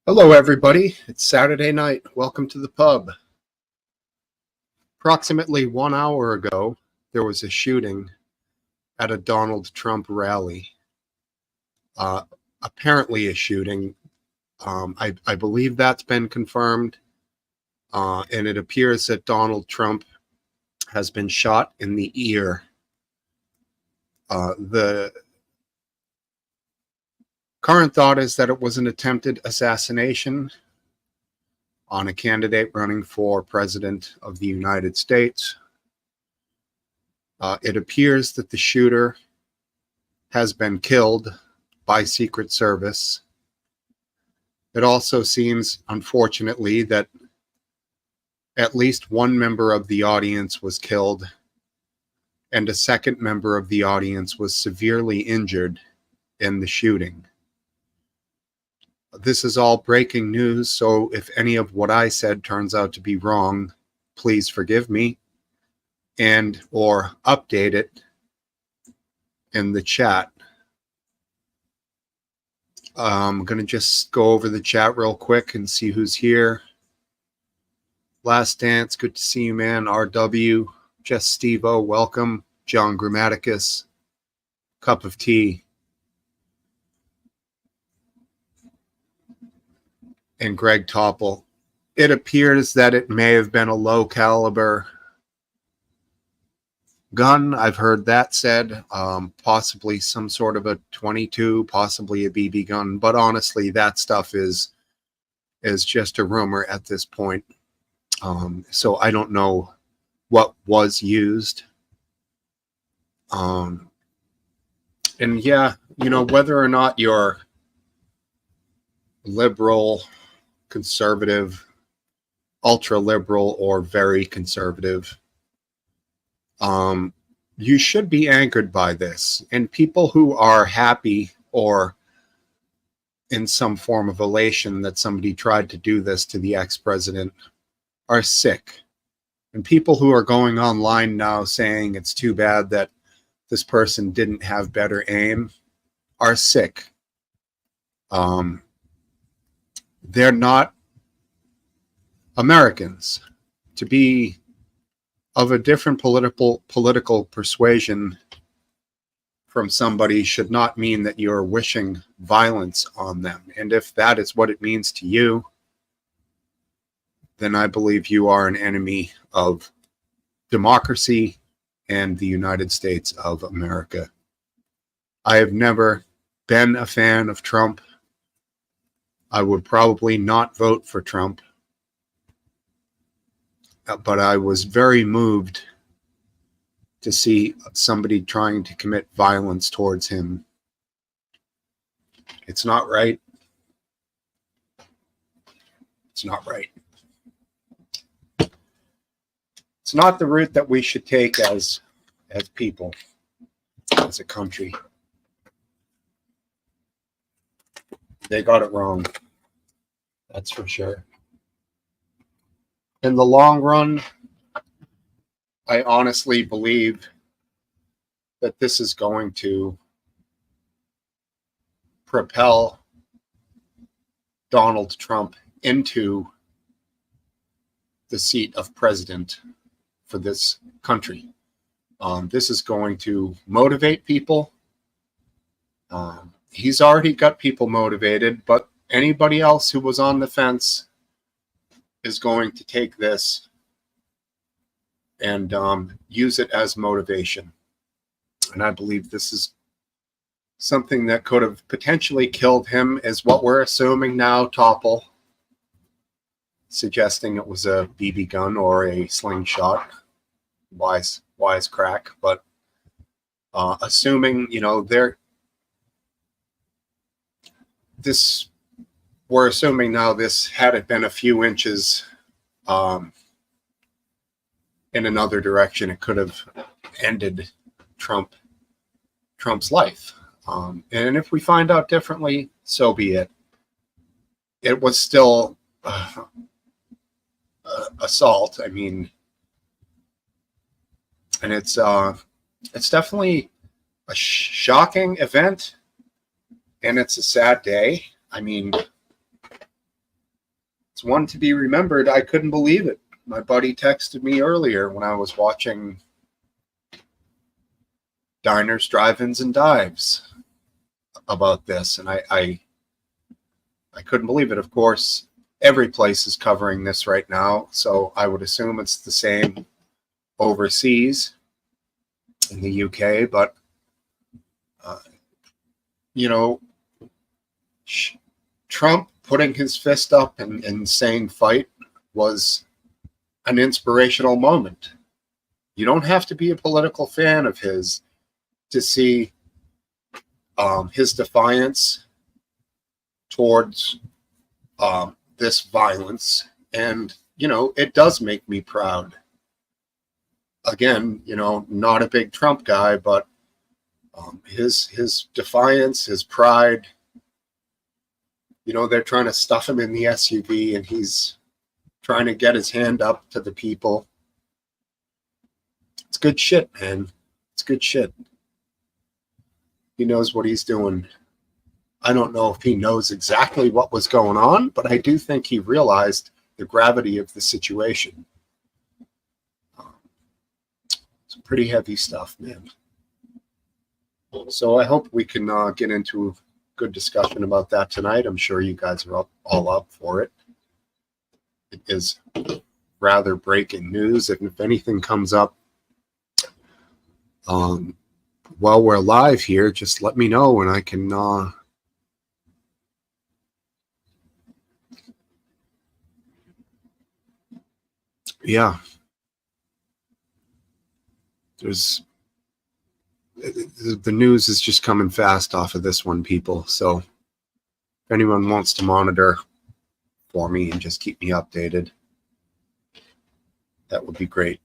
Hello, everybody. It's Saturday night. Welcome to the pub. Approximately 1 hour ago, there was a shooting at a Donald Trump rally. Apparently a shooting. I believe that's been confirmed. And it appears that Donald Trump has been shot in the ear. The current thought is that it was an attempted assassination on a candidate running for president of the United States. It appears that the shooter has been killed by Secret Service. It also seems, unfortunately, that at least one member of the audience was killed and a second member of the audience was severely injured in the shooting. This is all breaking news, so if any of what I said turns out to be wrong, please forgive me and or update it in the chat. I'm going to just go over the chat real quick and see who's here. Last Dance, good to see you, man. RW, Jess Stevo, welcome. John Grammaticus, Cup of Tea. And Greg Topple. It appears that it may have been a low caliber gun. I've heard that said. Possibly some sort of a 22, possibly a BB gun. But honestly, that stuff is just a rumor at this point. So I don't know what was used. And yeah, you know, whether or not you're liberal, conservative, ultra liberal, or very conservative, you should be anchored by this. And people who are happy or in some form of elation that somebody tried to do this to the ex-president are sick. And people who are going online now saying it's too bad that this person didn't have better aim are sick. They're not Americans. To be of a different political persuasion from somebody should not mean that you're wishing violence on them. And if that is what it means to you, then I believe you are an enemy of democracy and the United States of America. I have never been a fan of Trump. I would probably not vote for Trump. But I was very moved to see somebody trying to commit violence towards him. It's not right. It's not right. It's not the route that we should take as people, as a country. They got it wrong. That's for sure. In the long run, I honestly believe that this is going to propel Donald Trump into the seat of president for this country. This is going to motivate people. He's already got people motivated, but anybody else who was on the fence is going to take this and use it as motivation. And I believe this is something that could have potentially killed him, is what we're assuming now. Topple suggesting it was a BB gun or a slingshot. Wise crack. But assuming, you know, we're assuming now this, had it been a few inches in another direction, it could have ended Trump's life. And if we find out differently, so be it. It was still assault. I mean, and it's definitely a shocking event, and it's a sad day. I mean, It's one to be remembered. I couldn't believe it. My buddy texted me earlier when I was watching Diners, Drive-Ins, and Dives about this, and I couldn't believe it. Of course, every place is covering this right now, so I would assume it's the same overseas in the UK, but you know, Trump putting his fist up and saying fight was an inspirational moment. You don't have to be a political fan of his to see his defiance towards this violence. And, you know, it does make me proud. Again, you know, not a big Trump guy, but his defiance, his pride, you know, they're trying to stuff him in the SUV and he's trying to get his hand up to the people. It's good shit, man. It's good shit. He knows what he's doing. I don't know if he knows exactly what was going on, but I do think he realized the gravity of the situation. It's pretty heavy stuff, man. So I hope we can get into a good discussion about that tonight. I'm sure you guys are all up for it. It is rather breaking news. And if anything comes up while we're live here, just let me know and I can yeah. The news is just coming fast off of this one, people. So if anyone wants to monitor for me and just keep me updated, that would be great.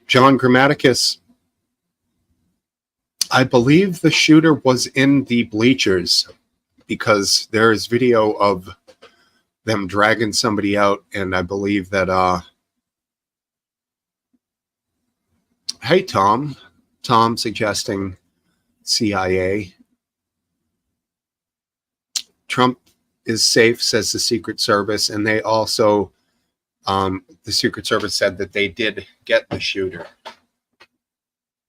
John Grammaticus, I believe the shooter was in the bleachers because there is video of them dragging somebody out, and I believe that hey, Tom suggesting CIA. Trump is safe, says the Secret Service, and they also, the Secret Service said that they did get the shooter.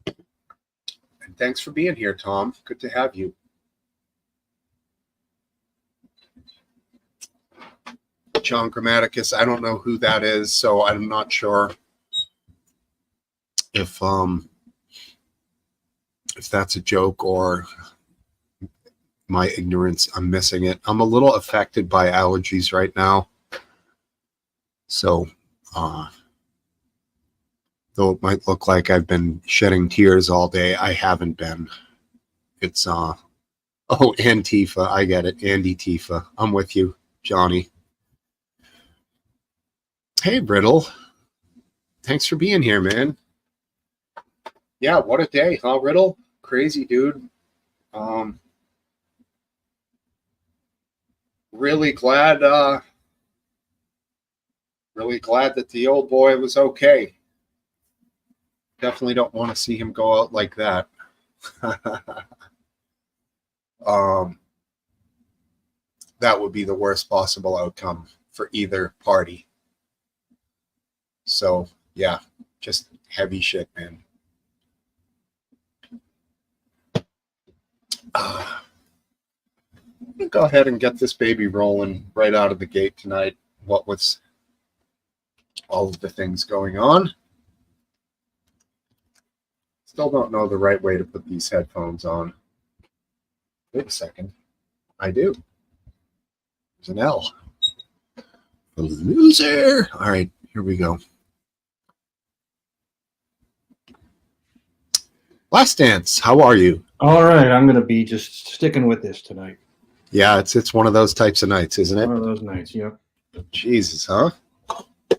And thanks for being here, Tom. Good to have you. John Grammaticus, I don't know who that is, so I'm not sure if that's a joke or my ignorance. I'm missing it. I'm a little affected by allergies right now. So, though it might look like I've been shedding tears all day, I haven't been. It's, oh, Antifa. I get it. Andy Tifa. I'm with you, Johnny. Hey, Riddle. Thanks for being here, man. Yeah, what a day, huh, Riddle? Crazy, dude. Really glad that the old boy was okay. Definitely don't want to see him go out like that. That would be the worst possible outcome for either party. So, yeah, just heavy shit, man. Go ahead and get this baby rolling right out of the gate tonight. What with all of the things going on. Still don't know the right way to put these headphones on. Wait a second. I do. There's an L. A loser. All right, here we go. Last Dance, how are you? All right, I'm going to be just sticking with this tonight. Yeah, it's one of those types of nights, isn't it? One of those nights, yep. Jesus, huh?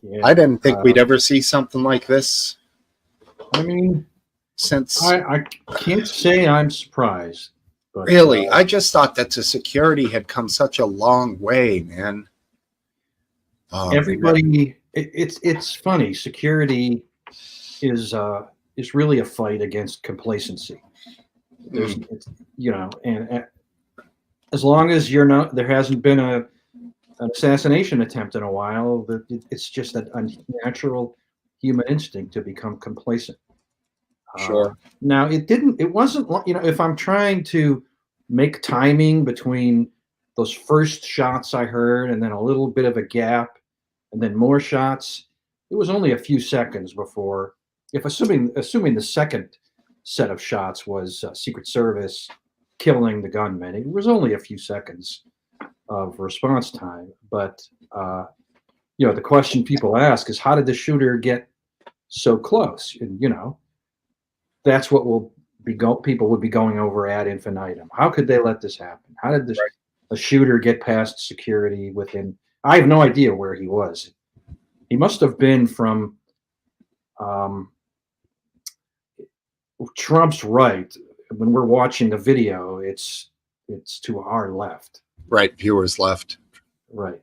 Yeah, I didn't think we'd ever see something like this. I mean, since I can't say I'm surprised. But, really, I just thought that the security had come such a long way, man. Everybody, it's funny. Security is really a fight against complacency. There's, you know, and as long as you're not, there hasn't been an assassination attempt in a while. It's just a natural human instinct to become complacent. Uh, Sure. Now, it wasn't, if I'm trying to make timing between those first shots I heard and then a little bit of a gap and then more shots, it was only a few seconds before, if assuming the second set of shots was Secret Service killing the gunman, it was only a few seconds of response time. But the question people ask is, how did the shooter get so close? And that's what people would be going over ad infinitum. How could they let this happen? How did Right. a shooter get past security within? I have no idea where he was. He must have been from um, Trump's right. When we're watching the video, it's to our left. Right. Viewers left. Right.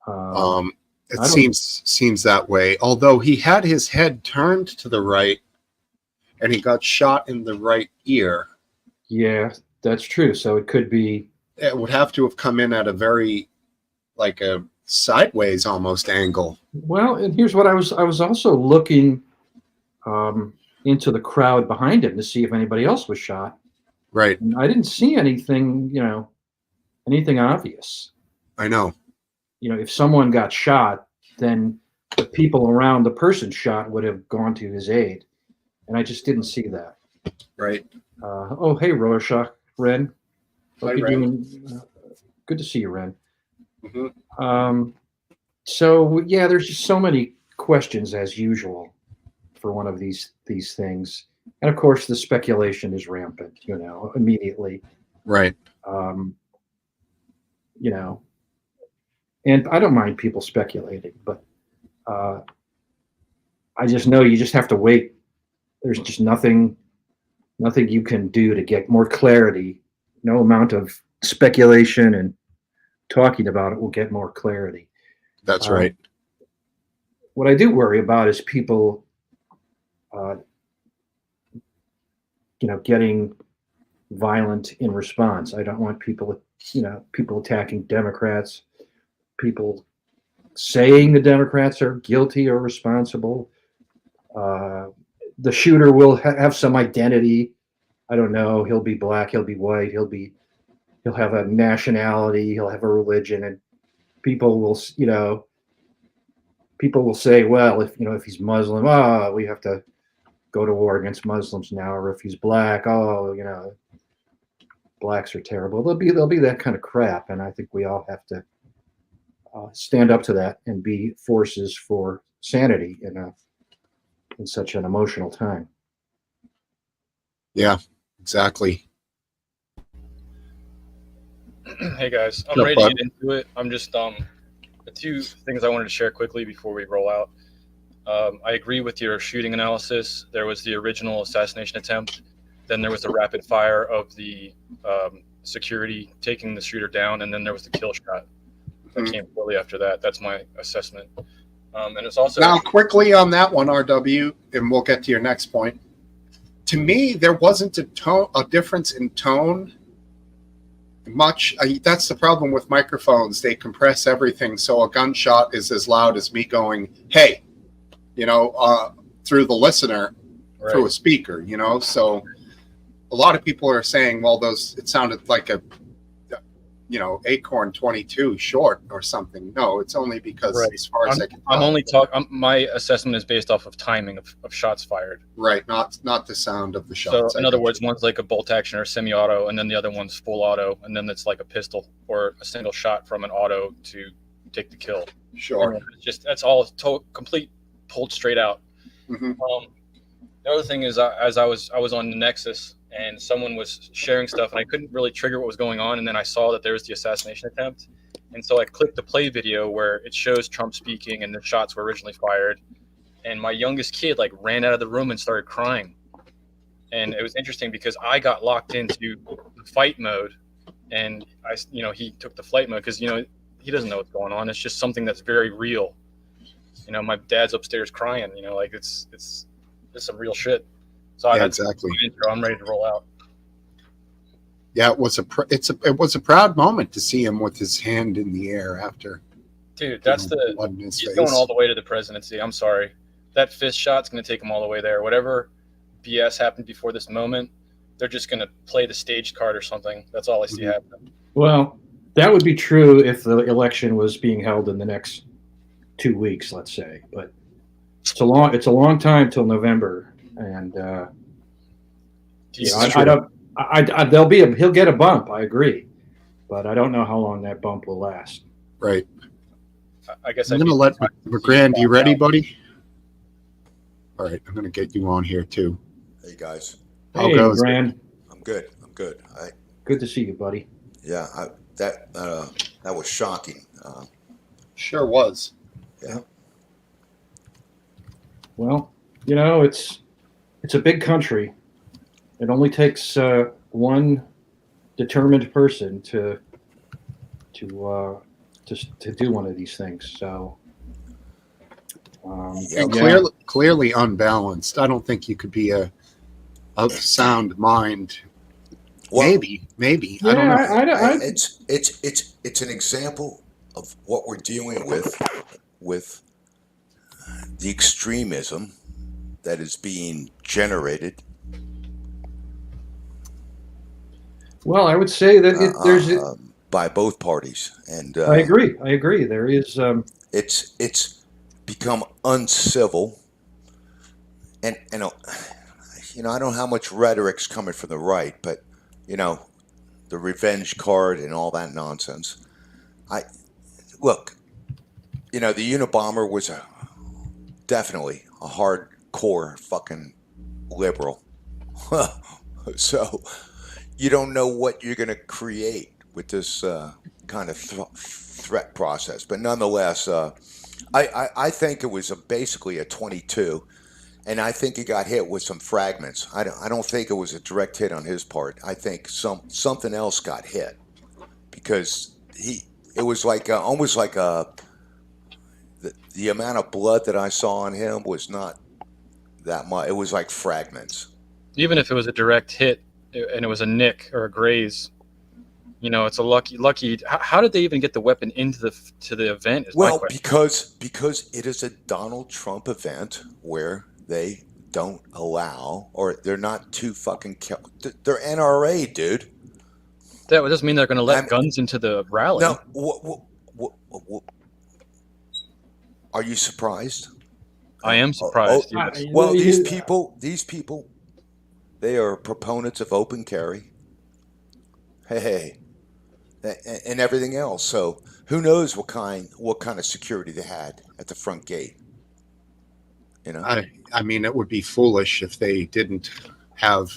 Um, Um, it I don't. seems that way. Although he had his head turned to the right, and he got shot in the right ear. Yeah, that's true. So it could be. It would have to have come in at a very, like a sideways almost angle. Well, and here's what I was also looking um, into the crowd behind him to see if anybody else was shot. Right. And I didn't see anything, anything obvious. I know. If someone got shot, then the people around the person shot would have gone to his aid, and I just didn't see that. Right. Oh, hey, Rorschach, Ren. Hope Hi, you're Ren. doing. Good to see you, Ren. Mm-hmm. So yeah, there's just so many questions as usual for one of these things, and of course the speculation is rampant. Immediately. Right. Um, you know, and I don't mind people speculating, but uh, I just know you just have to wait. There's just nothing you can do to get more clarity. No amount of speculation and talking about it will get more clarity. That's Um, right. what I do worry about is people, uh, getting violent in response. I don't want people attacking Democrats, people saying the Democrats are guilty or responsible. Uh, the shooter will have some identity. I don't know. He'll be black. He'll be white. He'll have a nationality. He'll have a religion, and people will people will say, well, if he's Muslim, we have to go to war against Muslims now, or if he's black, blacks are terrible. There'll be that kind of crap, and I think we all have to stand up to that and be forces for sanity in such an emotional time. Yeah. Exactly. Hey guys, I'm No, ready to bud. get into it. I'm just the two things I wanted to share quickly before we roll out. I agree with your shooting analysis. There was the original assassination attempt, then there was the rapid fire of the security taking the shooter down, and then there was the kill shot that came shortly after that. That's my assessment. And it's also Now, quickly on that one, RW, and we'll get to your next point. To me, there wasn't a difference in tone much. That's the problem with microphones. They compress everything, so a gunshot is as loud as me going, "Hey," through the listener, through a speaker. So a lot of people are saying, "Well, it sounded like a Acorn 22 short or something." No, it's only because, as far as I can tell, my assessment is based off of timing of shots fired. right, not the sound of the shots. So in other words, one's like a bolt action or semi-auto, and then the other one's full auto, and then it's like a pistol or a single shot from an auto to take the kill. Sure. That's all complete pulled straight out. Mm-hmm. The other thing is, as I was on the Nexus and someone was sharing stuff, and I couldn't really trigger what was going on, and then I saw that there was the assassination attempt, and so I clicked the play video where it shows Trump speaking and the shots were originally fired, and my youngest kid ran out of the room and started crying, and it was interesting because I got locked into fight mode, and he took the flight mode because he doesn't know what's going on. It's just something that's very real. My dad's upstairs crying. It's some real shit. So yeah, exactly. I'm ready to roll out. Yeah, it was it was a proud moment to see him with his hand in the air after Dude, that's the blood in his he's face. going all the way to the presidency. I'm sorry, that fist shot's going to take him all the way there. Whatever BS happened before this moment, they're just going to play the stage card or something. That's all I see happening. Well, that would be true if the election was being held in the next 2 weeks, let's say. But it's a long time till November, and I don't. He'll get a bump. I agree, but I don't know how long that bump will last. Right. I guess I'm going to let McGrand. You ready, buddy? All right, I'm going to get you on here too. Hey guys. How Hey, goes it? Brand. I'm good. Good to see you, buddy. Yeah, that was shocking. Sure was. Yeah. Well, it's a big country. It only takes one determined person to do one of these things. So, And yeah. clearly unbalanced. I don't think you could be a sound mind. Well, Maybe. Yeah, I don't know. it's an example of what we're dealing with the extremism that is being generated. Well, I would say that there's. By both parties, and I agree. There is. It's become uncivil, and I don't know how much rhetoric's coming from the right, but the revenge card and all that nonsense. Look, the Unabomber was definitely a hardcore fucking liberal. So you don't know what you're going to create with this kind of threat process. But nonetheless, I think it was basically a 22. And I think he got hit with some fragments. I don't think it was a direct hit on his part. I think something else got hit because it was like almost like the amount of blood that I saw on him was not that much. It was like fragments. Even if it was a direct hit and it was a nick or a graze, it's a lucky. How did they even get the weapon into the event? Well, because it is a Donald Trump event where they don't allow, or they're not too fucking. They're NRA, dude. That doesn't mean they're going to let guns into the rally. No. Are you surprised? I am surprised. Yes. Well, these people, they are proponents of open carry. Hey, and everything else. So who knows what kind of security they had at the front gate? I mean, it would be foolish if they didn't have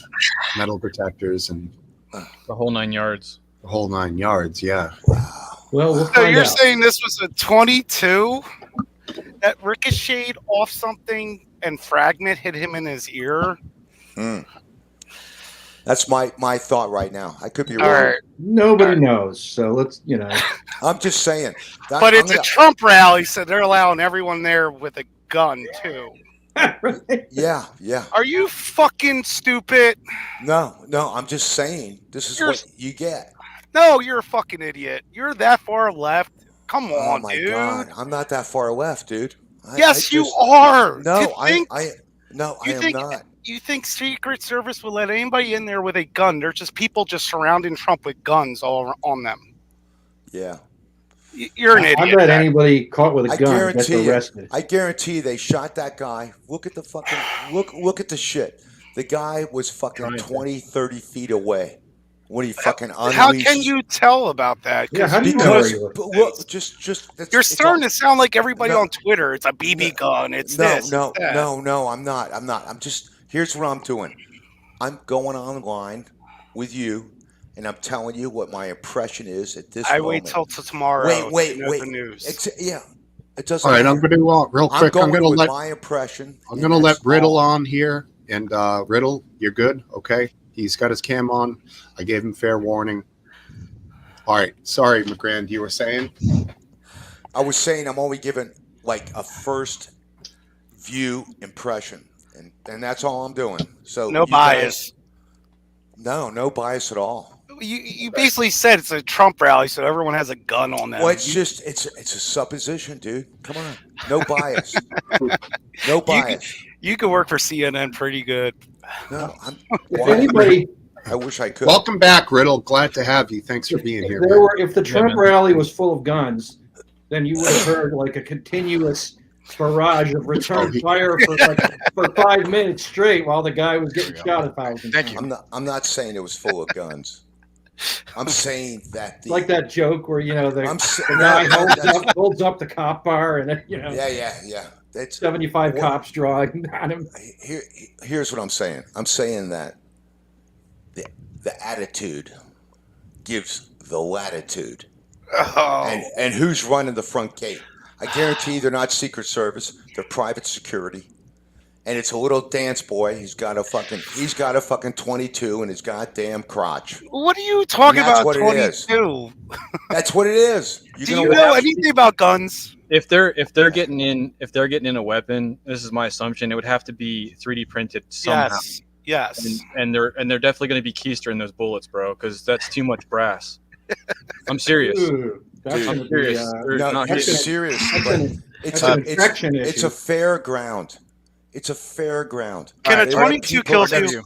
metal detectors and the whole 9 yards. The whole 9 yards, yeah. Wow. Well, we'll so find you're out. saying this was a 22 that ricocheted off something and fragment hit him in his ear? That's my thought right now. I could be wrong. All right. Nobody knows. So let's, I'm just saying. But it's a Trump rally, so they're allowing everyone there with a gun, too. Yeah. Are you fucking stupid? No, I'm just saying. This is what you get. No, you're a fucking idiot. You're that far left. Come on, oh my dude. God, I'm not that far left, dude. Yes, you are. No, I am not. You think Secret Service will let anybody in there with a gun? There's just people just surrounding Trump with guns all on them. Yeah. You're an idiot. I bet anybody caught with a gun gets arrested. I guarantee they shot that guy. Look at the fucking look at the shit. The guy was fucking 20, 30 feet away when he fucking unleashed. How can you tell about that? Yeah, how do you know where you look, just you're starting to sound like everybody on Twitter. It's a BB gun. It's this. No, I'm not. I'm just. Here's what I'm doing. I'm going online with you, and I'm telling you what my impression is at this moment. Wait till tomorrow. Wait. The news. It doesn't. All right, matter. I'm going to real quick. I'm going to let my impression. I'm going to let Riddle on here, and Riddle, you're good, okay? He's got his cam on. I gave him fair warning. All right, sorry, McGrand, you were saying? I was saying I'm only giving like a first view impression. And that's all I'm doing. So no bias. No bias at all. You basically said it's a Trump rally, so everyone has a gun on them. Well, it's a supposition, dude. Come on, no bias, no bias. You could work for CNN pretty good. No, I'm. If Why? anybody, I wish I could. Welcome back, Riddle. Glad to have you. Thanks for being here. if the Trump man. rally was full of guns, then you would have heard like a continuous barrage of return fire for 5 minutes straight while the guy was getting shot 1,000 Thank times. you. I'm not saying it was full of guns. I'm saying that the Like that joke where the no, guy that's- holds up the cop bar and yeah. That's 75 cops drawing on him. here's what I'm saying. I'm saying that the attitude gives the latitude. Oh, And who's running the front gate? I guarantee they're not Secret Service. They're private security. And it's a little dance boy. He's got a fucking 22 in his goddamn crotch. what are you talking And that's about? what it is. 22. That's what it is. Do you know anything about guns? If they're getting in a weapon, this is my assumption, it would have to be 3D printed somehow. Yes. And they're definitely going to be keystering those bullets, bro, because that's too much brass. I'm serious. Ooh, that's Dude. gonna I'm be, serious. They're No, not you're hitting- serious. that's But an- it's that's an a infection it's issue. a fair ground. It's a fair ground. Can a Alright, 22 kill you?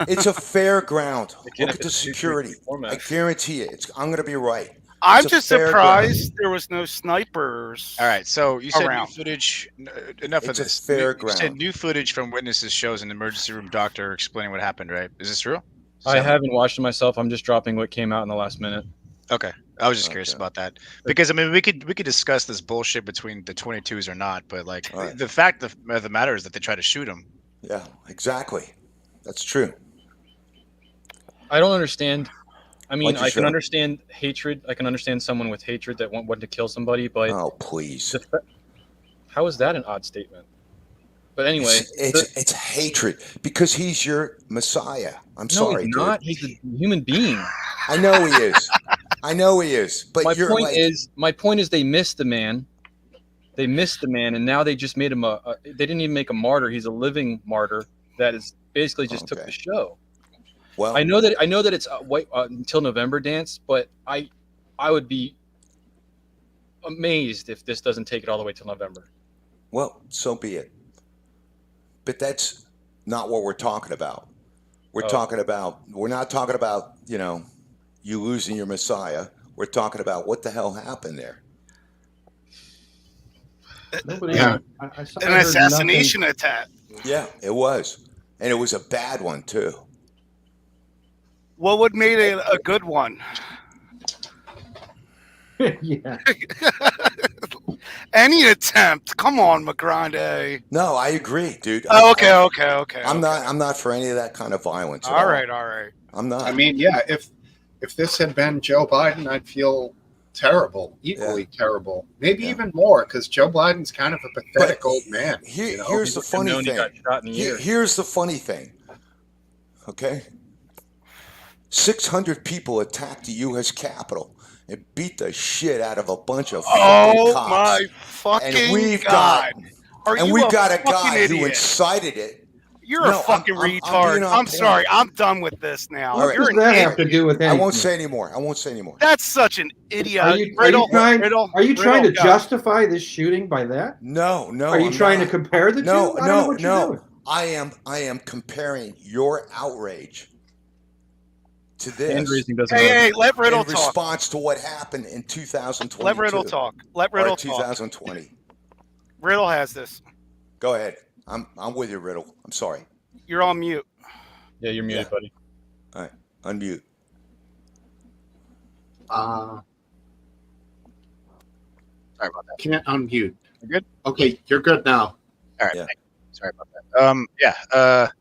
It's a fair ground. Can Look if at the it's 2D security. format. I guarantee it. I'm going to be right. I'm It's a just fair surprised there was no snipers. All right, so you said Around. new footage. Enough It's of a this. fair You said ground. new footage from witnesses shows an emergency room doctor explaining what happened. Right? Is this true? I haven't watched it myself. I'm just dropping what came out in the last minute. Okay, I was just curious Okay. about that because I mean we could discuss this bullshit between the 22s or not, but like All right. the fact of the matter is that they try to shoot him. Yeah, exactly. That's true. I don't understand. I mean, Why'd you I can show? understand hatred. I can understand someone with hatred that want to kill somebody, but Oh, please. how is that an odd statement? But anyway, It's hatred because he's your Messiah. I'm no, sorry, he's dude. not. He's a human being. I know he is. I know he is. But My you're point like, is they missed the man. They missed the man, and now they just made him they didn't even make a martyr. He's a living martyr that is basically just took Okay. the show. well, I know that it's until November dance, but I would be amazed if this doesn't take it all the way till November. well, so be it. But that's not what we're talking about. We're not talking about, you losing your Messiah. We're talking about what the hell happened there. Nobody. Yeah. I saw- An I heard assassination attack. Yeah, it was. And it was a bad one, too. What would made it a good one? nothing. Yeah. Any attempt. Come on, McGrande. No, I agree, dude. Oh, okay. I'm not for any of that kind of violence at All right. I'm not. I mean, yeah, if this had been Joe Biden, I'd feel terrible, equally terrible, maybe Yeah. even more, because Joe Biden's kind of a pathetic old man. Here's the funny Known he thing. got shot in the ear. Here's the funny thing. Okay? 600 people attacked the U.S. Capitol and beat the shit out of a bunch of fucking Oh cops. my fucking and we've god! got Are you we've got a fucking guy who idiot? incited it. You're No, a fucking I'm being retard. on I'm point. sorry. I'm done with this now. All right. You're What an does that idiot. have to do with I anything? won't say anymore. That's such an idiot. Are you Riddle, trying? Riddle, Are you trying to Riddle, justify this shooting by that? No. Are you I'm trying not. to compare the two? No, I don't know what you're no. doing. I am comparing your outrage to this Hand raising doesn't Hey, matter. hey, let Riddle in talk. response to what happened in 2022. Let Riddle talk. Let Or Riddle talk. 2020. Riddle has this. Go ahead. I'm with you, Riddle. I'm sorry. You're on mute. Yeah, you're muted, Yeah. buddy. All right. Unmute. Sorry about that. Can't unmute. You good? Okay, you're good now. All right. Yeah. thank you. Sorry about that.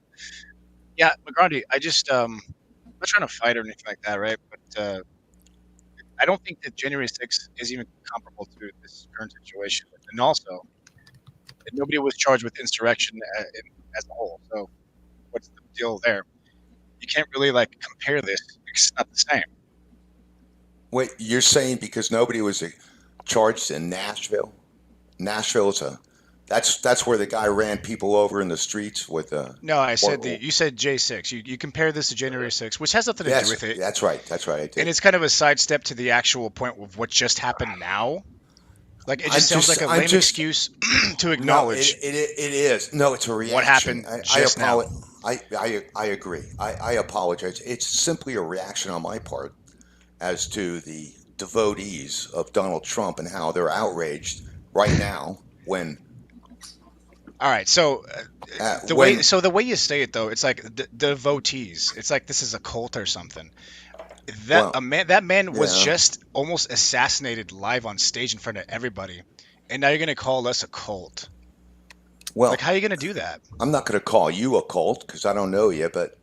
Yeah, McGrande. I just I'm not trying to fight or anything like that, right? But I don't think that January 6th is even comparable to this current situation, and also that nobody was charged with insurrection as a whole. So what's the deal there? You can't really like compare this because it's not the same. Wait, you're saying because nobody was charged in Nashville? Nashville is a That's where the guy ran people over in the streets with No, I said Or- you said J6. You compare this to January 6th, which has nothing to do yes, with it, that's right. That's right. I did. and it's kind of a sidestep to the actual point of what just happened now. Like it just sounds like a lame excuse to acknowledge. No, it is. No, it's a reaction. What happened just now. I agree. I apologize. It's simply a reaction on my part as to the devotees of Donald Trump and how they're outraged right now when. All right, so the way you say it though, it's like devotees. It's like this is a cult or something. That man was just almost assassinated live on stage in front of everybody, and now you're gonna call us a cult. Well, like how are you gonna do that? I'm not gonna call you a cult because I don't know you, but.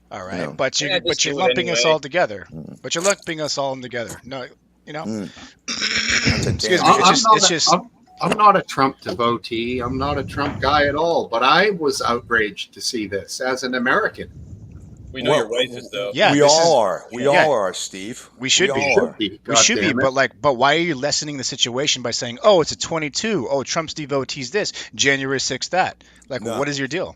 All right, but you're lumping us all together. But you're lumping us all in together. No, you know. Excuse me. It's just. I'm not a Trump devotee. I'm not a Trump guy at all. But I was outraged to see this as an American. We know your wife is though. Yeah, we all are. We all are, Steve. We should be. We should be. But why are you lessening the situation by saying, "Oh, it's a 22. Oh, Trump's devotees this. January 6th that." Like, what is your deal?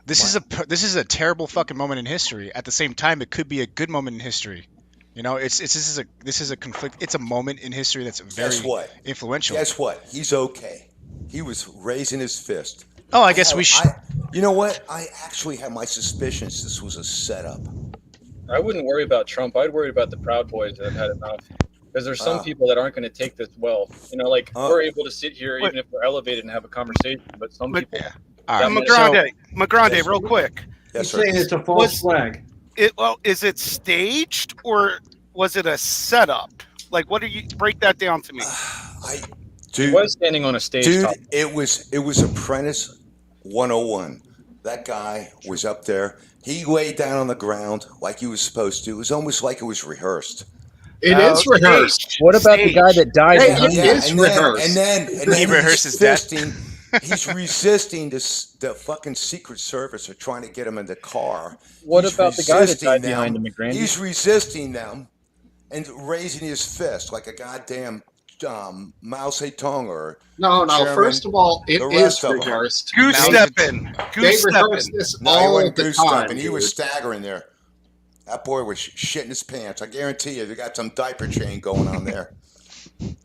This is a terrible fucking moment in history. At the same time, it could be a good moment in history. You know, this is a conflict. It's a moment in history that's very influential. Guess what? He's okay. He was raising his fist. Oh, I guess we should. You know what? I actually have my suspicions this was a setup. I wouldn't worry about Trump. I'd worry about the Proud Boys that have had enough. Because there's some people that aren't going to take this well. You know, like we're able to sit here even if we're elevated and have a conversation, but some people. All right. Magrande, real quick. Yes, sir. Saying it's a false flag. Is it staged or was it a setup? Like, what do you break that down to me? He was standing on a stage. Dude, it was Apprentice 101. That guy was up there. He laid down on the ground like he was supposed to. It was almost like it was rehearsed. It is rehearsed. What about the guy that died? It is rehearsed. And then he rehearses death. He's resisting the fucking Secret Service are trying to get him in the car. What about the guy that died behind him, Grandy? He's resisting them and raising his fist like a goddamn Mao Zedong or no. First of all, it is rehearsed. Goose-stepping. They rehearse this all the time. And he was staggering there. That boy was shitting his pants. I guarantee you, they got some diaper chain going on there.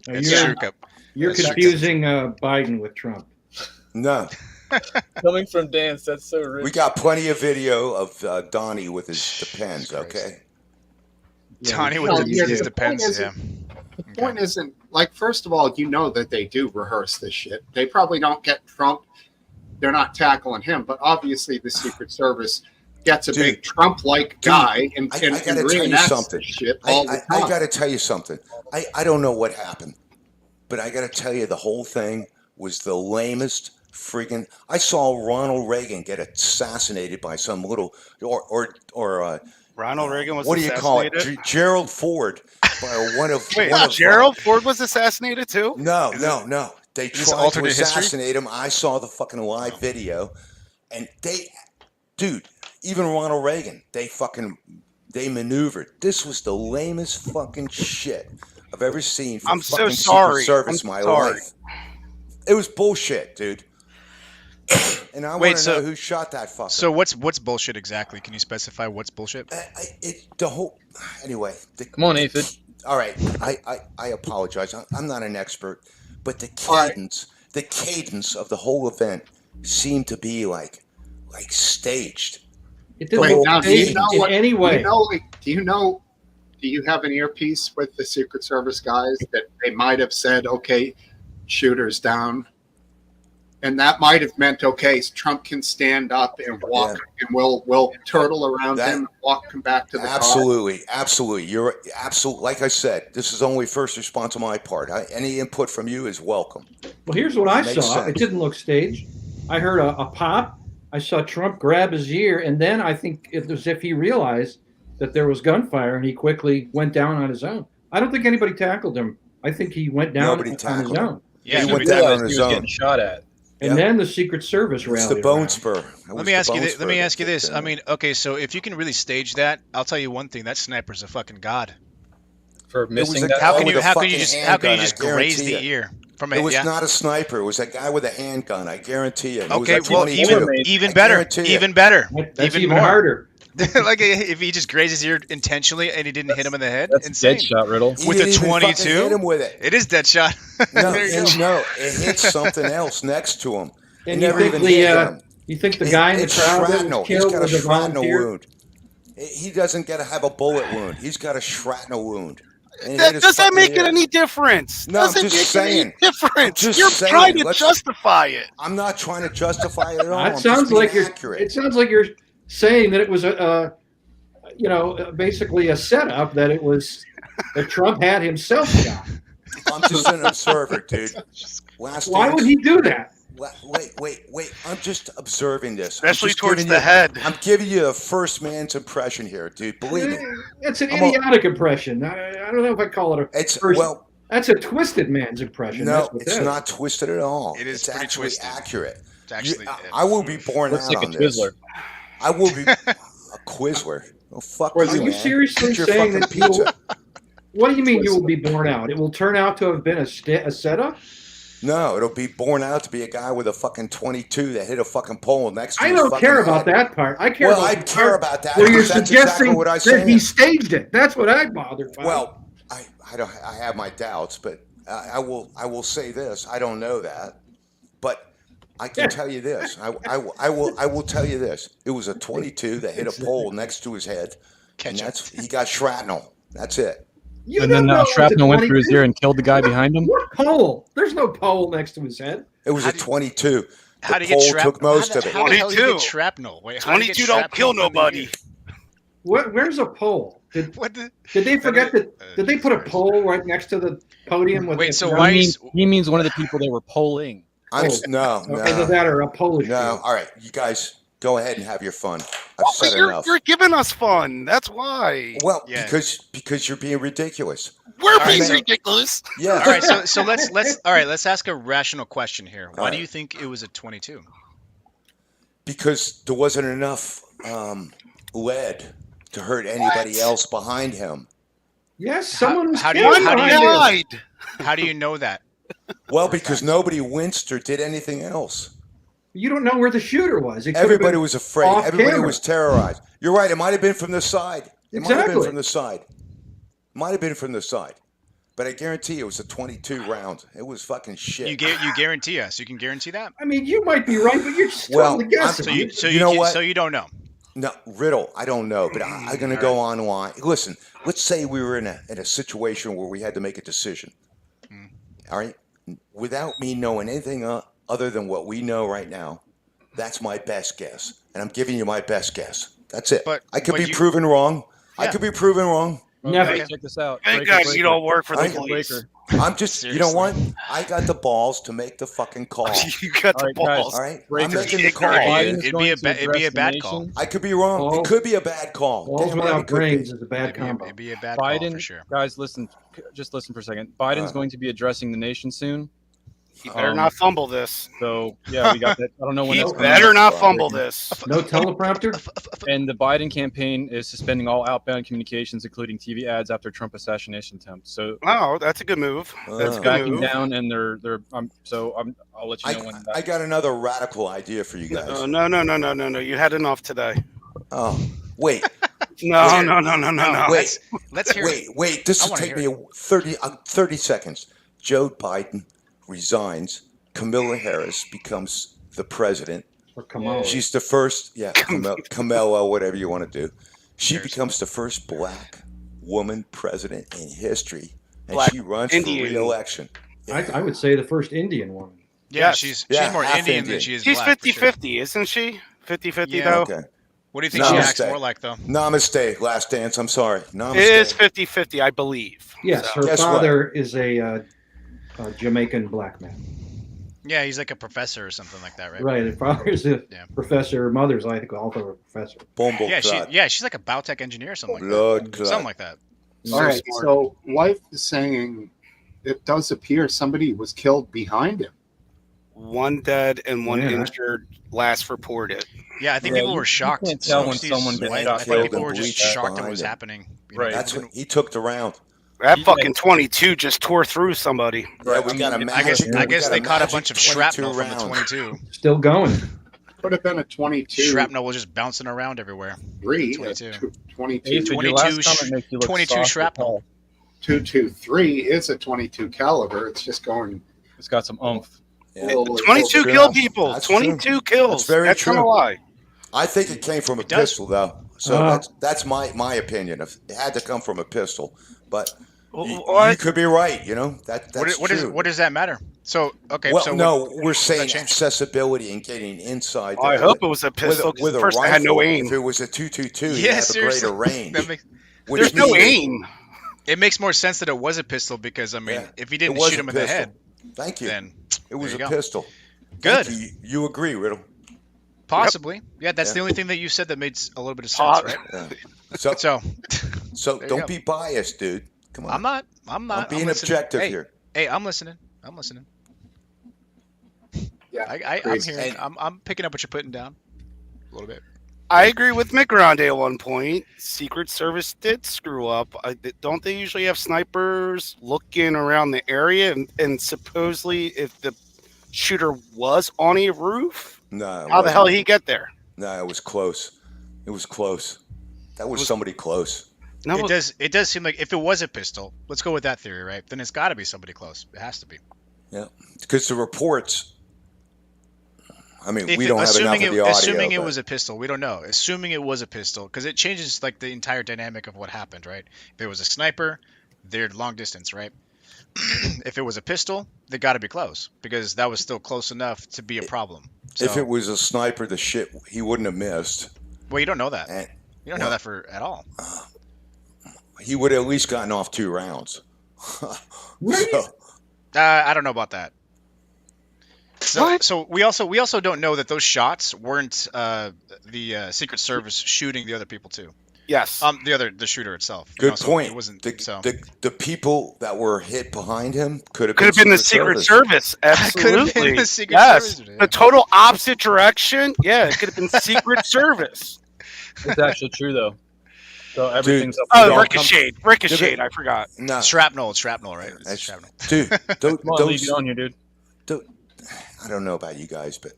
You're confusing Biden with Trump. No. Coming from Dance, that's so rich. We got plenty of video of Donnie with his Depends, okay? Donnie with his Depends, yeah. The point isn't, like, first of all, you know that they do rehearse this shit. They probably don't get Trump. They're not tackling him, but obviously the Secret Service gets a big Trump-like guy and reenacts this shit all the time. I got to tell you something. I don't know what happened, but I got to tell you the whole thing was the lamest friggin'. I saw Ronald Reagan get assassinated by some little or Ronald Reagan was. What do you call it? Gerald Ford. Gerald Ford was assassinated too? No. They tried to assassinate him. I saw the fucking live video, and even Ronald Reagan, they maneuvered. This was the lamest fucking shit I've ever seen from fucking Secret Service in my life. It was bullshit, dude. And I want to know who shot that fucker. So what's bullshit exactly? Can you specify what's bullshit? Anyway. Come on, Aphid. All right. I apologize. I'm not an expert, but the cadence of the whole event seemed to be like staged. It didn't look staged in any way. Do you have an earpiece with the Secret Service guys that they might have said, okay, shooters down? And that might have meant, okay, Trump can stand up and walk, and we'll turtle around him and walk him back to the car. Absolutely. You're absolutely, like I said, this is only first response on my part. Any input from you is welcome. Well, here's what I saw. Sense. It didn't look staged. I heard a pop. I saw Trump grab his ear, and then I think it was as if he realized that there was gunfire, and he quickly went down on his own. I don't think anybody tackled him. I think he went down on his own. Yeah, he went down on his own. Getting shot at. And then the Secret Service rallied. It's the bone spur. Let me ask you this. I mean, okay, so if you can really stage that, I'll tell you one thing: that sniper's a fucking god. For missing that. How can you just graze the ear? It was not a sniper. It was a guy with a handgun. I guarantee you. Okay, it was well, a 22. even better, even better, That's even more. harder. Like if he just grazed his ear intentionally and he didn't hit him in the head, That's insane. dead shot, Riddle. He With a didn't even fucking 22? hit him with it. It is dead shot. No, There you go. no, it hit something else next to him. It And never even hit him. you think the guy in the It's crowd that shrapnel. was He's killed got a was a shrapnel volunteer? wound. He doesn't get to have a bullet wound. He's got a shrapnel wound. And he hit That, his does that fucking make it ear. any difference? No, I'm Doesn't just make saying. any difference. I'm just You're saying. trying to Let's- justify it. I'm not trying to justify it at all. It I'm sounds just being like you're. accurate. It sounds like you're saying that it was basically a setup. That it was that Trump had himself shot. I'm just an observer, dude. Last Why dance- would he do that? Wait. I'm just observing this. I'm Especially just towards giving the you- head. I'm giving you a first man's impression here, dude. Believe me. That's an I'm a- idiotic impression. I don't know if I call it a. It's first- well, That's a twisted man's impression. no, That's what it's that is. not twisted at all. It is It's pretty actually twisted. accurate. It's actually, I will be born Looks out like a on this. Twizzler. I will be a Quizler. Oh fuck Are you, you man. seriously Eat your saying fucking that you will- pizza? What do you mean you will be born out? It will turn out to have been a setup? No, it'll be born out to be a guy with a fucking 22 that hit a fucking pole next to I his don't fucking care head. about that part. I care Well, about I the care part about that where you're because that's suggesting exactly what I that said. he staged it. That's what I'm bothered by. Well, I have my doubts, but I will say this. I don't know that, but I can tell you this. I will tell you this. It was a 22 that hit a pole next to his head, and he got shrapnel. That's it. You And don't then know it's a shrapnel went through his 22. ear and killed the guy behind him. What pole? There's no pole next to his head. It was a 22. How The do you get pole shrapnel? took most of it. How the hell do you 22. get shrapnel? Wait, how do you get 22 don't shrapnel kill in the nobody. ear? Where's a pole? Did What the? they forget that? Did they put a pole right next to the podium? With Wait, the- so no, why He is means one of the people they were polling. No. Either that or a Polish. No. dude. All right, you guys go ahead and have your fun. I've said But enough. you're giving us fun. That's why. Well, Yeah. because you're being ridiculous. We're All right, being so- ridiculous. Yeah. All right, so let's ask a rational question here. Why All do right. you think it was a 22? Because there wasn't enough lead to hurt anybody else behind him. Yes, someone was how do you- killed. how do you behind know- it. Died. How do you know that? Well, because nobody winced or did anything else. You don't know where the shooter was. It could have Everybody been was afraid. off Everybody camera. was terrorized. You're right. It might have been from the side. It might have been Exactly. from the side. Might have been from the side. But I guarantee it was a 22 round. It was fucking shit. You guarantee us? You can guarantee that? I mean, you might be right, but you're just Well, totally guessing. So You know what? So you don't know. No, Riddle, I don't know, but I'm going to go online. Listen, let's say we were in a situation where we had to make a decision. All right? Without me knowing anything other than what we know right now, that's my best guess. And I'm giving you my best guess. That's it. But- I could but be you- proven wrong. I Yeah. could be proven wrong. Never. Okay, check this out. Thank Breaker, God breaker. you don't work for the I- police. Breaker. I'm just, you know what? Seriously. I got the balls to make the fucking call. You got All the right, guys. balls. All right? I'm Breaker. making the call. Ignorant. Biden's It'd going be a to ba- it'd be a address the bad nation. call. I could be wrong. Balls- It could be a bad call. Balls Damn right without it could be. brains is a bad combo. It'd be a bad call Biden, for sure. guys, listen. Just listen for a second. Biden's going to be addressing the nation soon. He better not fumble this. So yeah, we got that. I don't know when He that's coming better out. not fumble this. No teleprompter? And the Biden campaign is suspending all outbound communications, including TV ads, after Trump assassination attempt. So Oh, that's a good move. That's a Uh, good backing move. down, and they're. I'll let you know when. I got another radical idea for you guys. No. You had enough today. Oh, wait. No. Wait. Let's hear it. Wait. This I will wanna take hear me 30 seconds. Joe Biden resigns. Kamala Harris becomes the president. Or Kamala? She's the first, Kamala, whatever you want to do. She becomes the first black woman president in history, and Black she runs Indian. for re-election. I would say the first Indian woman. Yeah, Yes. she's Yeah, more half Indian Indian. than she is She's black. for sure. 50-50, isn't she? 50-50, Yeah. though. Okay. What do you think No she mistake. acts more like, though? Namaste. Last dance. I'm sorry. Namaste. It is 50-50, I believe. Yes, So- her Guess what? father is a Jamaican black man. Yeah, he's like a professor or something like that, right? Right, her father is a Yeah. professor. Her mother's, I think, also a professor. Bombo Yeah, clot. she's like a biotech engineer or something like Blood that. clot. Something like that. All right. smart. So wife is saying it does appear somebody was killed behind him. One dead and one Yeah. injured, last reported. Yeah, I think Yeah, people were shocked. can't tell when Smokesteve's someone gets wife, shot I killed think people and were just bleached shocked it behind was him. happening. Right. That's what he took the round. That Yeah. fucking 22 just tore through somebody. Yeah, we got a I guess magic. I we guess got they caught a magic bunch of 22 shrapnel from the rounds. 22. Still going. Could have been a 22. Shrapnel was just bouncing around everywhere. 22. 22. Ace, would your 22 last comment make you look 22 soft or shrapnel. tall? 223 is a 22 caliber. It's just going. It's got some oomph. Yeah. 22 true. kill people. That's 22 true. kills. That's very Not true. a lie. I think it came from a It does. pistol, though. So that's my opinion. It had to come from a pistol, but you could be right. You know that's true. What does that matter? So okay, Well, so no, we're does saying that change? accessibility and getting inside. I there hope with- it was a pistol. with a First, rifle. I had no aim. If it was a 222, you Yeah, have a seriously. greater range. That makes, which There's no means- aim. it makes more sense that it was a pistol because I mean, Yeah, if he it didn't was shoot a him in the pistol. head, Thank you. then It was there a you go. pistol. Good. Thank you. You agree, Riddle? Possibly. Yeah, that's Yeah. the only thing that you said that made a little bit of sense, right? Yeah. So, So so there you don't go. be biased, dude. Come on. I'm not. I'm I'm being listening. objective Hey, here. Hey, I'm listening. Yeah. I'm crazy. hearing. I'm picking up what you're putting down a little bit. I agree with Mick Grande at one point. Secret Service did screw up. Don't they usually have snipers looking around the area? And supposedly, if the shooter was on a roof, No. it how the wasn't. hell did he get there? No, it was close. It was close. That was somebody close. No, It does seem like if it was a pistol, let's go with that theory, right? Then it's got to be somebody close. It has to be. Yeah, because the reports. I mean, If we it- don't have enough assuming of the audio. assuming it but- was a pistol, we don't know. Assuming it was a pistol, because it changes like the entire dynamic of what happened, right? If it was a sniper, they're long distance, right? If it was a pistol, they got to be close because that was still close enough to be a problem. So, If it was a sniper, the shit he wouldn't have missed. well, you don't know that. And You don't know that for at all. he would have at least gotten off 2 rounds. Right. So, I don't know about that. So, What? so we also don't know that those shots weren't the Secret Service shooting the other people too. yes. The shooter itself. you know, good so point. It wasn't The, so. the people that were hit behind him could have Could have been the Secret Service. Could have been Absolutely. the Secret Yes. Service, yeah. The total opposite direction. Yeah, it could have been Secret Service. It's actually true though. So everything's up. Oh, Don't Ricochet. I forgot. No, Shrapnel. It's right? It's That's- shrapnel. dude. Those, Come on, leave it on here, dude. I don't know about you guys, but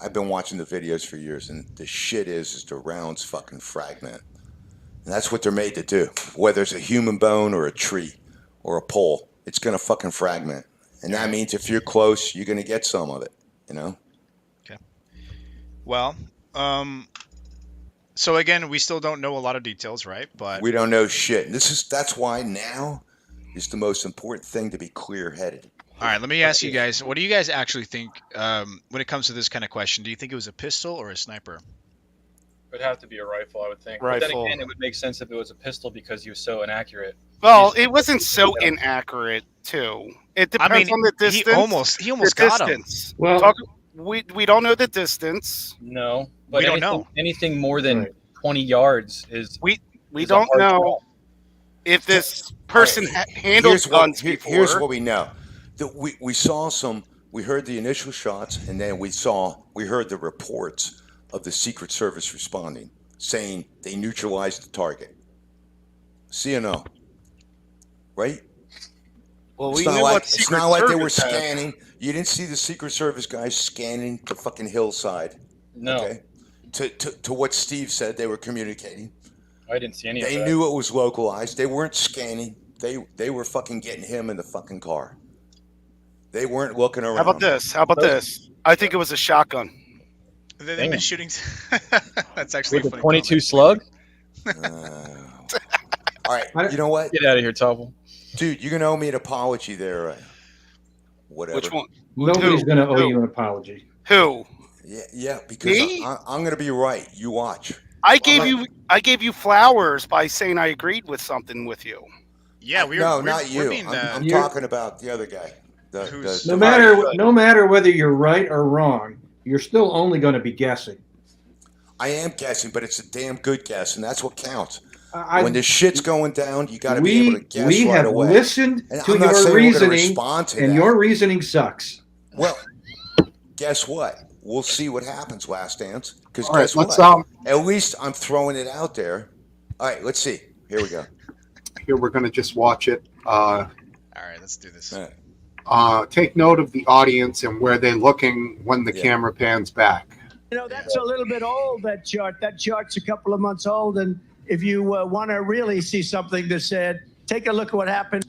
I've been watching the videos for years, and the shit is the rounds fucking fragment, and that's what they're made to do. Whether it's a human bone or a tree or a pole, it's gonna fucking fragment, and that means if you're close, you're gonna get some of it. You know. Well, so again, we still don't know a lot of details, right? But We don't know shit. That's why now is the most important thing to be clear-headed. all right, let me ask you guys: what do you guys actually think when it comes to this kind of question? Do you think it was a pistol or a sniper? It would have to be a rifle, I would think. But then Rifle. again, it would make sense if it was a pistol because he was so inaccurate. Well, it wasn't so inaccurate too. It I depends mean, on the distance. he almost got him. distance. Well, We don't know the distance. No, but We don't anything, know. anything more than Right. 20 yards is. We is a don't hard know call. if this person handled Here's guns what, before. here's what we know. We saw some. We heard the initial shots, and then we heard the reports of the Secret Service responding, saying they neutralized the target. CNO, right? well, It's we not knew like what it's Secret not like they Service were had. scanning. You didn't see the Secret Service guys scanning the fucking hillside. No, Okay. To what Steve said, they were communicating. I didn't see any of They that. knew it was localized. They weren't scanning. They were fucking getting him in the fucking car. They weren't looking around. How about this? How about this? I think it was a shotgun. They've been Damn. shooting. That's actually With a a funny 22 comment. slug? All right, you know what, Get out of here, Topple. dude? You're gonna owe me an apology there. Whatever. Which one? nobody's Who? going to owe Who? you an apology. Who? Yeah, because Me? I'm gonna be right. You watch. I gave you flowers by saying I agreed with something with you. Yeah, we're not you. We're being, I'm You're- talking about the other guy. Who's- No matter whether you're right or wrong, you're still only going to be guessing. I am guessing, but it's a damn good guess, and that's what counts. I, When the shit's going down, you got to be able to guess we right have away. listened And to I'm not your saying we're gonna reasoning, respond to and that. your reasoning sucks. Well, guess what? We'll see what happens, Last Dance. Because All right, guess let's what? At least I'm throwing it out there. All right, let's see. Here we go. Here, we're going to just watch it. All right, let's do this. Take note of the audience and where they're looking when the camera pans back. You know, that's a little bit old, that chart. That chart's a couple of months old. And if you want to really see something that's said, take a look at what happened.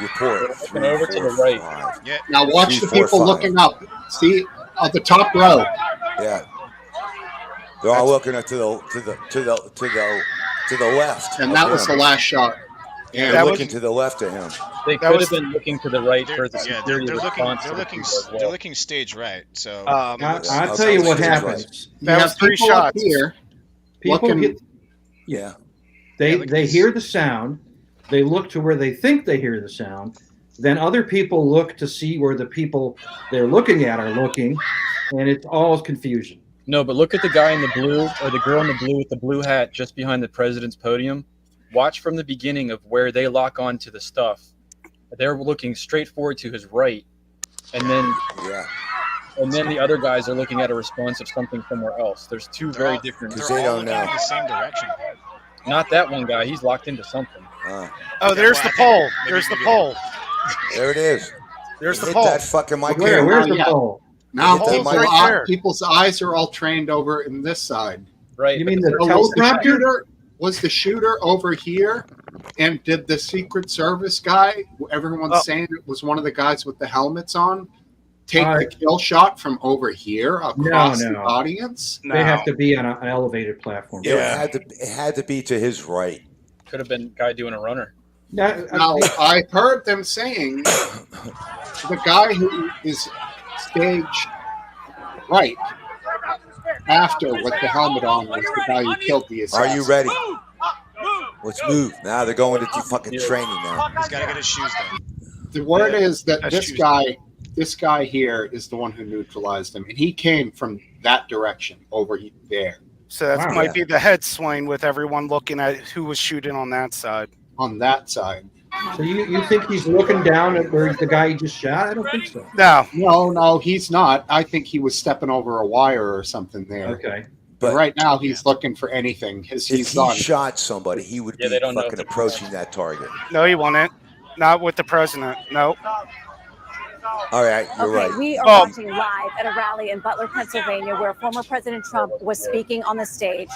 Report. Over to the right. Yeah. Now watch the people looking up. See, the top row. Yeah. They're all looking to the left. And that was the last shot. And they're looking to the left of him. They could have been looking to the right for the Yeah, security they're response. looking stage right. So I'll tell you what happens. That was 3 shots. Here, People looking, get, they hear the sound. They look to where they think they hear the sound. Then other people look to see where the people they're looking at are looking, and it's all confusion. No, but look at the guy in the blue or the girl in the blue with the blue hat just behind the president's podium. Watch from the beginning of where they lock on to the stuff. They're looking straight forward to his right, and then the other guys are looking at a response of something somewhere else. There's two very different. Because they don't know. in the same direction. Not that one guy. He's locked into something. Oh, there's the pole. There's the pole. There it is. There's the Hit pole. that fucking mic. Where's the pole? now Hit that people, mic. right there. people's eyes are all trained over in this side. Right. You but mean the So was the teleprompter? shooter? Was the shooter over here? And did the Secret Service guy, everyone's saying it was one of the guys with the helmets on, take the kill shot from over here across the audience? No. They have to be on an elevated platform. Yeah. It had to be to his right. Could have been a guy doing a runner. Now, I heard them saying the guy who is stage right after with the helmet on was the guy who killed the assassin. Are you ready? Let's move. Now they're going into fucking training now. He's got to get his shoes done. The word is that That's this guy here is the one who neutralized him, and he came from that direction over there. So that might be the head swing with everyone looking at who was shooting on that side. On that side. So you think he's looking down at where the guy he just shot? I don't think so. No, he's not. I think he was stepping over a wire or something there. Okay. But right now he's looking for anything. If he shot somebody, he would be fucking approaching that target. No, he wouldn't. Not with the president. No. All right, you're right. We are watching live at a rally in Butler, Pennsylvania, where former President Trump was speaking on the stage.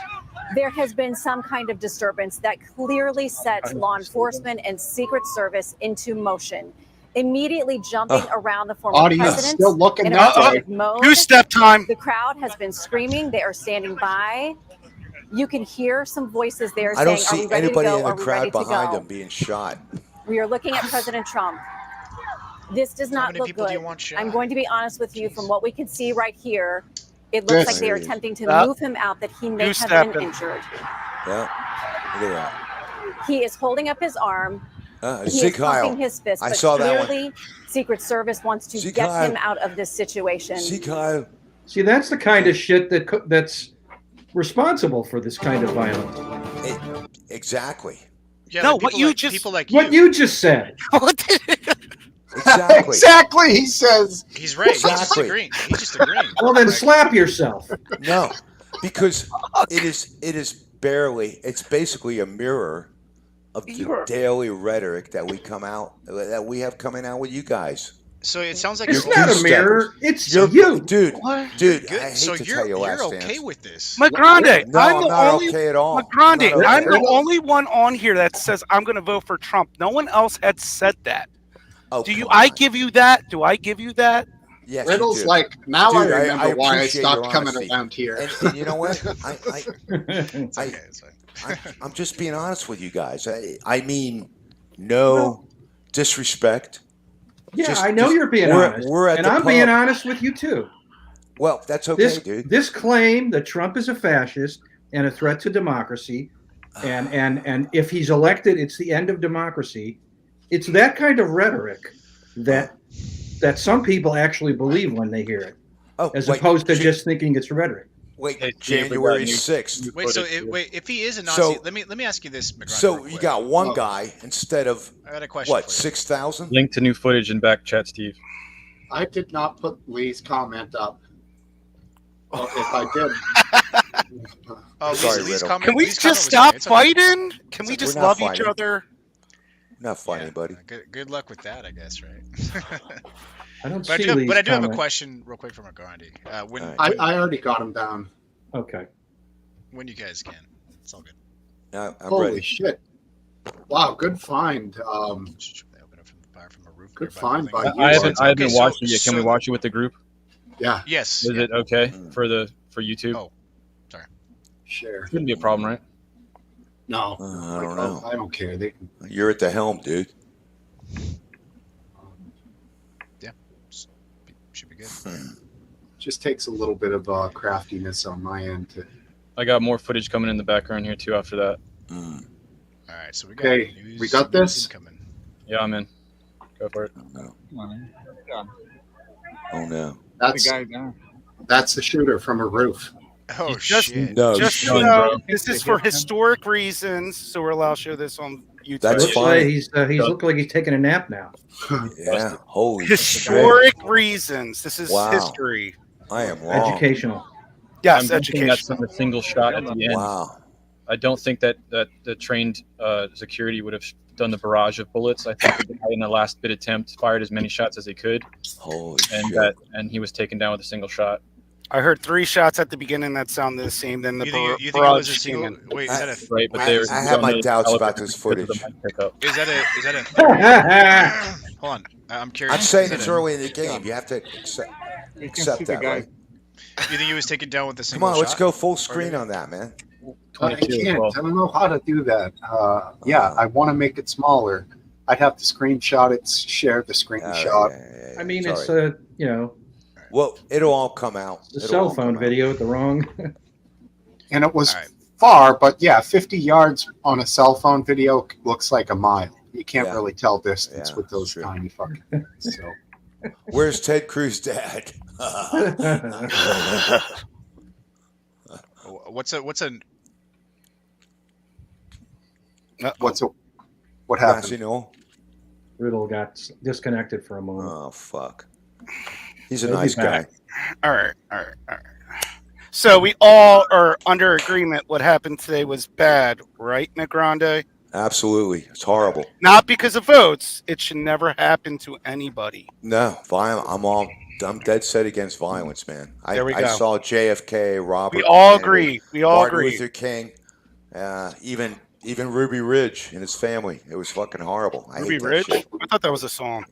There has been some kind of disturbance that clearly sets law enforcement and Secret Service into motion, immediately jumping around the former president still looking in a that way. protective mode. 2-step time. The crowd has been screaming. They are standing by. You can hear some voices there I don't saying, see "Are we ready to anybody go? in the Are we crowd ready to behind go?" him being shot. We are looking at President Trump. This does not many look people do good. you want shot? I'm going to be honest with you. From what we can see right here, it looks like they are attempting to move him out, that he may have been injured. Yeah, look at that. He is holding up his arm. He Zeke is pumping Kyle. his fist, I but saw that clearly Secret Service wants to Zeke get Kyle. him out of this situation. Zeke Kyle. See, that's the kind of shit that's responsible for this kind of violence. Exactly. Yeah, No, like what people you like, just- people like What you just said. Exactly. Exactly, he says. He's right. Exactly. He's just agreeing. Well, then slap yourself. No, because it's basically a mirror of the daily rhetoric that we have coming out with you guys. So it sounds like It's you're not a over- mirror. It's You're, you. dude. What? Dude, Good. I hate So to you're tell you last okay dance. with this? McGrande, No, I'm I'm the not only okay at all. McGrande, I'm not I'm okay. the only one on here that says I'm going to vote for Trump. No one else had said that. Oh, Do you? come I on. give you that? Do I give you that? Yes, Riddle's you do. like, now Dude, I remember why I appreciate stopped your coming honesty. around here. And you know what? It's okay. It's fine. I'm just being honest with you guys. I mean, no disrespect. Yeah, Just- I know you're being we're- honest. we're at and the I'm being pub. honest with you, too. Well, that's okay, dude. This claim that Trump is a fascist and a threat to democracy, and if he's elected, it's the end of democracy. It's that kind of rhetoric that some people actually believe when they hear it, Oh, as wait, opposed to just thinking it's rhetoric. wait, Hey, January everybody. 6th. Wait, so if he is a Nazi, So- let me ask you this, McGrande. So real you quick. got one guy instead of I got a question. what, for you. 6,000? Link to new footage in back chat, Steve. I did not put Lee's comment up. Well, if I did, Oh, Sorry, Lee's Riddle. comment- Can we Lee's comment just was stop funny. It's okay. fighting? Can we okay. just We're not love each fighting. other? Not funny, Yeah, buddy. Good luck with that, I guess, right? I don't But see Lee's I do have a comment. question real quick from Grandi. When, All I, when I already got him down. Okay. when you guys can, it's all good. I'm Holy ready. shit! Wow, good find. They open up from a roof. Good nearby find building. by you. I haven't Okay, so- watched it yet. Can we so- watch it with the group? Yeah, Yes. Is yeah. it okay Mm. for YouTube? Oh. share. Shouldn't be a problem, right? No, I don't know. I don't care. They You're at the helm, dude. Should be good. just takes a little bit of craftiness on my end to. I got more footage coming in the background here too. After that, Mm. All right, so we got Okay, news, we got news this? incoming. yeah, I'm in. Go for it. Oh no. That's the shooter from a roof. Oh Just- shit! No. Just shit. so you know, this is for historic reasons, so we're allowed to show this on YouTube. That's Looks fine. like he's looking like he's taking a nap now. Yeah. Holy shit. Historic reasons. This is Wow. history. I am wrong. Educational. Yes, I'm thinking that's education. a single shot at the end. Wow. I don't think that the trained security would have done the barrage of bullets. I think the guy in the last bit attempt fired as many shots as he could, Holy and shit. he was taken down with a single shot. I heard 3 shots at the beginning that sounded the same. Then the You think it was a barrage single? came in. Wait, is that a? Right, but I- they I have my doubts about this footage. Is that a? Hold on, I'm curious. I'm saying Is that it's a- early in the game. You have to accept that, right? You think he was taken down with a Come single on, let's shot? go full screen on that, man. I 22 as can't. well. I don't know how to do that. Yeah, I want to make it smaller. I'd have to screenshot it, share the screenshot. Yeah, I mean, all it's right. Well, it'll all come out. the It'll cell all phone come out. video at the wrong. And it was All right. far, but yeah, 50 yards on a cell phone video looks like a mile. You can't Yeah. really tell distance Yeah, with those true. tiny fucking things. So Where's Ted Cruz's dad? What's a? what happened? Casino? Riddle got disconnected for a moment. Oh fuck. He's a He'll be nice guy. back. All right. So we all are under agreement. What happened today was bad, right, Negrande? Absolutely. It's horrible. Not because of votes. It should never happen to anybody. No, I'm dead set against violence, man. There we I go. saw JFK, Robert. We all Kennedy, agree. We all Martin agree. Luther King, even Ruby Ridge and his family. It was fucking horrible. I Ruby hate that Ridge? shit. I thought that was a song.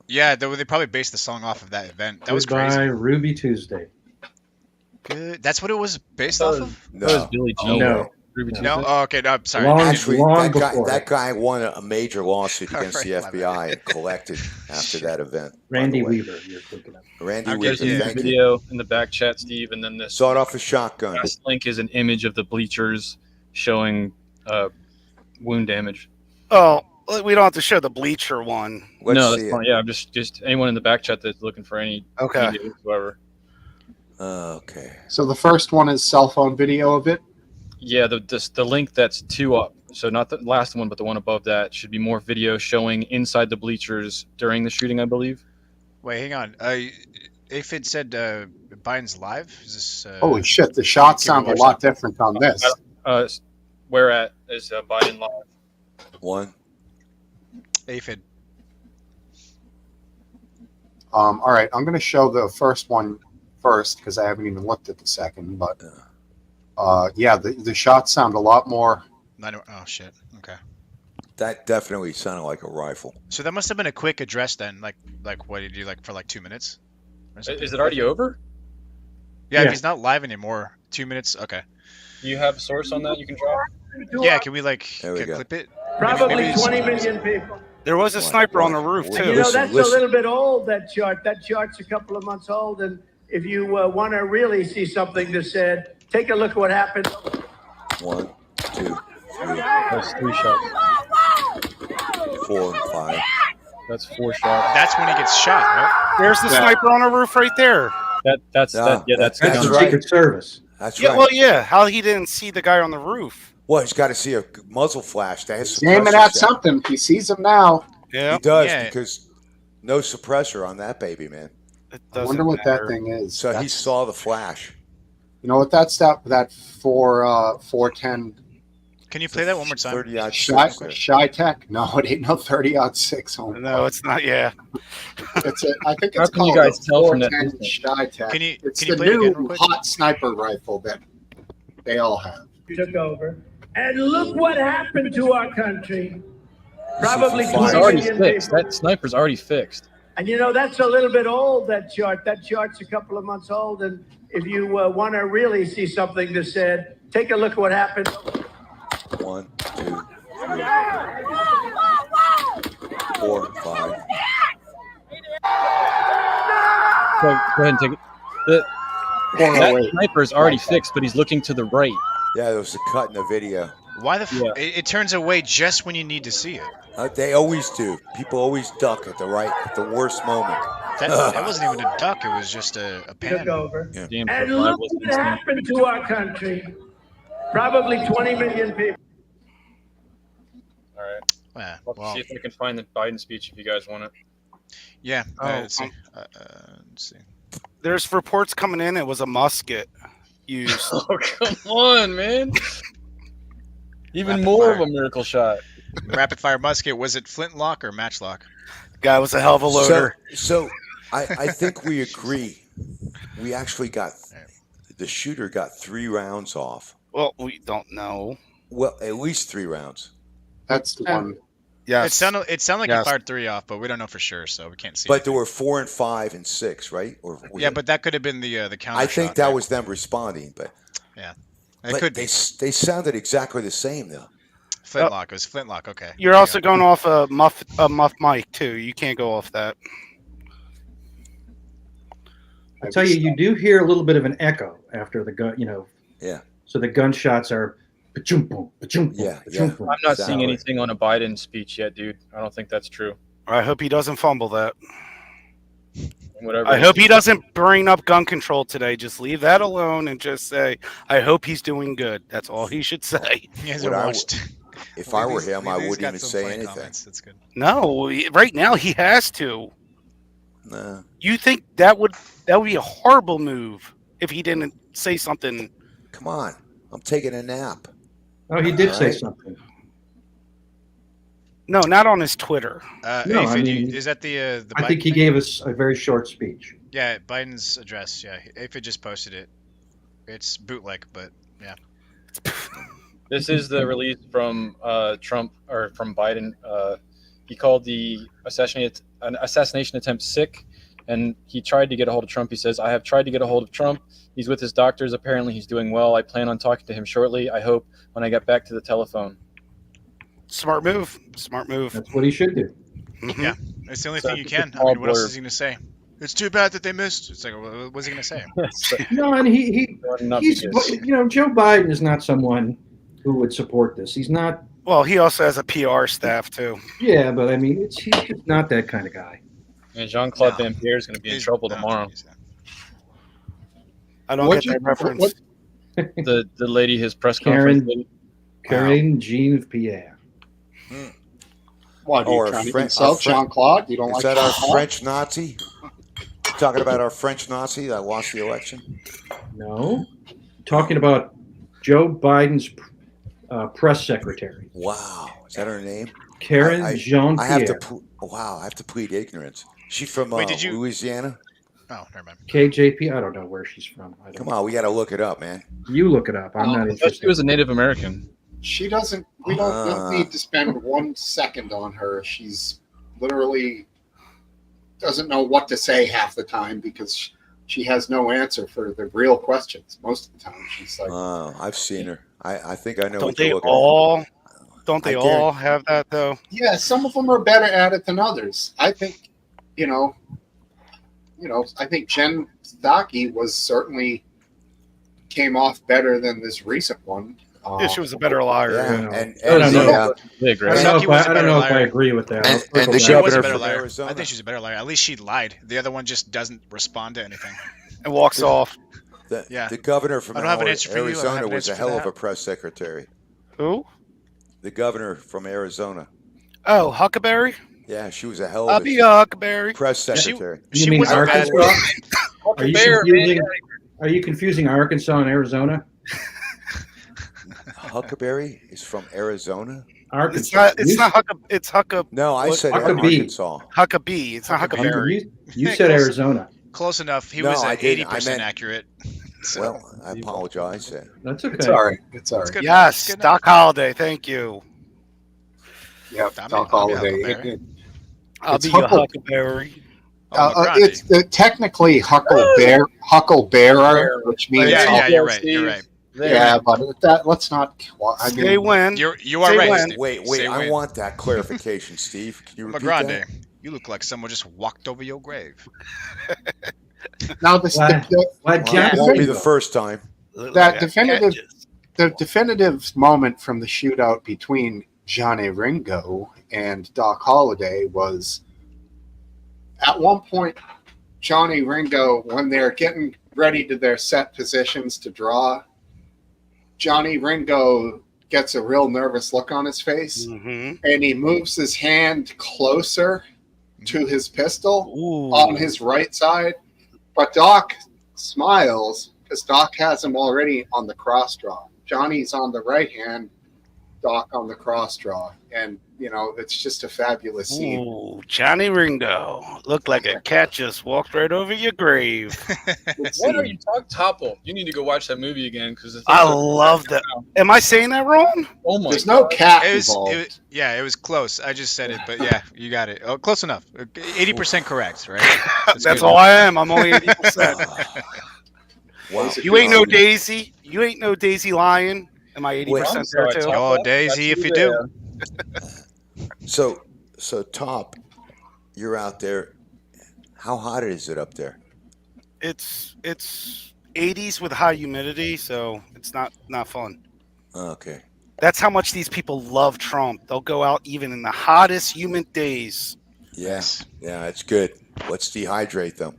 Yeah, they probably based the song off of that event. That was Goodbye, crazy. Ruby Tuesday. Good. That's what it was based off of. That was No, Billie Jean. No. Ruby No. Tuesday. No. Oh, okay. No. I'm sorry. Long- actually, long that before. guy won a major lawsuit against the All right, my FBI and collected after that event. by Randy the way. Weaver, you're thinking of. Randy I'm Weaver, just- There's a thank you. video in the back chat, Steve, and then this Saw it off a shotgun. last link is an image of the bleachers showing wound damage. Oh, we don't have to show the bleacher one. Let's no, see that's it. fine. Yeah, I'm just anyone in the back chat that's looking for any Okay. video whatsoever. Okay. So the first one is cell phone video of it. Yeah, the link that's 2 up. So not the last one, but the one above that should be more video showing inside the bleachers during the shooting, I believe. Wait, hang on. Aphid said Biden's live. Is this? Holy shit, the shots can we sound a watch lot different on this. Where at is Biden live? One. Aphid. All right, I'm going to show the first one first because I haven't even looked at the second. But yeah, the shots sound a lot more. Oh shit. Okay. That definitely sounded like a rifle. So that must have been a quick address then. Like what did you do? Like for like 2 minutes? Or something? Is it already over? Yeah, Yeah. if he's not live anymore, 2 minutes. Okay. Do you have a source on that you can drop? Yeah, can we like There we go. clip it? Probably Maybe 20 million people. There was a sniper on the roof, Listen, too. You know, that's listen. a little bit old, that chart. That chart's a couple of months old. And if you want to really see something that said, take a look at what happened. 1, 2, 3, That's 3 shots. 4, 5. That's 4 shots. That's when he gets shot, right? There's the Yeah. sniper on the roof right there. That's Yeah. that's That's That's the right. Secret Service. That's Yeah, right. well, yeah. How he didn't see the guy on the roof. Well, he's got to see a muzzle flash. That has He's aiming suppressor at set. something. He sees him now. Yeah. He does Yeah. because no suppressor on that baby, man. It I doesn't wonder what matter. that thing is. So he That's- saw the flash. You know what? That 410 Can you play that one more time? 30 Shy Tech. No, it ain't no 30-06 home. No, it's not. Yeah. I think How it's can you called guys a tell from that 410 distance? Shy Tech. Can you It's can you the play it again real new quick? hot sniper rifle that they all have. Took over. And look what happened to our country. Probably It's 20 It's already million fixed. people. That sniper's already fixed. And you know, that's a little bit old, that chart. That chart's a couple of months old. And if you want to really see something that said, take a look at what happened. 1, 2, 3, 4, 5. So go ahead and take it. That 408. sniper's already fixed, but he's looking to the right. Yeah, there was a cut in the video. Why the? Yeah. It turns away just when you need to see it. They always do. People always duck at the worst moment. That wasn't even a duck. It was just a Took pan. over. Yeah. Damn And look survivalist what instinct. happened to our country. Probably 20 million people. All right. Yeah, I'll well, see if I can find the Biden speech if you guys want it. yeah. Oh, Let's see. Let's see. There's reports coming in. It was a musket used. Oh, come on, man. Even Rapid more of fire. a miracle shot. Rapid fire musket. Was it flintlock or matchlock? Guy was a hell of a loader. So I think we agree. We actually the shooter got 3 rounds off. Well, we don't know. Well, at least 3 rounds. That's the one. Yes. It sounded like Yes. he fired 3 off, but we don't know for sure, so we can't see. But there were 4 and 5 and 6, right? Or yeah, but that could have been the counter. I think shot, that right? was them responding. But It but could they be they sounded exactly the same though. flintlock. It was flintlock. Okay. You're There you also go. going off a muff mic too. You can't go off that. I tell you, you do hear a little bit of an echo after the gun. Yeah. So the gunshots are. Ba-choom, boom, ba-choom, boom, Yeah, ba-choom, yeah. boom. I'm not Exactly. seeing anything on a Biden speech yet, dude. I don't think that's true. I hope he doesn't fumble that. Whatever. I hope he doesn't bring up gun control today. Just leave that alone and just say, I hope he's doing good. That's all he should say. He hasn't What I watched. If I were Lee's- him, I Lee's wouldn't got even some say funny anything. comments. That's good. No, right now he has to. Nah. You think that would be a horrible move if he didn't say something? Come on. I'm taking a nap. Oh, he did say Right. something. No, not on his Twitter. No, Hey, I Fid, mean, is that the I Biden think he thing? gave us a very short speech. Yeah, Biden's address. Yeah, if it just posted it, it's bootleg, but yeah. This is the release from Trump or from Biden. He called the assassination attempt sick, and he tried to get a hold of Trump. He says, "I have tried to get a hold of Trump. He's with his doctors. Apparently, he's doing well. I plan on talking to him shortly. I hope when I get back to the telephone." Smart move. Smart move. That's what he should do. Mhm. Yeah. It's the only So thing you it's can. a I mean, what else blur. is he going to say? It's too bad that they missed. It's like, what's he going to say? No, and Not he's because- Joe Biden is not someone who would support this. He's not. Well, he also has a PR staff too. Yeah, but I mean, he's just not that kind of guy. And Jean-Claude No. Van Pierre is going to be in He's- trouble no, I don't tomorrow. think he's that. I don't What'd get that you- reference. what- The lady, his press Karen- conference. lady. Karen Jean Pierre. What, are Or you a trying to Fren- insult a Fren- Jean-Claude? You don't Is like that our Jean-Claude? French Nazi? Talking about our French Nazi that lost the election? No, talking about Joe Biden's press secretary, Wow. Is that her name? Karen I Jean I have Pierre. to. Wow. I have to plead ignorance. She from Wait, did you- Louisiana? Oh, never mind. KJP. I don't know where she's from. I don't Come on, we got to look it up, man. You look it up. I'm not I thought interested. she was a Native American. She doesn't. We don't need to spend 1 second on her. She's literally doesn't know what to say half the time because she has no answer for the real questions. Most of the time, she's like, I've seen her. I think I know Don't what you're they looking all? Don't they I all have that though? yeah, some of them are better at it than others. I think, I think Jen Psaki was certainly came off better than this recent one. Yeah, she was a better liar. at. Yeah, Yeah. and, I don't and know. the, Big, I right? don't know Psaki if was I a don't know better if I liar. agree with that. I'll and circle the She back. was a governor better from liar. Arizona. I think she's a better liar. At least she lied. The other one just doesn't respond to anything. And walks off. Yeah. The governor from I don't have an answer for you. I don't have Arizona an was a answer for hell of that. a press secretary. Who? The governor from Arizona. Oh, Huckleberry. Yeah, she was a hell I'll of be a a Huckleberry. press secretary. You She mean wasn't bad. Arkansas? Uncle Are you Bear, confusing? man. Are you confusing Arkansas and Arizona? Huckleberry is from Arizona. It's Arkansas. not. It's not Hucka. It's Hucka. No, I what- said Huckabee. Arkansas. Huckabee. It's not Huckabee. Huckleberry. You said Close. Arizona. Close enough. He No, was I didn't. 80% I meant- accurate. So, Well, I apologize. That's okay. It's all right. It's all it's right. good. Yes, It's good Doc Holliday. Thank you. Yep. I'm Doc I'll be Holliday. Huckleberry. I'll It's be your Huckle- Huckleberry. Oh, McGrande. It's technically Hucklebearer, which means yeah, you're right. You're right. yeah, but let's not. Well, I Say mean, when. You are Say right. when. Steve. Wait. Say I when. want that clarification, Steve. Can you repeat McGrande, that? you look like someone just walked over your grave. now this Why Well, Jack it won't be the Ringo? first time. That the definitive moment from the shootout between Johnny Ringo and Doc Holliday was at one point Johnny Ringo, when they're getting ready to their set positions to draw, Johnny Ringo gets a real nervous look on his face Mm-hmm. and he moves his hand closer to his pistol Ooh. on his right side, but Doc smiles because Doc has him already on the cross draw. Johnny's on the right hand, Doc on the cross draw, and it's just a fabulous scene. Ooh, Johnny Ringo. Looked like a cat just walked right over your grave. What are you talking, Topple? You need to go watch that movie again because I love that. Am I saying that wrong? Oh my There's no God. cat It was, involved. it was close. I just said it, but yeah, you got it. Oh, close enough. 80% correct, right? That's good. all I am. I'm only 80%. Wow. You ain't no Daisy. You ain't no Daisy Lion. Am I 80% I'm there sorry, too? Tom. Oh, Daisy, if you do. So Top, you're out there. How hot is it up there? It's 80s with high humidity, so it's not fun. Okay. That's how much these people love Trump. They'll go out even in the hottest humid days. Yeah, it's good. Let's dehydrate them.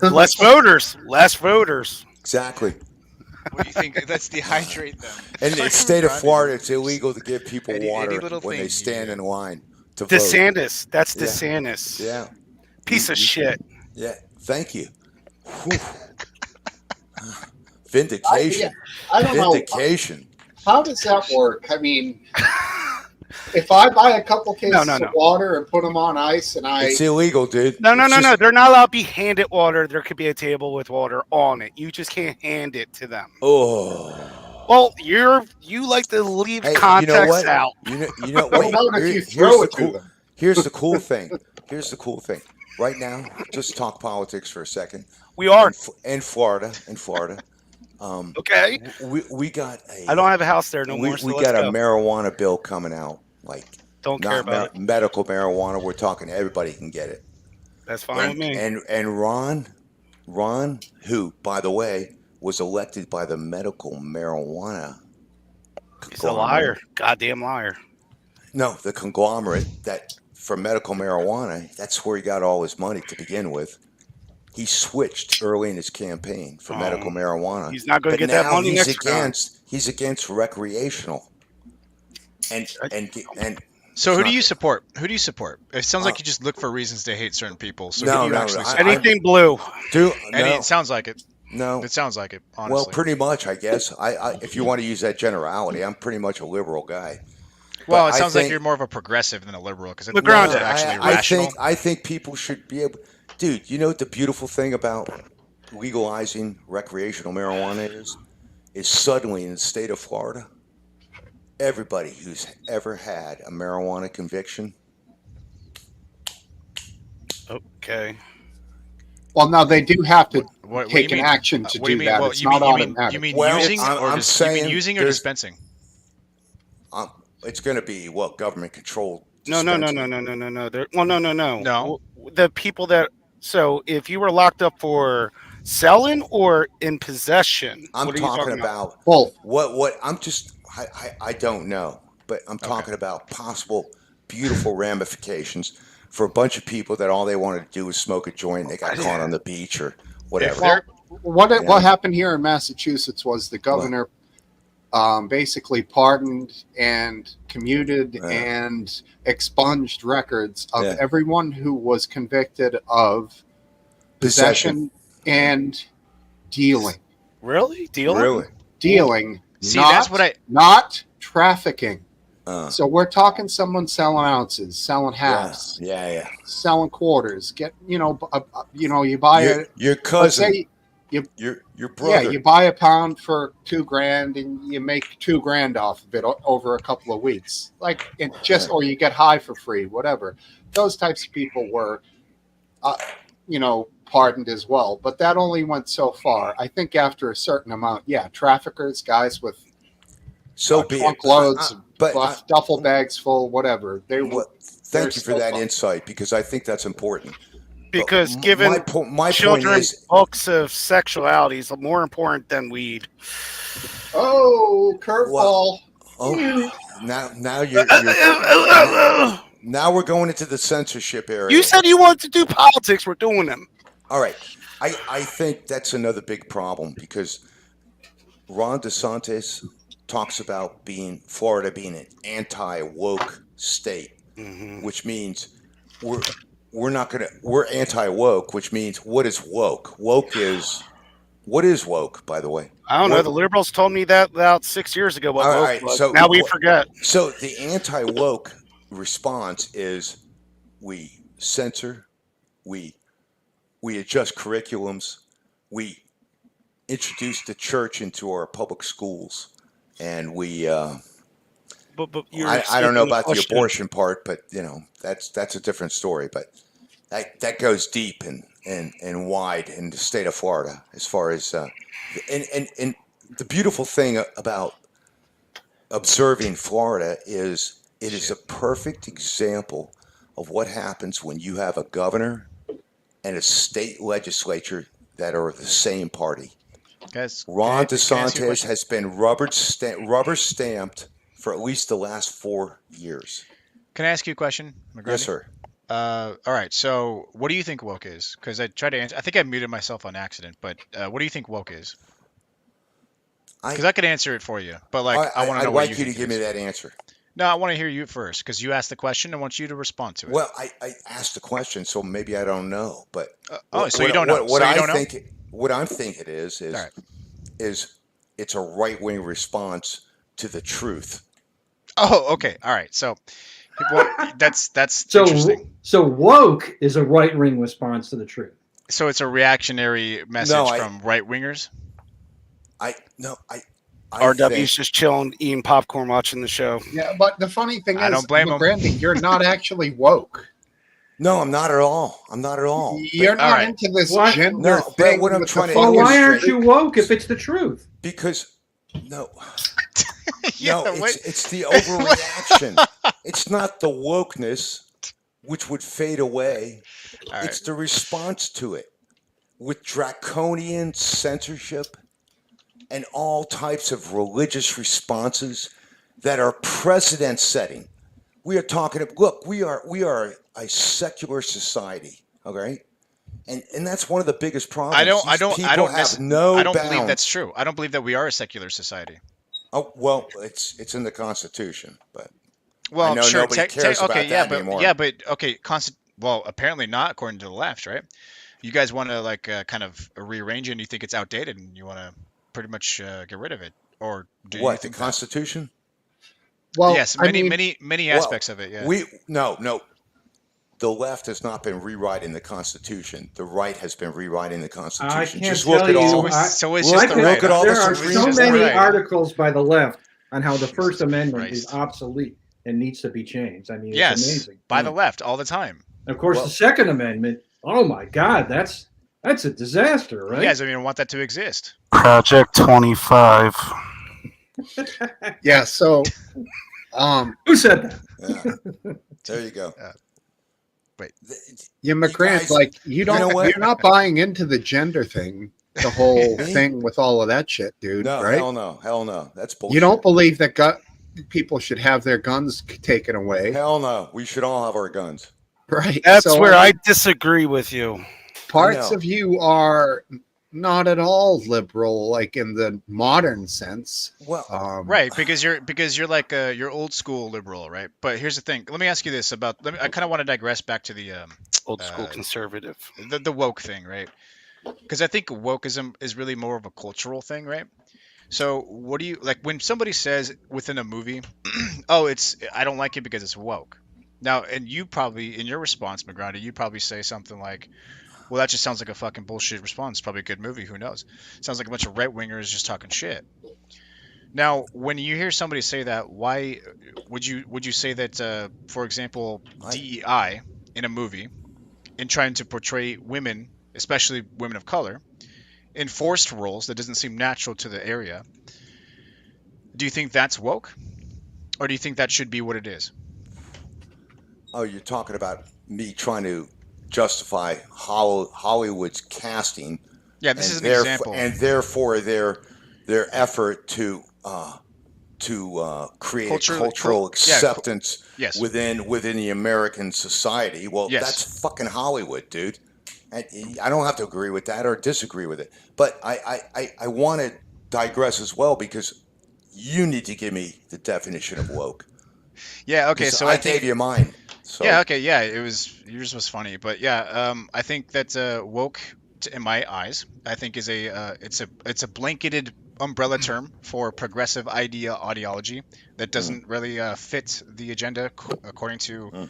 Less voters. Less voters. Exactly. What do you think? Let's dehydrate them. And in the state of Florida, it's illegal to give people Any water little when they thing stand you- in line to vote. DeSantis. That's Yeah. DeSantis. Yeah, Piece of shit. yeah. Thank you. Whew. Vindication. I don't know. Vindication. How does that work? I mean, if I buy a couple cases No. of water and put them on ice and It's illegal, dude. No. It's just- They're not allowed to be handed water. There could be a table with water on it. You just can't hand it to them. Oh. Well, you like to leave Hey, you know context what? out. You know what wait, about if you here's throw the it to cool, them? Here's the cool thing. Here's the cool thing. Right now, just talk politics for a second. We are In Florida. okay. We got a. I don't have a house there no we, more. So we let's got a go. marijuana bill coming out. Like Don't care not about it. medical marijuana. We're talking everybody can get it. That's fine with me. And Ron, who by the way was elected by the medical marijuana. He's a liar. Goddamn liar. No, the conglomerate that for medical marijuana, that's where he got all his money to begin with. He switched early in his campaign for medical marijuana. He's not going to But get that now money he's next time. he's against recreational. And So who It's do not- you support? Who do you support? It sounds like you just look for reasons to hate certain people. So No, who do you no, actually no, support? Anything blue. do It sounds like it. no. It sounds like it, honestly. Well, pretty much, I guess. I if you want to use that generality, I'm pretty much a liberal guy. Well, But it I sounds like think- you're more of a progressive than a liberal because it's LeGrand, are actually I rational. think people should be able. Dude, you know what the beautiful thing about legalizing recreational marijuana is suddenly in the state of Florida, everybody who's ever had a marijuana conviction. Okay. Well, now they do have to What do take you an mean? action to What do you do mean? that. Well, It's you not mean automatic. you mean Well, using I'm or you saying mean using or there's- dispensing? It's going to be government controlled. No. There, well, no. No. The people that. So if you were locked up for selling or in possession, I'm what are you talking about Both. what I'm just I don't know, but I'm talking about possible beautiful ramifications for a bunch of people that all they wanted to do was smoke a joint. They got caught on the beach or whatever. If they're- What Yeah. happened here in Massachusetts was the governor basically pardoned and commuted and expunged records of everyone who was convicted of possession and dealing. Really? Dealing? Really? Dealing. See, not, that's what not trafficking. So we're talking someone selling ounces, selling halves, yeah, selling quarters. Get you buy your cousin, say your brother. Yeah, you buy a pound for $2,000 and you make $2,000 off of it over a couple of weeks. Like it just, or you get high for free, whatever. Those types of people were, pardoned as well. But that only went so far. I think after a certain amount, traffickers, guys with trunk loads, duffel bags full, whatever. Thank you for that insight, because I think that's important. Because given my children's point is, books of sexuality is more important than weed. Oh, curveball! Now you're now we're going into the censorship area. You said you wanted to do politics. We're doing them. All right. I think that's another big problem, because Ron DeSantis talks about Florida being an anti-woke state, which means we're anti-woke, which means what is woke? What is woke, by the way? I don't know. The liberals told me that about 6 years ago. What woke was. So now we forget. So the anti-woke response is we censor, we adjust curriculums, we introduce the church into our public schools, and we. But I don't know about the abortion part, but that's a different story. But that goes deep and wide in the state of Florida, as far as and the beautiful thing about observing Florida is it is a perfect example of what happens when you have a governor and a state legislature that are the same party. Guys, Ron DeSantis has been rubber stamped for at least the last 4 years. Can I ask you a question, McGrady? Yes, sir. All right. So, what do you think woke is? Because I tried to answer. I think I muted myself on accident. But what do you think woke is? Because I could answer it for you, but I want to know. I'd like you to give me that answer. No, I want to hear you first, because you asked the question. I want you to respond to it. Well, I asked the question, so maybe I don't know. But so you don't know. What I think it is it's a right-wing response to the truth. Oh, okay. All right. So that's interesting. So woke is a right-wing response to the truth. So it's a reactionary message from right-wingers? RW's just chilling, eating popcorn, watching the show. Yeah, but the funny thing I is, don't blame him. Brandy, you're not actually woke. No, I'm not at all. You're not into this gender thing. What I'm trying to why aren't you woke if it's the truth? Because it's the overreaction. It's not the wokeness, which would fade away. It's the response to it, with draconian censorship and all types of religious responses that are precedent setting. We are talking. Look, we are a secular society. Okay. And that's one of the biggest problems. I don't believe that's true. I don't believe that we are a secular society. Oh, well, it's in the Constitution, but well, I know sure. nobody cares about that anymore. Yeah, but okay, well, apparently not, according to the left, right? You guys want to kind of rearrange it, and you think it's outdated, and you want to pretty much get rid of it, or do you think the Constitution? Well, yes, many aspects of it. Yeah. No. The left has not been rewriting the Constitution. The right has been rewriting the Constitution. I can't just tell look at you. all. Look at all there are so many articles by the left on how the First Amendment is obsolete and needs to be changed. I mean, it's amazing. By the left all the time. And of course, the Second Amendment. Oh my God, that's a disaster, right? You guys don't even want that to exist. Project 25. Yeah. So, who said that? Yeah. There you go. Wait. Yeah, McGrant, you're not buying into the gender thing, the whole thing with all of that shit, dude. No, right? Hell no. That's bullshit. You don't believe that people should have their guns taken away? Hell no. We should all have our guns. Right. That's where I disagree with you. Parts of you are not at all liberal, like in the modern sense. Well, Right, because you're like you're old school liberal, right? But here's the thing. Let me ask you this about. I kind of want to digress back to the Old school uh, conservative. the woke thing, right? Because I think wokeism is really more of a cultural thing, right? So what do you like when somebody says within a movie, "Oh, it's I don't like it because it's woke." Now, and you probably in your response, McGrady, you probably say something like, "Well, that just sounds like a fucking bullshit response. It's probably a good movie. Who knows? Sounds like a bunch of right wingers just talking shit." Now, when you hear somebody say that, why would you say that, for example, DEI in a movie, in trying to portray women, especially women of color, in forced roles that doesn't seem natural to the area, do you think that's woke, or do you think that should be what it is? oh, you're talking about me trying to justify Hollywood's casting Yeah, this is and an example. therefore their effort to create a cultural acceptance yes, within the American society. Well, yes. that's fucking Hollywood, dude. And I don't have to agree with that or disagree with it. But I want to digress as well because you need to give me the definition of woke. Yeah, okay, so I gave you mine. So yeah, okay, yeah, it was yours was funny, but yeah, I think that woke, in my eyes, I think is it's a blanketed umbrella term for progressive ideology that doesn't really fit the agenda according to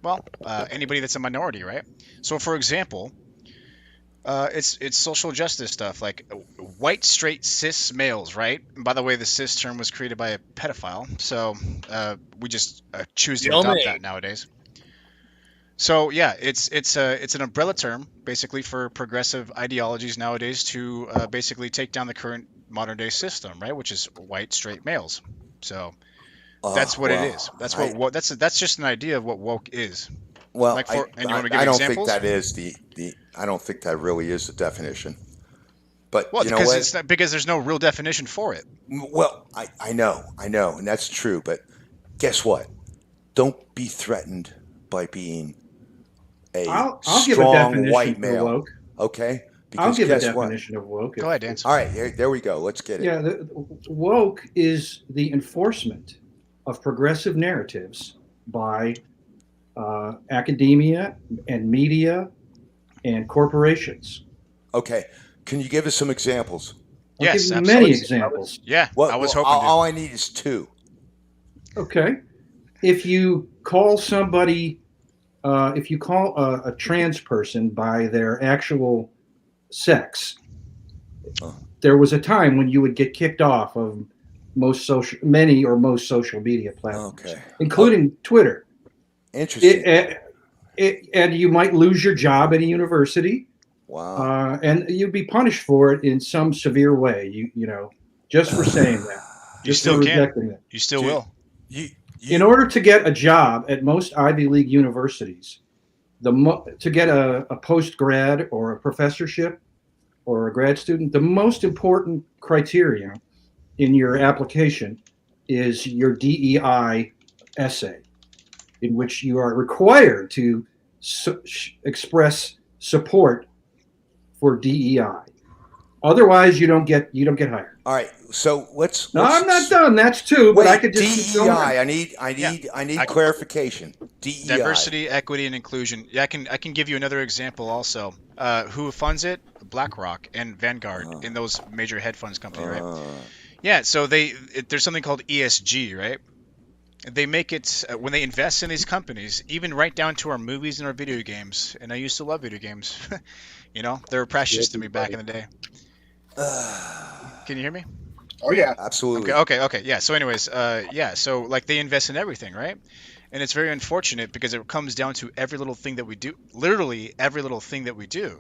well anybody that's a minority, right? So, for example, it's social justice stuff like white straight cis males, right? And by the way, the cis term was created by a pedophile, so we just choose to adopt that nowadays. So yeah, it's an umbrella term basically for progressive ideologies nowadays to basically take down the current modern day system, right? Which is white straight males. So that's what it is. That's what that's just an idea of what woke is. well, Like and you want me to give I don't examples? think that is the I don't think that really is the definition. But Well, you know because what? it's not, because there's no real definition for it. Well, I know, and that's true. But guess what? Don't be threatened by being a I'll give a strong definition white for male. woke. Okay? I'll Because give a guess what? definition of woke. Go ahead, Dan. All right, there we go. Let's get it. Yeah, woke is the enforcement of progressive narratives by academia and media and corporations. Okay. Can you give us some examples? I'll Yes, give you many absolutely. examples. Yeah, Well, I was hoping to. all I need is two. Okay. If you call somebody, if you call a trans person by their actual sex, there was a time when you would get kicked off of most social media platforms, Okay. including Twitter. Interesting. And you might lose your job at a university, Wow. and you'd be punished for it in some severe way. You know, just for saying that, You just still for can. rejecting it. You still Dude, will. In order to get a job at most Ivy League universities, to get a post grad or a professorship or a grad student, the most important criteria in your application is your DEI essay, in which you are required to express support for DEI. Otherwise, you don't get hired. All right. So let's. No, I'm not done. That's two, but Wait, I could just keep going. DEI. I need clarification. DEI. Diversity, equity, and inclusion. Yeah, I can give you another example also. Who funds it? BlackRock and Vanguard in those major hedge funds company, right? Yeah. So there's something called ESG, right? They make it when they invest in these companies, even right down to our movies and our video games. And I used to love video games. You know, they were precious to me back in the day. Can you hear me? Oh yeah. Absolutely. Okay. Yeah. So, anyways, yeah. So, like, they invest in everything, right? And it's very unfortunate because it comes down to every little thing that we do, literally every little thing that we do.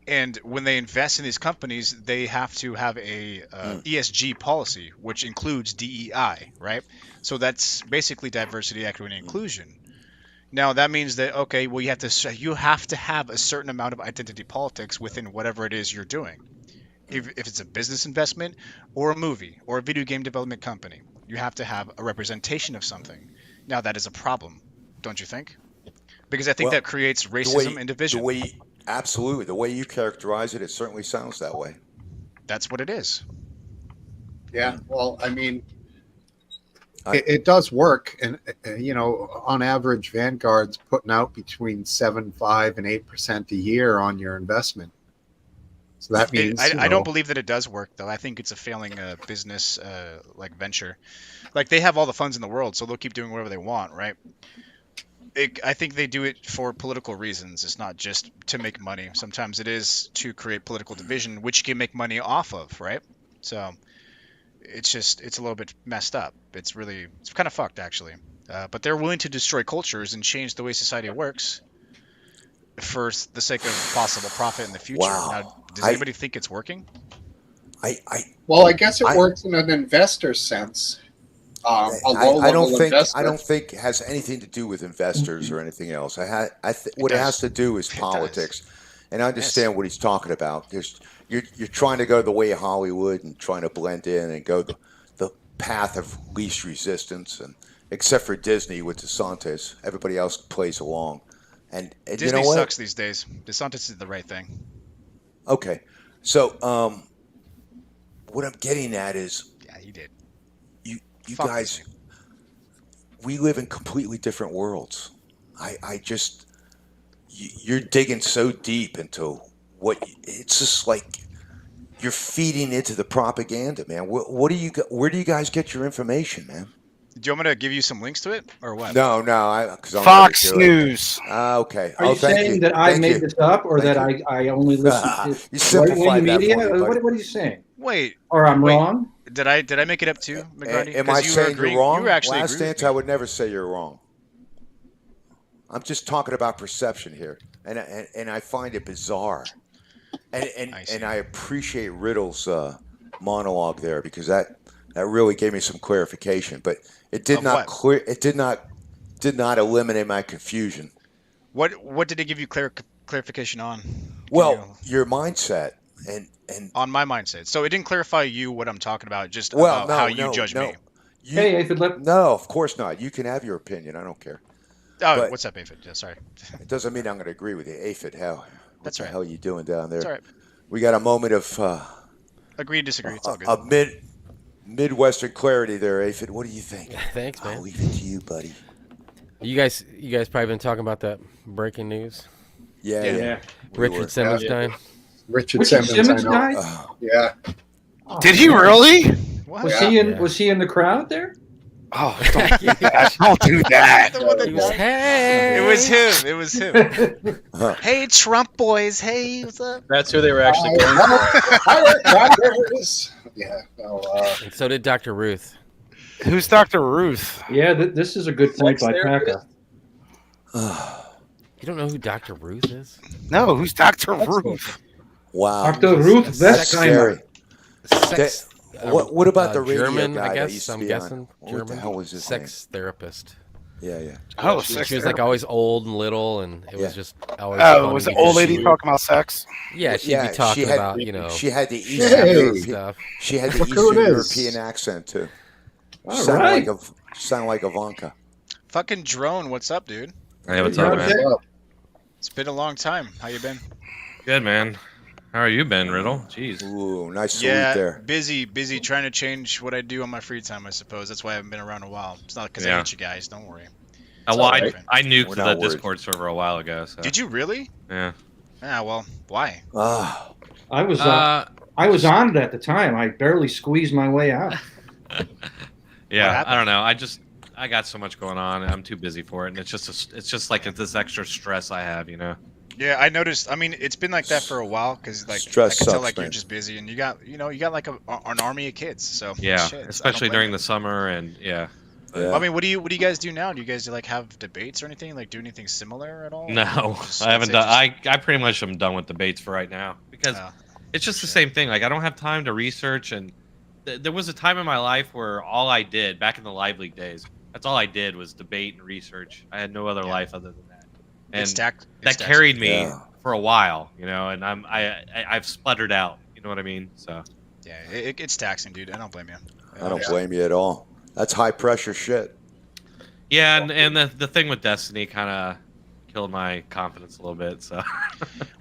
And when they invest in these companies, they have to have a ESG policy, which includes DEI, right? So that's basically diversity, equity, and inclusion. Now that means that okay, well you have to have a certain amount of identity politics within whatever it is you're doing. If it's a business investment or a movie or a video game development company, you have to have a representation of something. Now that is a problem, don't you think? Because I think that creates racism and division. Absolutely. The way you characterize it, it certainly sounds that way. That's what it is. Yeah. Well, I mean, I- it does work, and on average, Vanguard's putting out between 7.5 and 8% a year on your investment. So that means I don't believe that it does work, though. I think it's a failing business like venture. Like, they have all the funds in the world, so they'll keep doing whatever they want, right? I think they do it for political reasons. It's not just to make money. Sometimes it is to create political division, which you can make money off of, right? So it's a little bit messed up. It's kind of fucked, actually. But they're willing to destroy cultures and change the way society works for the sake of possible profit in the future. Wow. Now, does anybody think it's working? I guess it works in an investor sense. A I low-level don't think investor. it has anything to do with investors or anything else. What it has to do is politics, and I understand what he's talking about. You're trying to go the way of Hollywood and trying to blend in and go the path of least resistance, and except for Disney with DeSantis, everybody else plays along. And Disney you know what? sucks these days. DeSantis did the right thing. Okay, so what I'm getting at is, Yeah, he did. you Fuck guys, Disney. we live in completely different worlds. You're digging so deep into it's just like you're feeding into the propaganda, man. Where do you guys get your information, man? Do you want me to give you some links to it, or what? No, because Fox News. Okay. Are you thank saying you. that I Thank made you. this up, or Thank that you. I only listen You to simplified right-wing that media? for me, buddy. What are you saying? Wait, Or I'm Wait. wrong? did I make it up too, McGrady? Am 'Cause I you were saying agreeing- you're wrong? You were actually Last agreeing with stance, me. I would never say you're wrong. I'm just talking about perception here, and I find it bizarre, and I see. I appreciate Riddle's monologue there, because that really gave me some clarification, but it did Of not what? It did not eliminate my confusion. What did it give you clarification on? Well, your mindset and On my mindset. So it didn't clarify you what I'm talking about, just well, about no, how you no, judge no. me. Hey, if it let No, of course not. You can have your opinion. I don't care. Oh, But- what's up, Aphid? Yeah, sorry. It doesn't mean I'm going to agree with you, Aphid. What That's the right. hell you doing down there? It's all right. We got a moment of Agree to disagree. It's all good. Midwestern clarity there, Aphid. What do you think? Thanks, I'll man. leave it to you, buddy. You guys probably been talking about that breaking news. Yeah. Yeah. We were. Richard Simmons Yeah. died. Richard Simmons, I know. died? Yeah. Oh, Did he man. really? What? Was Yeah. he in? Yeah. Was he in the crowd there? Oh, don't do that. Don't do that. He was, hey. It was him. It was him. Uh, Hey, Trump boys. Hey, what's up? That's who they were actually going Yeah. No, And so did Dr. Ruth. Who's Dr. Ruth? Yeah, this is a good point by Paca. You don't know who Dr. Ruth is? No, who's Dr. Ruth? wow. Dr. Ruth That's scary. Westheimer. Sex. What about the radio German, guy I that guess. used to I'm be on? guessing. What German. the hell was his Sex therapist. name? Yeah. Oh, She sex was like always old and little, and it Yeah. was just always. Oh, funny was the because old lady she- talking about sex? Yeah, she'd Yeah, be talking she had- about She had the Eastern Eastern Hey. Europe European. stuff. She had the Look who Eastern it is. European accent too. All Sounded right. like Ivanka. Fucking Drone. What's up, dude? Hey, what's Yeah, up, okay. man? It's been a long time. How you been? Good, man. How are you been, Riddle? Jeez. Ooh, nice salute Yeah, there. busy trying to change what I do on my free time, I suppose. That's why I haven't been around a while. It's not because I Yeah. hate you guys. Don't worry. Well, all I right. nuked We're the not worried. Discord server a while ago. So. Did you really? Yeah. Yeah, well, why? Ah, I was Uh, I was on it at the time. I barely squeezed my way out. yeah. happened? I don't know. I got so much going on, and I'm too busy for it, and it's just like this extra stress I have, you know. Yeah, I noticed. I mean, it's been like that for a while because, like, Stress I can tell sucks, like you're man. just busy and you got like an army of kids. So Yeah, shit, I don't especially blame during you. the summer, and yeah. yeah. I mean, what do you guys do now? Do you guys like have debates or anything? Like, do anything similar at all? No, Just- I haven't it's done. just- I pretty much am done with debates for right now because Oh. it's just the same thing. Like I don't have time to research, and there was a time in my life where all I did back in the Live League days. That's all I did was debate and research. I had no other Yeah. life other than that, and It's tax- that it's taxing. carried me Yeah. for a while, you know. And I've spluttered out. You know what I mean? So Yeah, it's taxing, dude. I don't blame you. I don't blame you at all. That's high pressure shit. yeah, and the thing with Destiny kind of killed my confidence a little bit. So,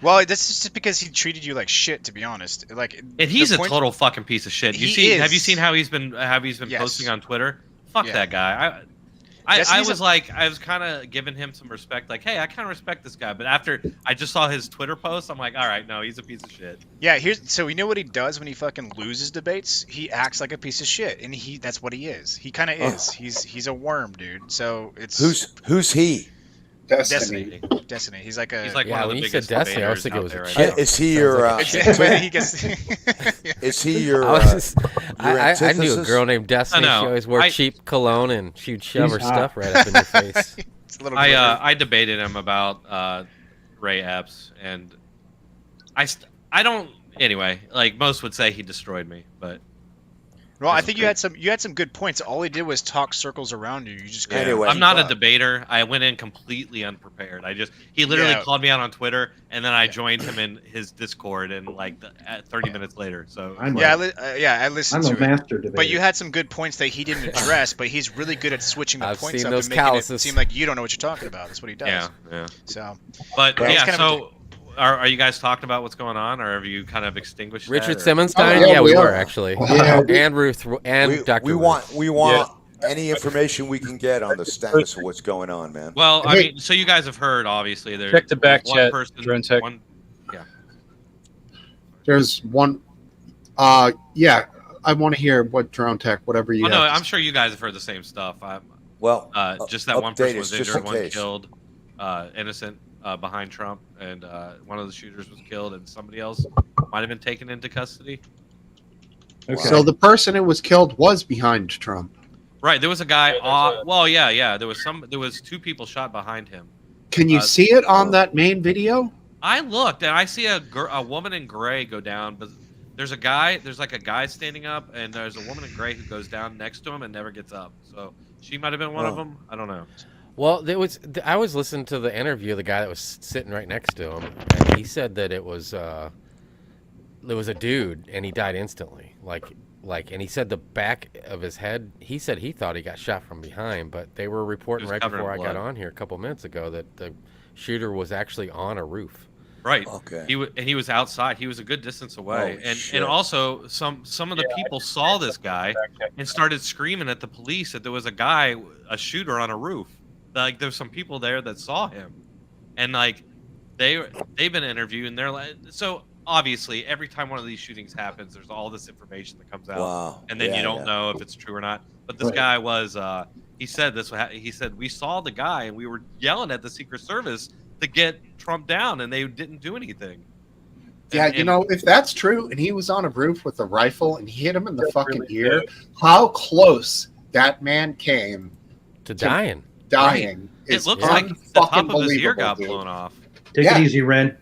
Well, this is just because he treated you like shit, to be honest. Like, and he's the a point- total fucking piece of shit. He Have you is. seen how he's been Yes. posting on Twitter? Fuck Yeah. that guy. Yes, I he's was I was kind of giving him some respect. Like, hey, I kind of respect this guy. But after I just saw his Twitter post, I'm like, all right, no, he's a piece of shit. Yeah, so you know what he does when he fucking loses debates? He acts like a piece of shit, and that's what he is. He kind of is. He's a worm, dude. So it's Who's he? Destiny. Destiny. He's like He's a. like one of the when you biggest said Destiny, I was debaters thinking it out was there a right chick. Is he Sounds your? like a chick. But he gets. Is he your? I was just, your I knew a antithesis? girl named Destiny. I know. She always wore cheap cologne and she'd shove her stuff right up in your face. It's a little I debated him about Ray Epps, and I don't. Anyway, like most would say, he destroyed me, but. Well, I think you had some good points. All he did was talk circles around you. You just couldn't Anyway, I'm not a fuck. debater. I went in completely unprepared. He literally Yeah. called me out on Twitter, and then I joined him in his Discord, and like 30 minutes later. So I'm Yeah, a- I listened I'm to a it. master debater. But you had some good points that he didn't address. But he's really good at switching the I've points seen up those and making calluses. it seem like you don't know what you're talking about. That's what he does. yeah. So, But Well, it's yeah, kind of so are you guys talking about what's going on, or have you kind of extinguished Richard that, or- Simmons Oh, died? yeah, Yeah, we we were are. actually. Yeah. And Ruth and Dr. We Ruth. want any information we can get on the status of what's going on, man. Well, I Hey. mean, so you guys have heard, obviously. There's Check the back one chat, person, Drone Tech. There's one. Yeah, I want to hear what Drone Tech, whatever you Oh no, have to I'm sure you guys have heard the same stuff. Well, Just that one update person us was just injured, in one case. killed, innocent behind Trump, and one of the shooters was killed, and somebody else might have been taken into custody. Okay. So the person who was killed was behind Trump. Right, there was a guy. Yeah, there's Well, yeah. There was two people shot behind him. Can you see it on that main video? I looked and I see a woman in gray go down, but there's a guy. There's like a guy standing up, and there's a woman in gray who goes down next to him and never gets up. So she might have been one of them. I don't know. Well, I was listening to the interview of the guy that was sitting right next to him, and he said that it was a dude, and he died instantly. And he said the back of his head. He said he thought he got shot from behind, but they were reporting He was right covered in before I got blood. on here a couple minutes ago that the shooter was actually on a roof. Right. Okay. He was outside. He was a good distance away, Oh, shit. and also some of the people saw this guy and started screaming at the police that there was a shooter on a roof. Like there's some people there that saw him, and like they've been interviewed, and they're like, so obviously every time one of these shootings happens, there's all this information that comes out, Wow. and then Yeah, you don't yeah. know if it's true or not. But this Right. guy was he said he said we saw the guy and we were yelling at the Secret Service to get Trump down, and they didn't do anything. Yeah, And- you know, if that's true, and he was on a roof with a rifle and he hit him in the That's fucking really ear, good. how close that man came To dying. dying It is looks like the top unfucking of his ear believable, got dude. blown off. Take Yeah. it easy, Ren.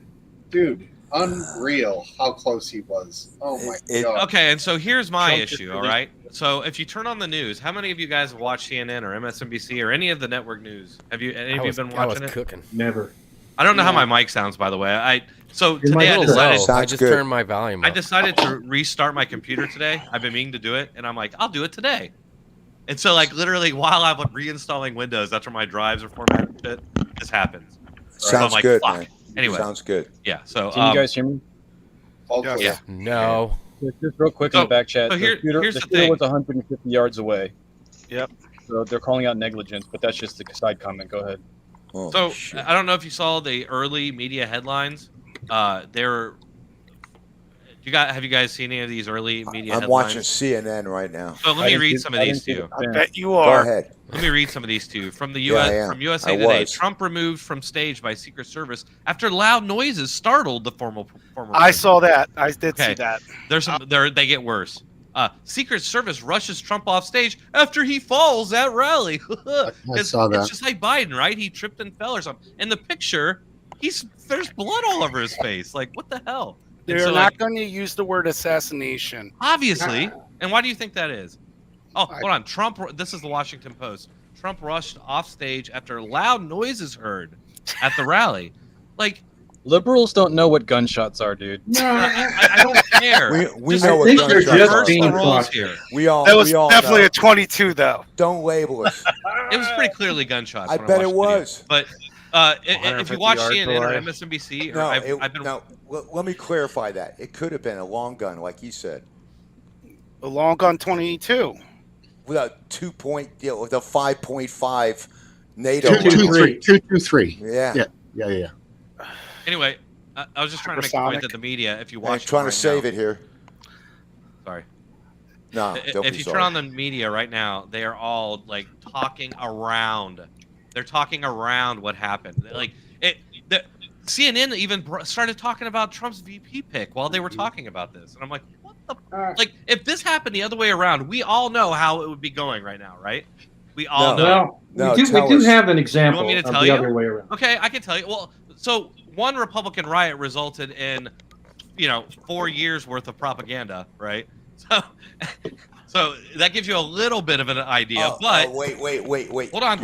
Dude, unreal how close he was. Oh my It- god. Okay, and so here's my Trump issue, just all right? So if you turn on the news, how many of you guys have watched CNN or MSNBC or any of the network news? Have you any of you been I was watching it? cooking. Never. I don't know how my mic sounds, by the way. So Your today I mic's decided low. I Sounds just good. turned my volume I up. decided to restart my computer today. I've been meaning to do it, and I'm like, I'll do it today. And so like literally while I'm reinstalling Windows after my drives are formatted and shit, this happens. So I'm Sounds like, good, fuck. man. Anyway, Sounds good. yeah. So Can you guys hear me? Hopefully. yeah. No. Just real quick in So- the back chat. so here's the shooter thing. was 150 yards away. Yep. So they're calling out negligence, but that's just a side comment. Go ahead. Oh, So shit. I don't know if you saw the early media headlines. They're have you guys seen any of these early media I'm headlines? watching CNN right now. So let me read some of these to you. I bet you Go are. ahead. Let me read some of these to you. From the Yeah, US I am. from USA I Today, was. Trump removed from stage by Secret Service after loud noises startled the former I saw president. that. I did Okay. see that. There's some they get worse. Secret Service rushes Trump off stage after he falls at rally. I saw that. It's just like Biden, right? He tripped and fell or something. In the picture, there's blood all over his face. Like, what the hell? And They're so, not like, going to use the word assassination. obviously. And why do you think that is? Oh, I- hold on. Trump. This is the Washington Post. Trump rushed off stage after loud noises heard at the rally. Like, Liberals don't know what gunshots are, dude. I don't care. We Just know what think they're gunshots just are. reverse the being rules cautious. here. We all That was we all definitely know. a 22, though. Don't label us. It was pretty clearly gunshots. I when bet it watched the video. was. But If you watch 150 yards CNN or away. MSNBC, or No, I've been. let me clarify that. It could have been a long gun, like you said, A long gun 22. with a 2-point deal, with a 5.5 NATO. Two, two, three. 223. Yeah. Yeah. Anyway, I was just trying to make the point that the media, if you I'm watch, trying right to save now, it here. Sorry. No, don't if be you sorry. turn on the media right now, they are all like talking around. They're talking around what happened. Like CNN even started talking about Trump's VP pick while they were talking about this, and I'm like, what the? Like, if this happened the other way around, we all know how it would be going right now, right? We all know. Well, we do have an example You want me to of tell the you? other way around. Okay, I can tell you. Well, so one Republican riot resulted in, 4 years worth of propaganda, right? So that gives you a little bit of an idea. But wait. Hold on.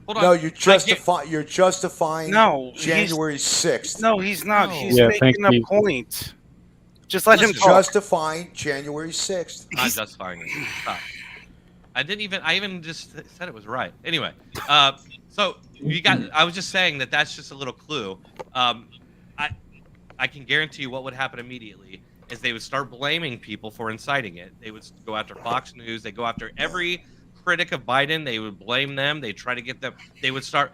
No, you're justifying No, January 6th. No, he's not. No. He's Yeah, making a point. Just let him talk. Justifying January 6th. I'm justifying it. Stop. I even just said it was right. Anyway, so I was just saying that's just a little clue. I can guarantee you what would happen immediately is they would start blaming people for inciting it. They would go after Fox News. They go after every critic of Biden. They would blame them. They try to get them. You would start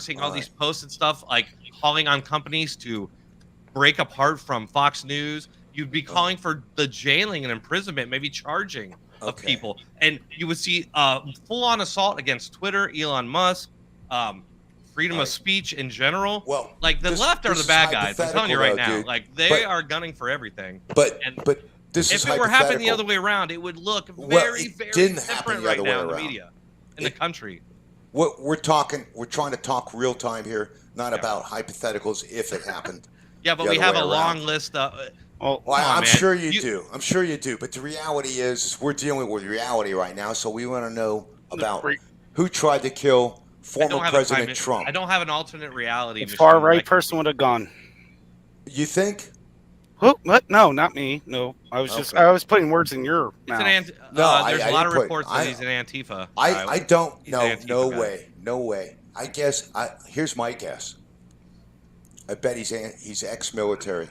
seeing all these posts and stuff like calling on companies to break apart from Fox News. You'd be calling for the jailing and imprisonment, maybe charging of people. And you would see full-on assault against Twitter, Elon Musk, freedom of speech in general. Well, like the left are the bad guys. I'm telling you right now. Dude. Like they are gunning for everything. But this is if it were happening the other way around, it would look very different right now in the media, in the country. We're trying to talk real time here, not about hypotheticals if it happened. Yeah, but we have a long list of. I'm sure you do. I'm sure you do. But the reality is, we're dealing with reality right now, so we want to know about who tried to kill former President Trump. I don't have an alternate reality. A far right person with a gun. You think? What? No, not me. No, I was putting words in your mouth. There's a lot of reports that he's an Antifa. I don't know. No way. I guess. Here's my guess. I bet he's ex-military.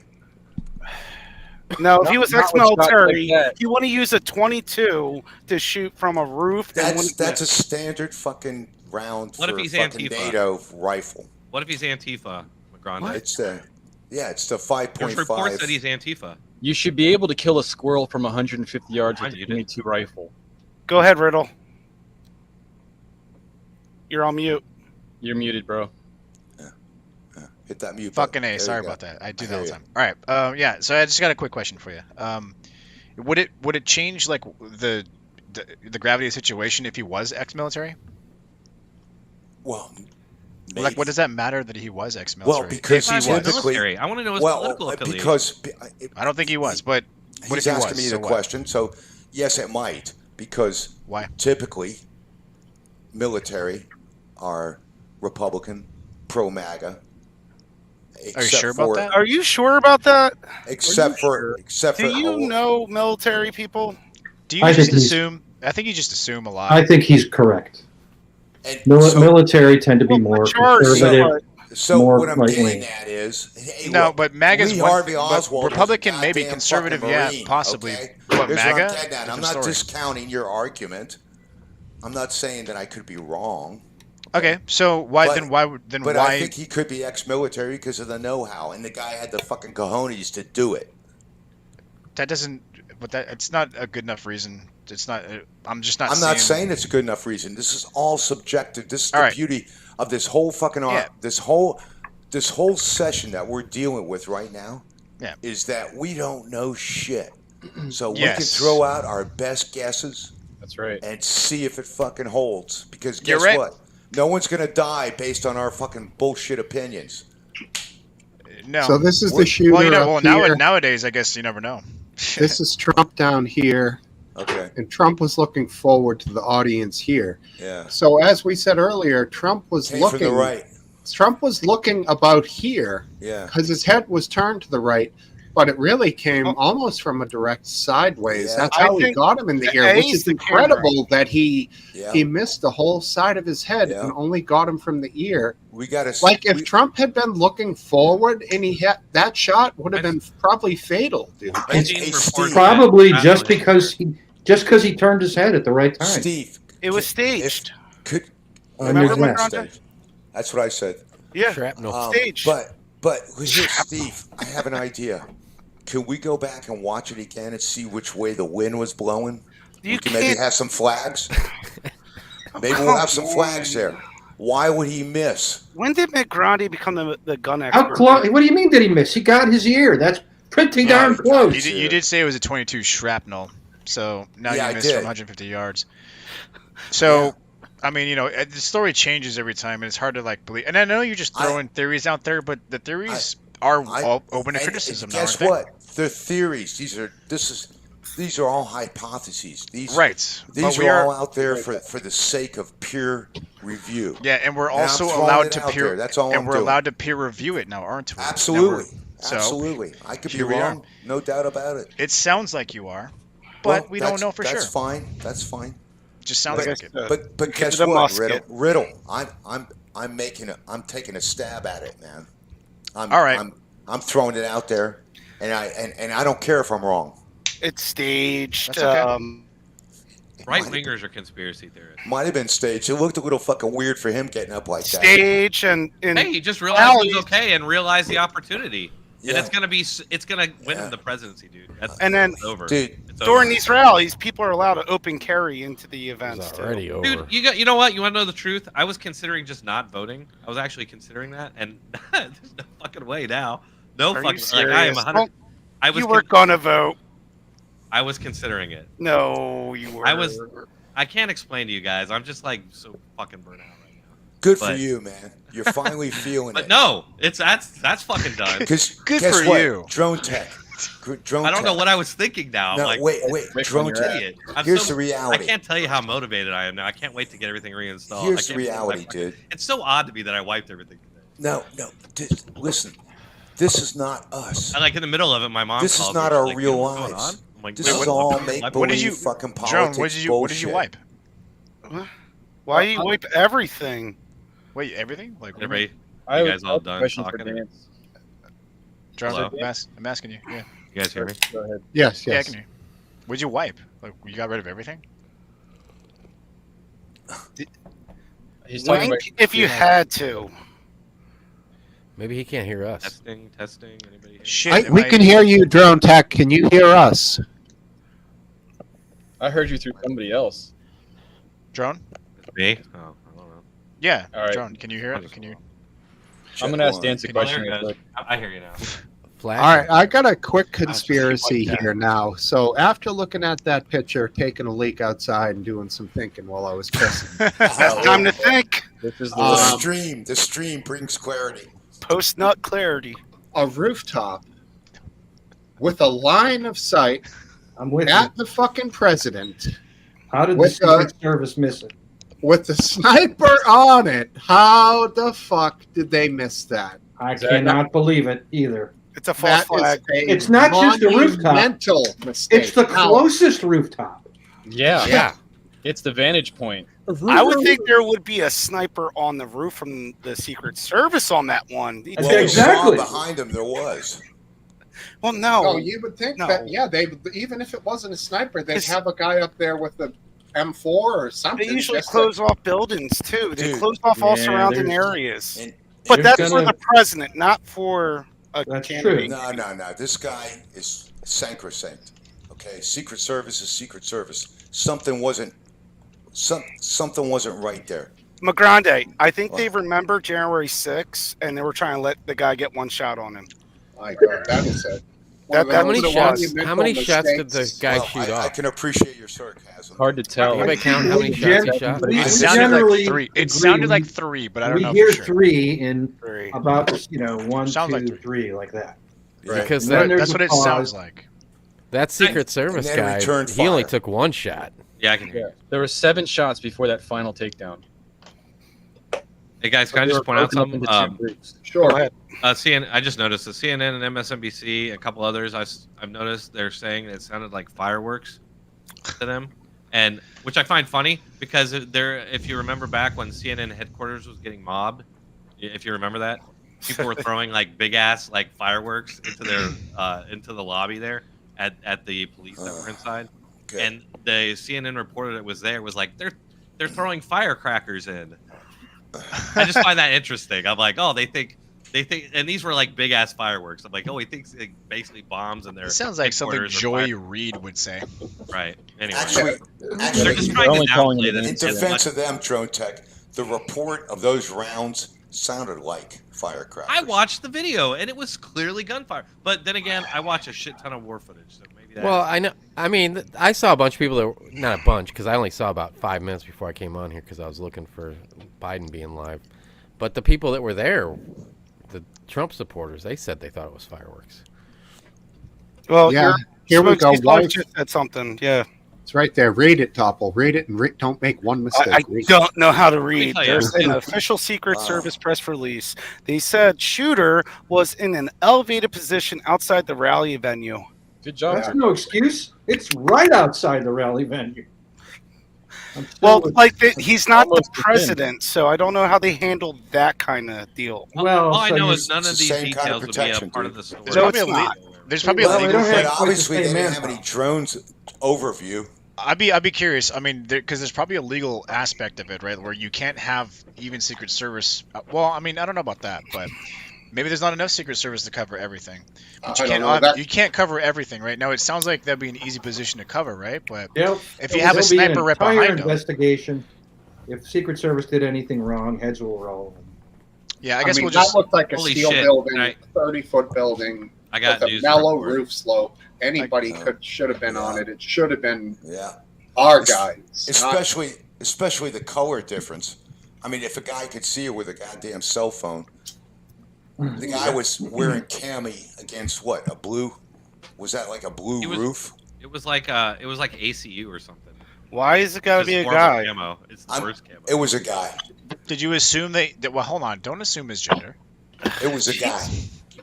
No, if he was ex-military, he wouldn't use a 22 to shoot from a roof. That's a standard fucking round for a fucking NATO rifle. What if he's Antifa, McGrande? It's the 5.5. There's reports that he's Antifa. You should be able to kill a squirrel from 150 yards with a 22 rifle. Go ahead, Riddle. You're on mute. You're muted, bro. Hit that mute button. Fucking A. Sorry about that. I do that all the time. All right. Yeah. So I just got a quick question for you. Would it change like the gravity of the situation if he was ex-military? Well, like, what does that matter that he was ex-military? Well, because he was military. I want to know his political affiliation. Because I don't think he was, but what he's if he asking was? me the question. So yes, it might, because why? Typically, military are Republican, pro-MAGA. Are you sure about that? Are you sure about that? Except for Do you know military people? Do you just assume? I think you just assume a lot. I think he's correct. Military tend to be more conservative. So more what I'm getting at is, but MAGA's Harvey Oswald, Republican, maybe conservative, yeah, possibly. Okay? But Here's MAGA, what I'm getting at. I'm not discounting your argument. I'm not saying that I could be wrong. Okay, so why? But I think he could be ex-military because of the know-how, and the guy had the fucking cojones to do it. That doesn't. But it's not a good enough reason. It's not. I'm just not. I'm not saying it's a good enough reason. This is all subjective. This is the beauty of this whole fucking this whole session that we're dealing with right now. Yeah. Is that we don't know shit, so we can throw out our best guesses. That's right. And see if it fucking holds. Because guess what? No one's gonna die based on our fucking bullshit opinions. No. So this is the shooter. Well, nowadays, I guess you never know. This is Trump down here. Okay. And Trump was looking forward to the audience here. Yeah. So as we said earlier, Trump was Came looking from the right. Trump was looking about here. Yeah. Because his head was turned to the right. but it really came almost from a direct sideways. Yeah. That's I how he think got him in the the ear, A which is is the incredible that he Yeah. missed the whole side of his head Yeah. and only got him from the ear. We got to Like if Trump had been looking forward and he had that shot would have been probably fatal, dude. I've seen reports Steve. Probably that just shrapnel because he turned his head at the right time. Steve. It was staged. Remember, Macronde? That's what I said. Yeah, Shrapnel. staged. But here, Steve, I have an idea. Can we go back and watch it again and see which way the wind was blowing? You We can maybe can't- have some flags. Maybe we'll have some flags there. Why would he miss? When did Macronde become the gun How expert? close? What do you mean did he miss? He got his ear. That's pretty darn close. You did say it was a 22 shrapnel, so now Yeah, I you missed did. from 150 yards. So, I mean, you know, the story changes every time, and it's hard to like believe. And I know you're just throwing theories out there, but the theories are all open to And criticism. now, guess aren't they? what? They're theories. These are all hypotheses. Right. These But we are are- all out there for the sake of peer review. Yeah, and we're And I'm also throwing allowed it to out peer. there. That's all and I'm we're doing. allowed to peer review it now, aren't we? Absolutely. So, Absolutely. I could be here we are. wrong. No doubt about it. It sounds like you are, but Well, we don't know for sure. That's fine. That's fine. Just sounds like it. But guess the what, musket. Riddle? I'm taking a stab at it, man. All right. I'm throwing it out there, and I don't care if I'm wrong. It's staged. That's okay. Right wingers are conspiracy theorists. Might have been staged. It looked a little fucking weird for him getting up like that. Stage and Hey, he just realized it was okay and realized the opportunity. Yeah. And it's gonna win him the presidency, dude. And then- it's over. Dude, It's during over. these rallies, people are allowed to open carry into the events. It's too. already over. Dude, you know what? You want to know the truth? I was considering just not voting. I was actually considering that, and there's no fucking way now. No Are you fucking. Like, I am serious? 100. I was. You were gonna vote. I was considering it. No, you were. I was. I can't explain to you guys. I'm just like so fucking burnt out right now. Good for But- you, man. You're finally feeling But it. no, that's fucking done. Because Good guess for what? you. Drone tech. Drone I don't know tech. what I was thinking now. No, I'm like, wait. I'm Drone an tech. idiot. I'm Here's so- the reality. I can't tell you how motivated I am now. I can't wait to get everything reinstalled. Here's I the can't believe reality, I- dude. It's so odd to me that I wiped everything today. No. Listen. This is not us. And like in the middle of it, my mom. This is calls not me, she's our like, real "What's going lives. on?" I'm like, This "Wait, is what- all what- make what- What did believe you, fucking politics Joan? What did you bullshit. wipe? Why you wipe everything? Wait, everything? Like, what do you Everybody, I you have guys all a done question for talking? Dance. mean? Joan, Hello? I'm asking you. Yeah. You guys hear me? Go ahead. Yes, Yeah, I yes. can hear you. What did you wipe? Like, you got rid of everything? He's talking about. If you had to. Maybe he can't hear us. Testing. Anybody? Hear me? Shit. We can hear you, Drone Tech. Can you hear us? I heard you through somebody else. Drone? Me? Oh, I don't know. Yeah. All right. Drone, can you hear it? Can you? I'm gonna ask Dance a Can you question. hear real us? quick. I hear you now. Flash. All right, I got a quick conspiracy like that. here now. So after looking at that picture, taking a leak outside and doing some thinking while I was pissing, Time to think. This is the The stream brings clarity. Post nut clarity. a rooftop with a line of sight I'm with you. at the fucking president How did the with, Secret Service miss it? with the sniper on it. How the fuck did they miss that? I Exactly. cannot believe it either. It's a false That is flag. a It's not just the rooftop. monumental mistake. It's the Now, closest rooftop. Yeah. Yeah. It's the vantage point. I would think there would be a sniper on the roof from the Secret Service on that one. Well, Well, exactly. behind him there was. Well, no. Oh, you would think No. that, yeah, they even if it wasn't a sniper, they'd It's- have a guy up there with the M4 or something. They usually just to- close off buildings too. They Dude. close off all Yeah, surrounding there's- areas. And But There's that's for gonna- the president, not for a That's candidate. true. no. This guy is sacrosanct. Okay, Secret Service is Secret Service. Something wasn't right there. Magrande, I think they remember January 6th, and they were trying to let the guy get one shot on him. My God, that is it. That- How many was- shots? How many shots did the guy Well, shoot I off? can appreciate your sarcasm. Hard to tell. Anybody count how many shots he shot? We It sounded generally like three. It agree. sounded like three, but I don't We know hear for sure. 3 in Three. about 1, Sounds 2, like 3. 3, like that. Right. Because And then that, there's That's a what it pause. sounds like. that Secret Service then guy, return he only fire. took one shot. Yeah, I can hear Yeah. There were 7 shots before that final takedown. Hey guys, can I They were just point out broken up something? into two groups. Sure. Go ahead. CNN. I just noticed the CNN and MSNBC, a couple others. I've noticed they're saying it sounded like fireworks to them, and which I find funny because if you remember back when CNN headquarters was getting mobbed, if you remember that, people were throwing like big ass like fireworks into their into the lobby there at the police that were inside, and the CNN reporter that was there was like they're throwing firecrackers in. I just find that interesting. I'm like, oh, they think, and these were like big ass fireworks. I'm like, oh, he thinks it basically bombs in there. It sounds like something Joy Reid would say. Right. Anyway, Actually, they're just trying to downplay in this. defense of them, Drone Tech, the report of those rounds sounded like firecrackers. I watched the video and it was clearly gunfire. But then again, I watch a shit ton of war footage, so maybe that. Well, I know. I mean, I saw a bunch of people that were, not a bunch, because I only saw about 5 minutes before I came on here because I was looking for Biden being live. But the people that were there, the Trump supporters, they said they thought it was fireworks. Well, Yeah, here we go. Smokesteve just said something. Yeah. It's right there. Read it, Topple. Read it and don't make one mistake. I Read it. don't know how to read. tell you, There's an official Secret Service press release. They said shooter was in an elevated position outside the rally venue. Good job. That's no excuse. It's right outside the rally venue. Well, like he's not the Almost within. president, so I don't know how they handled that kind of deal. Well, all I so know you- is none of it's the these same kind details of would be a protection, part dude. of the story. There's No, probably it's a not. there's probably Well, a they legal. don't have But quite the obviously, they same didn't have manpower. any drones overview. I'd be curious. I mean, because there's probably a legal aspect of it, right? Where you can't have even Secret Service. Well, I mean, I don't know about that, but maybe there's not enough Secret Service to cover everything. But you I don't can't. know that. You can't cover everything, right? Now it sounds like that'd be an easy position to cover, right? But Yep. if you have a There'll be an sniper right entire behind them, investigation. If Secret Service did anything wrong, heads will roll. yeah, I guess mean, we'll just. that looked like a Holy steel shit. building, Right. 30-foot building I got with a news. mellow report. roof slope. Anybody should have been on it. It should have been Yeah. our guys. not- Especially the color difference. I mean, if a guy could see it with a goddamn cell phone, the guy was wearing cami against what? A blue? Was that like a blue He was- roof? It was like ACU or something. Why is it gotta Just be a horrible guy? Camo. It's the I'm- worst camo. It was a guy. Did you assume that? Well, hold on. Don't assume his gender. It was a guy.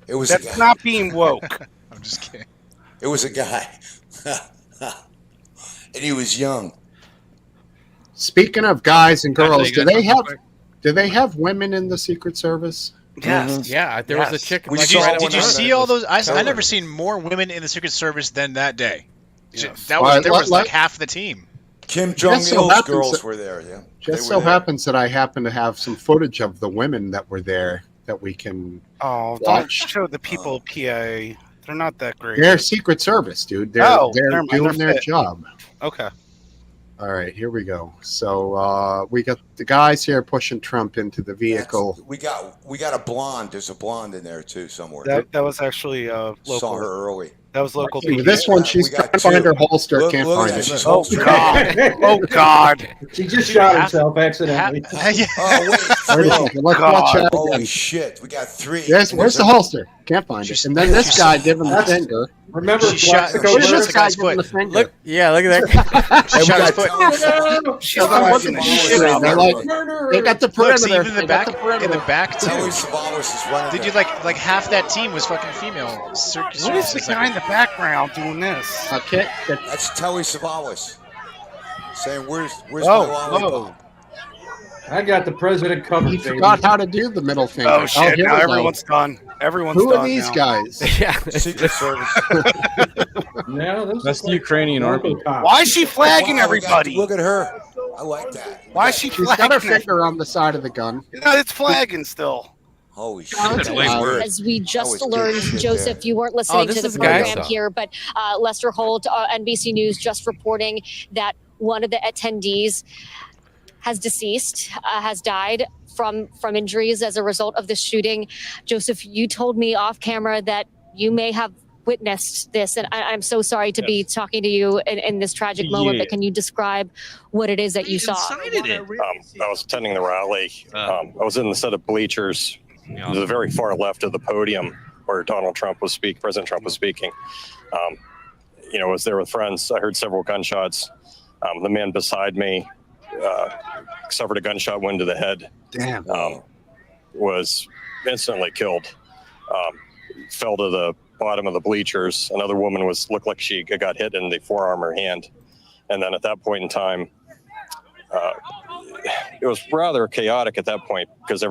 It was a That's guy. not being woke. I'm just kidding. It was a guy. And he was young. Speaking of guys and girls, Actually, you guys want do they have women in the Secret Service? Yes. Yeah, there was a Yes. chick. We like, saw right Did you when I- see all those? I Totally. never seen more women in the Secret Service than that day. Yes. That was Well, there was let- like half the team. Kim Jong so Il's happens girls that- were there. Yeah, Just They so were there. happens that I happen to have some footage of the women that were there that we can. Oh, don't Watch. show the people of PA. They're not that great. They're Secret Service, dude. They're Oh, they're never mind, doing they're their fit. job. Okay. All right, here we go. So we got the guys here pushing Trump into the vehicle. We got a blonde. There's a blonde in there too somewhere. That was actually local. Saw her early. That was local. Hey, PA. this one, We she's got trying to find two. her holster, Look- can't look at find that, it. she's Oh holstering. God! Oh God! She just Dude, shot half- herself accidentally. Yeah. Oh wait, Wait a three. second, let's God. watch that Holy again. shit, we got three. Where's the holster? Can't find it. She's- And then this guy giving the That's- finger. Remember, She shot- Plaxico she Look at shot Bird? this the guy guy's giving the foot. finger. Look, yeah, look at that. Hey, we Shot got his foot. She's They're fucking watching shit shit. out They're there. like, they got the Look, perimeter. see, even in They the got back, the perimeter. in the back Telly too. Savalas is running. Dude, there. like half that team was fucking female. Circus What is the guy in the background doing this? Okay, That's Telly Savalas saying, "Where's my Oh, lollipop?" I got the president covered, he baby. forgot how to do the middle finger. Oh shit! here Now we go. everyone's done. Everyone's Who done are these now. guys? Yeah. Secret Service. Yeah, those That's look the like Ukrainian local army. cops. Why is she flagging Wow, everybody? Look at her. I like that. Why is she She's got flagging? her finger on the side of the gun. No, it's flagging still. Holy shit. That's way worse. As we just That was learned, good shit Joseph, there. you weren't listening this to the is the guy I program saw. here, but Lester Holt, NBC News, just reporting that one of the attendees has deceased, has died from injuries as a result of the shooting. Joseph, you told me off camera that you may have witnessed this, and I'm so sorry to be talking to you in this tragic moment, but can you describe what it is that you saw? Incited it. I was attending the rally. I was in the set of bleachers, Yeah. to the very far left of the podium where President Trump was speaking. I was there with friends. I heard several gunshots. The man beside me suffered a gunshot wound to the head. Damn. Was instantly killed. Fell to the bottom of the bleachers. Another woman looked like she got hit in the forearm or hand. And then at that point in time, it was rather chaotic at that point because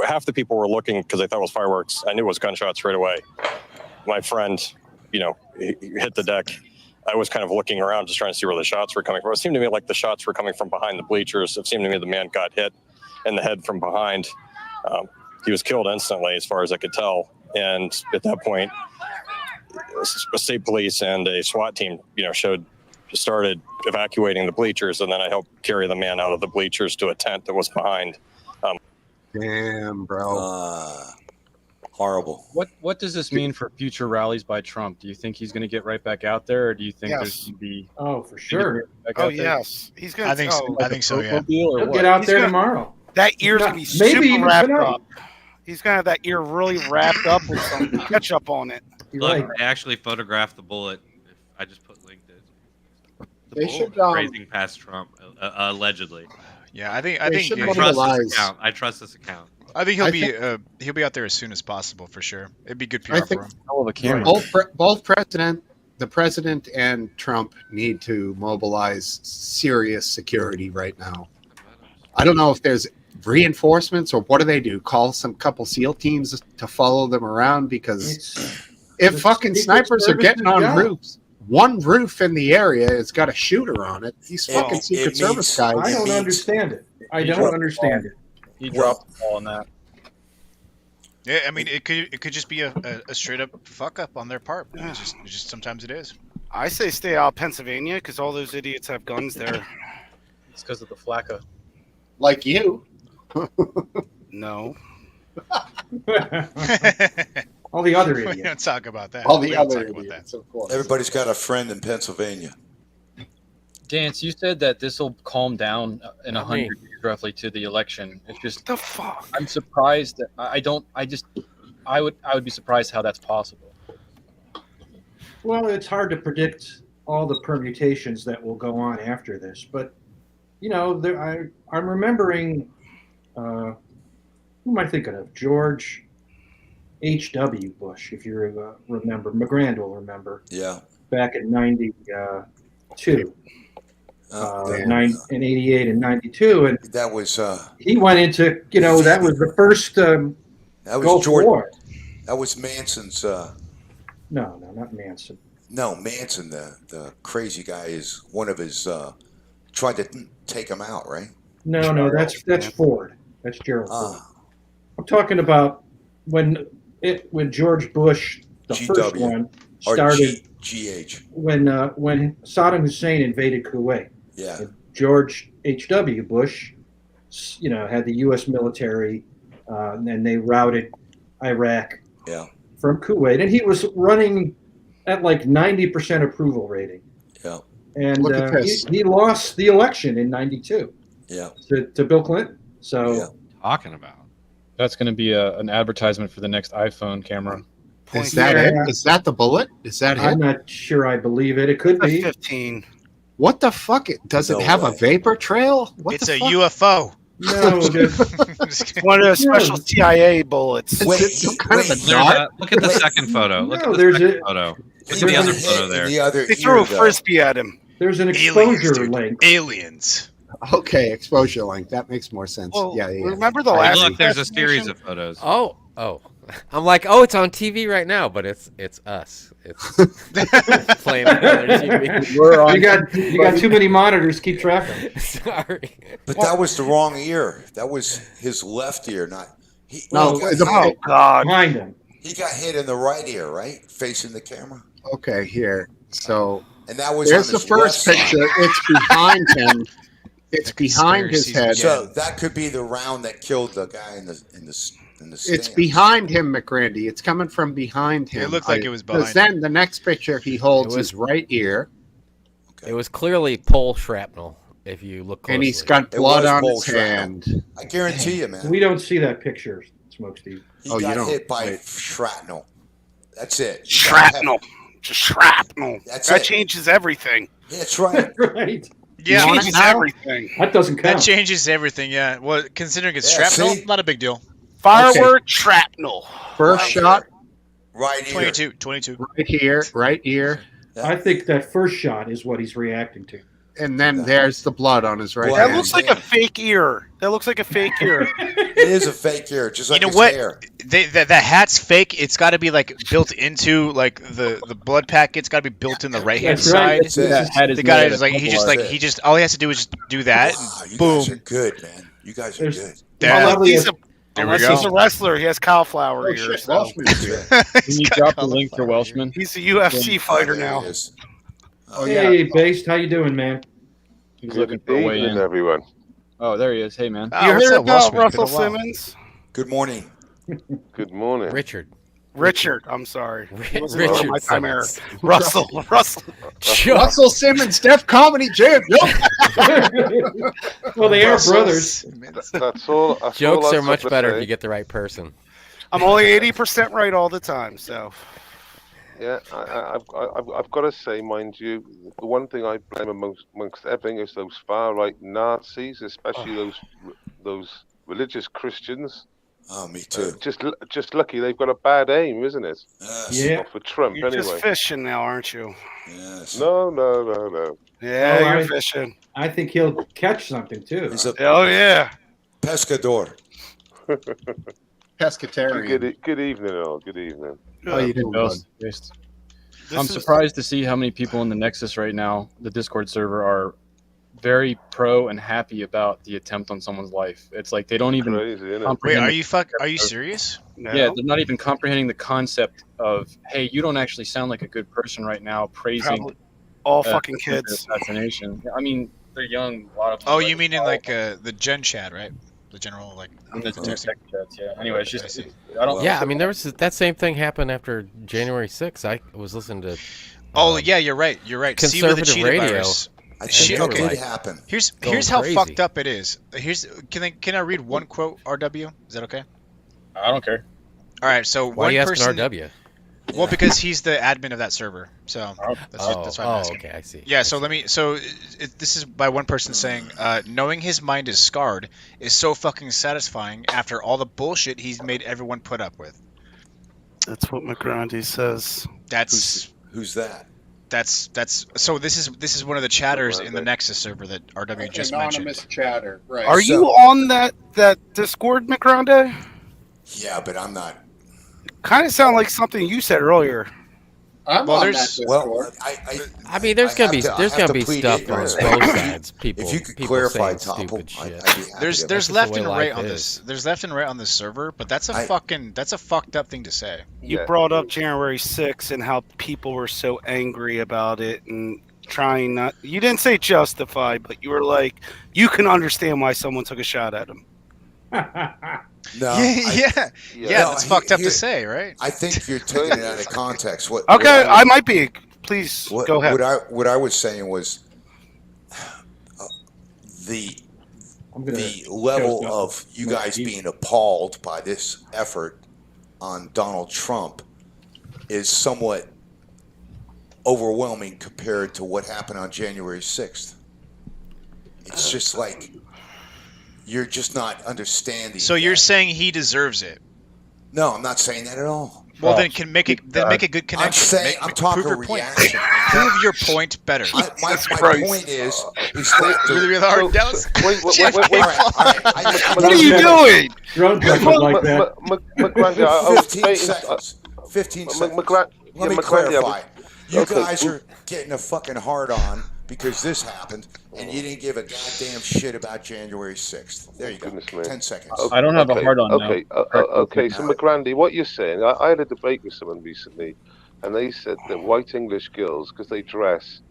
half the people were looking because they thought it was fireworks. I knew it was gunshots right away. My friend, he hit the deck. I was kind of looking around just trying to see where the shots were coming from. It seemed to me like the shots were coming from behind the bleachers. It seemed to me the man got hit in the head from behind. He was killed instantly, as far as I could tell. And at that point, state police and a SWAT team, started evacuating the bleachers, and then I helped carry the man out of the bleachers to a tent that was behind. Damn, bro. Horrible. What does this mean for future rallies by Trump? Do you think he's going to get right back out there, or do you think there's going to be? Oh, for sure. Yes, he's going to. I think so. Yeah. He'll get out there tomorrow. That ear's going to be super wrapped up. He's going to have that ear really wrapped up with some ketchup on it. Look, I actually photographed the bullet. I just put linked it. They should grazing past Trump, allegedly. Yeah, I think I trust this account. I think he'll be out there as soon as possible for sure. It'd be good PR for him. Both the president and Trump need to mobilize serious security right now. I don't know if there's reinforcements or what do they do? Call some couple SEAL teams to follow them around because if fucking snipers are getting on roofs, one roof in the area has got a shooter on it. These fucking Secret Service guys. I don't understand it. I don't understand it. He dropped the ball on that. Yeah, I mean, it could just be a straight up fuck up on their part. It's just sometimes it is. I say stay out of Pennsylvania because all those idiots have guns there. It's because of the flakka. Like you. No. All the other idiots. We don't talk about that. All the other idiots, of course. Everybody's got a friend in Pennsylvania. Dance, you said that this will calm down in 100 years roughly to the election. It's just the fuck. I'm surprised that I would be surprised how that's possible. Well, it's hard to predict all the permutations that will go on after this, but I'm remembering who am I thinking of? George H.W. Bush, if you remember. McGrand will remember. Yeah. Back in 92. In 88 and 92. And that was... he went into, that was the first that was Gulf War. That was Manson's... No, not Manson. No, Manson, the crazy guy, is one of his... tried to take him out, right? No, that's Ford. That's Gerald Ford. I'm talking about when George Bush, the first one, started. GH. When Saddam Hussein invaded Kuwait. Yeah. George H.W. Bush, had the U.S. military, and they routed Iraq. Yeah. From Kuwait, and he was running at like 90% approval rating. Yeah. And he lost the election in 92. Yeah. To Bill Clinton. So talking about that's going to be an advertisement for the next iPhone camera. Is that it? Is that the bullet? Is that it? I'm not sure. I believe it. It could be 15. What the fuck? Does it have a vapor trail? It's a UFO. No, one of those special CIA bullets. Look at the second photo. Look at the second photo. Look at the other photo there. They threw a frisbee at him. There's an exposure link. Aliens. Okay, exposure link. That makes more sense. Well, yeah. Remember the last? Look, there's a series of photos. Oh. I'm like, it's on TV right now, but it's us. It's playing on other TV. You got too many monitors. Keep track of it. Sorry. But that was the wrong ear. That was his left ear, not. God! Behind him. He got hit in the right ear, right, facing the camera. Okay, here. So. And that was. There's the first picture. It's behind him. It's behind his head. So that could be the round that killed the guy in the. It's behind him, McRandy. It's coming from behind him. It looked like it was behind him. Then the next picture, he holds his right ear. Okay. It was clearly pole shrapnel, if you look closely. And he's got blood on his hand. I guarantee you, man. We don't see that picture, Smokesteve. He got hit by shrapnel. That's it. Shrapnel. Just shrapnel. That changes everything. That's right. Right. Yeah, You want it Changes now? everything. That doesn't that count. changes everything. Yeah. Well, considering it's Yeah, shrapnel, see? not a big deal. Firework shrapnel. First Right shot, Right here. 22. right here, right here, I think that first shot is what he's reacting to. and then there's the blood on his right Blood. That hand. looks like a fake ear. That looks like a fake ear. It is a fake ear, just like You know his what? hair. The hat's fake. It's got to be like built into like the blood packet. It's got to be built in the right hand That's right. side. It's that hat is The guy made is out like of he just all he has to do is just do that. Wow, And you boom. guys are good, man. You guys are There's- good. Yeah. Probably Unless he's a, There we unless go. he's a wrestler, he has cauliflower Oh ears. shit, so Welshman's here. Can you drop the link for Welshman? he's a UFC fighter There now. he is. Oh yeah. Hey, Based, how you doing, man? He's looking for a way in. everyone. Oh, there he is. Hey, man. Oh, You what's heard up, about Welshman? Been a Russell while. Simmons? Good morning. Good morning. Richard. Richard, I'm sorry. Richard My time error. Simmons. Russell. Russell Simmons, Def Comedy Jam. Well, they are Russell brothers. Simmons. That's all. That's Jokes all are I've much got to better say. if you get the right person. I'm only 80% right all the time, so. Yeah, I've got to say, mind you, the one thing I blame amongst everything is those far right Nazis, especially those religious Christians. Oh, me too. Just lucky they've got a bad aim, isn't it? Yes. Yeah. Not for Trump You're anyway. just fishing now, aren't you? Yes. No. Yeah, Oh, you're I- fishing. I think he'll catch something too. He's a Oh, yeah. pescador. Pescatarian. Good evening, all. Good evening. How you doing, bud? This I'm is- surprised to see how many people in the Nexus right now, the Discord server, are very pro and happy about the attempt on someone's life. It's like they don't even Crazy, isn't it? Wait, comprehend. are you serious? No. Yeah, they're not even comprehending the concept of, hey, you don't actually sound like a good person right now, praising Probably all uh, fucking attempted kids. assassination. I mean, they're young. A lot of them. Oh, like, you mean in like the Gen Chat, right? The general like. in the texting. tech chats, yeah. Anyway, it's I just see. I don't. Yeah, I mean, there was that same thing happened after January 6th. I was listening to. Oh yeah, you're right. You're right. See with the Conservative cheetah radio. virus. I Shit, think it okay. did happen. Here's Going how crazy. fucked up it is. Can I read one quote RW? Is that okay? I don't care. All right. So Why one are you asking person. RW? Well, because he's the admin of that server. So that's why I'm asking. okay, I see. Yeah, so let me. So this is by one person saying, knowing his mind is scarred is so fucking satisfying after all the bullshit he's made everyone put up with. That's what McGrandy says. That's Who's that? that's. So this is one of the chatters in the Nexus server that RW just Anonymous mentioned. chatter. Right. Are you on that Discord, McGrandy? Yeah, but I'm not. Kind of sound like something you said earlier. I'm Well, on there's- that Well, Discord. I mean, there's I gonna have be to- I there's have gonna to be plead stuff on ignorance. both sides. People, If you could people clarify, saying Topple, stupid shit. I'd be happy There's to- That's just left the way and right life on is. this. There's left and right on this server, but that's a fucked up thing to say. You Yeah. brought up January 6th and how people were so angry about it and trying not. You didn't say justify, but you were like, you can understand why someone took a shot at him. No, Yeah, No, that's fucked up here- to say, right? I think you're taking it out of context. What? Okay, what I might be. Please What, go ahead. what I was saying was the I'm gonna level toast up of you more guys beef. being appalled by this effort on Donald Trump is somewhat overwhelming compared to what happened on January 6th. It's just like you're just not understanding. So you're that. saying he deserves it? No, I'm not saying that at all. Well, then make a good connection. I'm saying I'm talking prove your point. reaction. Prove your point better. My point is that Really hard, Dallas? What are you doing? Drunk like that. McGrandy, I was 15 waiting. seconds. 15 seconds. McGrandy, Let me McGrandy, clarify. You okay. guys are getting a fucking hard on because this happened, and you didn't give a goddamn shit about January 6th. There you go. Goodness me. 10 seconds. I don't have a hard on now. Okay. So McGrandy, what you're saying? I had a debate with someone recently, and they said that white English girls, because they dress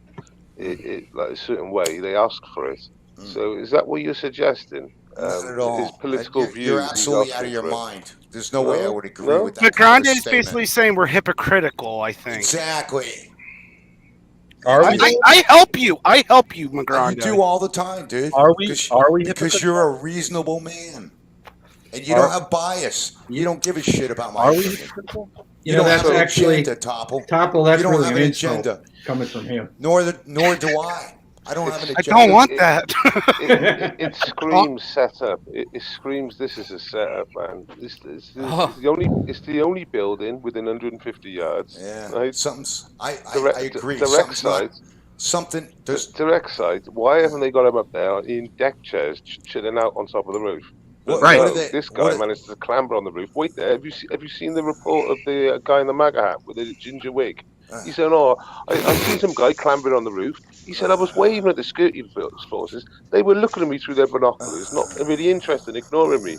it like a certain way, they ask for it. So is that what you're suggesting? Not at all. His political views. You're he's absolutely out asking of your for it. mind. There's no way I would agree No? with that. kind McGrandy of is statement. basically saying we're hypocritical, I think. Exactly. Are we? I help you. I help you, You McGrandy. do all the time, dude. Are we? Because, Are we? because hypocritical? you're a reasonable man. And you don't have bias. You don't give a shit about my Are we opinion. hypocritical? You know, that's have an actually agenda, Topple. Topple. That's You don't really have an an insult agenda. coming from him. Nor do I. I don't have an I agenda. don't want that. It screams setup. It screams this is a setup, man. It's the only building within 150 yards. Yeah, right? something's. I agree. Direct Something's side. not. Something. There's Direct side. Why haven't they got him up there in deck chairs, chilling out on top of the roof? But What no, are they- this what guy are- managed to clamber on the roof. Wait there. Have you seen the report of the guy in the MAGA hat with the ginger wig? He said, "Oh, I seen some guy clambering on the roof." He said, "I was waving at the security forces. They were looking at me through their binoculars, not really interested, ignoring me."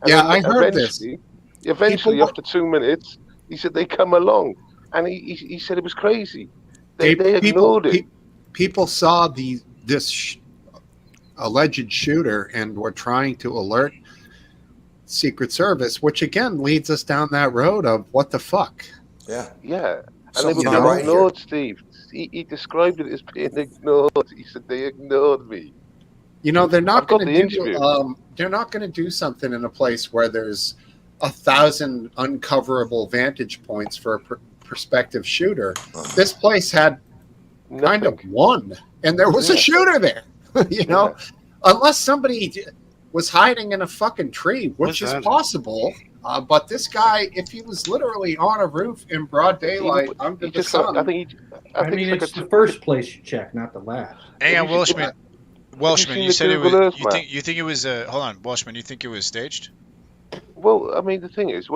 And Yeah, then I heard this. eventually, People- after 2 minutes, he said they come along, and he said it was crazy. They ignored it. People saw this alleged shooter and were trying to alert Secret Service, which again leads us down that road of what the fuck. Yeah. Yeah. And Something's they not were right here. ignored, Steve. He described it as being ignored. He said they ignored me. You know, they're not I've got going the to do. interview. They're not going to do something in a place where there's 1,000 uncoverable vantage points for a prospective shooter. This place had kind of one, and there was a shooter there. You know, unless somebody was hiding in a fucking tree, which is possible. But this guy, if he was literally on a roof in broad daylight under the sun, I mean, it's the first place you check, not the last. Hang on, Welshman. Welshman, you said it was. Earth You map? think it was? Hold on, Welshman. You think it was staged? Well, I mean, the thing is,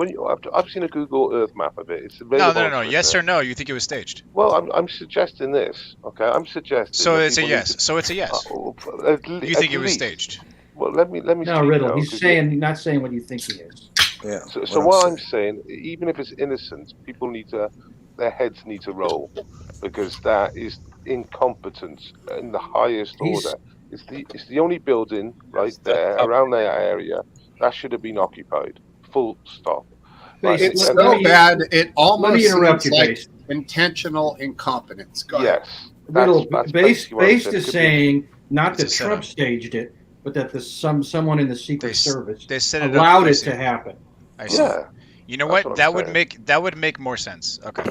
I've seen a Google Earth map of it. It's available. No. Yes or no? You think it was staged? Well, I'm suggesting this. Okay, I'm suggesting. So that it's a people yes. need to- So it's a yes. You at think it was least- staged? Well, let me. No, speak Riddle. now, He's 'cause not saying what you think he is. Yeah. So what I'm saying, even if it's innocent, people their heads need to roll, because that is incompetence in the highest order. It's the only building right there around their area that should have been occupied. Full stop. Right, it's and so then- bad it almost let me interrupt seems you, like Base. intentional incompetence. Go ahead. Yes. Riddle, that's Based basically what I is said. Could be- saying not It's a that Trump setup. staged it, but that They someone in the Secret Service they set it up allowed it crazy. to happen. I see. Yeah. You know That's what? what That I'm would saying. make more sense. Okay.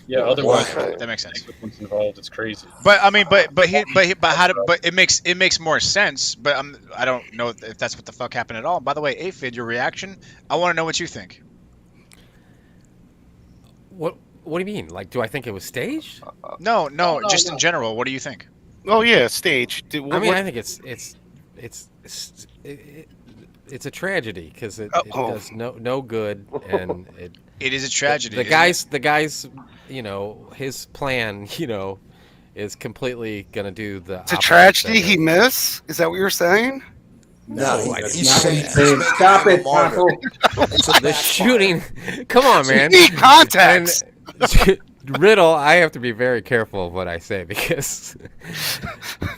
Yeah, that's otherwise, what I'm saying. That makes sense. what's involved, it's crazy. But I mean, but it makes more sense. But I don't know if that's what the fuck happened at all. By the way, Aphid, your reaction, I want to know what you think. What do you mean? Like, do I think it was staged? No, just in general. What do you think? Oh yeah, staged. I mean, I think it's a tragedy because it does no good, and It is a tragedy. The isn't it? guy's, you know, his plan, you know, is completely gonna do the. It's a tragedy he missed. Is that what you're saying? No, I he's not what saying he's saying. he's Stop making it, him a martyr. Taco. It's a The backfire. shooting. Come on, man. You need context. And Riddle, I have to be very careful of what I say because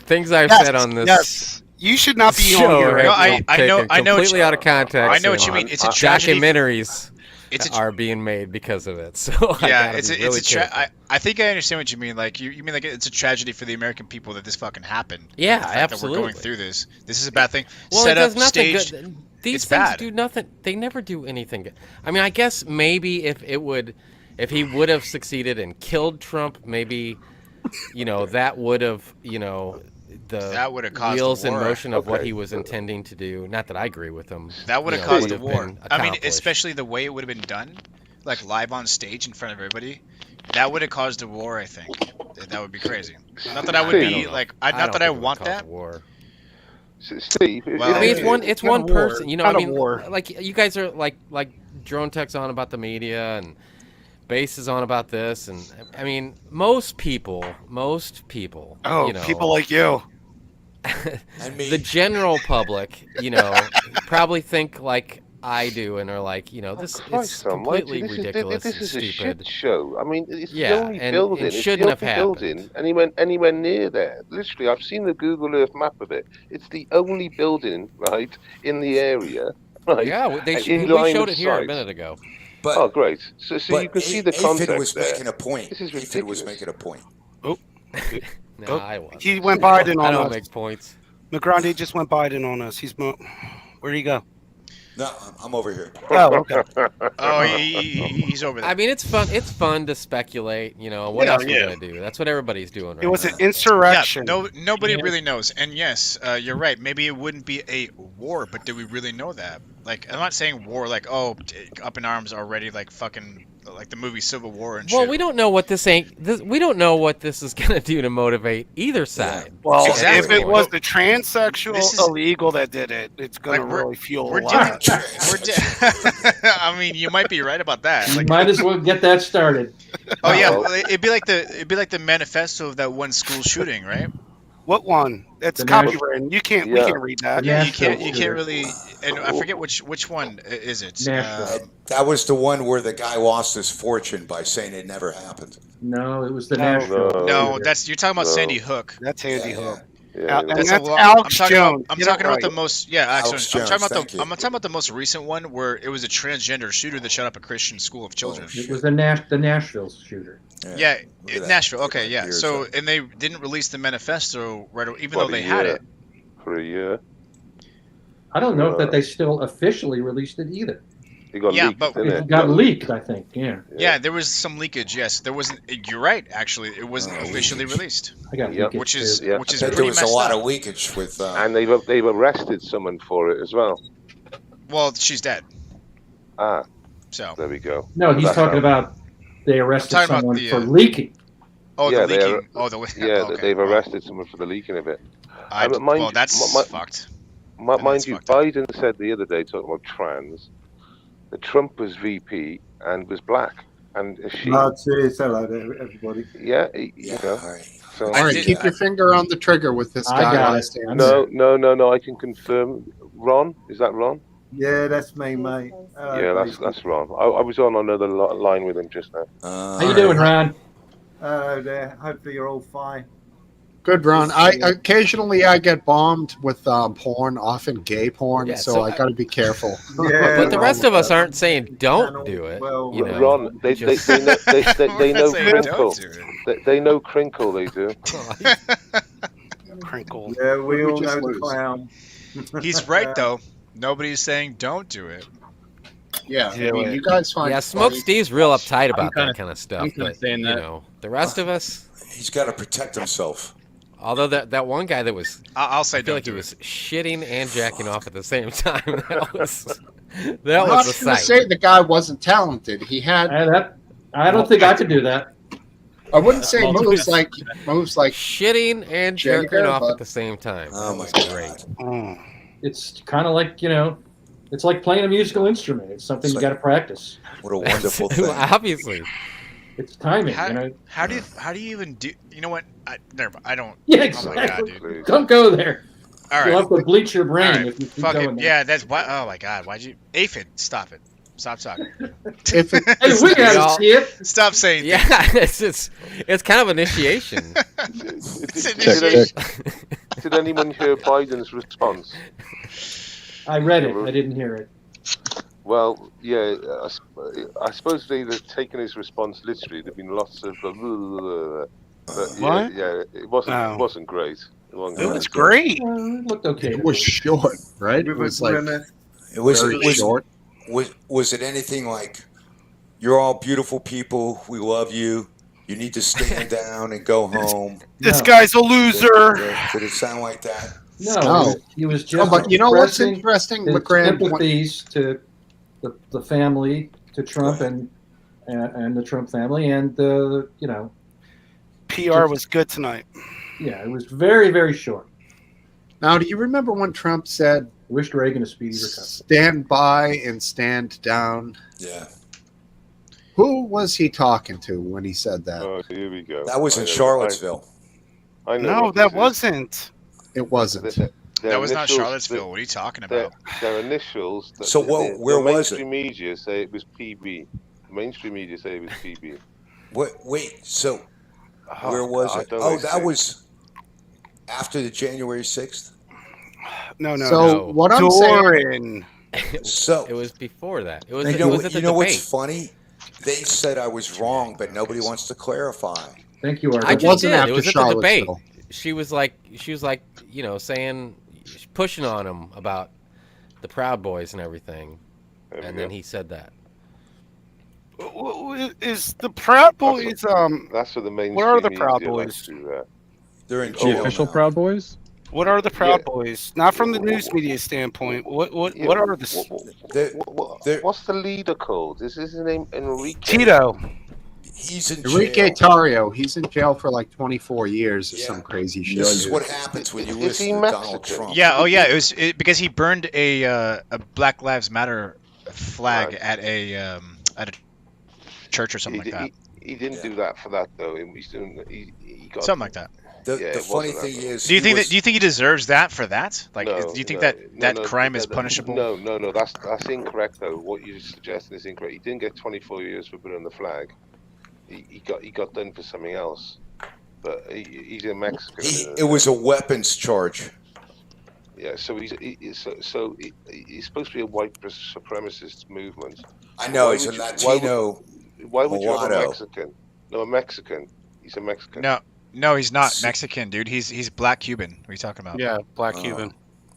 things I've said on this. Yes. You should not be show on here. have No, been I know taken what completely you- out of context. I know what you and mean. It's a tragedy. Documentaries It's a are being made because of it. So I yeah, gotta be really careful. I think I understand what you mean. Like you mean like it's a tragedy for the American people that this fucking happened. Yeah, The fact that we're absolutely. going through this. This is a bad thing. Well, Set it does up, nothing staged. good. These It's things bad. do nothing. They never do anything good. I mean, I guess maybe if he would have succeeded and killed Trump, maybe, you know, that would have, you know, That would have caused wheels the in war. motion of what Okay. he was intending to do. Not that I agree with him. That would have you know, caused the would war. been I mean, accomplished. especially the way it would have been done, like live on stage in front of everybody. That would have caused a war. I think that would be crazy. Not that I would be like. Not that I want that. War. Steve, Well, I mean, it's one Not a war. person. You know, Not I a mean, war. like you guys are like Drone Tech's on about the media and Base is on about this, and I mean, most people, Oh, you know, people like you. And me. the general public, you know, probably think like I do and are like, you know, this it's Christ almighty, completely this ridiculous This and is a shit stupid. show. I mean, it's Yeah, the only and building. it It's shouldn't the have only happened. building, and he went anywhere near there. Literally, I've seen the Google Earth map of it. It's the only building, right, in the area. Right, Yeah, we in showed line of it here a sight. minute ago. But, Oh, great. So but you can see the Aphid context was there. making a point. This is Aphid was ridiculous. making a point. No, I wasn't. He went Biden I on don't us. make points. McGrande just went Biden on us. Where'd he go? No, I'm over here. Oh, okay. Oh, he's over there. I mean, it's fun. It's fun to speculate. You know, what Yeah, else we're yeah. gonna do? That's what everybody's doing right It was now. an insurrection. Yeah, nobody really knows. And yes, you're right. Maybe it wouldn't be a war, but do we really know that? Like, I'm not saying war like, oh, up in arms already, like fucking, like the movie Civil War and Well, shit. we don't know what we don't know what this is gonna do to motivate either side. Well, Exactly. if it was the transsexual This is- illegal that did it, it's going to Like, we're- really fuel we're a lot. I mean, you might be right about that. You Like, might as well get that started. oh yeah, well, it'd be like the manifesto of that one school shooting, right? What one? It's The copyrighted. You can't. We Yeah. can't read that. Yeah, you Nashville can't shooter. really. And I forget which one is it. Nashville. That was the one where the guy lost his fortune by saying it never happened. No, it was the No. Nashville. No, shooter. that's you're talking about No. Sandy Hook. That's Andy Yeah, Hook. Yeah, And That's that's a lot- Alex I'm talking Jones. I'm Get talking it about the right. most. Yeah, Alex actually, Jones, I'm thank you. talking about the most recent one where it was a transgender shooter that shot up a Christian school of children. Oh, It was the Nashville shooter. Yeah, Look at that. Nashville. Okay, yeah. Years So, ago. and they didn't release the manifesto right away, even What, though a they had year? it. For a year. I don't know if that they still officially released it either. It got Yeah, leaked, but- didn't It it? got leaked, I think. Yeah, Yeah, there was some leakage. Yes, there wasn't. You're right. Actually, it wasn't Oh, officially leakage. released, I got Yep. leakage which is too. Yeah. which is I bet there pretty was a messed lot up. of leakage with. And they've arrested someone for it as well. Well, she's dead. Ah, So, there we go. No, he's That's talking how- about they arrested I'm talking about someone the, for the leaking. Yeah, they leaking. are- Oh, the Yeah, okay, they've well, arrested someone for the leaking of it. I, mind well, you- that's my- fucked. Mind that's you, fucked up. Biden said the other day, talking about trans, that Trump was VP and was black. And she, cheers, hello there, everybody. you Yeah, know. all right. So, All right, did- keep your finger on the trigger with this I guy got last it. answer. no, I can confirm. Ron, is that Ron? Yeah, that's me, mate. Yeah, that's Ron. I was on another line with him just now. How you doing, Ron? Hello there. Hopefully you're all fine. Good, Ron. Occasionally I get bombed with porn, often gay porn, Yeah, so so I got to be careful. Yeah, But the rest of us well, aren't saying don't do it. well, you know, Ron, they just- know We're not saying don't crinkle. do it. They know crinkle. They do. Crinkle. Yeah, we all just know the lose? clown. He's right though. Nobody's saying don't do it. Yeah, I Do mean, it. you guys find yeah, it Smoke funny. Steve's real uptight about kinda- that kind of stuff. I'm kinda But saying you that. know, the rest of us. He's got to protect himself. Although that one guy that was, I'll say I feel don't like he do was it. shitting and jacking off at the same time. That was I'm that not was a going to sight. say the guy wasn't talented. He had. I don't think I could do that. I wouldn't say moves like shitting and Jenny jerking off Bear, at the same time. Oh That my was God. great. It's kind of like, it's like playing a musical instrument. It's something It's you like- got to practice. What a wonderful thing. Obviously. It's timing, How do you even do? You know what? I don't. Yeah, Oh my god, exactly. dude. Don't go there. All right. You'll have to bleach your brain All right. if you keep Fuck going it. there. Yeah, that's why. Oh my god, why'd you? Aphid, stop it. Stop talking. if it, Hey, we gotta see it. Stop saying. Yeah, it's kind of initiation. It's initiation. Did anyone hear Biden's response? I read it. I didn't hear it. Well, yeah, I suppose they'd have taken his response literally. There'd been lots of, but What? yeah, it wasn't. Oh. It wasn't great. It wasn't It was great. great. It looked okay. it was short, right? It With was a like grimace. It was, very it was, short. was it anything like, you're all beautiful people, we love you, you need to stand down and go home? This No. guy's a loser. Did it sound like that? No, he was just. Oh, but you know what's expressing interesting, his LeGrand? sympathies to the family, to Trump and the Trump family, and PR was good tonight. yeah, it was very, very short. Now, do you remember when Trump said, Wished Reagan a speedy recovery. "Stand by and stand down"? Yeah. Who was he talking to when he said that? Oh, here we go. That was I in know- Charlottesville. I know No, what that this is. wasn't. It wasn't. Their That was not initials- Charlottesville. What are you talking about? Their initials. So where was it? Mainstream media say it was PB. Mainstream media say it was PB. Wait, so where was God, it? don't Oh, they that say. was after the January 6th? No. So what I'm saying, Doran. So It was before that. It was. you It know, was at the you know debate. what's funny? They said I was wrong, but nobody wants to clarify. Thank you, Art. I It just wasn't did. after It was at the debate. Charlottesville. She was like, saying, pushing on him about the Proud Boys and everything, There we and go. then he said that. Is the Proud Boys? That's what the mainstream What are the Proud media Boys? like to do. They're in The jail official now. Proud Boys? What are the Proud Yeah. Boys? Not from the news media standpoint. What are the What's the leader called? Is his name Enrique? Tito? He's in Enrique jail. Tarrio. He's in jail for like 24 years or some crazy shit. This is what happens when you Is he listen to Donald Mexican? Trump. Yeah. Oh, yeah. It was because he burned a Black Lives Matter flag at a church or something like that. He didn't do that for that though. He got Something like that. The funny thing is, do you think do you think he deserves that for that? Like, No, do you think no, that no, crime is no, punishable? No. That's incorrect though. What you're suggesting is incorrect. He didn't get 24 years for burning the flag. He got done for something else. But he's a Mexican. it was a weapons charge. Yeah, so he's supposed to be a white supremacist movement. I know, Why he's a would you- Latino Why would you have a mulatto. Mexican? No, a Mexican. He's a Mexican. No, he's not Mexican, dude. He's Black Cuban. What are you talking about? Yeah, Black Cuban.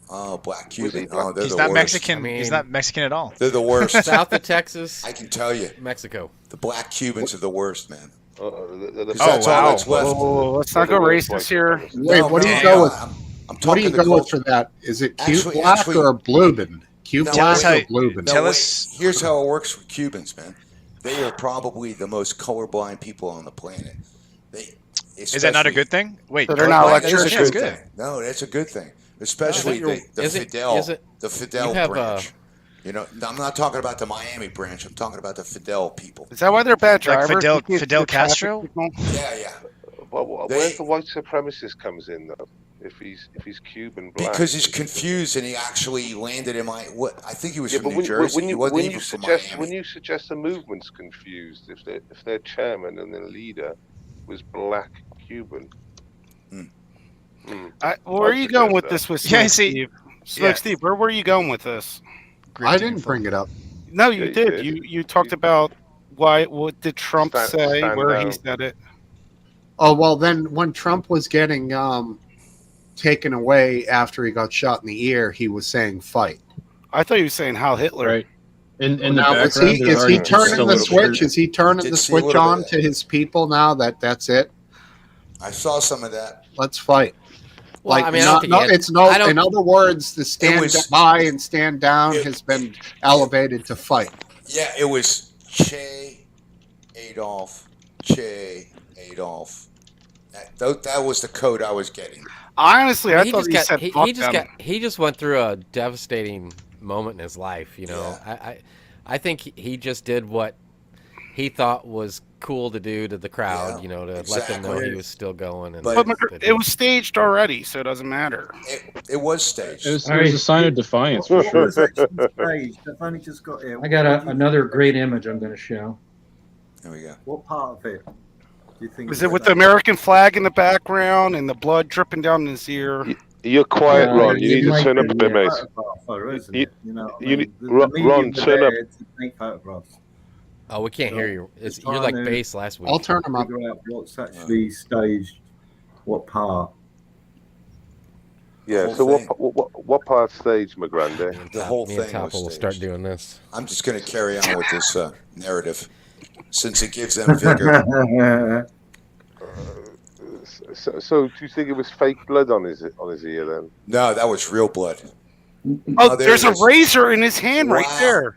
Oh, Black Cuban. Black? Oh, they're He's the not worst. Mexican. He's not Mexican at all. They're the worst. South of Texas, I can tell you. Mexico. The Black Cubans are the worst, man. That's all that's left. Let's not go racist here. Wait, No, what do you no, go no, with? I'm What do talking you the go with culture. for that? Is it cute Actually- black actually- or Blueben? Cute No, black wait. or Blueben? No, wait. Here's how it works with Cubans, man. They are probably the most colorblind people on the planet. Is that not a good thing? Wait, So they're not That's a electricians. good thing. No, that's a good thing. Especially No, the is it- Fidel, is it- the Fidel you have, branch. You know, I'm not talking about the Miami branch. I'm talking about the Fidel people. Is that why they're bad Like drivers? Fidel Because Fidel the traffic Castro? signal? Yeah. Where's the white supremacist comes in though? If he's Cuban black. Because he's confused and he actually landed in my. What I think he was Yeah, from but New Jersey. when He you, wasn't when even you from suggest Miami. when you suggest the movement's confused, if their chairman and their leader was black Cuban. Where are you going with this with Yeah, Smoke see- Steve? yeah. Smoke Steve, where were you going with this? I didn't bring it up. No, you Yeah, you did. did. You talked about what did Trump say, stand where he down. said it. Oh well, then when Trump was getting taken away after he got shot in the ear, he was saying "fight." I thought you were saying Heil Hitler. Right. In the Now, is background, he, there's is he already turning still the a switch? Is he turning Did the see a switch little bit on of to his people now that that's it? I saw some of that. Let's fight. Well, Like, I mean, I don't think he had- it's no. I don't- In other words, the stand was- by and stand down has been elevated to fight. Yeah, it was Che Adolf. Che Adolf. That was the code I was getting. Honestly, I He thought just he got said he, fuck he just them. got he just went through a devastating moment in his life. You know, I think he just did what he thought was cool to do to the crowd. Yeah, you know, to let them know exactly. he was still going. And But- that It was staged already, so it doesn't matter. It was staged. It was a sign of defiance for sure. It's actually staged. I've only just got here. I got another great image I'm going to show. There we go. What part of it do you think? Was it with the American flag in the background and the blood dripping down his ear? You're quiet, Ron. You it need to might turn up be a bit, mate. photograph photo, isn't You- it? You know, what I you mean? need- The Ron, media Ron, were turn up. there to take photographs. Oh, we can't So, hear you. it's You're like trying to bass last week. I'll turn them up. Figure out what's actually staged, what part. Yeah. whole So thing. what part stage, my grande? The whole Me and thing Topple was will start staged. doing this. I'm just going to carry on with this narrative since it gives them vigor. So do you think it was fake blood on his ear then? No, that was real blood. Oh, there there's it a is. razor in his hand right Wow. there.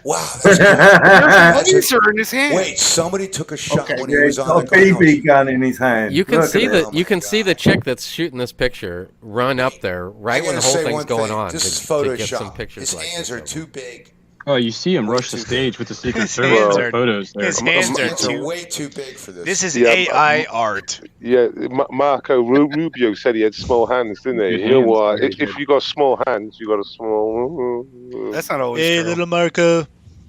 Wow. That's There's a razor in his hand. Wait, somebody took a shot when he Yeah, was he's on got the a ground. BB gun in his hand. You can Look see at the it. Oh you my can see God. the chick that's shooting this picture run up there right I when the gotta whole say thing's one going thing. on This is to get some Photoshop. pictures His like hands this are of too him. big. Oh, you see him Way rush the too stage with the Secret His Service hands for are- photos there. His hands His are hands are too. way too big for this. This is Yeah, AI art. Yeah, Marco Rubio said he had small hands, didn't he? Big You know hands, what? very If you got small hands, you got a small. That's not always true. Marco.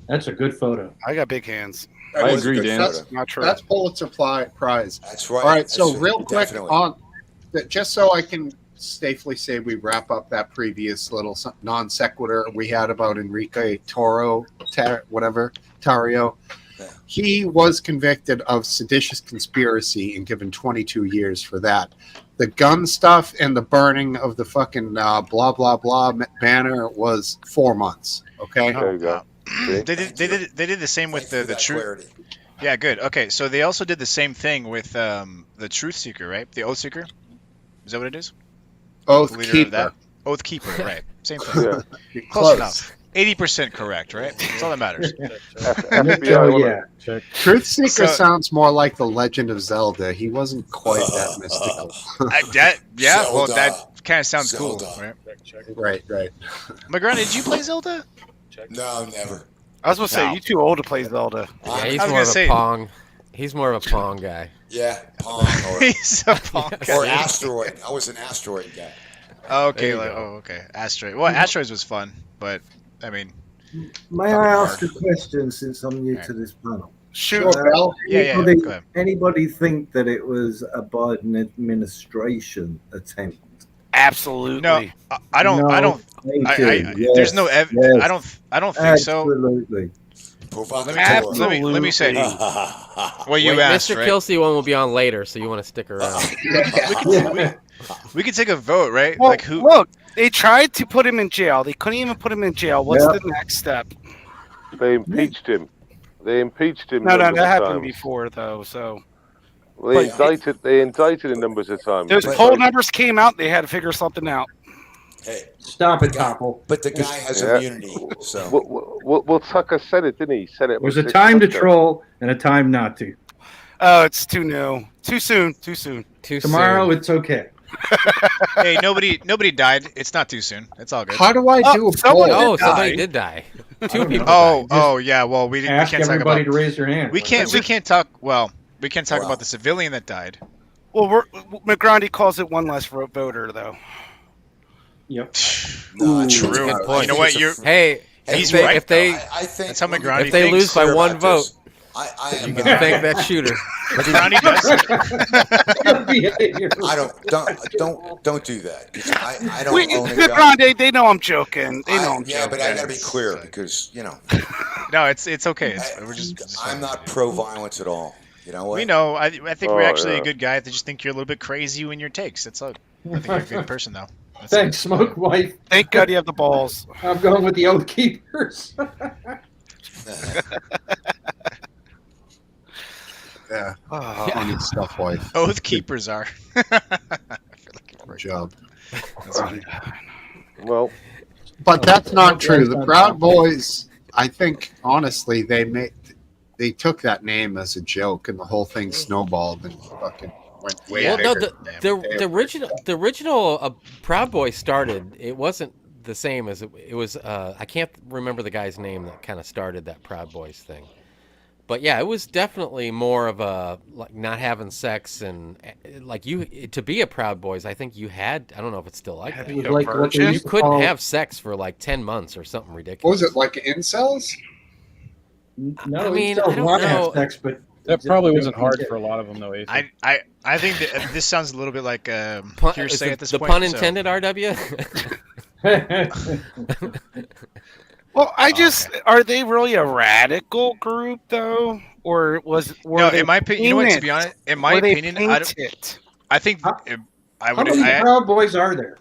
That's a good photo. I got big hands. That I was a agree, good Dan. photo. Not true. That's Pulitzer Prize. That's right. All right. So That's- real quick definitely. on that, just so I can safely say we wrap up that previous little non sequitur we had about Enrique Tario. He was convicted of seditious conspiracy and given 22 years for that. The gun stuff and the burning of the fucking blah blah blah banner was 4 months. Okay. There you go. They did the same with the truth. Yeah, good. Okay, so they also did the same thing with the Truth Seeker, right? The Oath Seeker. Is that what it is? Oath The leader Keeper. of that? Oath Keeper, right? Same thing. Yeah. Close enough. 80% correct, right? That's all that matters. Truth Seeker So- sounds more like the Legend of Zelda. He wasn't quite that mystical. Well, that kind of sounds cool, right? Right. McGrath, did you play Zelda? No, never. I was gonna say No. you too old to play Zelda. Yeah, he's I was more of gonna a say- Pong. He's more of a Pong guy. Yeah, Pong or, He's a Pong guy. or Asteroid. I was an Asteroid guy. Okay, There you go. okay. Asteroid. Well, Asteroids was fun, but I mean, May I ask a question since I'm new to this panel? Shoot. Yeah, Anybody, go ahead. anybody think that it was a Biden administration attempt? Absolutely. no, I don't. No, I don't. thank I, you. there's no. Yes, I don't think so. Absolutely. Let me say. Well, you Wait, asked, Mr. right? Kelsey one will be on later, so you want to stick around. We could take a vote, right? Well, Like who? Look, they tried to put him in jail. They couldn't even put him in jail. What's Yeah. the next step? They impeached him. They impeached him. No, numbers that of happened times. before though. So Well, they indicted him numbers of times. those They poll tried- numbers came out. They had to figure something out. Hey, Stop it, Topple. but the guy has Yeah. immunity, so Well, Tucker said it, didn't he? He said it. There's was a 6 time to months ago. troll and a time not to. Oh, it's too new. Too soon. Too soon. Too Tomorrow soon. it's okay. Hey, nobody died. It's not too soon. It's all good. How do I do a someone poll? Oh, did somebody die. did die. I Two don't know. people. Oh, yeah. Well, we Ask can't talk everybody about. to raise their hand. We can't talk. Well, we can't talk Wow. about the civilian that died. Well, McGrady calls it one less voter though. Yep. no, that's True. Good I point. You know think what? it's a You're. Hey, He's if they, right, if they I think That's how let me McGrady be if they lose by clear one about vote, this. I am you can not, thank that shooter. McGrady does. I don't do that. 'Cause I don't Wait, own a McGrady, gun. they know I'm joking. They know I'm Yeah, joking. but I gotta be clear because No, it's okay. We're just. I'm not pro-violence at all. You know what? We know. I think we're Oh, actually yeah. a good guy. I just think you're a little bit crazy in your takes. That's all. I think you're a good person, though. That's Thanks, Smoke Wife. Thank God you have the balls. I'm going with the Oath Keepers. Yeah, Oh. funny stuff, wife. Oath keepers are. Good job. That's funny. Well, But that's not Okay, true. that's The not Proud true. Boys, I think, honestly, they took that name as a joke, and the whole thing snowballed and fucking went way Well, no, bigger. the original Proud Boy started. It wasn't the same as it was. I can't remember the guy's name that kind of started that Proud Boys thing. But yeah, it was definitely more of a like not having sex and like you to be a Proud Boys. I think you had. I don't know if it's still like that. It was like what they You used to couldn't call- have sex for like 10 months or something What ridiculous. was it, like incels? No, I mean, we still I don't want to know. have sex, but That probably wasn't hard for a lot of them, though. Ethan. I think that this sounds a little bit like Is hearsay it at this the point. pun so- intended, RW? Well, are they really a radical group though, or were No, they in my opinion, you know what? To be painted? honest, in my Were they opinion, I painted? think I How would. many Proud Boys are there?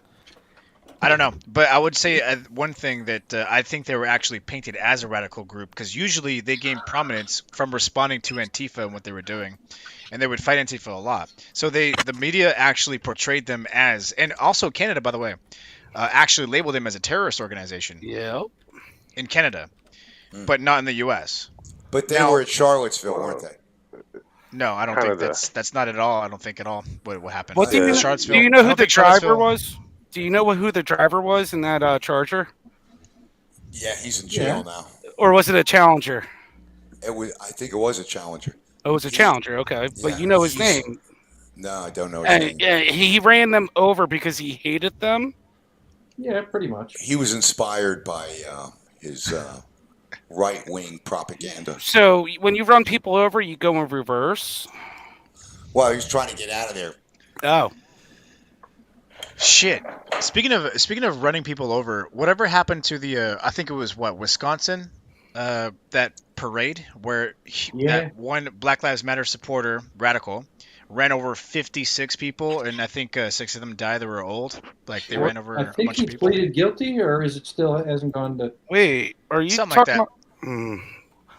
I don't know, but I would say one thing that I think they were actually painted as a radical group because usually they gained prominence from responding to Antifa and what they were doing, and they would fight Antifa a lot. So the media actually portrayed them as, and also Canada, by the way, actually labeled them as a terrorist organization. Yeah. In Canada, but not in the U.S. But they were at Charlottesville, weren't they? No, I don't Canada. think that's not at all. I don't think at all what happened. What do you, Charlottesville. do you I know who don't the think driver Charlottesville- was? Do you know who the driver was in that Charger? Yeah, he's in jail now. Or was it a Challenger? It was. I think it was a Challenger. Oh, it was a Challenger. Okay, but Yeah, you know his he's- name. No, I don't know his And name. yeah, he ran them over because he hated them. Yeah, pretty much. He was inspired by his right-wing propaganda. So when you run people over, you go in reverse. Well, he was trying to get out of there. Oh. Shit. Speaking of running people over, whatever happened to the I think it was Wisconsin that parade where Yeah. that one Black Lives Matter supporter, radical, ran over 56 people, and I think 6 of them died. They were old. Like they ran over I a think bunch he of people. pleaded guilty, or is it still hasn't gone to? Wait, are you Something like talking that. about?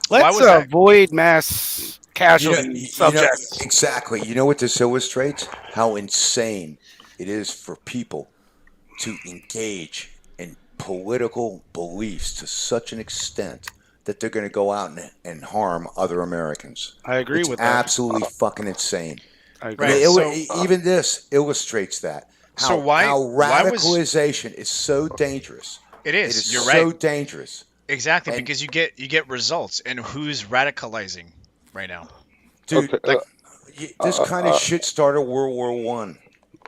Why Let's was that? avoid mass casualty subjects. Exactly. You know what this illustrates? How insane it is for people to engage in political beliefs to such an extent that they're going to go out and harm other Americans. I agree It's with that. absolutely fucking insane. I And Right. even this illustrates that. So How why was radicalization is so dangerous. it It is? is You're so right. dangerous. Exactly, And- because you get results, and who's radicalizing right now? Dude, Okay, this kind of shit started World War One.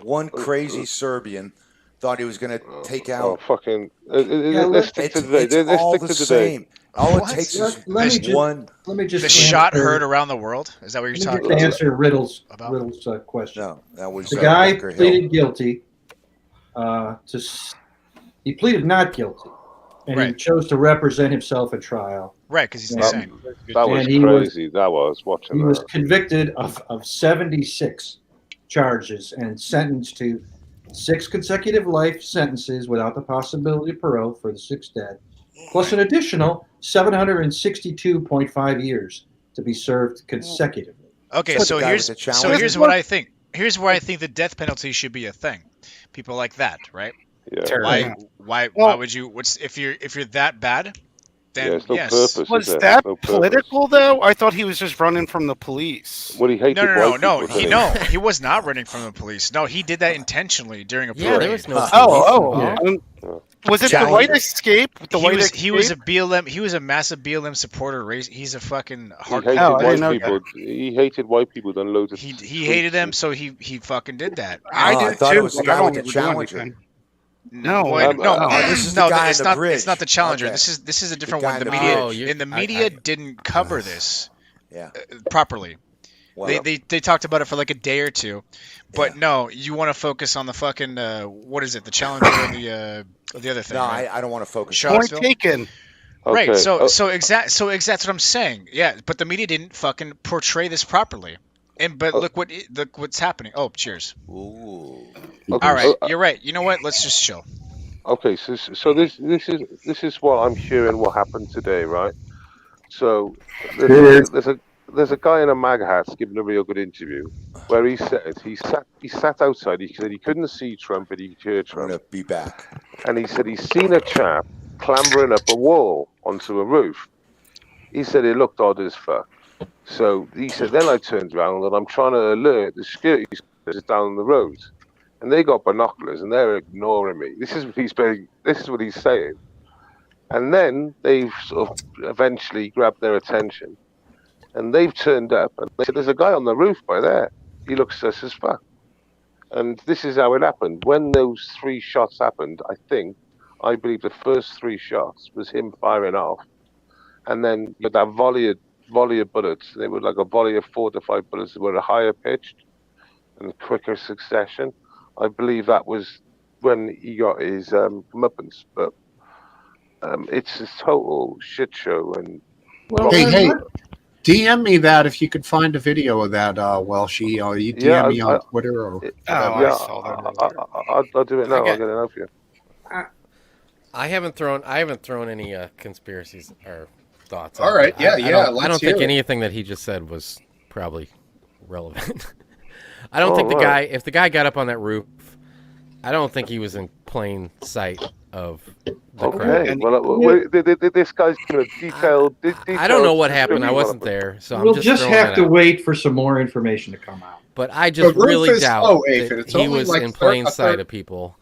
One crazy Serbian thought he was going to take Oh, out. fucking. Yeah, Let's stick to today. It's Let's all stick the to today. same. All it What? takes is Let me just one. let me The just shot answer, heard around the world. Is that what you're let me talking just about? answer Riddle's About? question. No, that was The guy Bunker Hill. pleaded guilty. He pleaded not guilty, and he Right. chose to represent himself at trial. Right, because he's And- insane. That was And he was- crazy. That was watching He was that. convicted of 76 charges and sentenced to 6 consecutive life sentences without the possibility of parole for the 6 dead, plus an additional 762.5 years to be served consecutively. Okay, That's so the guy here's with the challenge. here's what I think. Here's where I think the death penalty should be a thing. People like that, right? Yeah. Why Well- would you? What's if you're that bad? Then Yeah, it's no yes. purpose. Was is there? that No purpose. political though? I thought he was just running from the police. Well, he hated No. white people, He didn't he was not running from the police. No, he did that intentionally during a parade. Yeah, there was no. Oh, police oh. Was it the Challenge. white escape? The He white was escape? he was a BLM. He was a massive BLM supporter. He's a fucking He hard. hated Oh, I didn't white know people. He hated white people. Done loads of. He tweets hated them, and- so he fucking did that. I Oh, I did thought too. it was the but I guy don't with the ever do Challenger. anything. No, What? no. this is the no, guy it's on the not. bridge. It's not the Challenger. Okay. This is a different guy one. in The the media bridge. in the media didn't cover this Yeah. properly. Well, They talked about it for like a day or two, but no, you want to focus on the fucking what is it? The Challenger or the other thing? no, right? I don't want to focus. Point Charlottesville? taken. Right. Okay, So that's what I'm saying. Yeah, but the media didn't fucking portray this properly. And but look what's happening. Oh, cheers. Ooh. Okay, All right, you're right. You know what? Let's just chill. Okay, so this is what I'm hearing. What happened today, right? So there's a guy in a mag hat giving a real good interview where he said he sat outside. He said he couldn't see Trump, but he could hear I'm Trump. gonna be back. And he said he's seen a chap clambering up a wall onto a roof. He said it looked odd as fuck. So he said, then I turned around and I'm trying to alert the security services down the road, and they got binoculars and they're ignoring me. This is what he's saying. And then they've sort of eventually grabbed their attention, and they've turned up and they said, "There's a guy on the roof by there. He looks sus as fuck." And this is how it happened. When those 3 shots happened, I believe the first 3 shots was him firing off, and then you had that volley of bullets. They were like a volley of 4 to 5 bullets that were a higher pitched and quicker succession. I believe that was when he got his comeuppance. But it's a total shit show. And Hey, DM me that if you could find a video of that, Welshie. Or you DM me on Twitter or whatever. yeah, I'll do it now. I'll get it out for you. I haven't thrown any conspiracies or thoughts. All out right, there. yeah, I don't think anything that he just said was probably relevant. I don't think if the guy got up on that roof, I don't think he was in plain sight of the crowd. Okay, well, this guy's giving a detailed. I don't know what happened. I wasn't there, so We'll I'm just throwing have that to out. wait for some more information to come out. But I just The roof really is doubt low, that Aphid. It's he only was like in plain a sight third- of people.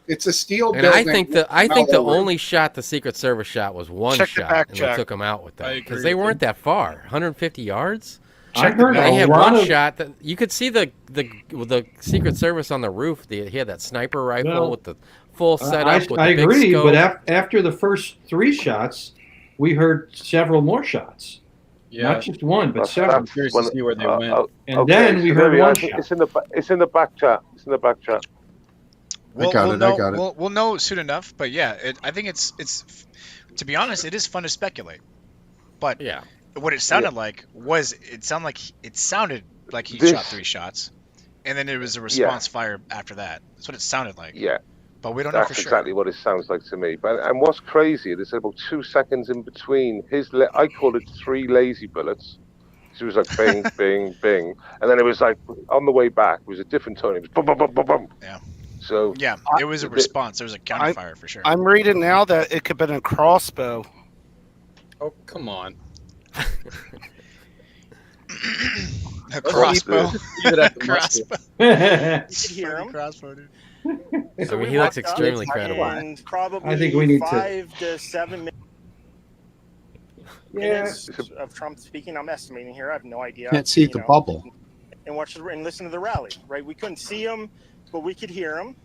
It's a steel And building. I think the hollow roof. only shot the Secret Service shot was one Check the shot, back and check. they took him out with I that agree because they with weren't that far, 150 yards. I heard They a had lot one of shot that you could see the Secret Service on the roof. He had that sniper rifle Well, with the full setup. I with the agree, big scope. but after the first 3 shots, we heard several more shots. Yeah. Not just one, but several. I'm curious to see where they went. And then we heard one shot. It's in the back chat. It's in the back chat. We'll got it. We'll know soon enough. But yeah, I think it's to be honest, it is fun to speculate. But yeah, what it sounded like was it sounded like he This- shot 3 shots, and then there was a response fire after that. That's what it sounded like. Yeah. But we don't know That's for sure. exactly what it sounds like to me. But and what's crazy, there's about 2 seconds in between I call it 3 lazy bullets. So it was like bing, bing, bing, and then it was like on the way back. It was a different tone. It was boom, boom, boom, boom, boom. Yeah. So Yeah, it was a response. There was a counterfire for sure. I'm reading now that it could have been a crossbow. Oh, come on. A crossbow. Crossbow. You could hear him. Crossbow, dude. I mean, he looks extremely credible. And probably I think we need to- 5 to 7 minutes Yeah. of Trump speaking. I'm estimating here. I have no idea. Can't see the bubble. And watch and listen to the rally. Right, we couldn't see him, but we could hear him.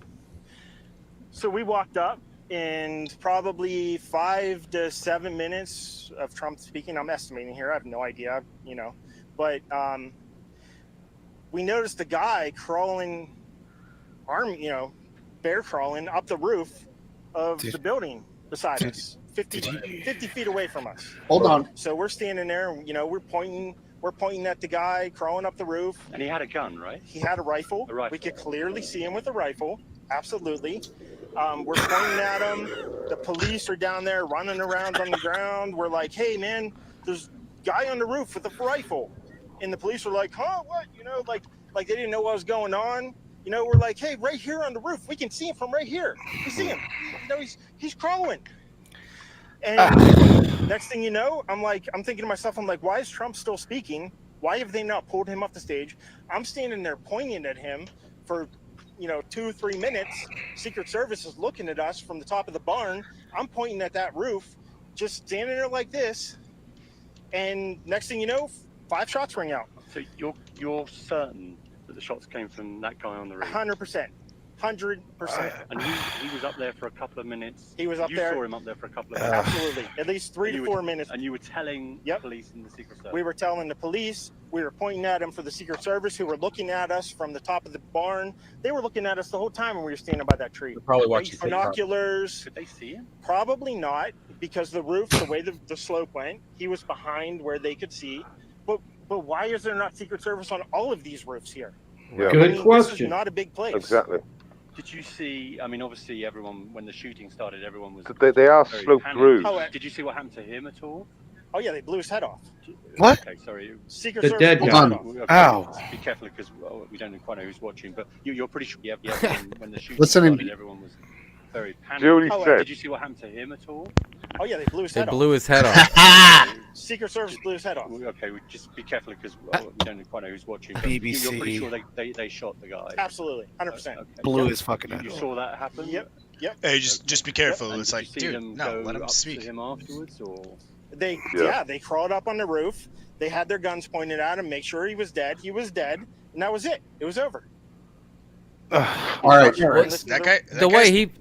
So we walked up, and probably 5 to 7 minutes of Trump speaking. I'm estimating here. I have no idea. But we noticed a guy crawling, bear crawling up the roof of the building beside us, 50 feet away from us. Hold on. So we're standing there, we're pointing at the guy crawling up the roof. And he had a gun, right? He had a rifle. We could clearly see him with a rifle. Absolutely. We're pointing at him. The police are down there running around on the ground. We're like, hey, man, there's a guy on the roof with a rifle. And the police were like, huh, what? Like they didn't know what was going on. We're like, hey, right here on the roof. We can see him from right here. We see him. He's crawling. And next thing you know, I'm thinking to myself, why is Trump still speaking? Why have they not pulled him off the stage? I'm standing there pointing at him for 2-3 minutes. Secret Service is looking at us from the top of the barn. I'm pointing at that roof, just standing there like this. And next thing you know, 5 shots ring out. So you're certain that the shots came from that guy on the roof? 100%. 100%. And he was up there for a couple of minutes. He was up there. You saw him up there for a couple of minutes. Absolutely. At least 3 to 4 minutes. And you were telling the police and the Secret Service? We were telling the police. We were pointing at him for the Secret Service, who were looking at us from the top of the barn. They were looking at us the whole time when we were standing by that tree. They're probably watching binoculars. Could they see him? Probably not, because the roof, the way the slope went, he was behind where they could see. But why is there not Secret Service on all of these roofs here? Yeah. Good question. This is not a big place. Exactly. Did you see? I mean, obviously, everyone when the shooting started, everyone was. They are very sloped panicked. roofs. Did you see what happened to him at all? Oh yeah, they blew his head off. What? Okay, sorry. Secret The Service dead blew his guy. head off. Okay, Ow. Be careful because we don't quite know who's watching, but you're pretty sure. Yeah. When the shooting Listening. started, everyone was very panicked. Julie said. Did you see what happened to him at all? Oh yeah, they blew his They head blew off. his head off. Secret Service blew his head off. Okay, just be careful because we don't quite know who's watching. But BBC. You're pretty sure they shot the guy. Absolutely, 100%. Okay. Blew his fucking head You off. saw that happen? Yep. Hey, just be careful. And It's did like, you see dude, them no, go let him up speak. to him afterwards, or They Yeah. they crawled up on the roof. They had their guns pointed at him, make sure he was dead. He was dead, and that was it. It was over. All right. That guy. The way he,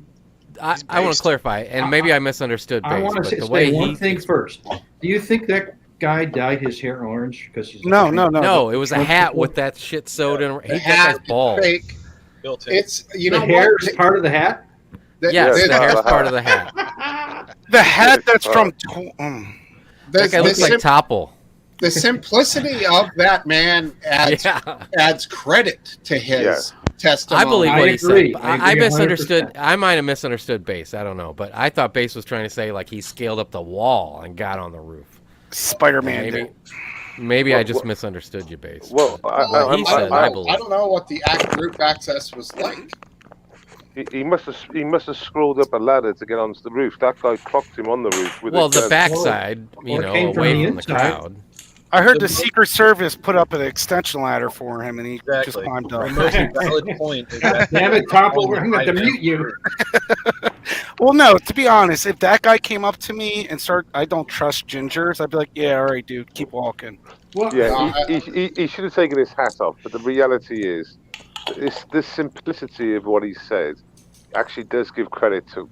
I want based. to clarify, and maybe I misunderstood I Base, want but to the way say one he thing first. Do you think that guy dyed his hair orange because he's No. No, it was a Trump hat supporter? with that shit sewed in. He The got hat his balls. fake. Built in. It's you the know hair what? is part of the hat. The- Yes, the- the hair's the part of the hat. The hat that's from. the- That guy the looks like sim- Topple. the simplicity of that man adds Yeah. adds credit to his testimony. I believe I what he agree. said. I I agree misunderstood. 100%. I might have misunderstood Base. I don't know, but I thought Base was trying to say like he scaled up the wall and got on the roof. Spider-Man. Maybe I Well, just well- misunderstood you, Base. Well, What he said, I believe. I don't know what the group access was like. he must have scrolled up a ladder to get onto the roof. That guy clocked him on the roof with Well, his the gun. backside, you or it know, came from away the from the inside. crowd. I heard the Secret Service put up an extension ladder for him, and he just Exactly. climbed The up. most valid point is that Damn it, Topple, we're going to mute you. Well, no, to be honest, if that guy came up to me and I don't trust gingers, I'd be like, yeah, all right, dude, keep walking. Well, Yeah, he should have taken his hat off. But the reality is, the simplicity of what he said actually does give credit to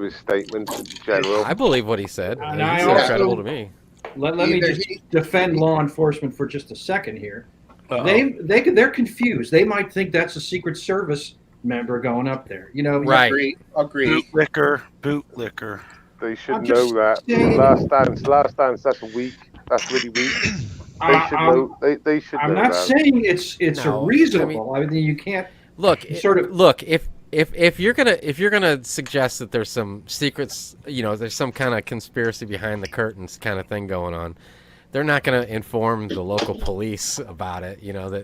his statements in general. I believe what he said. And He I seemed also- credible to me. let me Either just he- defend law enforcement for just a second here. Uh-oh. They're confused. They might think that's a Secret Service member going up there. You know, Right. Agree. Bootlicker. They should I'm know just that. saying- Last Dance. That's weak. That's really weak. They should know. They should I'm know not that. saying it's No, reasonable. I mean, you can't Look, sort of look. If you're gonna suggest that there's some secrets, there's some kind of conspiracy behind the curtains kind of thing going on, they're not gonna inform the local police about it.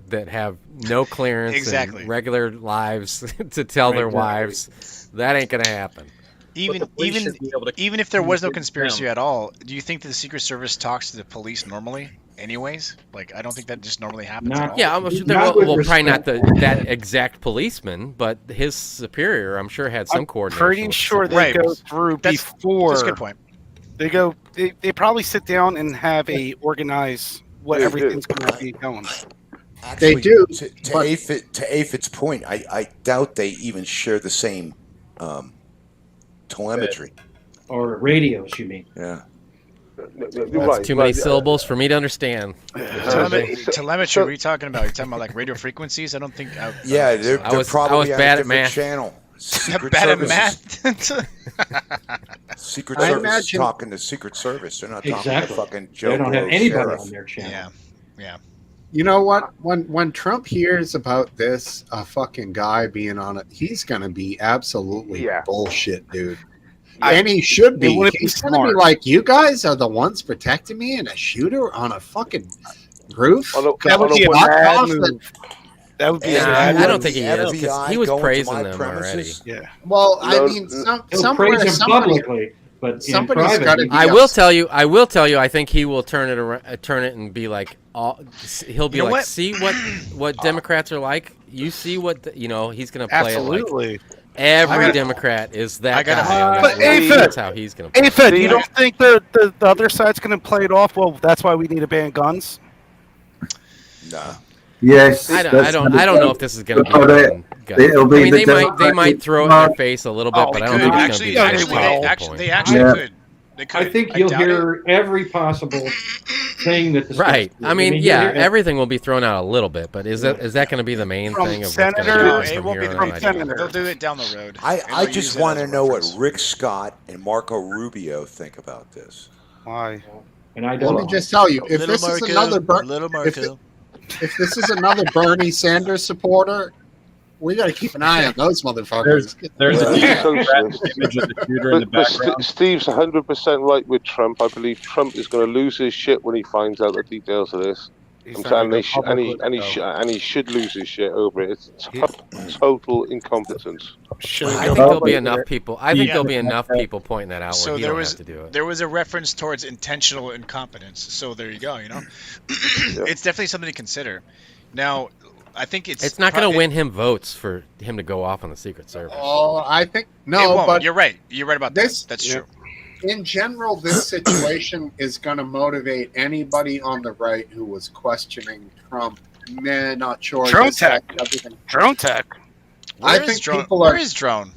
That have no clearance Exactly. and regular lives to tell their Exactly. wives. That ain't gonna happen. Even if there was no conspiracy at all, do you think that the Secret Service talks to the police normally? Anyways, like I don't think that just normally happens at all. Yeah, I'm sure probably not that exact policeman, but his superior, I'm sure, had some coordination. Pretty with sure they right. go through before. That's a good point. They go. They probably sit down and have a organize what everything's going to be going. Actually, They do, To Aphid's point, I doubt they even share the same telemetry. or radios, you mean? Yeah. That's too many syllables for me to understand. Telemetry, what are you talking about? You're talking about like radio frequencies? I don't think. Yeah, they're probably on a different channel. Secret Bad at Service math. Secret I Service is imagine- talking to Secret Service. They're not talking to Exactly. fucking Joe They don't have Blow anybody sheriff. on their channel. Yeah. You know what? When Trump hears about this fucking guy being on it, he's gonna be absolutely bullshit, dude. And he should It be. wouldn't be He's gonna be smart. like, you guys are the ones protecting me, and a shooter on a fucking roof. That would be a Knock bad off move. the- That would be. I don't think he is, 'cause FBI he was going to praising my them already. premises? Yeah. Well, I No, mean, He'll praise him somebody, publicly, but in somebody's private, got to he- be. I will tell you. I think he will turn it around, turn it and be like, he'll be You know like, what? see what Democrats are like. You see what he's going to play it like. Absolutely. Every Democrat is that guy. on that But list. Aphid, That's how he's going to. Aphid, you don't think the other side's going to play it off? Well, that's why we need to ban guns. Nah. Yes. I don't know if this is going to be. It'll be I mean, the they might throw it in their face a little bit, but I don't think it's going to be. They actually Yeah. could. They could. I think I you'll doubt it. hear every possible thing that the Right. I mean, you'll yeah, hear- everything will be thrown out a little bit, but is that going to be the main From thing of what's going to Senator- happen It from won't be here from on? I don't know. They'll do it down the road. I And they'll just use it want as to a know what reference. Rick Scott and Marco Rubio think about this. Why? And I Let don't. me just tell you, if Little this is Marco, another little if this is another Bernie Sanders supporter, we got to keep an eye on those motherfuckers. There's a Yeah. image of the shooter in the But background. Steve's 100% right with Trump. I believe Trump is going to lose his shit when he finds out the details of this. He's I'm not saying gonna they go sh- and, public he, with and, it, he though. sh- and he should lose his shit over it. It's total incompetence. I think there'll be enough people. I think there'll be enough people pointing that out So where he there don't was have to do it. there was a reference towards intentional incompetence. So there you go. It's definitely something to consider. Now, I think It's not going to win him votes for him to go off on the Secret Service. Oh, I think It no, won't. but You're right. You're right about this- that. That's true. in general, this situation is going to motivate anybody on the right who was questioning Trump. Nah, not sure. Drone this, tech. that, everything. Drone tech. I Where is think drone? people Where are is drone?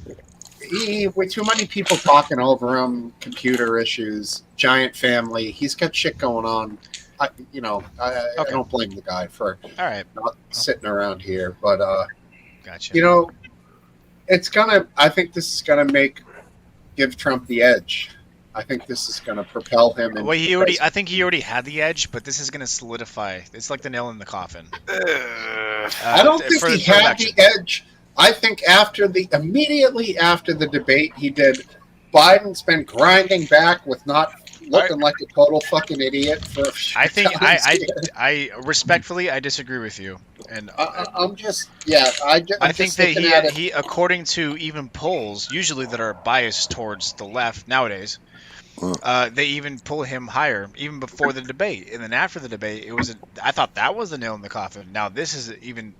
with too many people talking over him, computer issues, giant family. He's got shit going on. I don't blame the guy for All right. not sitting around here, but Gotcha. I think this is gonna give Trump the edge. I think this is gonna propel him. Well, I think he already had the edge, but this is going to solidify. It's like the nail in the coffin. I don't think for he the had election. the edge. I think immediately after the debate he did, Biden's been grinding back with not looking like a total fucking idiot for. I think times here. I respectfully I disagree with you, and I'm just I'm I think just that looking at it. he according to even polls usually that are biased towards the left nowadays, they even pull him higher even before the debate, and then after the debate I thought that was the nail in the coffin. Now this is even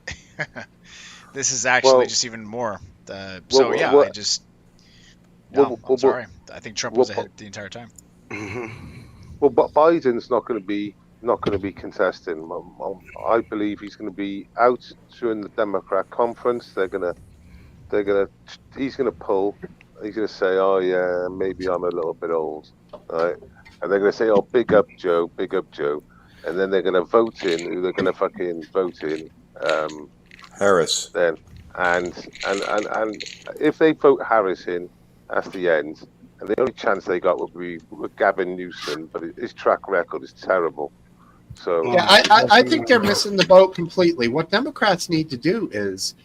this is actually just even more. I'm sorry. I think Trump was ahead the entire time. Well, but Biden's not going to be contesting. I believe he's going to be out during the Democrat conference. He's going to pull. He's going to say, "Oh yeah, maybe I'm a little bit old," right? And they're going to say, "Oh, big up Joe," and then they're going to vote in who they're going to fucking vote in. Harris. Then and if they vote Harris in at the end, and the only chance they got would be with Gavin Newsom, but his track record is terrible. So yeah, I think they're missing the boat completely. What Democrats need to do is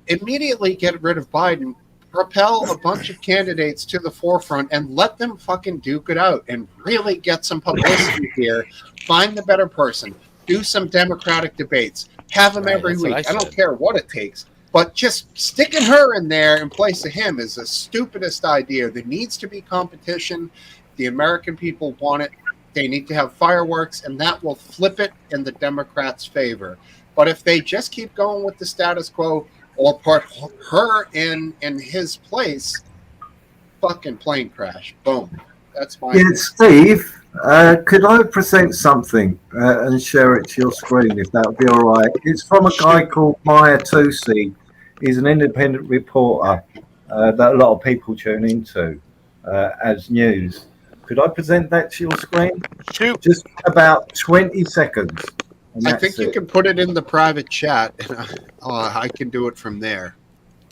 immediately get rid of Biden, propel a bunch of candidates to the forefront, and let them fucking duke it out and really get some publicity here. Find the better person. Do some Democratic debates. Have them every that's what week. I I don't said. care what it takes. But just sticking her in there in place of him is the stupidest idea. There needs to be competition. The American people want it. They need to have fireworks, and that will flip it in the Democrats' favor. But if they just keep going with the status quo or put her in his place, fucking plane crash. Boom. That's my Yeah, Steve, could I present something and share it to your screen, if that would be all right? It's from a guy called Maya Tusi. He's an independent reporter that a lot of people tune into as news. Could I present that to your screen? Shoot. Just about 20 seconds. And I that's think you it. can put it in the private chat, and I can do it from there.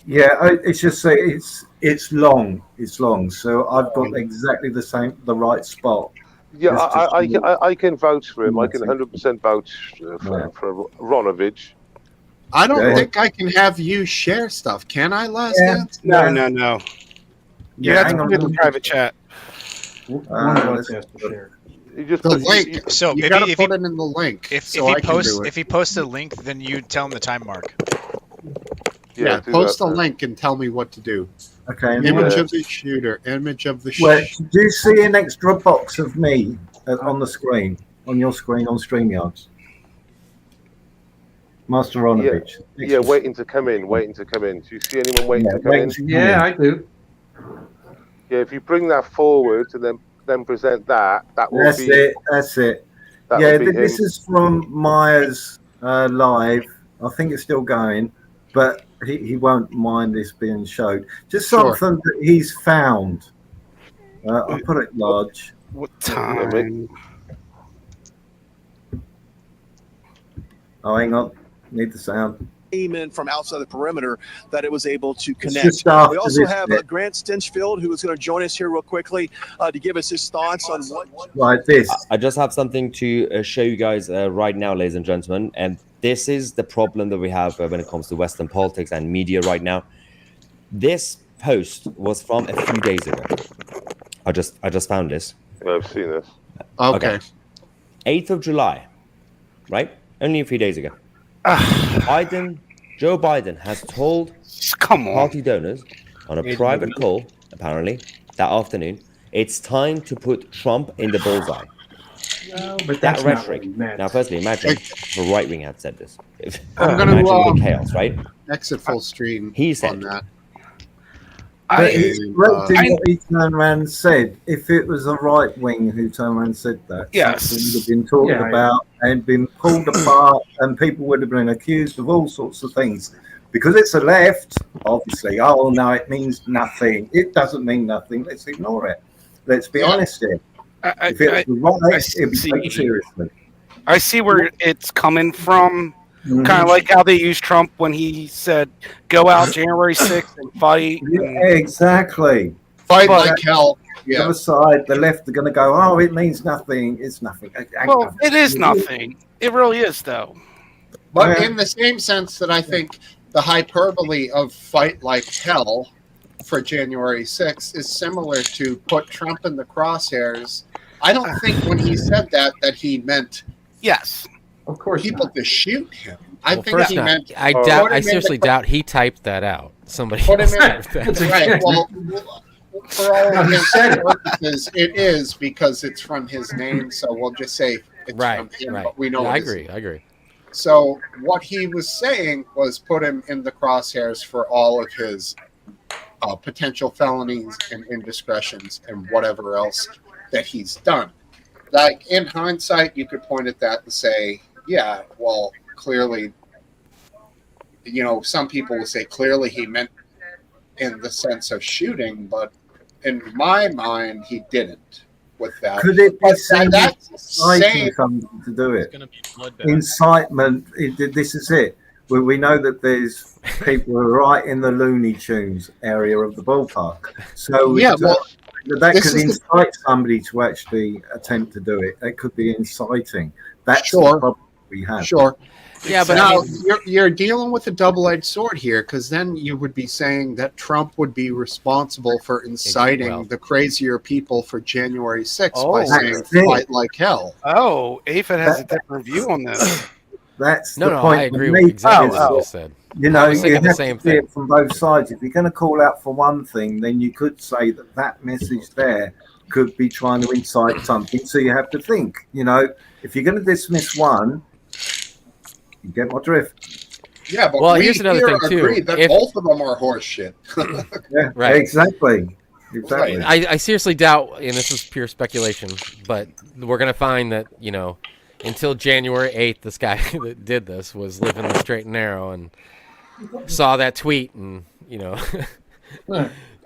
Yeah, it's just it's long. It's long, so I've got exactly the right spot. yeah, Just to I can vouch for him. I can Yeah. 100% vouch for Ronovich. I don't Yeah. think I can have you share stuff. Can I, Last Yeah. Dance? No. You Yeah, have hang to on. put it in the private chat. One of us has to share. You just The put- link. So You if got he, to put it in the link. if so he I can posts do it. if he posts a link, then you tell him the time mark. Yeah, do post that, a man. link and tell me what to do. Okay. and Image then- of the shooter. Image of the Well, do you see an extra box of me on the screen, on your screen on StreamYards? Master Ronovich. Yeah, waiting to come in. Do you see anyone waiting to come in? Yeah, I do. Yeah, if you bring that forward and then present that will That's be it. That's it. that Yeah, will be this him. is from Myers live. I think it's still going, but he won't mind this being showed. Just Sure. something that he's found. I'll put it large. What Yeah, mate. time? Oh, hang on. Need the sound. Came in from outside the perimeter that it was able to It's connect. just after We also this have bit. Grant Stinchfield, who is going to join us here real quickly to give us his thoughts on what. Like this. I just have something to show you guys right now, ladies and gentlemen. And this is the problem that we have when it comes to Western politics and media right now. This post was from a few days ago. I just found this. Yeah, I've seen this. Okay. 8th of July, right? Only a few days ago. Joe Biden has told party donors on a private call, apparently, that afternoon, it's time to put Trump in the bullseye. No, but That that's not what rhetoric. he meant. Now, firstly, imagine the right wing had said this. I'm going Imagine to the chaos, right? exit full stream He said on that. But he's And, correct in what he turned around and said. If it was a right wing who turned around and said that, Yes. something would have been talked Yeah, about and been pulled apart, and people would have been accused of all sorts of things. Because it's a left, obviously. Oh no, it means nothing. It doesn't mean nothing. Let's ignore it. Let's be honest here. If it was right, it'd be taken seriously. I see where it's coming from. Kind of like how they used Trump when he said, "Go out January 6th and fight." Yeah, exactly. Fight But like hell. The Yeah. other side, the left, are going to go, oh, it means nothing. It's nothing. Well, it is nothing. It really is, though. But in the same sense that I think the hyperbole of fight like hell for January 6th is similar to put Trump in the crosshairs. I don't think when he said that he meant yes, of course, people to shoot him. I Well, think first he not, meant. I put doubt. him I in the seriously doubt he typed that out. Somebody Put him else in. typed that. Right. Well, for all No, he intents said and it. purposes, it is because it's from his name. So we'll just say it's Right. from him. Right. But we know. Yeah, I it isn't. agree. I agree. So what he was saying was put him in the crosshairs for all of his potential felonies and indiscretions and whatever else that he's done. Like in hindsight, you could point at that and say, yeah, well, clearly, some people will say clearly he meant in the sense of shooting, but in my mind, he didn't with that. Could it be But seen that's as inciting same. something to do it? It's going to be bloodbath. Incitement. This is it. We know that there's people who are right in the Looney Tunes area of the ballpark. So Yeah, that this could is the- incite somebody to actually attempt to do it. That could be inciting. That's the Sure. problem we have. Sure. Yeah, but now I mean, you're dealing with a double-edged sword here, because then you would be saying that Trump would be responsible for inciting the crazier people for January 6th by saying fight like hell. Oh, Aphid has a different view on this. That's No, the no, point. I agree for with me, exactly is what you that, just said. You I know, was you thinking the have same to see thing. it from both sides. If you're going to call out for one thing, then you could say that message there could be trying to incite something. So you have to think. You know, if you're going to dismiss one, you get my drift. Yeah, but Well, we here's another here thing, too. agree that If- both of them are horse shit. Yeah, Right. exactly. Exactly. I seriously doubt, and this is pure speculation, but we're going to find that, you know, until January 8th, this guy that did this was living the straight and narrow and saw that tweet and, you know,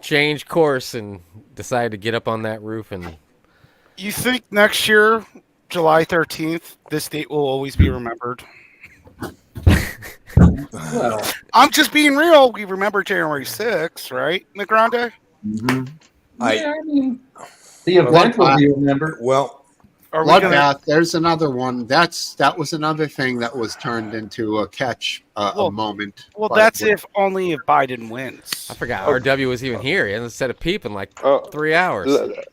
changed course and decided to get up on that roof and... You think next year, July 13th, this date will always be remembered? Well, I'm just being real. We remember January 6th, right, Negrande? Mm-hmm. yeah, I mean, the event will be remembered. Well, Are we gonna? Bloodbath, there's another one. That was another thing that was turned into a catch a moment. Well, But that's with- if only if Biden wins. I forgot RW was even here. He hasn't said a peep in like 3 hours.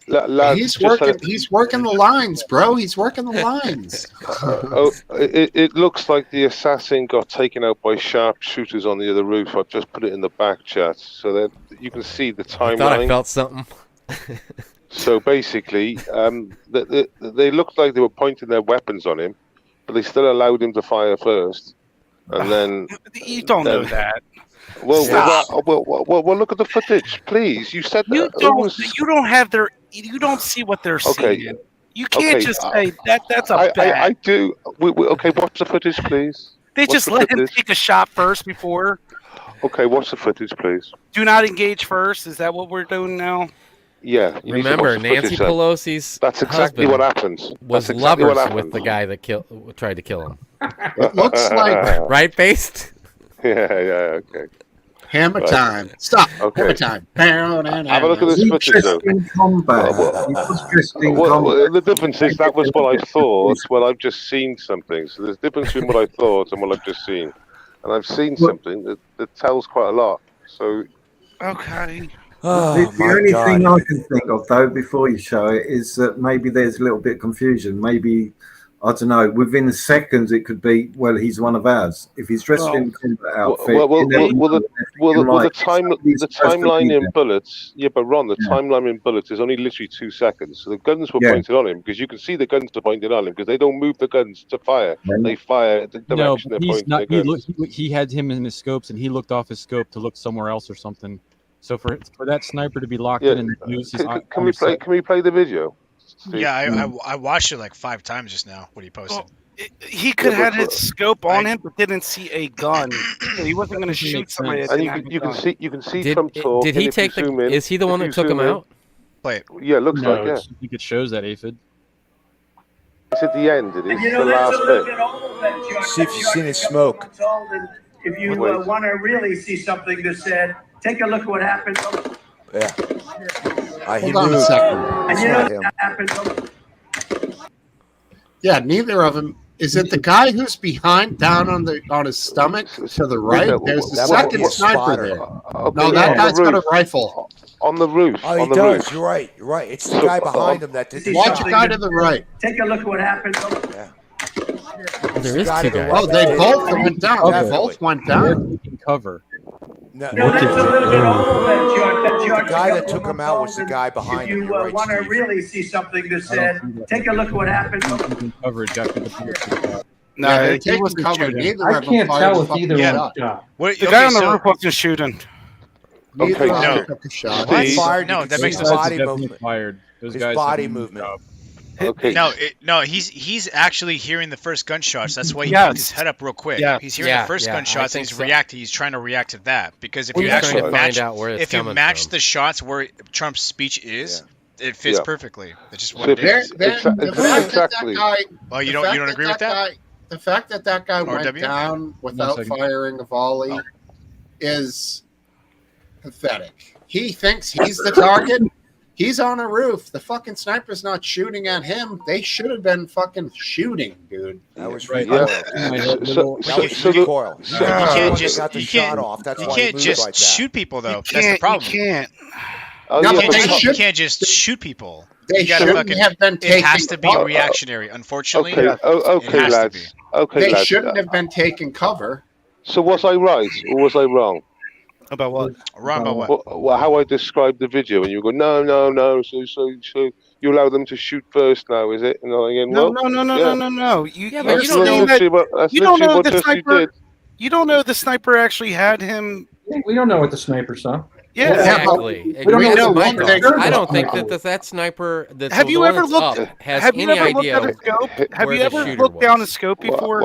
He's working the lines, bro. He's working the lines. It looks like the assassin got taken out by sharpshooters on the other roof. I've just put it in the back chat so that you can see the timeline. I thought I felt something. So basically, they looked like they were pointing their weapons on him, but they still allowed him to fire first, and then You don't know that. Well, Stop. well, look at the footage, please. You said You that. It don't. was- You don't have their. You don't see what they're Okay. seeing. You can't Okay, just say that. That's a I bad. do. Okay, watch the footage, please. They Watch just the let him footage. take a shot first before. Okay, watch the footage, please. Do not engage first. Is that what we're doing now? Yeah. you need to Remember, watch the Nancy footage then. Pelosi's That's exactly husband what happens. was That's exactly what lovers with happens. the guy that tried to kill him. It looks like Right, based? Yeah, okay. hammer Right. time. Stop. Okay. Hammer time. Have a look at this footage, though. Interesting combat. Interesting combat. The difference is that was what I thought. Well, I've just seen something. So there's a difference between what I thought and what I've just seen. And I've seen something that tells quite a lot. So Okay. The only thing I can think of, though, before you show it, is that maybe there's a little bit of confusion. Maybe, I don't know, within seconds it could be, well, he's one of ours. If he's dressed in combat outfit, the timeline in bullets, yeah, but Ron, the timeline in bullets is only literally 2 seconds. So the guns were Yeah. pointed on him because you can see the guns are pointed on him because they don't move the guns to fire. They fire at the No, direction but they're he's pointing not. their guns. He had him in his scopes, and he looked off his scope to look somewhere else or something. So for that sniper to be locked in and use his Can we play? Can we play the video? Steve? Yeah, I watched it like 5 times just now. What he posted. He could Yeah, have but- had his scope on him, but didn't see a gun. He wasn't going to shoot somebody. that And didn't you have a can gun. you can see Did- Trump talk. did he and if you take the- zoom in- is he the if one you that took zoom him in- out? Play it. Yeah, it looks No, like, yeah. I think it shows that Aphid. It's at the end. It is You the know, that's last a little bit. bit old, that chart. See if That you've chart seen it is a smoke. couple months old, and if you Wait. want to really see something that said, take a look at what happened. Yeah. He Hold on a moved. second. And It's you know not him. what happened. Yeah, neither of them. Is it the guy who's behind, down on his stomach to the right? There's a That might second be a sniper spotter. there. Okay, No, that on guy's the got a roof. rifle. On the roof. Oh, he on the does. roof. You're right. You're right. It's the So, guy behind him that did the Watch shot. a guy to the right. Take a look at what happened. Yeah. Oh, there is Got two it, guys. right. Oh, they both went down. They Definitely. both went They're down. taking cover. No, You know, that's a little bit old, that chart. That the chart's a guy that couple took him months out old, was the and guy behind if him. you You're right, want to Steve. really see something that I don't said, think that- take a look at what happened. Taking coverage after the bullet was shot. No, Yeah, they're he taking wasn't cover. shooting. Neither I of them can't fired tell a if fucking either shot. one shot. What, The okay, guy on the so- roof wasn't shooting. Neither Okay, of them no. took a shot. He Steve. fired. No, You could that see makes his no sense. body Definitely movement. fired. Those His guys body did a good movement. job. Okay. No, he's actually hearing the first gunshots. That's why he Yes. put his head up real quick. Yeah. He's hearing Yeah, the first yeah, I gunshots and think he's so. reacting. He's trying to react to that because if Well, you he's trying actually to match, find out where it's if you coming match from. the shots where Trump's speech is, it fits Yeah. perfectly. That's just So what it There, is. then the fact that Exactly. that guy. Well, you the don't fact agree with that? guy- the fact that that guy went RW? down without second. firing a volley is pathetic. He thinks he's the target. He's on a roof. The fucking sniper's not shooting at him. They should have been fucking shooting, dude. That was Right. recoil. Yeah. That was recoil. You can't just got the you shot can't off. That's you why he can't moved just like that. shoot people though. That's the can't- problem. You can't. Oh, No, yeah, but but they how- should- You can't just shoot people. They You gotta shouldn't fucking- have been It has taking to be cover. reactionary. Unfortunately, Okay, it okay, has to lads. Okay, They lads. shouldn't have been taking cover. So was I right or was I wrong? About what? Wrong about what? Well, how I described the video, and you go, no. So you allow them to shoot first now, is it? And I'm thinking, No, well, no. Yeah, but you that's don't know literally that's you don't literally know what the Jesse sniper. did. You don't know the sniper actually had him. We don't know what the sniper saw. Yeah. Exactly. We don't know That's what my the thought. sniper I don't saw. think that sniper that's Have you ever looked? up has Have you any ever looked idea at a scope? Have where you the ever shooter looked down a was. scope before?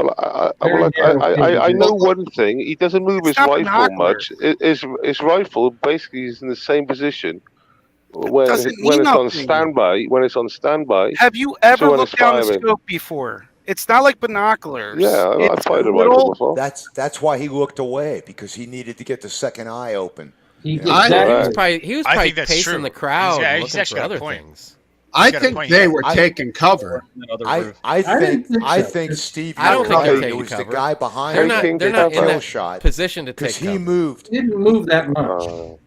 I know one thing. He doesn't move his not rifle binoculars. much. His rifle basically is in the same position when doesn't when mean it's on nothing. standby. When it's on standby. Have you ever when it's looked down a firing. scope before? It's not like binoculars. Yeah, I It's fired a little- rifle before. That's why he looked away, because he needed to get the second eye open. He was probably I think that's pacing true. the crowd, He's looking actually for got a other point. things. I got a think point. they were I- taking cover. I think Steve. I don't think they're it taking was cover. the guy behind They're him not. that They're did not the in kill that shot position to because take he cover. moved. Didn't move that much.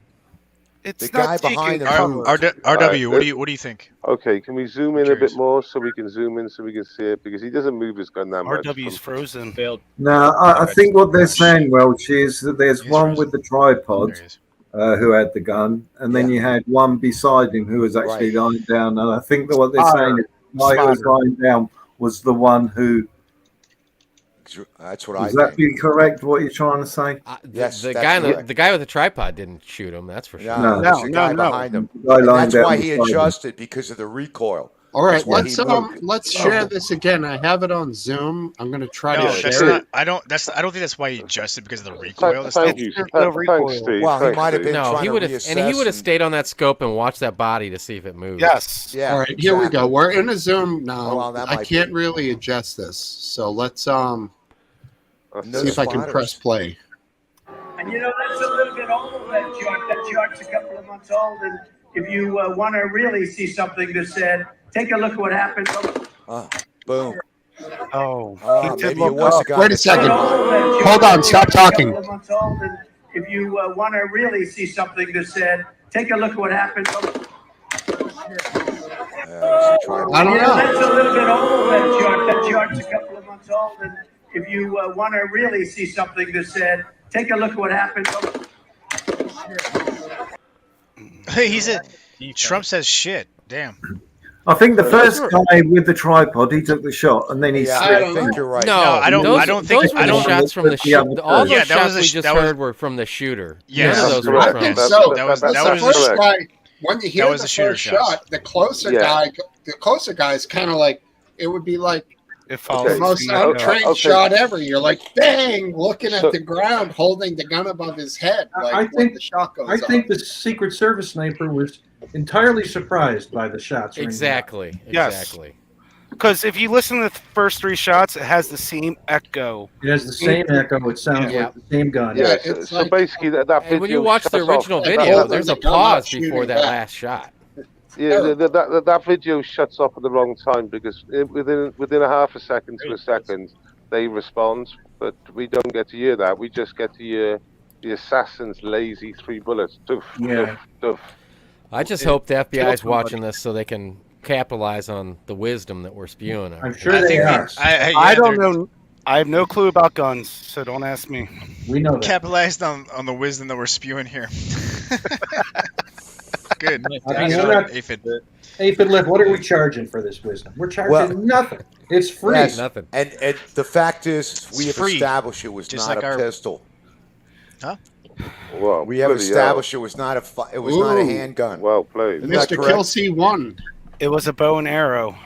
It's The not guy behind taking him cover. moved. RW, what do you think? Okay, can we zoom in a bit more so we can zoom in so we can see it? Because he doesn't move his gun that much. RW's frozen. Failed. No, I think what they're saying, Welch, is that there's one with the tripod who had the gun, and then you had one beside him who was actually lying down. And I think that what they're saying is the guy who was lying down was the one who. That's what I Is that think. be correct? What you're trying to say? Yes, The that's guy, correct. the guy with the tripod didn't shoot him. That's for sure. No, there's a guy behind him. The guy And lying that's down why he beside him. adjusted, because of the recoil. All right, That's why he moved. let's share this again. I have it on Zoom. I'm going to try No, to that's share not. it. I don't think that's why he adjusted because of the recoil. That's Thank not- you. There's no recoil. Thanks, Steve. Well, he Thanks, might have Steve. been No, trying he to would have, and he would have reassess stayed on that scope and watched that body to see if it moved. Yes. Yeah. All right, here we go. exactly. We're in a Zoom now. Oh, well, that I might can't be. really adjust this, so let's No see if I can spotters. press play. And you know, that's a little bit old, that chart. That chart's a couple of months old. And if you want to really see something that said, take a look at what happened. Boom. Oh. Maybe it was the guy. Wait a that second. shot. Hold on, stop talking. A couple of months old. And if you want to really see something that said, take a look at what happened. I don't know. That's a little bit old, that chart. That chart's a couple of months old. And if you want to really see something that said, take a look at what happened. Trump says shit. Damn. I think the first guy with the tripod, he took the shot, and then he Yeah, slipped. I think you're right. No, I don't think. Those were I the don't. shots from the shooter. All those Yeah, that shots was we a- just that was- heard were from the shooter. Yes. None of those That's were correct. from. I think That's- so. that was- That's that the was first correct. guy. When you hear was the the shooter first shots. shot, the closer Yeah. guy is kind of like, it would be like It the follows most the- untrained okay. shot ever. You're like, bang, looking So- at the ground, holding the gun above his head. Like, I when think- the shot goes I think off. the Secret Service sniper was entirely surprised by the shots. ringing out. Exactly. Yes. Exactly. Because if you listen to the first three shots, it has the same echo. It has the same echo. It sounds Yeah. like the same gun. Yeah, it's so like- basically that And when you video watch the shuts off- original that video, whole there's a thing, the gun pause not before shooting that back. last shot. Yeah, that video shuts off at the wrong time because within a half a second to a second they respond, but we don't get to hear that. We just get to hear the assassin's lazy 3 bullets. Doof, Yeah. doof, doof. I just hope the FBI is watching this so they can capitalize on the wisdom that we're spewing. I'm sure they are. I don't know. I have no clue about guns, so don't ask me. We know that. Capitalized on the wisdom that we're spewing here. Good. I mean, Thanks, we're not- Aphid. Aphid Lift, what are we charging for this wisdom? We're charging Well- nothing. It's free. Yes, Nothing. And the fact is, we have free, established it was just not like a our- pistol. Huh? Well, We have bloody established it was not it was not a Ooh. handgun. hell. Well played. Isn't that Mr. correct? Kelsey won. It was a bow and arrow.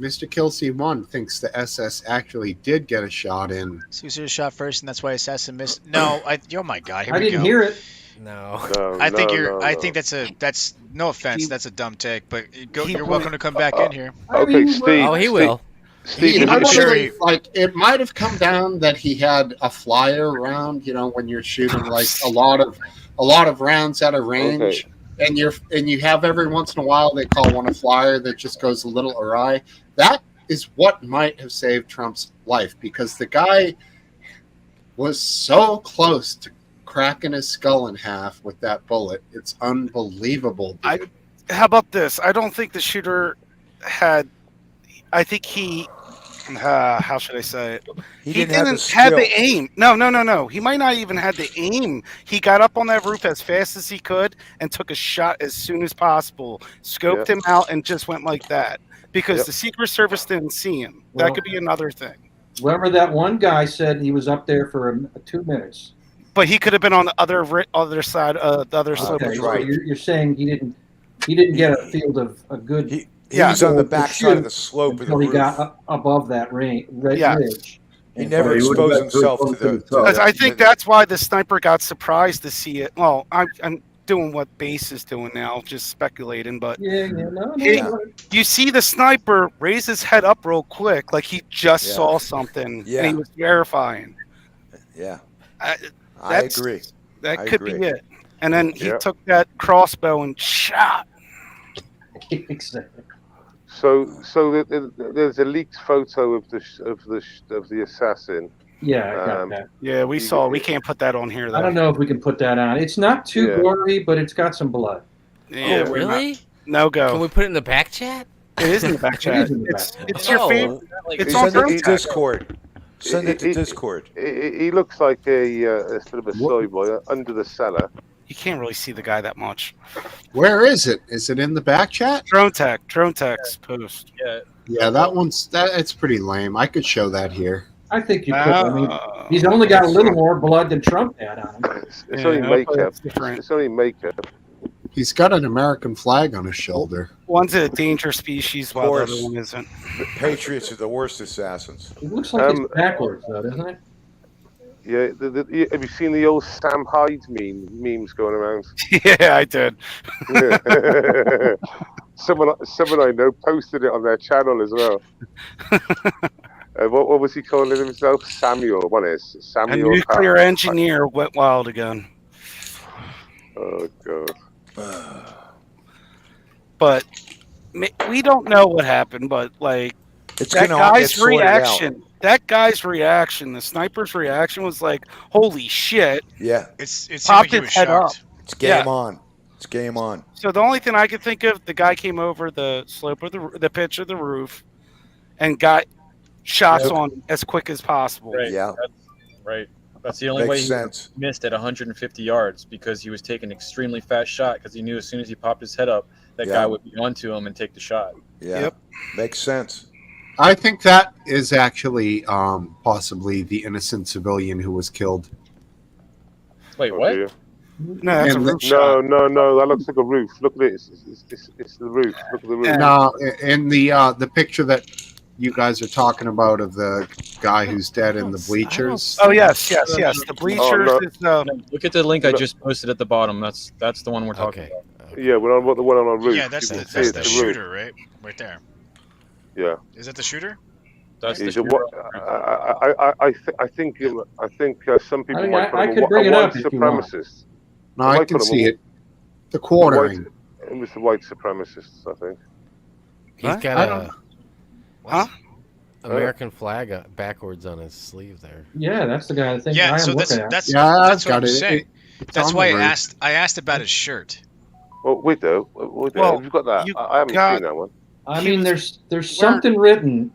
Mr. Kelsey 1 thinks the SS actually did get a shot in. Caesar shot first, and that's why Assassin missed. No, oh my God, here I we didn't go. hear it. No. No, I think no, you're. no, I no. think that's no offense. That's a dumb take, but He you're put- welcome to come back in here. I Okay, mean, Steve. Oh, he will. Steve, I was wonder, it- like, it might have come down that he had a flyer round. You know, when you're shooting like a lot of rounds at a range, and you have every once in a while they call one a flyer that just goes a little awry. That is what might have saved Trump's life, because the guy was so close to cracking his skull in half with that bullet. It's unbelievable. Dude. How about this? I don't think the shooter had. I think he. How should I say it? He He didn't have the didn't have the skill. aim. No. He might not even had the aim. He got up on that roof as fast as he could and took a shot as soon as possible. Scoped him out and just went like that because the Secret Service didn't see him. Well- That could be another thing. Remember that one guy said he was up there for 2 minutes. But he could have been on the other side, the other slope of Okay, the so roof. you're saying he didn't get a field of a good. He was on the backside of the slope of the until he roof. got up above that Yeah. ridge. He never exposed himself to the. Because I think that's why the sniper got surprised to see it. Well, I'm doing what base is doing now, just speculating. But you see the sniper raise his head up real quick, like he just saw something, and he was verifying. Yeah, I I agree. That I could agree. be it. And then he Yeah. took that crossbow and shot. Exactly. So there's a leaked photo of the assassin. Yeah, I got that. Yeah, we saw. We can't put that on here though. I don't know if we can put that on. It's not too Yeah. gory, but it's got some blood. Yeah, Oh, we're not- really? No go. Can we put it in the back chat? It is in the back It chat. is in the back chat. It's your Oh. favorite. It's on Send it to Chat. Discord. Send it to Discord. He looks like a sort of a soy boy under the cellar. You can't really see the guy that much. Where is it? Is it in the back chat? Drone Tech's post. Yeah. Yeah, it's pretty lame. I could show that here. I think you could. I mean, he's only got a little more blood than Trump had on him. It's Yeah, only but makeup. it's different. It's only makeup. He's got an American flag on his shoulder. One's a danger species, while the other one isn't. The Patriots are the worst assassins. It looks like it's backwards, though, doesn't it? Yeah, have you seen the old Sam Hyde memes going around? Yeah, I did. Someone I know posted it on their channel as well. What was he calling himself? Samuel. What is A Samuel? nuclear engineer went wild again. Oh god. But we don't know what happened. But like It's that gonna all get guy's sorted out. reaction. That guy's reaction. The sniper's reaction was like, "Holy shit!" Yeah, It seemed Popped like he his was head up. shocked. it's game on. It's game on. So the only thing I could think of, the guy came over the slope of the pitch of the roof, and got shots Yep. on as quick as possible. Right. Yeah. Right. That's the only way Makes he sense. missed at 150 yards, because he was taking an extremely fast shot, because he knew as soon as he popped his head up, that Yeah. guy would be onto him and take the shot. Yeah. Yep. Makes sense. I think that is actually possibly the innocent civilian who was killed. Wait, Oh, what? dear. No, that's a And roof shot. No. That looks like a roof. Look at it. It's the roof. Look at the roof. No, in the picture that you guys are talking about of the guy who's dead in the bleachers. Oh yes. The bleachers no. is No, look at the link I just posted at the bottom. That's the one we're talking Okay. about. Yeah, the one on the roof. Yeah, that's You the can see that's it's the roof. shooter, right? Right there. Yeah. Is that the shooter? That's the He's a shooter. I think some people I mean, might put I him could a bring it white up if you want. supremacist. No, I I might can put him see a- it. The quartering. It was the white supremacists, I think. He's Huh? got I a don't- Huh? American flag backwards on his sleeve there. Yeah, that's the guy I think I Yeah, am so that's looking at. that's Yeah, I've that's what got I'm it. saying. It's That's on why the I roof. asked about his shirt. Well, Widow, Well, have you got that? you I haven't got- seen that one. I He mean, was- there's something written.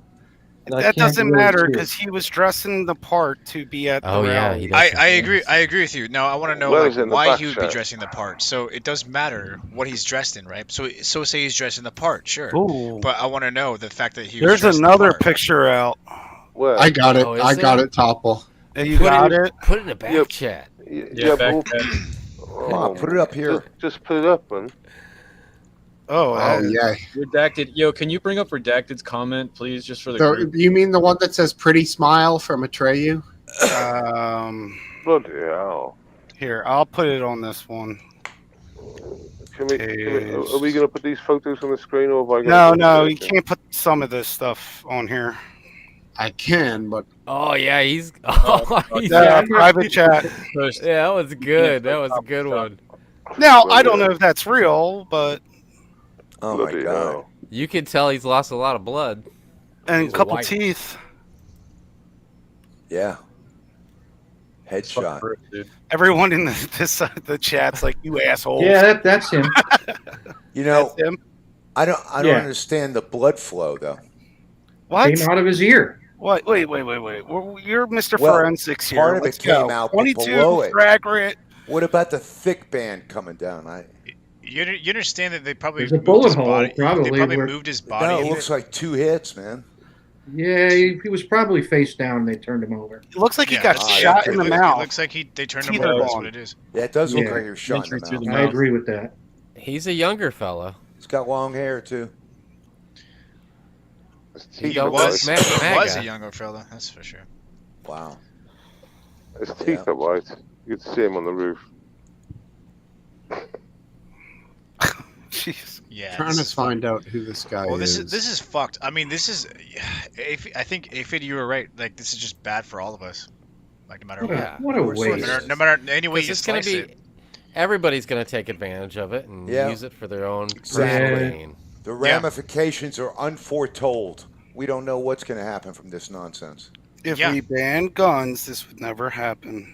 I That can't doesn't really matter see it. because he was dressing the part to be at the Oh yeah, rally. he does. I agree. I agree with you. Now I want to know Where like is it in the why back he would be shot? dressing the part. So it does matter what he's dressed in, right? So say he's dressed in the part, sure. Ooh. But I want to know the fact that he was There's dressed in the another part. picture out. Where? I got it. Oh, is I got there? it, Topple. And you Put got it, it? Put it in the back Yep. chat. Yeah, back but then. oh, Put it up here. Just put it up, man. Oh, Oh yeah. Redacted. Yo, can you bring up Redacted's comment, please, just for the So, group? you mean the one that says "pretty smile" from Atreyu? Bloody hell. Here, I'll put it on this one. Are we going to put these photos on the screen, or have I No, got no, you can't put some of this stuff on here. I can, but Oh yeah, he's. Yeah, private chat. Yeah, that was good. That was a good one. Now I don't know if that's real, but Oh my Bloody god. hell. You can tell he's lost a lot of blood. and He's a couple white. teeth. Yeah. Headshot. Everyone in the chat's like, "You assholes." Yeah, that's him. You know, That's him. I don't Yeah. understand the blood flow though. What? Came out of his ear. What? Wait. You're Mr. Well, Forensics here. part of Let's it came go. out, but 22 below it. fragment. What about the thick band coming down? You understand that they probably There's a moved bullet his hole, body. They probably, probably where- moved his body. No, it in looks like 2 hits, man. Yeah, he was probably face down. They turned him over. It looks like he Yeah, got that's- shot in the it mouth. looks like they turned him Teeth over. are That's gone. what it is. Yeah, it does look Yeah. like you're shot in the mouth. I agree with that. He's a younger fella. He's got long hair too. He don't was look MAGA. a younger fella, that's for sure. Wow. His teeth are white. You could see him on the roof. Jeez. Yeah. trying to find out who this guy Well, is. this is fucked. I mean, this is. I think Aphid, you were right. Like, this is just bad for all of us. Like, no matter What a- what. what a waste. No matter any way 'Cause you it's gonna slice be. it. Everybody's gonna take advantage of it and Yeah. use it for their own Exactly. personal gain. The ramifications are unforetold. We don't know what's going to happen from this nonsense. If we banned guns, this would never happen.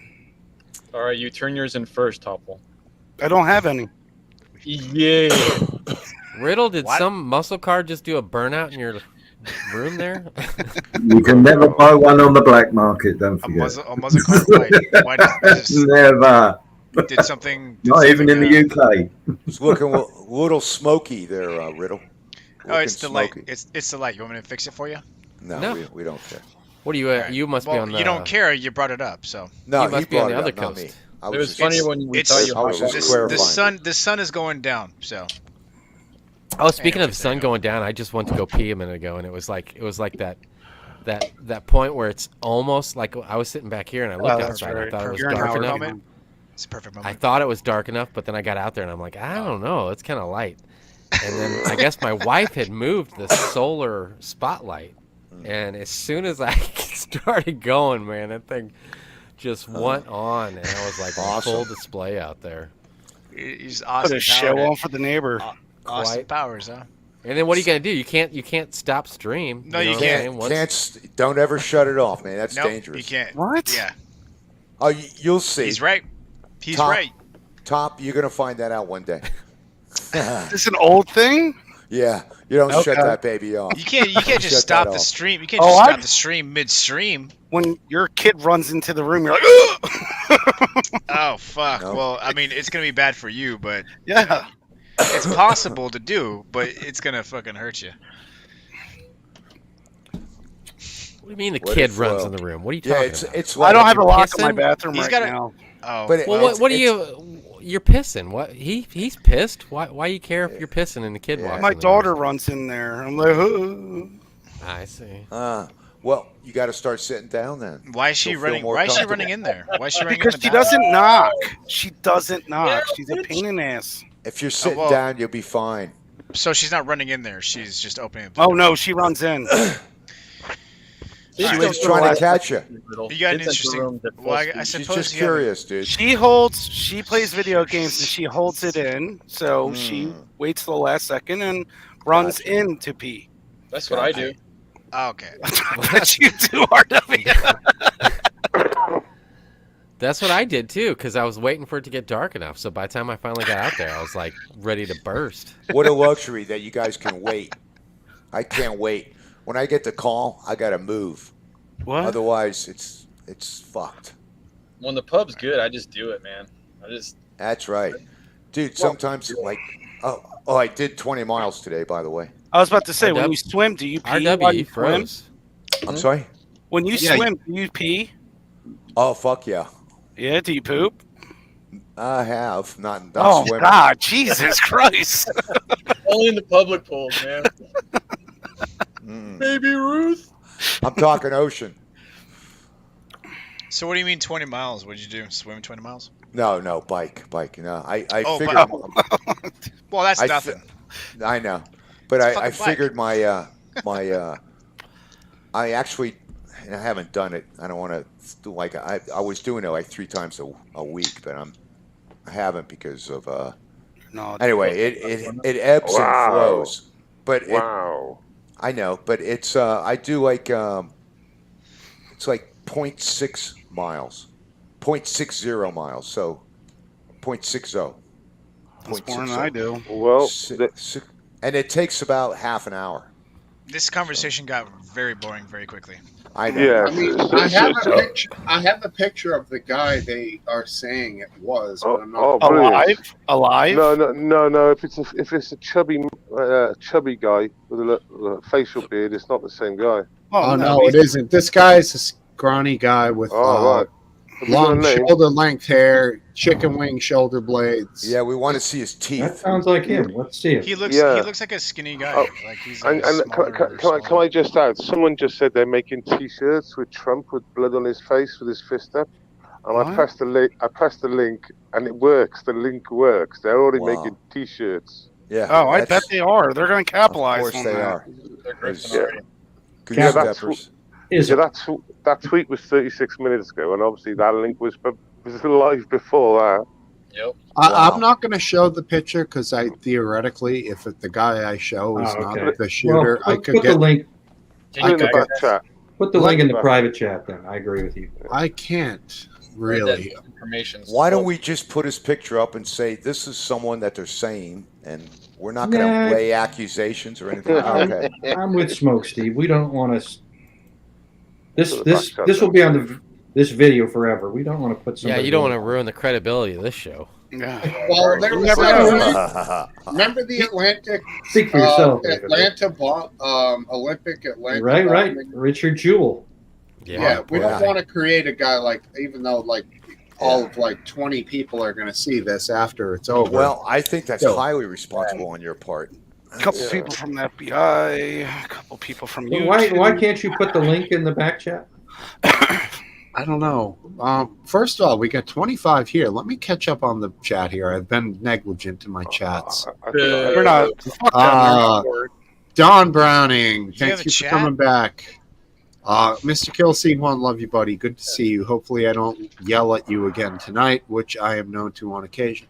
All right, you turn yours in first, Topple. I don't have any. Yeah. Riddle, did some muscle car just do a burnout in your room there? You can never buy one on the black market, don't forget. A muzzle car? Why not? Never. Did something? Not even in the UK. It's looking a little smoky there, Riddle. Oh, it's the Looking light. smoky. It's the light. You want me to fix it for you? No. We don't care. What do you? You must be Well, on the. you don't care. You brought it up, so. No, you must he be on brought the it other up, not me. coast. I It was was just- funny when we It's thought you I was just clarifying. the sun is going down. So. Oh, speaking of the sun going down, I just went to go pee a minute ago, and it was like that point where it's almost like I was sitting back here and I looked that's outside. right. I thought it was You're in dark Howard enough. Moment. It's a perfect I moment. thought it was dark enough, but then I got out there and I'm like, I don't know, it's kind of light. And then I guess my wife had moved the solar spotlight, and as soon as I started going, man, that thing just went on, and I was like full display out there. He's Put Austin a show Powers. on for the neighbor. Austin Quite. Powers, huh? And then what are you gonna do? You can't stop stream. No, know you what I'm can't. saying? What's- Don't ever shut it off, man. That's Nope, dangerous. You can't. What? Yeah. Oh, you'll see. He's right. He's Top, right. Top, you're gonna find that out one day. Is this an old thing? Yeah, you don't shut Okay. that baby off. You can't just Shut stop that the off. stream. You can't Oh, just I- stop the stream mid-stream. When your kid runs into the room, you're like, "Ugh!" Oh fuck. No. Well, I mean, it's gonna be bad for you, but Yeah. it's possible to do, but it's gonna fucking hurt you. What do you mean the What kid if, runs in the room? What are you Yeah, talking it's about? it's I like don't have a lock in my pissing? bathroom He's right got a- now. Oh. But it- Well, it's- what do you? You're pissing. What he's pissed. Why you care if you're pissing and the kid walks? My in the daughter room? runs in there. I'm like, "Ugh." I see. Well, you got to start sitting down then. Why is she She'll feel running? more Why is she comfortable. running in there? Why is she running because in the she bathroom? doesn't knock. She doesn't knock. She's a pain in the ass. If you're sitting well- down, you'll be fine. So she's not running in there. She's just opening. The Oh no, she runs in. She Alright. was trying to catch you. You got an interesting. Well, I She's suppose just you have- curious, dude. She plays video games and she holds it in. So she waits the last second and runs in to pee. That's what I do. Oh, okay. That's you do, RW. That's what I did too, because I was waiting for it to get dark enough. So by the time I finally got out there, I was like ready to burst. What a luxury that you guys can wait. I can't wait. When I get the call, I got to move. What? Otherwise, it's fucked. When the pub's good, I just do it, man. That's right. Dude, sometimes like I did 20 miles today, by the way. I was about to say, when you swim, do you pee RW, while he you swim? froze. I'm sorry? When you Yeah, swim, do you pee? Oh, fuck yeah. Yeah, do you poop? I have. Not Oh, swimming. God, Jesus Christ. Only in the public pools, man. Baby Ruth. I'm talking ocean. So what do you mean 20 miles? What did you do? Swim 20 miles? No, bike. No, I Oh, figured. bike. Well, that's I nothing. I know, but It's a I fucking bike. figured my I actually and I haven't done it. I don't want to do like I was doing it like 3 times a week, but I haven't because of anyway. It ebbs and Wow. flows, but Wow. I know, but it's I do like it's like 0.6 miles, 0.60 miles, so 0.60. That's more than I do. Well, and it takes about half an hour. This conversation got very boring very quickly. I know. Yeah, I mean, I have a picture of the guy they are saying it was, but I'm not. brilliant. Alive? No. If it's a chubby guy with a facial beard, it's not the same guy. Oh, no, it isn't. This guy is a scrawny guy with right. long name? shoulder length hair, chicken wing shoulder blades. Yeah, we want to see his teeth. That sounds like him. Let's see it. He looks like a skinny guy. Like he's like And can I just add? Someone just said they're making T-shirts with Trump with blood on his face with his fist up, and I pressed the link, and it works. The link works. They're already making T-shirts. Yeah. Oh, I bet they are. They're going to capitalize. Of course on they that. are. Yeah, that tweet was 36 minutes ago, and obviously that link was live before that. Yep. I'm not going to show the picture because I theoretically, if the guy I show is not the shooter, Well, I could put get the link. In the back chat. Put the link in the private chat. Then I agree with you. I can't really. Why don't we just put his picture up and say this is someone that they're saying, and we're not going to Nah. lay accusations or anything? Okay. I'm with Smokesteve. We don't want to. This will be on this video forever. We don't want to put. Yeah, you don't want to ruin the credibility of this show. Well, there was remember the Atlantic. Speak for yourself, David. Olympic Atlanta. Right. Richard Jewell. Yeah, we don't want to create a guy like, even though like all of like 20 people are going to see this after it's over. Well, I think that's highly responsible on your part. A couple people from the FBI, a couple people from Well, YouTube. why can't you put the link in the back chat? I don't know. First of all, we got 25 here. Let me catch up on the chat here. I've been negligent in my chats. We're not. Don Browning, You have thank a you for chat? coming back. Mr. Killseed1, love you, buddy. Good to see you. Hopefully, I don't yell at you again tonight, which I am known to on occasion.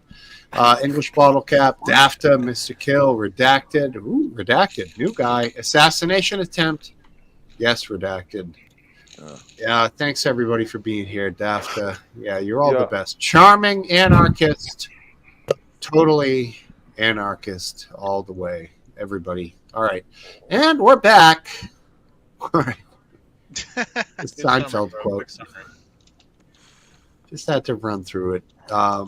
English Bottle Cap, DAFTA, Mr. Kill, Redacted. Ooh, Redacted, new guy. Assassination Attempt. Yes, Redacted. Yeah, thanks everybody for being here, DAFTA. Yeah, you're all the best. Charming Anarchist. Totally anarchist all the way. Everybody. All right. And we're back. All right. The Seinfeld quote. Just had to run through it.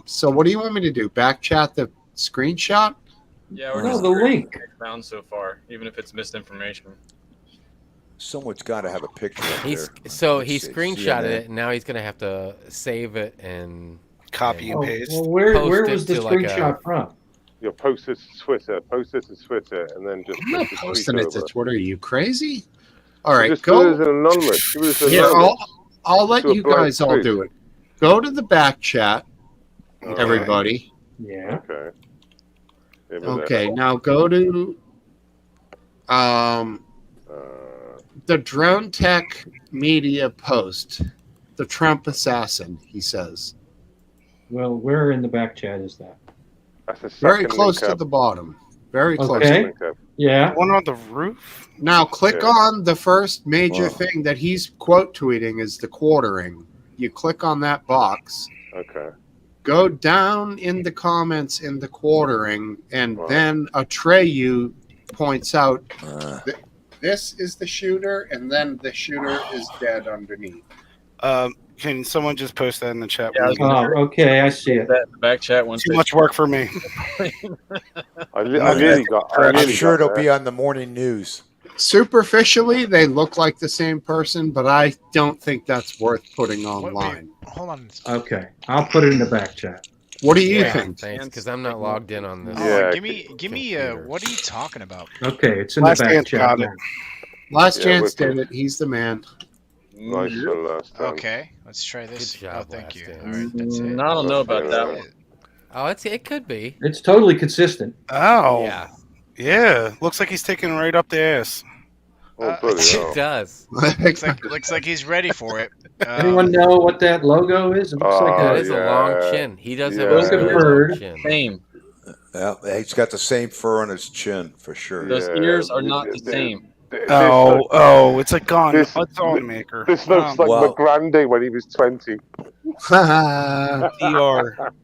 So what do you want me to do? Back chat the screenshot? Yeah, we're No, just the link. found so far, even if it's misinformation. Someone's got to have a picture of He there. screenshotted it, and now he's gonna have to save it and copy and paste. Well, where post was it the to, like, screenshot from? You post it to Twitter. Post it to Twitter, and then just. I'm not put the posting tweet it to over. Twitter. Are you crazy? All right, Just do it as go. an anonymous. Do it as Yeah, anonymous. I'll let Do a you blank guys all tweet. do it. Go to the back chat, everybody. Yeah. Okay. Okay, now go to the Drone Tech Media post. The Trump assassin, he says. Well, where in the back chat is that? That's the Very second close link to up. the bottom. Very close. Okay. Link up. Yeah. One on the roof? Now click Yeah. on the first major Wow. thing that he's quote tweeting is the quartering. You click on that box, Okay. go down in the comments in the quartering, and then Atreyu points out this is the shooter, and then the shooter is dead underneath. Can someone just post that in the chat? Yeah, I was please? gonna Oh, okay, I see it. That in the back chat once. Too much work for me. I nearly got. I I'm nearly sure got it'll there. be on the morning news. Superficially, they look like the same person, but I don't think that's worth putting online. Hold on. Okay, I'll put it in the back chat. What do you Yeah, think? thanks, because I'm not logged in on this. Oh, Yeah, give me. What are you talking about? Okay, it's in Last the back chance chat. got it. now. Last Yeah, chance we're did it. He's the man. Nice one last time. Okay, let's try this. Good job, Oh, thank you. Last All right, that's it. I don't know about that one. Oh, it could be. It's totally consistent. Oh. Yeah. Yeah. Looks like he's taking right up the ass. it does. Looks like he's ready for it. Anyone know what that logo is? It looks like That is a long chin. He does have a Look at very Bird. long chin. Same. Yeah, he's got the same fur on his chin for sure. Those ears are not the same. It's a gun. It's on maker. This looks like McGrandy when he was 20.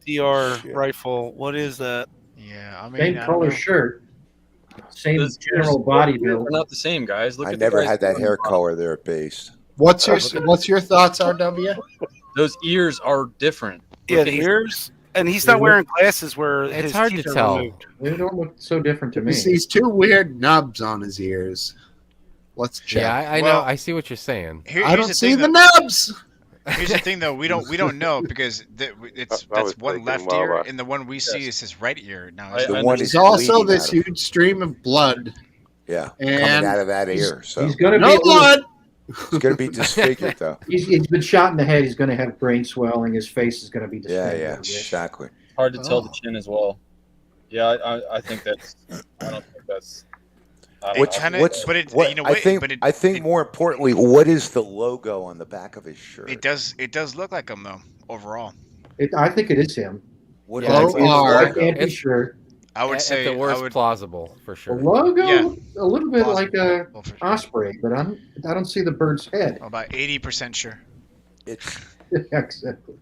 DR rifle. What is that? Yeah, I Same color shirt. Same Those general ears- body those ears build. are not the same, guys. Look I at never the guys had that on hair the bottom. color there at base. What's your thoughts, RW? Those ears are different. Yeah, the ears, and he's not wearing glasses where It's his hard to teeth are tell. removed. They don't look so different to me. He sees two weird nubs on his ears. Let's check. Yeah, I know. I see what you're saying. I don't see the nubs. Here's the thing, though. We don't know because that's one left ear, and the one we see is his right ear. Now There's also this huge stream of blood. Yeah, and coming out of that ear. So He's going to no be blood. He's going to be disfigured, though. He's been shot in the head. He's going to have brain swelling. His face is going to be disfigured. Yeah, exactly. Hard to tell the chin as well. Yeah, I think that's. I don't think that's. I think more importantly, what is the logo on the back of his shirt? It does look like him though. Overall, I think it is him. What Yeah, is the I can't be It's- sure. I would say at the worst I would, plausible for The sure. logo, Yeah. a little bit like a Plausible for sure. osprey, but I don't see the bird's head. about 80% sure. It's Exactly.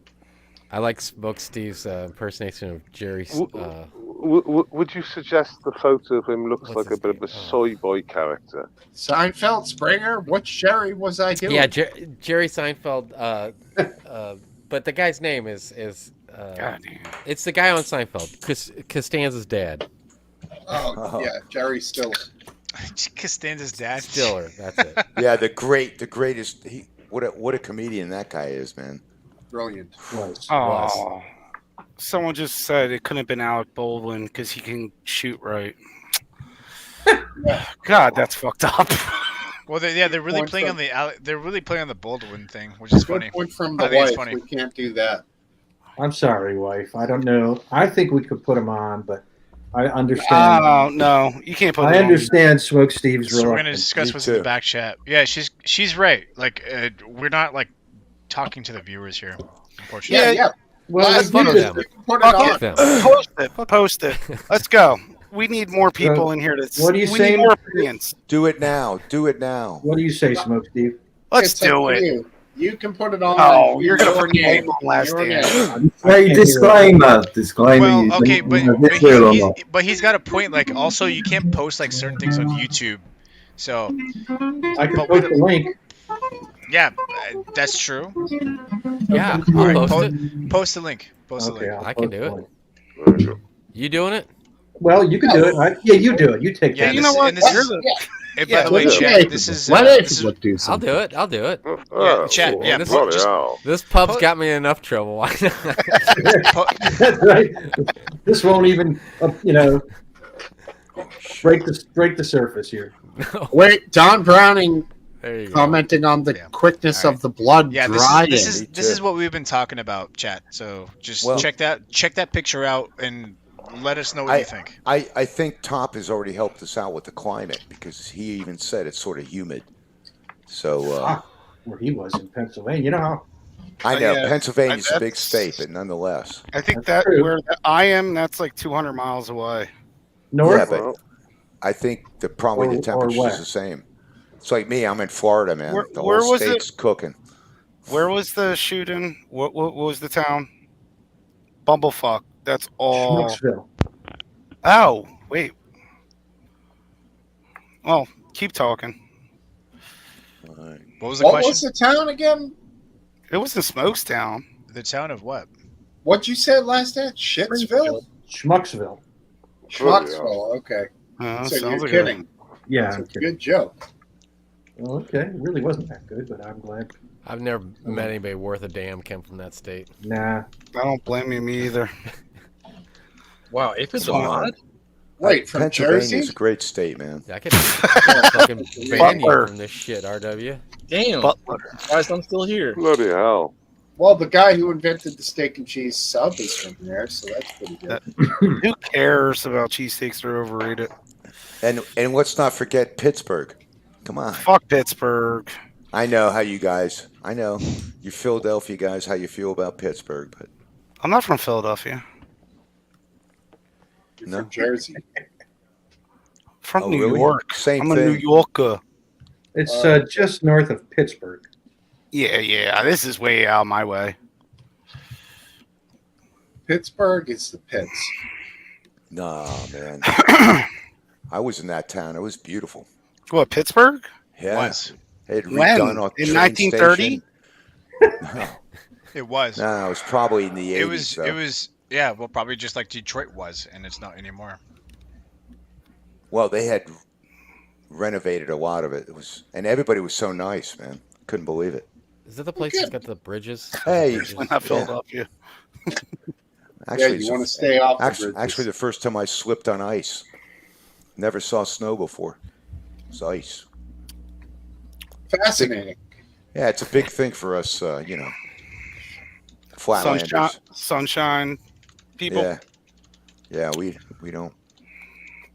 I like Smokesteve's impersonation of Jerry. Would you suggest the photo of him looks like a bit of a soy boy character? Seinfeld, Springer, what Sherry was I doing? Yeah, Jerry Seinfeld. But the guy's name is it's the guy on Seinfeld, Costanza's dad. Oh, yeah, Jerry Stiller. Costanza's dad. Stiller, that's it. Yeah, the greatest. What a comedian that guy is, man. Brilliant. Oh, someone just said it couldn't have been Alec Baldwin because he can shoot right. God, that's fucked up. Well, they're really Point playing from- on the Baldwin thing, which is Good funny. point from I the think it's wife. funny. We can't do that. I'm sorry, wife. I don't know. I think we could put him on, but I understand. Oh no, you can't put. I him on. understand Smokesteve's So we're gonna reluctance. discuss Me what's in too. the back chat. Yeah, she's right. Like we're not like talking to the viewers here, unfortunately. Yeah. Well, Last we photos, did- we can put it Fuck on. it. Them. Post it. Let's go. We need more people in here. What do you we say? need more opinions. Do it now. Do it now. What do you say, Smokesteve? Let's It's up do to it. You. You can put it on. Oh, you're gonna your put your name. name on last Your dance. name. Hey, disclaimer. Well, you okay, think, but you know, but, this real or not. he's got a point. Like, also, you can't post like certain things on YouTube. So, I can But post with- the link. yeah, that's true. Yeah, All I'll right, post po- it. post the link. Post Okay, the link. I'll I can post do the it. link. Very good. You doing it? Well, you can do it. Yeah, you do it. You take Yeah, that. You know what? this You're is, the- and Yeah, by the way, let chat, Let this is Let this is April do I'll something. do it. I'll do it. Oh, chat, yeah, this- bloody just- hell. This pub's got me in enough trouble. Why not? That's right. This won't even, break the surface here. Wait, Don Browning There you go. commenting on the Yeah. quickness All right. of the blood yeah. drying. This is Me this is too. what we've been talking about, chat. So just Well- check that picture out and let us know what you think. I think Top has already helped us out with the climate because he even said it's sort of humid. So Where he was in Pennsylvania. You know how I know yeah, Pennsylvania's a big that's- state, but nonetheless. I think That's that true. where I am, that's like 200 miles away. north. Yeah, but I think probably the Or temperature's west. the same. It's like me. I'm in Florida, man. Where- the where whole was it? state's cooking. Where was the shooting? What was the town? Bumblefuck. That's all. Schmucksville. Oh, wait. Well, keep talking. All right. What was the What question? was the town again? It was in Smokestown. The town of what? What'd you say last night? Shitsville? Schmucksville. Schmucksville. Okay. So Sounds you're like a- kidding. Yeah. It's a I'm kidding. good joke. Well, okay. It really wasn't that good, but I'm glad. I've never met anybody worth a damn come from that state. Nah. I don't blame you, me either. Wow, aphids are mod? Wait, from Pennsylvania's Jersey? a great state, man. I could fucking ban you Butler. from this shit, RW. Damn. Butler. Surprised I'm still here. Bloody hell. Well, the guy who invented the steak and cheese sub is from there, so that's pretty good. Who cares about cheesesteaks? They're overrated. And let's not forget Pittsburgh. Come on. Fuck Pittsburgh. I know how you guys. I know you Philadelphia guys how you feel about Pittsburgh, but I'm not from Philadelphia. You're No? from Jersey. From Oh, New really? York. Same I'm a New thing. Yorker. It's just north of Pittsburgh. Yeah. This is way out my way. Pittsburgh is the pits. Nah, man. I was in that town. It was beautiful. What, Pittsburgh? Yeah. Was. They had When? redone a In train 1930? station. It was. No, it was probably in the 80s. It was. though. It was. Yeah. Well, probably just like Detroit was, and it's not anymore. Well, they had renovated a lot of it. It was, and everybody was so nice, man. Couldn't believe it. Is that the place that's got the bridges? Hey, We're not Philadelphia. Actually, you want to stay off the actually, bridges. actually, the first time I slipped on ice. Never saw snow before. It's ice. Fascinating. Yeah, it's a big thing for us, Flatlanders. Sunshine people. Yeah, we don't.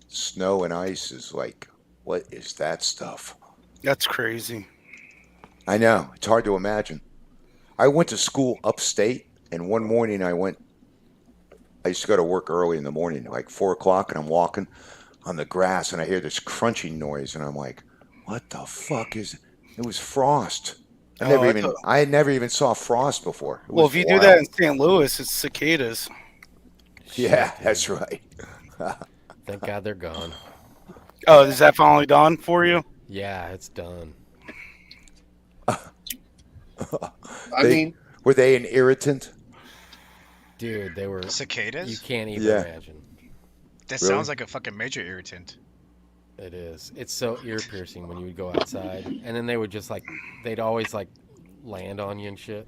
Snow and ice is like, what is that stuff? That's crazy. I know. It's hard to imagine. I went to school upstate, and one morning I used to go to work early in the morning, like 4 o'clock, and I'm walking on the grass, and I hear this crunching noise, and I'm like, what the fuck is it? It was frost. I had never even saw frost before. It Well, was if you do wild. that in St. Louis, it's cicadas. Yeah, that's right. Thank God they're gone. Oh, is that finally done for you? Yeah, it's done. Were they an irritant? Dude, they were cicadas. You can't even Yeah. imagine. That Really? sounds like a fucking major irritant. It is. It's so ear piercing when you would go outside, and then they would just they'd always land on you and shit.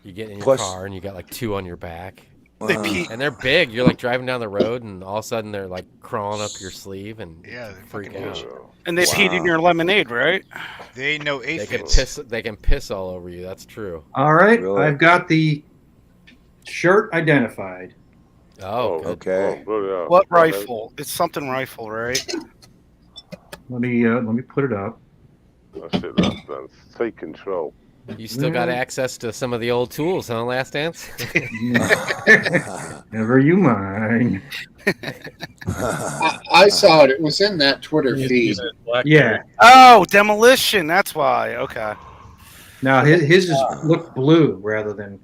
You get in your Plus- car and you got 2 on your back. They pee. And they're big. You're driving down the road, and all of a sudden they're crawling up your sleeve and freak out. And they peed in your lemonade, right? They ain't no They can aphids. piss. They can piss all over you. That's true. All right, Really? I've got the shirt identified. Oh, good. Okay. What rifle? It's something rifle, right? Let me put it up. That's it. That's take control. You still got access to some of the old tools, huh, Last Dance? Never you mind. I saw it. It was in that Twitter feed. Yeah. Oh, demolition. That's why. Okay. Now his look blue rather than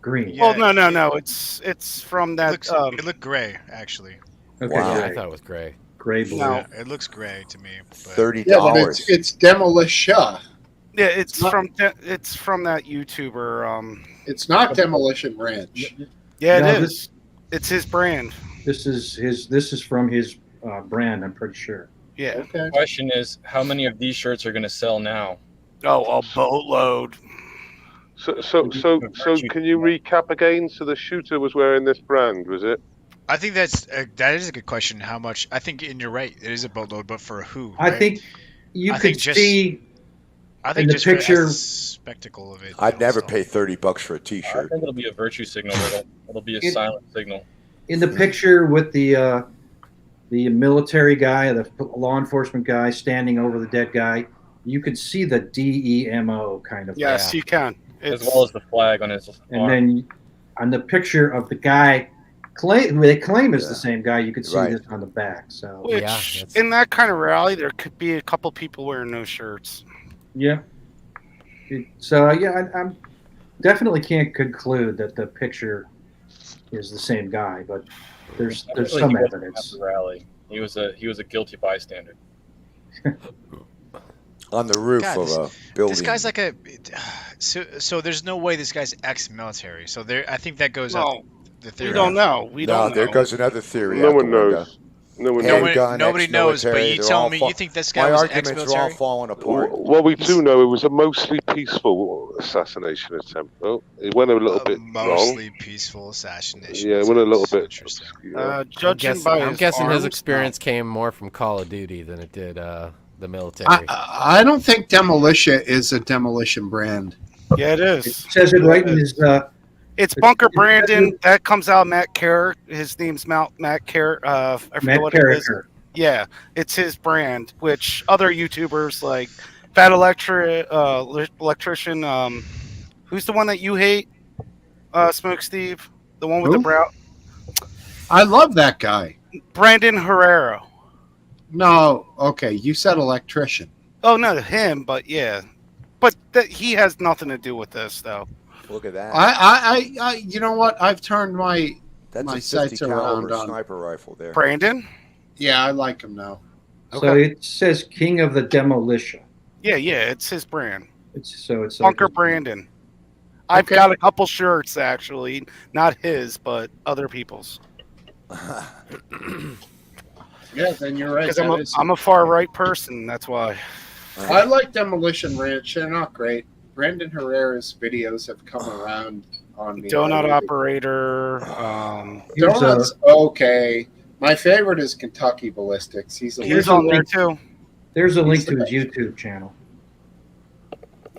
green. Well, no. It's from that. It looked gray, actually. Okay, Wow. Yeah, I thought it was gray. Gray blue. No. It looks gray to me. But $30. Yeah, but it's demolition. Yeah, it's from that YouTuber. It's not Demolition Ranch. Yeah, No, it is. It's his brand. This is from his brand. I'm pretty sure. Yeah. Okay. The question is, how many of these shirts are going to sell now? Oh, a boatload. So, can you recap again? So the shooter was wearing this brand, was it? I think that is a good question. How much? I think, and you're right. It is a boatload, but for who? I right? think you I could think just- see. I think in the just for picture- the spectacle of it. I'd never also. pay $30 for a I T-shirt. think it'll be a virtue signal. It'll be a It- silent signal. In the picture with the military guy, the law enforcement guy standing over the dead guy, you could see the DEMO kind of. Yes, you can. As well as the flag on his And arm. then on the picture of the guy, they claim is the same guy. You could see Right. this on the back. So Which, in that kind of rally, there could be a couple people wearing no shirts. yeah. So I'm definitely can't conclude that the picture is the same guy, but there's Definitely some he wasn't at evidence. the rally. He was a guilty bystander. On the roof God, of a building. This guy's like a. So there's no way this guy's ex-military. So there, I think that goes No, out the theory. we don't know. We no, don't there know. goes another theory. No out one the window. knows. No one No knows. one- Handgun, nobody knows, but ex-military, you they're tell all me fa- you think this guy My was arguments are all ex-military? falling apart. What we do know, it was a mostly peaceful assassination attempt. Oh, it went a little bit Mostly wrong. peaceful assassination. Yeah, it went a little bit. Interesting. Judging by I'm his guessing his arms, experience came more from Call of Duty than it did the military. I don't think Demolition is a Demolition brand. no. Yeah, it is. It says it right in his. It's Bunker Brandon. That comes out. Matt Carrick. His name's Matt Carrick. I forget Matt what it is. Carricker. Yeah, it's his brand, which other YouTubers like Fat Electrician, who's the one that you hate? Smokesteve, the one with the Who? brow. I love that guy. Brandon Herrera. No, okay, you said electrician. Oh no, him, but yeah, but he has nothing to do with this though. Look at that. I you know what? I've turned my That's my a 50 sights caliber around on. sniper rifle there. Brandon. Yeah, I like him now. So it says King of the Demolition. Yeah, it's his brand. It's like Bunker Brandon. I've got a couple shirts actually, not his, but other people's. Yeah, then you're right. Because I'm a far right person. That's why. I like Demolition Ranch. They're not great. Brandon Herrera's videos have come around on me. Donut Operator. Donut's okay. My favorite is Kentucky Ballistics. He's on there too. There's a link to his YouTube channel.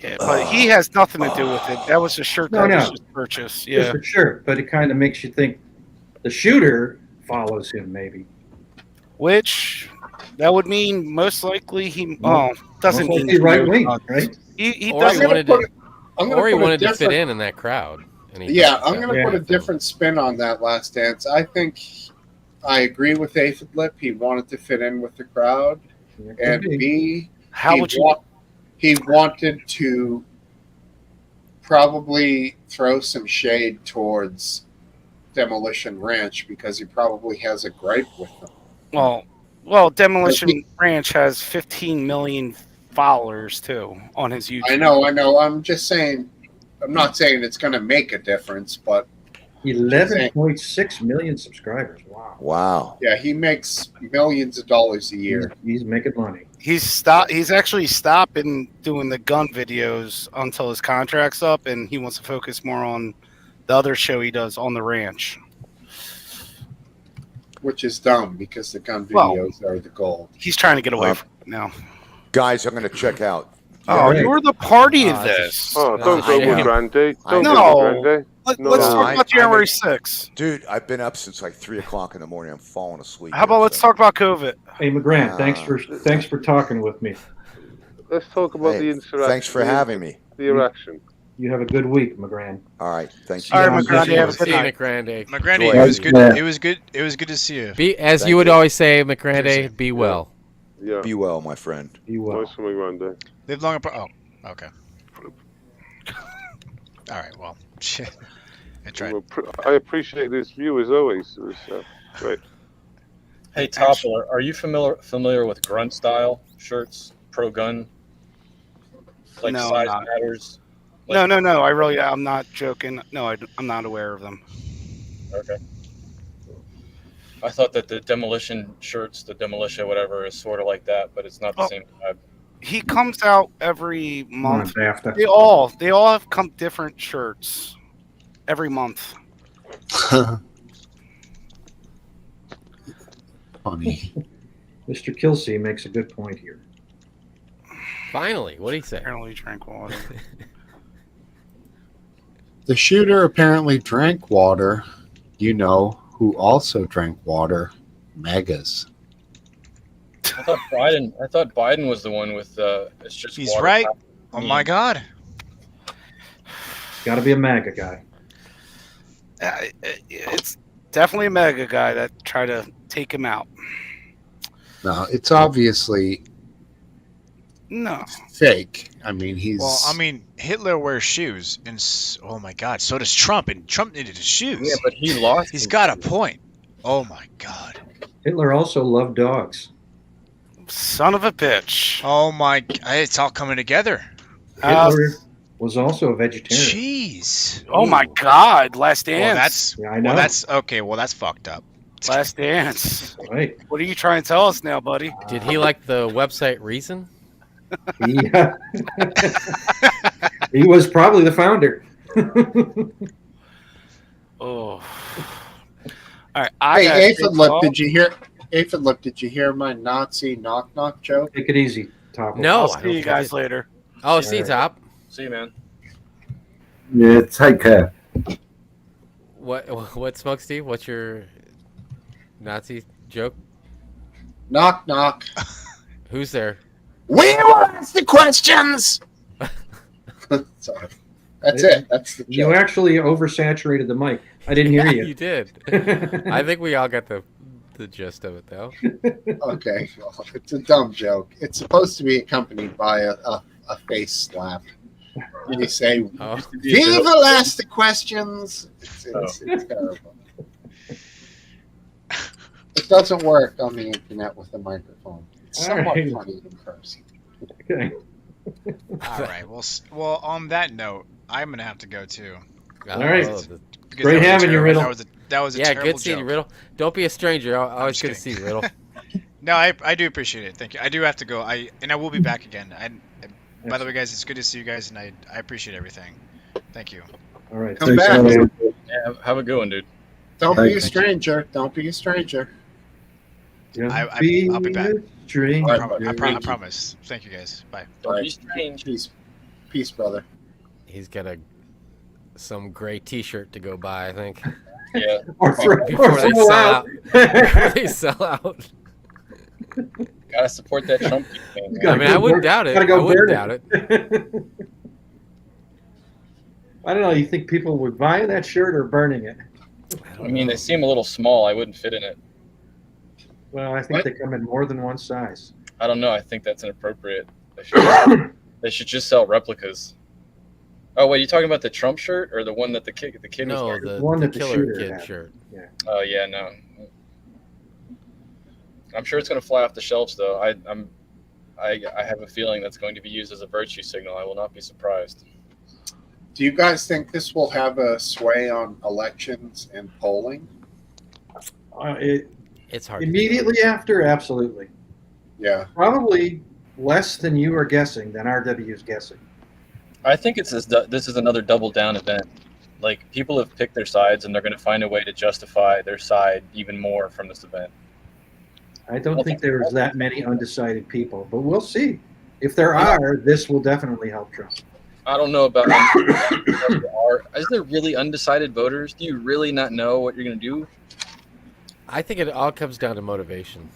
Yeah, but he has nothing to do with it. That was a shirt that was just purchased. Yeah, Just a shirt, but it kind of makes you think the shooter follows him, maybe. Which that would mean most likely he doesn't Most mean likely right wing, right? He Or doesn't. he wanted to, I'm gonna or he put a wanted to fit different- in that crowd. And he Yeah, thought I'm that- going to put a different spin on that Last Dance. I think I agree with Aphid Lip. He wanted to fit in with the crowd, and B, he wanted to probably throw some shade towards Demolition Ranch because he probably has a gripe with them. Well, Demolition Ranch has 15 million followers too on his YouTube. I know. I'm just saying. I'm not saying it's going to make a difference, but 11.6 million subscribers. Wow. Wow. Yeah, he makes millions of dollars a year. He's making money. He's actually stopping doing the gun videos until his contract's up, and he wants to focus more on the other show he does on the ranch. Which is dumb because the gun videos are the gold. He's trying to get away from it now. Guys, I'm going to check out. Oh, you're the party of this. Oh, don't go with Randy. Don't No. go with Randy. Let's talk about January 6th. Dude, I've been up since like 3 o'clock in the morning. I'm falling asleep. How about let's talk about COVID? Hey, McGrant, thanks for talking with me. Let's talk about Hey, the insurrection. thanks for having me. The erection. You have a good week, McGrant. All right, thank you. All right, McGrady, have a good See you, night. McGrande. McGrady, Joy. it was good. Yeah. It was good. It was good to see you. Be as Thank you would you. always say, McGrande. Be well. Yeah. Be well, my friend. Be well. Nice for me, Randy. Live long. Oh, okay. All right. Well, shit. I tried. I appreciate this view as always. It was great. Hey, Toppler, are you familiar with grunt style shirts, pro gun? Like No, size I'm not. matters? No. I'm not joking. No, I'm not aware of them. Okay. I thought that the demolition shirts, the demolition whatever, is sort of like that, but it's not the same vibe. He comes out every month. After. They all have come different shirts every month. Funny. Mr. Kilsey makes a good point here. Finally, what did he say? Apparently drank water. The shooter apparently drank water. You know who also drank water? Megas. I thought Biden was the one with it's just He's water. right. Oh my God. Got to be a MAGA guy. It's definitely a mega guy that tried to take him out. No, it's obviously No. fake. I mean, he's. Well, I mean, Hitler wears shoes, and oh my God, so does Trump, and Trump needed his shoes. Yeah, but he lost. He's got a point. Oh my God. Hitler also loved dogs. Son of a bitch. Oh my! It's all coming together. Hitler was also a vegetarian. Jeez. Oh my God! Last Dance. Well, that's Yeah, I know. well, that's okay. Well, that's fucked up. Last Dance. Right. What are you trying to tell us now, buddy? Did he like the website Reason? Yeah. He was probably the founder. Oh. All right. I Hey, got Aphid Lip, call. did you hear? Aphid Lip, did you hear my Nazi knock knock joke? Take it easy, Top. No, I'll I see don't you get guys it. later. Oh, see you, Top. See you, man. Yeah, take care. What Smoke Steve? What's your Nazi joke? Knock, knock. Who's there? We will ask the questions. Sorry. That's it. That's the You joke. actually oversaturated the mic. I didn't hear Yeah, you. you did. I think we all got the gist of it, though. Okay, well, it's a dumb joke. It's supposed to be accompanied by a face slap. And you say, "We will ask the questions." It's terrible. It doesn't work on the internet with a microphone. It's somewhat All right. funny in person. Okay. All right. Well, on that note, I'm gonna have to go too. All right. Because Great that was a having you, terrible- Riddle. That was a Yeah, terrible good seeing you, joke. Riddle. Don't be a stranger. Always good to see you, Riddle. No, I do appreciate it. Thank you. I do have to go. I will be back again. By the way, guys, it's good to see you guys, and I appreciate everything. Thank you. All right. Come back. Yeah, have a good one, dude. Don't be a Thanks. stranger. Don't be a stranger. I'll be back. Strange. I promise. Thank you, guys. Bye. Don't be strange. Peace, brother. He's got some gray T-shirt to go buy, I think. Yeah. Before they sell out. Before they sell out. Gotta support that Trump campaign. I mean, I wouldn't doubt it. I wouldn't doubt it. I don't know. You think people would buy that shirt or burning it? I mean, they seem a little small. I wouldn't fit in it. Well, I think they come in more than one size. I don't know. I think that's inappropriate. They should just sell replicas. Oh, wait, you talking about the Trump shirt or the one that the kid was No, wearing? the one that the Killer shooter Kid had. shirt. Yeah. Oh yeah, no. I'm sure it's going to fly off the shelves, though. I have a feeling that's going to be used as a virtue signal. I will not be surprised. Do you guys think this will have a sway on elections and polling? It's hard. Immediately after, absolutely. Yeah. Probably less than you are guessing, than RW is guessing. I think this is another double down event. Like, people have picked their sides, and they're going to find a way to justify their side even more from this event. I don't think there's that many undecided people, but we'll see. If there are, this will definitely help Trump. I don't know about is there really undecided voters? Do you really not know what you're going to do? I think it all comes down to motivation.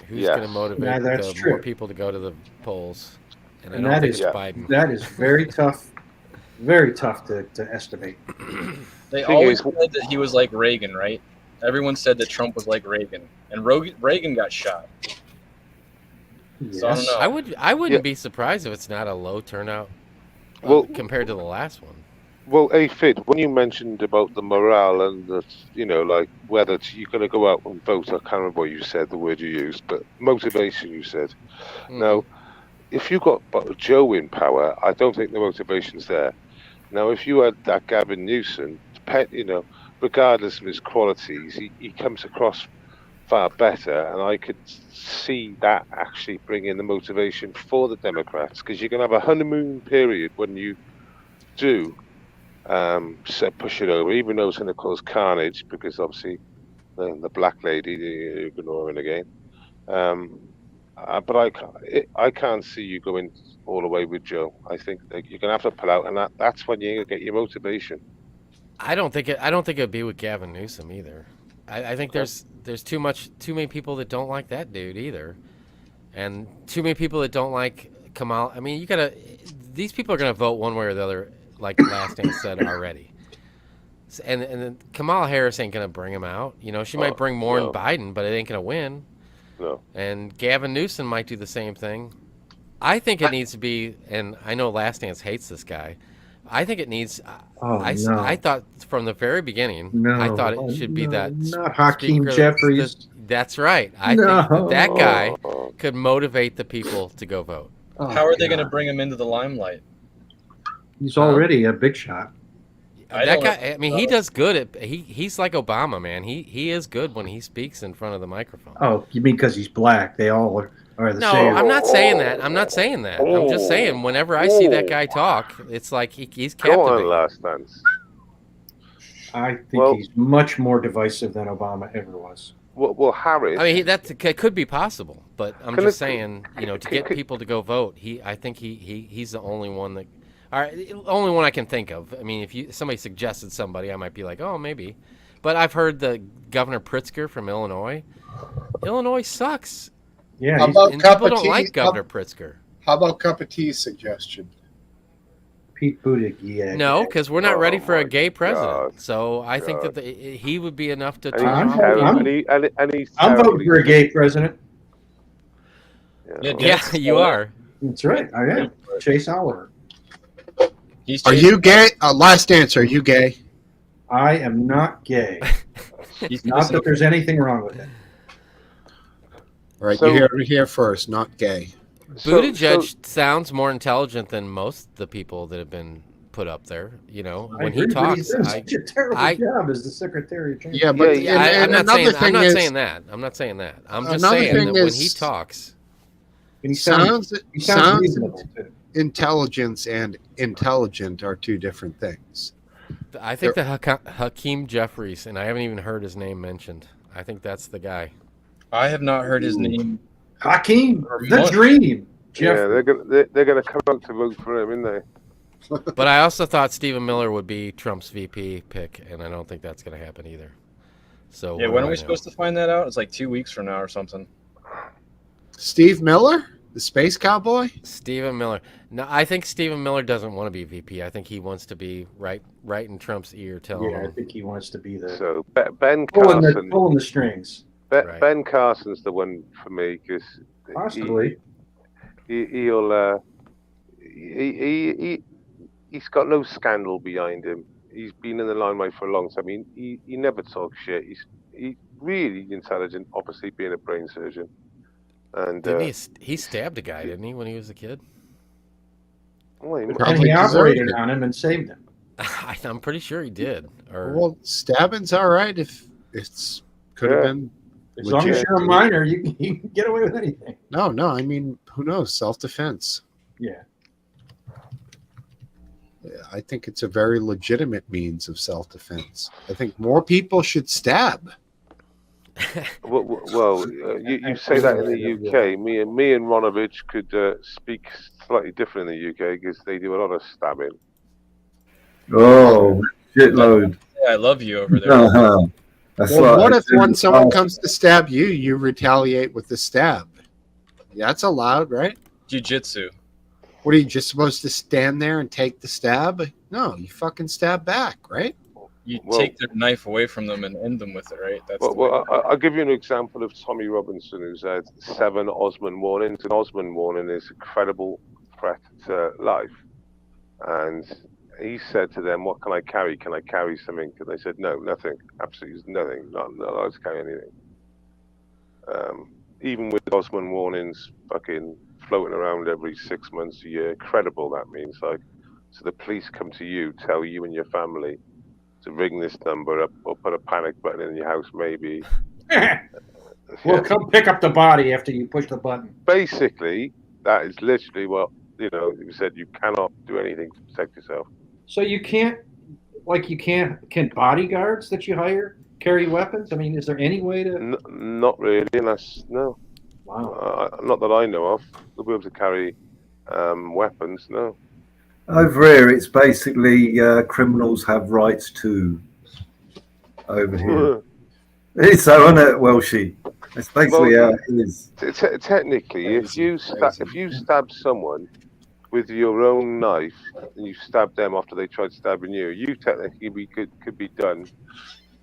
Who's Yes. going to motivate Yeah, that's more true. people to go to the polls? And I And don't that think is it's Biden. that is very tough to estimate. They Thing always is- said that he was like Reagan, right? Everyone said that Trump was like Reagan, and Reagan got shot. So I don't know. I wouldn't be surprised if it's not a low turnout Well- compared to the last one. Well, Fid, when you mentioned about the morale and the, like whether you're going to go out and vote, I can't remember what you said, the word you used, but motivation you said. Now, if you got Joe in power, I don't think the motivation's there. Now, if you had that Gavin Newsom, regardless of his qualities, he comes across far better, and I could see that actually bringing the motivation for the Democrats, because you're going to have a honeymoon period when you do push it over, even though it's going to cause carnage, because obviously the black lady, ignoring again. But I can't see you going all the way with Joe. I think that you're going to have to pull out, and that's when you're going to get your motivation. I don't think it'd be with Gavin Newsom either. I think there's too many people that don't like that dude either, and too many people that don't like Kamala. I mean, these people are gonna vote one way or the other, like Last Stand said already. And then Kamala Harris ain't gonna bring him out. She might bring more than Biden, but it ain't gonna win. No. And Gavin Newsom might do the same thing. I think it needs to be, and I know Last Dance hates this guy. I think it needs. I thought from the very beginning. I thought it should be that. Not Hakeem Speaker- Jeffries. That's right. I think that guy could motivate the people to go vote. How are they going to bring him into the limelight? He's already a big shot. That guy. I mean, he does good at. He's like Obama, man. He is good when he speaks in front of the microphone. Oh, you mean because he's black? They all are the No, same. I'm not saying that. I'm just saying whenever I see that guy talk, it's like he's Go on, captivating. Last Dance. I think he's much more divisive than Obama ever was. Well, Harris. I mean, it could be possible, but I'm Can just it- saying, to get people to go vote, I think he's the only one that, all right, the only one I can think of. I mean, if somebody suggested somebody, I might be like, oh, maybe, but I've heard the Governor Pritzker from Illinois. Illinois sucks. Yeah, How he's, about And cup people of don't tea? like Governor Pritzker. How about cup of tea suggestion? Pete Buttigieg. No, because we're not ready Oh for a my gay president. God. So I think God. that he would be enough to And turn he's off terrible. people. And he's I'm voting terribly for a sick. gay president. Yeah, Yeah, you are. That's right. I am. Chase Oliver. Are you gay? Last answer. Are you gay? I am not gay. Not that there's anything wrong with it. All right, So- you hear it here first. Not gay. Buttigieg sounds more intelligent than most of the people that have been put up there. You know, I when he agree, but talks, he's done such a terrible job as the Secretary of Treasury. Yeah, but I'm not another saying. thing I'm not is, saying that. I'm not saying that. I'm just another saying thing that when is- he talks, he sounds reasonable too. intelligence and intelligent are two different things. I think that Hakeem Jeffries, and I haven't even heard his name mentioned. I think that's the guy. I have not heard his name. Hakeem, for the months. dream. Yeah, they're gonna come out to vote for him, aren't they? But I also thought Stephen Miller would be Trump's VP pick, and I don't think that's going to happen either. So Yeah, what when do are I we know? supposed to find that out? It's like 2 weeks from now or something. Steve Miller, the space cowboy. Stephen Miller. No, I think Stephen Miller doesn't want to be VP. I think he wants to be right in Trump's ear, telling Yeah, I him. think he wants to be the So Ben pulling Carson, the strings. Ben Carson's the one for me because Possibly. he'll he's got no scandal behind him. He's been in the limelight for a long time. He never talks shit. He's really intelligent, obviously being a brain surgeon. And Didn't he stabbed a guy, didn't he, when he was a kid? well, he And Probably he deserved operated it. on him and saved him. I'm pretty sure he did. Or Well, stabbing's all right if it's could have Yeah. been. As long as legit. you're a minor, you can get away with anything. No, I mean, who knows? Self-defense. Yeah. Yeah, I think it's a very legitimate means of self-defense. I think more people should stab. well, you say that in the UK. Me and Ronovich could speak slightly different in the UK because they do a lot of stabbing. Oh, shitload. Yeah, I love you over there. Uh-huh. That's Well, like what if when someone oh, comes to stab you, you retaliate with the stab? Yeah, that's allowed, right? Jiu-jitsu. What are you just supposed to stand there and take the stab? No, you fucking stab back, right? You Well- take their knife away from them and end them with it, right? That's the way. Well, I'll give you an example of Tommy Robinson, who's had 7 Osmond warnings. An Osmond warning is a credible threat to life. And he said to them, "What can I carry? Can I carry something?" And they said, "No, nothing. Absolutely nothing. Not allowed to carry anything." Even with Osmond warnings fucking floating around every 6 months, a year, credible that means. Like, so the police come to you, tell you and your family to ring this number up or put a panic button in your house, maybe. Well, come pick up the body after you push the button. Basically, that is literally what, you said you cannot do anything to protect yourself. So you can't, can bodyguards that you hire carry weapons? I mean, is there any way to? Not really, unless, no. Wow. Not that I know of. They'll be able to carry weapons, no. over here, it's basically criminals have rights too. Over here, it's so, isn't it, Welshie? It's basically how it is. Technically, if you stab someone with your own knife and you stab them after they tried stabbing you, you technically could be done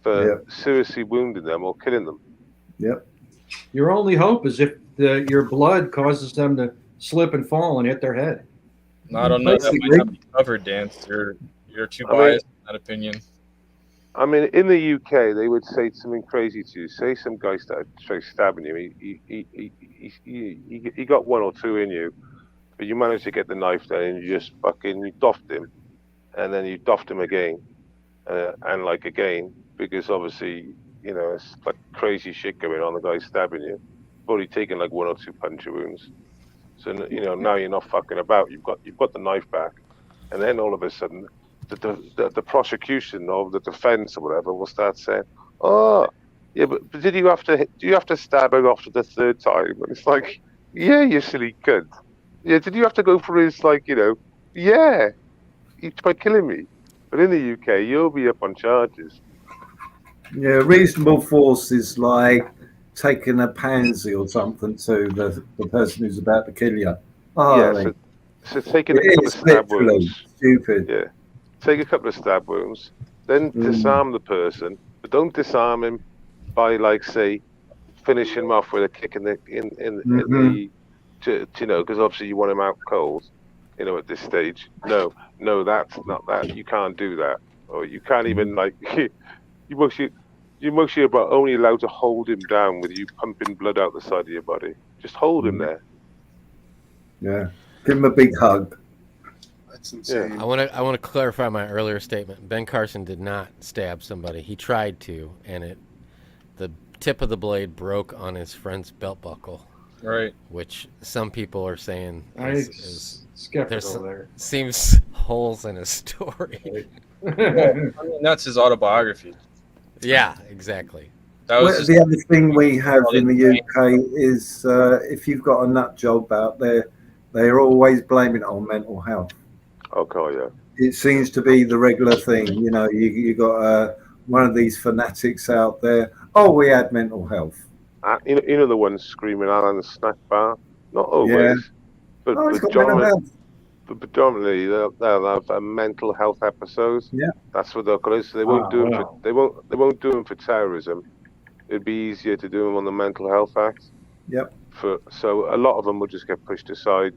for seriously wounding them or killing them. Yep. Your only hope is if your blood causes them to slip and fall and hit their head. No, I don't know. That might not be covered, Dan. You're too biased in that opinion. I mean, in the UK, they would say something crazy to you. Say some guy started stabbing you. He got 1 or 2 in you, but you managed to get the knife down and you doffed him, and then you doffed him again, and like again, because obviously, it's like crazy shit going on. The guy's stabbing you. You've already taken like 1 or 2 puncture wounds. So, now you're not fucking about. You've got the knife back, and then all of a sudden, the prosecution or the defense or whatever will start saying, "Oh, yeah, but do you have to stab him after the 3rd time?" And it's like, "Yeah, you silly cunt. Yeah, did you have to go for his yeah, he tried killing me." But in the UK, you'll be up on charges. Yeah, reasonable force is like taking a pansy or something to the person who's about to kill you. Oh, Yeah, so taking a it couple is of stab literally wounds. stupid. Yeah, take a couple of stab wounds, then disarm the person, but don't disarm him by, like, say, finishing him off with a kick in the you know, because obviously you want him out cold, you know, at this stage. No, that's not that. You can't do that, or you can't even, like, you mostly about only allowed to hold him down with you pumping blood out the side of your body. Just hold him there. Yeah, give him a big hug. That's insane. I want to clarify my earlier statement. Ben Carson did not stab somebody. He tried to, and the tip of the blade broke on his friend's belt buckle. Right. Which some people are saying is skeptical there. Seems holes in his story. Well, I mean, that's his autobiography. Yeah, exactly. That was The other thing we have in the UK is if you've got a nut job out there, they're always blaming it on mental health. Okay, yeah. It seems to be the regular thing. You know, you got one of these fanatics out there. Oh, we had mental health. You know the ones screaming out on the snack bar? Not always, but predominantly they'll have a mental health episodes. Yeah, that's what they'll call it. So they won't do them. They won't do them for terrorism. It'd be easier to do them on the Mental Health Act. Yep. So a lot of them will just get pushed aside.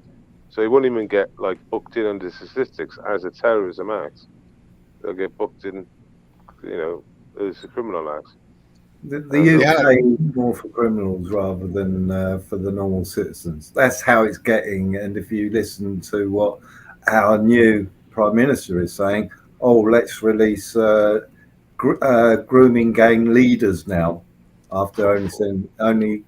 So they won't even get, like, booked in under statistics as a terrorism act. They'll get booked in, you know, as a criminal act. The UK is more for criminals rather than for the normal citizens. That's how it's getting. And if you listen to what our new Prime Minister is saying, oh, let's release grooming gang leaders now, after only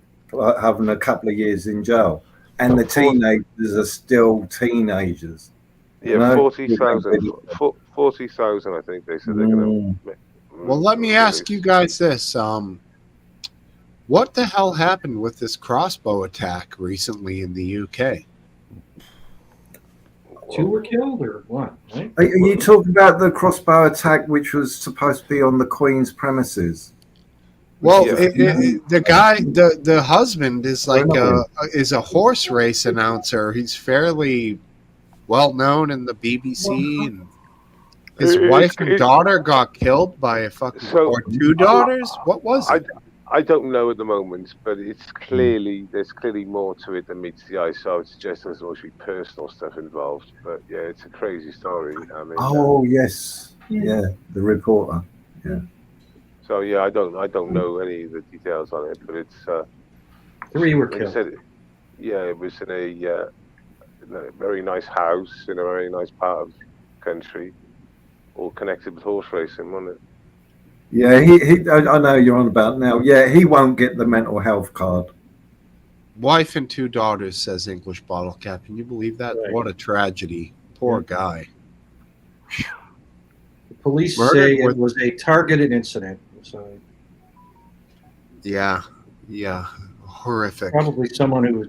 having a couple of years in jail. And the teenagers are still teenagers. Yeah, 40,000. 40,000, I think they said they're going to. Well, let me ask you guys this: what the hell happened with this crossbow attack recently in the UK? 2 were killed, or what? Right? Are you talking about the crossbow attack, which was supposed to be on the Queen's premises? Well, the guy, the husband is like is a horse race announcer. He's fairly well known in the BBC, and his wife and daughter got killed by a fucking or 2 daughters. What was it? I don't know at the moment, but it's there's clearly more to it than meets the eye. So I would suggest there's mostly personal stuff involved. But yeah, it's a crazy story. I mean, yes, the reporter. Yeah. So yeah, I don't know any of the details on it, but it's 3 were like killed. I said, yeah, it was in a very nice house in a very nice part of the country, all connected with horse racing, wasn't it? Yeah, I know you're on about now. Yeah, he won't get the mental health card. Wife and 2 daughters, says English Bottle Cap. Can you believe that? Right. What a tragedy. Poor guy. The police Murdered say it was a targeted incident. So yeah, horrific. probably someone who was.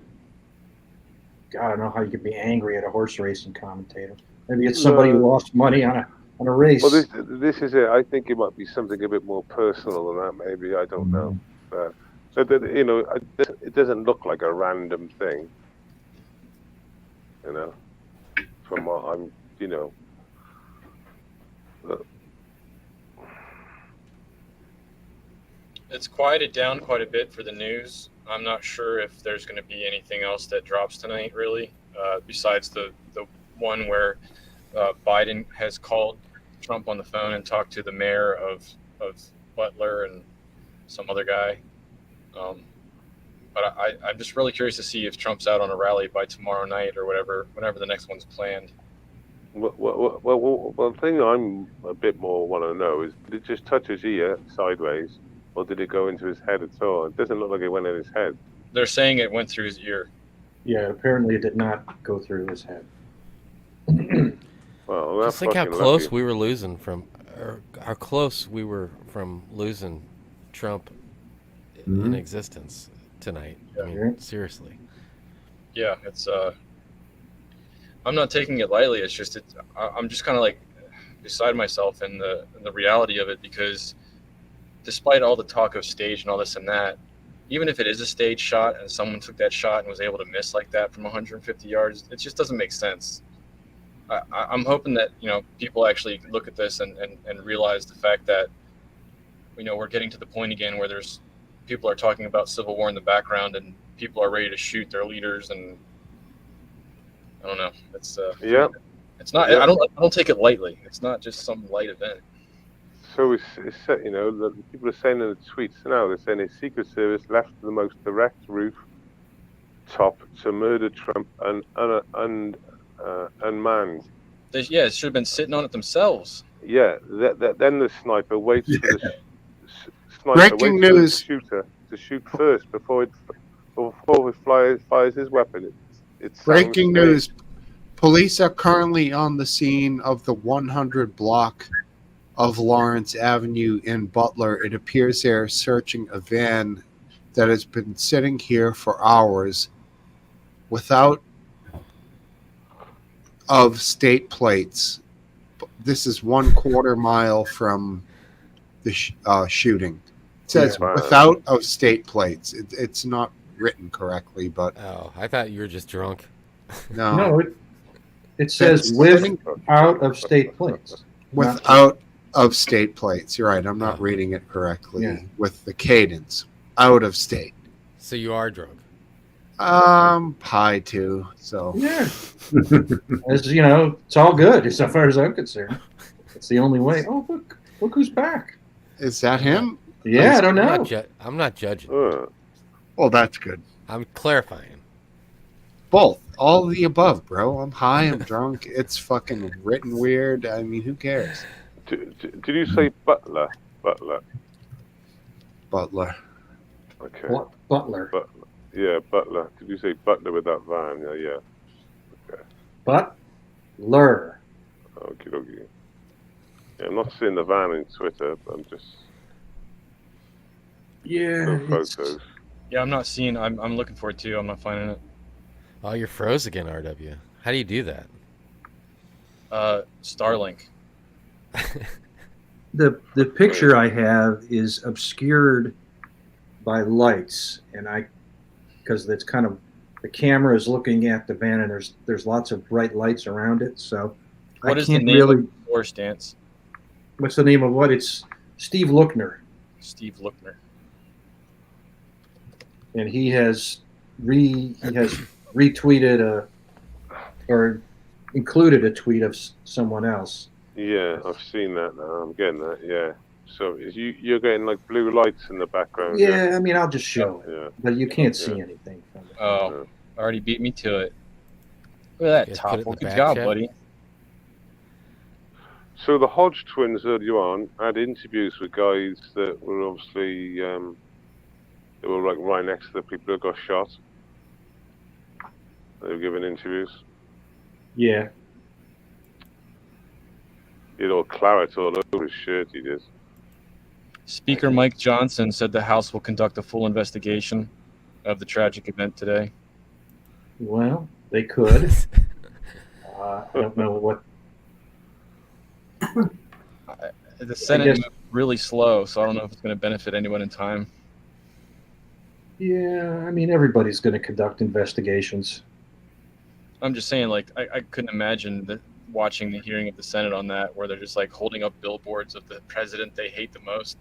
God, I don't know how you could be angry at a horse racing commentator. Maybe it's somebody who lost money on a race. Well, this is it. I think it might be something a bit more personal than that. Maybe, I don't know. But you know, it doesn't look like a random thing. You know, from what I'm, you know. It's quieted down quite a bit for the news. I'm not sure if there's going to be anything else that drops tonight, really, besides the one where Biden has called Trump on the phone and talked to the mayor of Butler and some other guy. But I'm just really curious to see if Trump's out on a rally by tomorrow night or whenever the next one's planned. Well, the thing I'm a bit more want to know is, did it just touch his ear sideways, or did it go into his head at all? It doesn't look like it went in his head. They're saying it went through his ear. Yeah, apparently it did not go through his head. Well, just think how close we were losing from, or how close we were from losing Trump in existence tonight. I mean, seriously. Yeah, it's. I'm not taking it lightly. It's just I'm just kind of like beside myself in the reality of it, because despite all the talk of stage and all this and that, even if it is a stage shot and someone took that shot and was able to miss like that from 150 yards, it just doesn't make sense. I'm hoping that people actually look at this and realize the fact that we're getting to the point again where there's people are talking about civil war in the background and people are ready to shoot their leaders, and I don't know. It's not. Yeah. I don't take it lightly. It's not just some light event. So it's the people are saying in the tweets now, they're saying the Secret Service left the most direct route top to murder Trump unmanned. It should have been sitting on it themselves. Yeah, then the sniper waits for the Breaking news. For the shooter to shoot first before he fires his weapon. It's Breaking news. Police are currently on the scene of the 100 block of Lawrence Avenue in Butler. It appears they're searching a van that has been sitting here for hours without of state plates. This is 1/4 mile from the shooting. It says without of state plates. It's not written correctly, but I thought you were just drunk. No, it says without of state plates. Without of state plates. You're right. I'm not reading it correctly. Yeah. With the cadence, out of state. So you are drunk. High too. So yeah, as you know, it's all good as far as I'm concerned. It's the only way. Oh, look who's back. Is that him? Yeah, I don't know. I'm not judging. Well, that's good. I'm clarifying. Both. All of the above, bro. I'm high. I'm drunk. It's fucking written weird. I mean, who cares? Did you say Butler? Butler. Okay. What? Butler. Yeah, Butler. Did you say Butler with that van? Yeah. Okay. Butler. Okie dokie. Yeah, I'm not seeing the van in Twitter, but I'm just. Yeah. No photos. Yeah, I'm not seeing. I'm looking for it too. I'm not finding it. Oh, you're froze again, RW. How do you do that? Starlink. The picture I have is obscured by lights, and because it's kind of the camera is looking at the van, and there's lots of bright lights around it, so What I is can't the name really. of your stance? What's the name of what? It's Steve Lookner, Steve Lookner. and he has retweeted or included a tweet of someone else. Yeah, I've seen that now. I'm getting that. Yeah. So you're getting like blue lights in the background. Yeah, I mean, I'll just show it, Yeah. but you can't see anything from it. Oh, already beat me to it. Look at that Just put it in top. the Good back job, chat. buddy. So the Hodge twins earlier on had interviews with guys that were obviously they were like right next to the people who got shot. They were giving interviews. Yeah. He had all claret all over his shirt. He did. Speaker Mike Johnson said the House will conduct a full investigation of the tragic event today. Well, they could. I don't know what. The Senate guess- moved really slow, so I don't know if it's going to benefit anyone in time. Yeah, I mean, everybody's going to conduct investigations. I'm just saying, like, I couldn't imagine watching the hearing of the Senate on that, where they're just like holding up billboards of the president they hate the most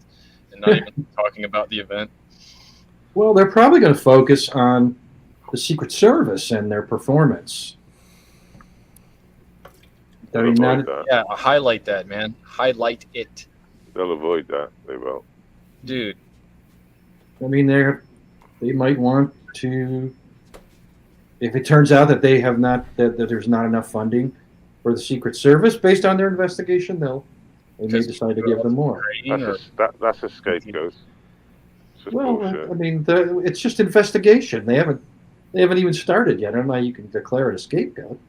and not even talking about the event. Well, they're probably going to focus on the Secret Service and their performance. I mean, not, Yeah, highlight that, man. Highlight it. They'll avoid that. They will. Dude. I mean, they might want to. If it turns out that they have not that there's not enough funding for the Secret Service based on their investigation, they may decide to give them more. That's a scapegoat. It's just Well, bullshit. I mean, it's just investigation. They haven't even started yet. I don't know how you can declare it a scapegoat.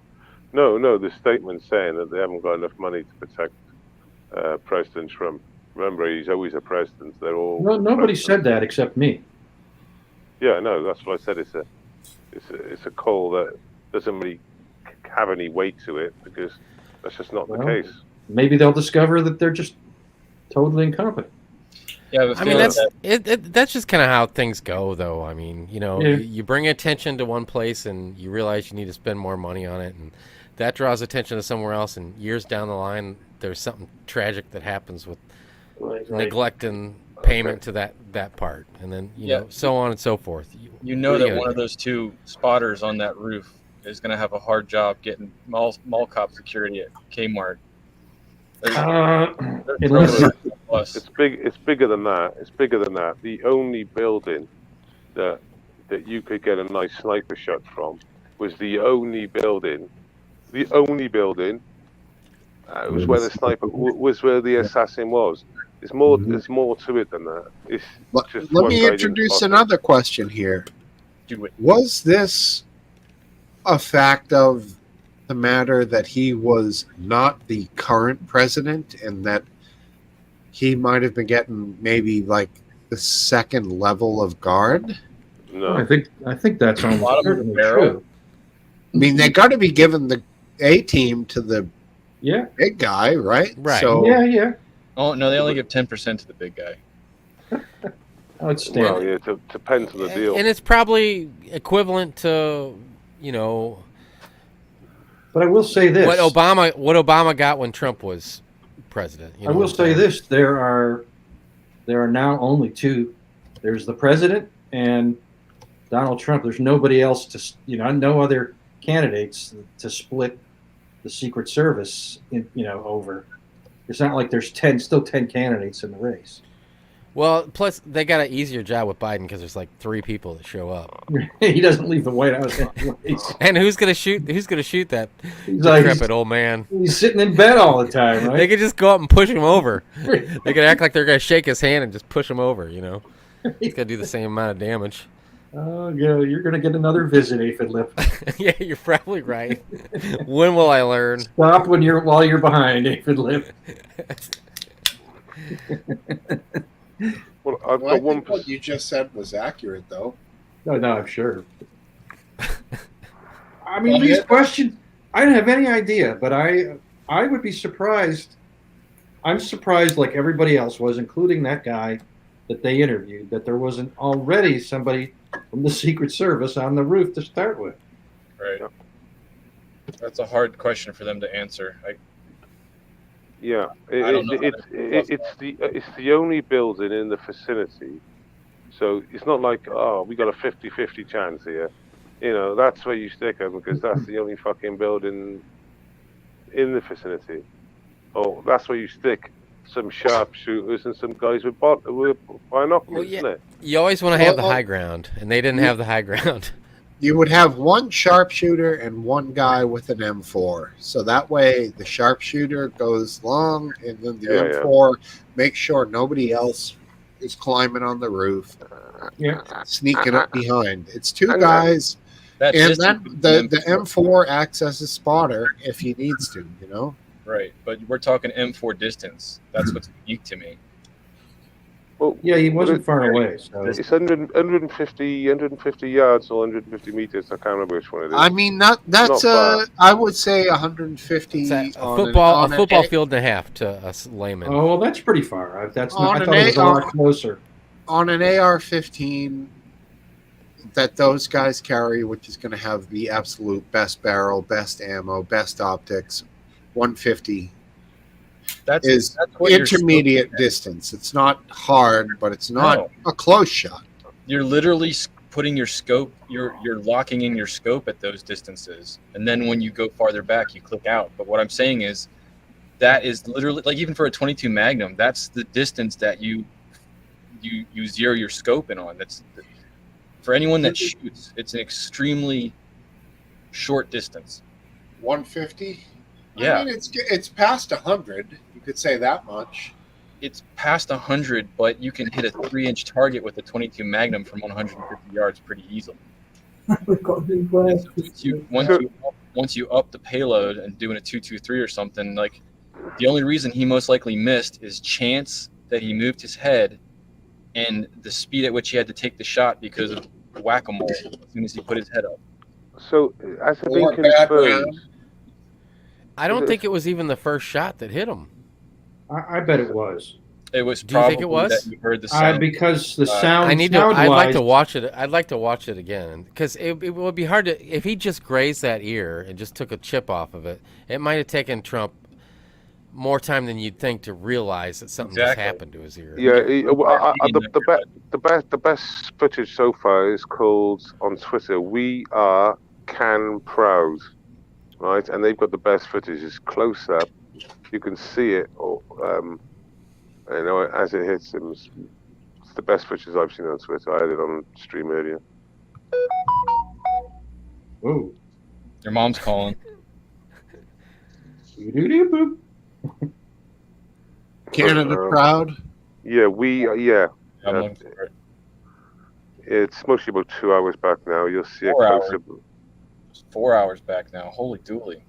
No, the statement saying that they haven't got enough money to protect President Trump. Remember, he's always a president. They're all. No, nobody said that except me. Yeah, no, that's what I said. It's a call that doesn't really have any weight to it because that's just not the Well, case. Maybe they'll discover that they're just totally incompetent. Yeah, I was I mean, feeling that's just kind of how things go, though. I mean, Yeah. you bring attention to one place and you realize you need to spend more money on it, and that draws attention to somewhere else. And years down the line, there's something tragic that happens with Right. neglect and payment to that part, and then so on and so forth. You know that one of those two spotters on that roof is going to have a hard job getting mall cop security at Kmart. It's big. It's bigger than that. It's bigger than that. The only building that you could get a nice sniper shot from was the only building. The only building. It was where the sniper was, where the assassin was. There's more. There's more to it than that. It's just Let one me guy didn't introduce spot it. another question here. Was this a fact of the matter that he was not the current president and that he might have been getting maybe like the second level of guard? No, I think that's almost certainly true. I mean, they got to be giving the A team to the big guy, right? Right. So, yeah. Oh no, they only give 10% to the big guy. Well, yeah, it depends on the deal. And it's probably equivalent to, But I will say this: what Obama got when Trump was president. I will say this: there are now only two. There's the president and Donald Trump. There's nobody else no other candidates to split the Secret Service over. It's not like there's still 10 candidates in the race. Well, plus they got an easier job with Biden because there's like 3 people that show up. He doesn't leave the White House anyways. And who's gonna shoot that He's like- decrepit old man? He's sitting in bed all the time, right? They could just go up and push him over. They could act like they're gonna shake his hand and just push him over. He's gonna do the same amount of damage. Oh, you're going to get another visit, Aphid Lip. Yeah, you're probably right. When will I learn? Stop while you're behind, Aphid Lip. Well, I think what you just said was accurate, though. No, I'm sure. I mean, these questions, I don't have any idea, but I would be surprised. I'm surprised, like everybody else was, including that guy that they interviewed, that there wasn't already somebody from the Secret Service on the roof to start with. Right. That's a hard question for them to answer. Yeah, I don't know it's the only building in the vicinity, so it's not like we got a 50-50 chance here. That's where you stick them because that's the only fucking building in the vicinity. Oh, that's where you stick some sharpshooters and some guys with binoculars, isn't it? You always want to have the high ground, and they didn't have the high ground. You would have one sharpshooter and one guy with an M4. So that way the sharpshooter goes long and then the M4 makes sure nobody else is climbing on the roof, sneaking up behind. It's 2 guys, and then the M4 acts as a spotter if he needs to, Right, but we're talking M4 distance. That's what's unique to me. Well, yeah, he wasn't far away. So. It's 150 yards or 150 meters. I can't remember which one it is. I mean, that's I would say 150. A football field and a half to us laymen. Oh, well, that's pretty far. I thought it was a lot closer. On an AR-15 that those guys carry, which is going to have the absolute best barrel, best ammo, best optics, 150 is intermediate distance. It's not hard, but it's not a close shot. You're literally putting your scope, you're locking in your scope at those distances, and then when you go farther back, you click out. But what I'm saying is, that is literally, like, even for a 22 Magnum, that's the distance that you zero your scope in on. That's for anyone that shoots, it's an extremely short distance. 150. Yeah, I mean, it's past 100. You could say that much. It's past 100, but you can hit a 3-inch target with a 22 Magnum from 150 yards pretty easily. Once you up the payload and doing a 223 or something, like, the only reason he most likely missed is chance that he moved his head and the speed at which he had to take the shot because of whack-a-mole as soon as he put his head up. So, has it been confirmed? I don't think it was even the first shot that hit him. I bet it was. It was Do you think it probably was? that you heard the sound. Because the sound. I need to. I'd like to sound-wise- watch it. I'd like to watch it again because it would be hard to if he just grazed that ear and just took a chip off of it. It might have taken Trump more time than you'd think to realize that something just happened to his ear. Yeah, the best footage so far is called on Twitter. We are can proud, right? And they've got the best footage. It's close up. You can see it. You know, as it hits him. It's the best footage I've seen on Twitter. I had it on stream earlier. Whoa. Your mom's calling. Canada proud. Yeah, it's mostly about 2 hours back now. You'll see it 4 close hours. up. It's 4 hours back now. Holy dooly.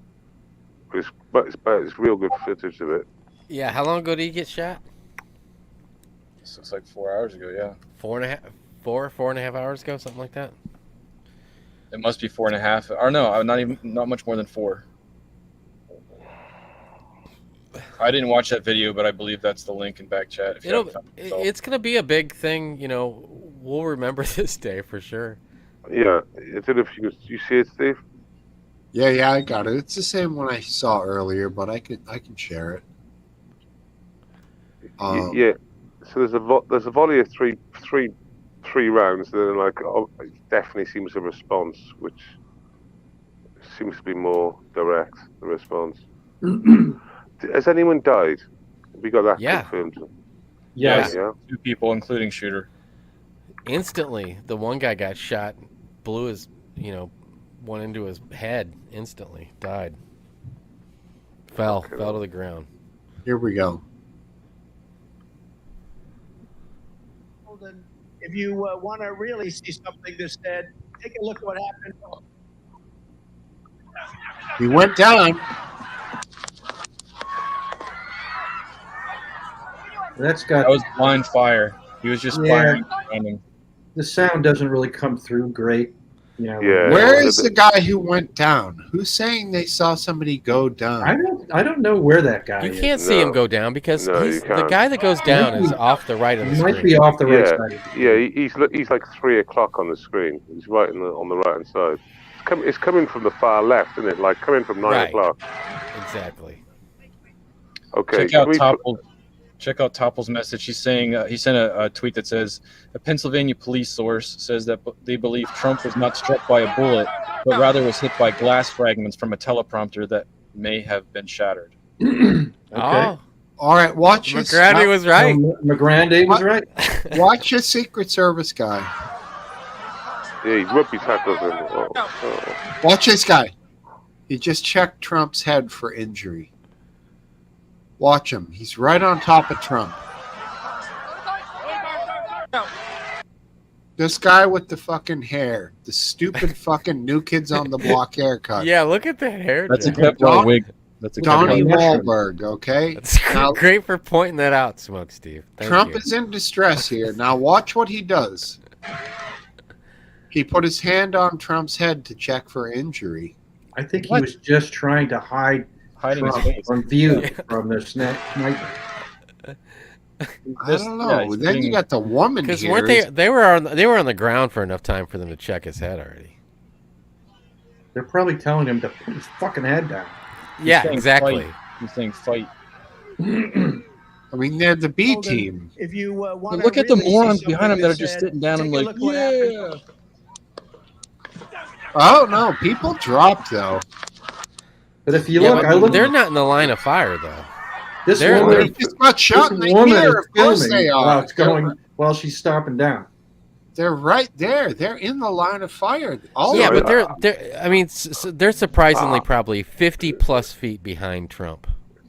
It's real good footage of it. Yeah. How long ago did he get shot? This looks like 4 hours ago. Yeah. 4.5 hours ago, something like that. It must be 4.5. Or no, not much more than 4. I didn't watch that video, but I believe that's the link in back chat. If you haven't found it. It's gonna be a big thing. You know, we'll remember this day for sure. Yeah, I don't know if you see it, Steve. Yeah, I got it. It's the same one I saw earlier, but I can share it. Yeah. So there's a volley of three rounds. Then it definitely seems a response, which seems to be more direct. The response. Has anyone died? Have we got that confirmed? Yes. Yeah. 2 people, including shooter. Instantly, the one guy got shot, blew his, went into his head instantly, died. Fell to the ground. Here we go. If you want to really see something that's said, take a look at what happened. He went down. That was blind fire. He was just firing around him. The sound doesn't really come through great. Where is the guy who went down? Who's saying they saw somebody go down? I don't know where that guy You is. can't see him go down because the guy that goes down is off the right of the He screen. might be off the right side. Yeah, he's like 3 o'clock on the screen. He's right on the right hand side. It's coming from the far left, isn't it? Like coming from 9 o'clock. Exactly. Okay. Check out Topple's message. He's saying he sent a tweet that says a Pennsylvania police source says that they believe Trump was not struck by a bullet, but rather was hit by glass fragments from a teleprompter that may have been shattered. Okay. Oh. All right, watch this. McGrady was right. McGrady was right. Watch a Secret Service guy. Yeah, he rugby tackled him. Watch this guy. He just checked Trump's head for injury. Watch him. He's right on top of Trump. This guy with the fucking hair. The stupid fucking New Kids on the Block haircut. Yeah, look at that hair. That's a Jack. Kevlar wig. That's a Donnie Kevlar. Wahlberg, okay? That's Now, great for pointing that out, Smokesteve. Thank Trump you. is in distress here. Now watch what he does. He put his hand on Trump's head to check for injury. I think he was just trying to hiding his Trump face from view from the sniper. I don't know. Then you got the woman Because here. weren't they were on the ground for enough time for them to check his head already. They're probably telling him to put his fucking head down. Yeah, saying exactly. fight. He's saying fight. I mean, they're the B team. If you want Look at the morons behind him that are just sitting down and like, yeah. Oh no, people dropped though. But if you Yeah, look, but I look. they're not in the line of fire though. This They're- woman, They just got shot in this the woman ear. is Of course filming they while are. it's going while she's stopping down. They're right there. They're in the line of fire. Yeah, but they're. I mean, they're surprisingly probably 50 plus feet behind Trump.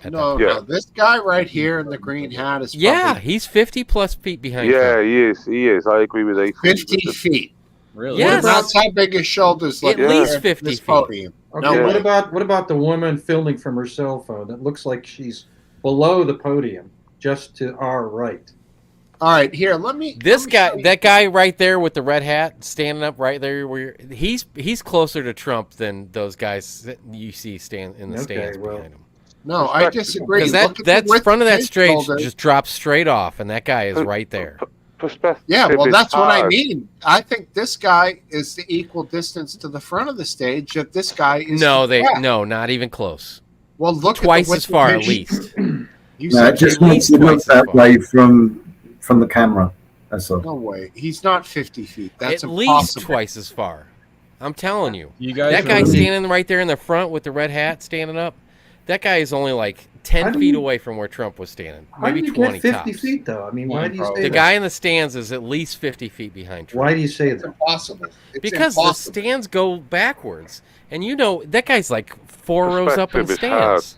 No, this guy right here in the green hat is Yeah, he's 50 plus feet behind. Yeah, Trump. he is. I agree with 50 feet. Really? Yes. That's how big his shoulders look. At least This 50 feet. podium. Okay, No, what about the woman filming from her cell phone? It looks like she's below the podium, just to our right. All right, here, let me. That guy right there with the red hat, standing up right there, he's closer to Trump than those guys that you see stand in the stands behind him. No, I disagree. Because Look at the that width front of that his stage shoulders. just drops straight off, and that guy is right there. Perspective. Yeah, well, is that's what I hard. mean. I think this guy is the equal distance to the front of the stage that this guy is. No, to the back. no, not even close. Well, look twice at the as far at width of least. You No, said it just at makes least it look twice as that far. way from the camera. That's all. No way. He's not 50 feet. That's At impossible. least twice as far. I'm telling you. You guys That are guy really- standing right there in the front with the red hat standing up, that guy is only like 10 feet away from where Trump was standing. How do Maybe you 20 get 50 tops. feet, though? I mean, why do you say The that? guy in the stands is at least 50 feet behind Trump. Why do you say that? Impossible. It's Because impossible. the stands go backwards. And you know, that guy's like 4 rows up in the Perspective is hard. stands.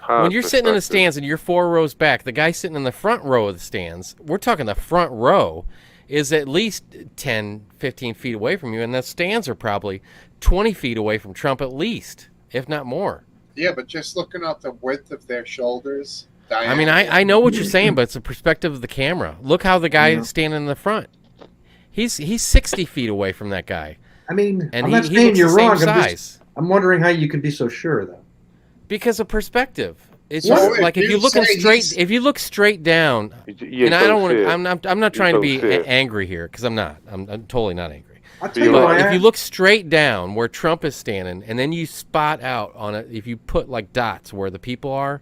Hard When you're sitting in the perspective. stands and you're 4 rows back, the guy sitting in the front row of the stands, we're talking the front row, is at least 10, 15 feet away from you. And the stands are probably 20 feet away from Trump at least, if not more. Yeah, but just looking at the width of their shoulders. I mean, I know what you're saying, but it's the perspective of the camera. Look how the guy Yeah. is standing in the front. He's 60 feet away from that guy. I mean, And I'm he not looks saying the you're same wrong. size. I'm wondering how you could be so sure, though. Because of perspective. It's Well, just if like if you you looking say straight, he's- if you look straight down, You and I don't don't want see to. it. I'm not trying to don't be see it. angry here because I'm not. I'm totally not angry. I'll tell you But why if you look straight down where Trump is standing, and then you spot out on it, if you put like dots where the people are,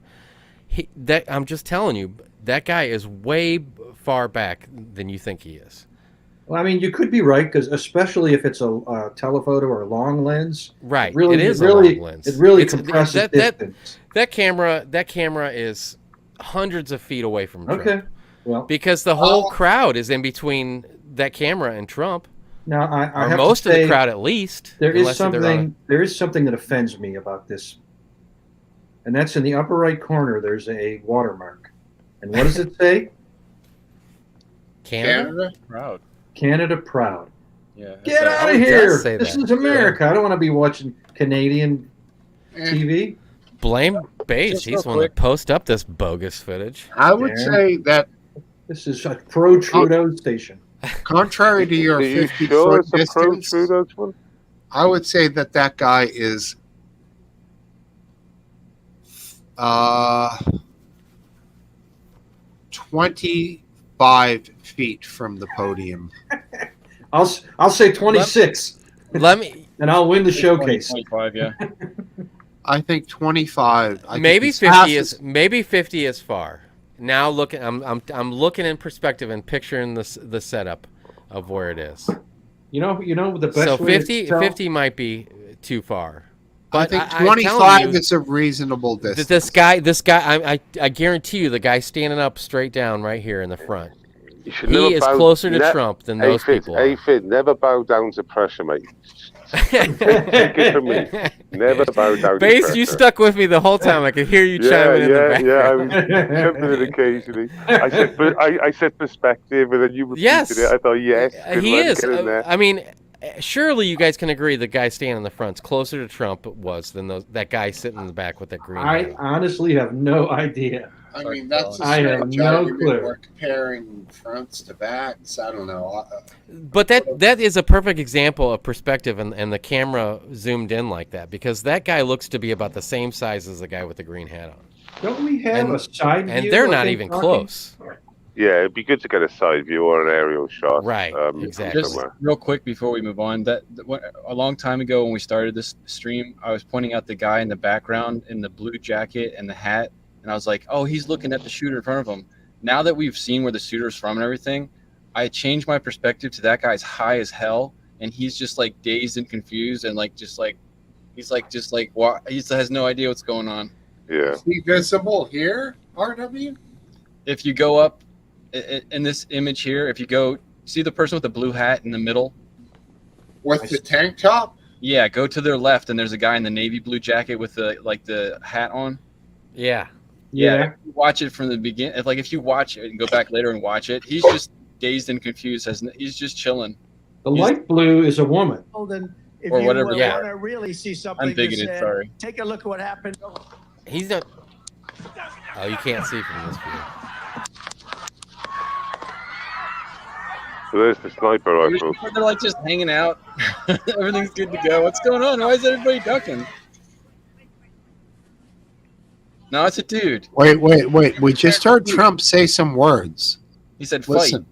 that I'm just telling you, that guy is way far back than you think he is. Well, I mean, you could be right because especially if it's a telephoto or a long lens, Right, Really, it is really, a long lens. It really It's- compresses distance. that camera is hundreds of feet away from Trump. Okay, well, because the whole crowd is in between that camera and Trump. Now, I or have most to of the say, crowd at least. There is unless they're on something. There is something that offends me about this, and that's in the upper right corner. There's a watermark, and what does it say? Canada? Proud. Canada proud. Yeah. Get Oh, out it of does here! say This that. is America. I don't want to be watching Canadian TV. Blame Bates. Just He's real the one that post up this bogus footage. I would Yeah. say that This is a pro Trudeau station. contrary to your Are you 50 sure foot it's a distance, pro-Trudeau one? I would say that guy is 25 feet from the podium. I'll say 26. Let me, and I'll win the showcase. 25, yeah. I think 25. I think Maybe he's 50 half is as- maybe 50 is far. Now looking, I'm looking in perspective and picturing the setup of where it is. You know the best So way 50, to tell? 50 might be too far. I But think I'm telling 25 you is a reasonable that distance. this guy, I guarantee you, the guy standing up straight down right here in the front. You should He never is bow- closer to ne- Trump than those Aphid, people are. Aphid, never bow down to pressure, mate. Take it from me. Never bow down to Base, pressure. you stuck with me the whole time. I could hear you Yeah, chiming in the yeah, background. yeah. I was jumping in occasionally. I said perspective, and then you repeated Yes. it. I thought, yes, good He one, is. get in there. I mean, surely you guys can agree the guy standing in the front's closer to Trump was than that guy sitting in the back with that green I hat. honestly have no idea. I mean, that's a I have strange no argument. clue. We're comparing fronts to backs. I don't know. But that is a perfect example of perspective and the camera zoomed in like that because that guy looks to be about the same size as the guy with the green hat on. Don't we have a side view? And they're of not him even talking? close. Yeah, it'd be good to get a side view or an aerial shot. Right, exactly. Just somewhere. real quick before we move on, a long time ago when we started this stream, I was pointing out the guy in the background in the blue jacket and the hat, and I was like, "Oh, he's looking at the shooter in front of him." Now that we've seen where the shooter's from and everything, I changed my perspective to that guy's high as hell, and he's just like dazed and confused, and he has no idea what's going on. Yeah. Is he visible here, RW? If you go up in this image here, if you go see the person with the blue hat in the middle with the tank top, yeah, go to their left, and there's a guy in the navy blue jacket with the hat on. Yeah. Yeah. If you watch it from the beginning. If you watch it and go back later and watch it, he's just dazed and confused. He's just chilling. The light blue is a woman. Well, then, if Or you whatever, yeah. want to really see something I'm bigoted, that said, sorry. take a look at what happened. He's not. Oh, you can't see from this view. So there's the sniper rifle. They're like just hanging out. Everything's good to go. What's going on? Why is everybody ducking? No, it's a dude. Wait. We just heard Trump say some words. He said fight. Listen.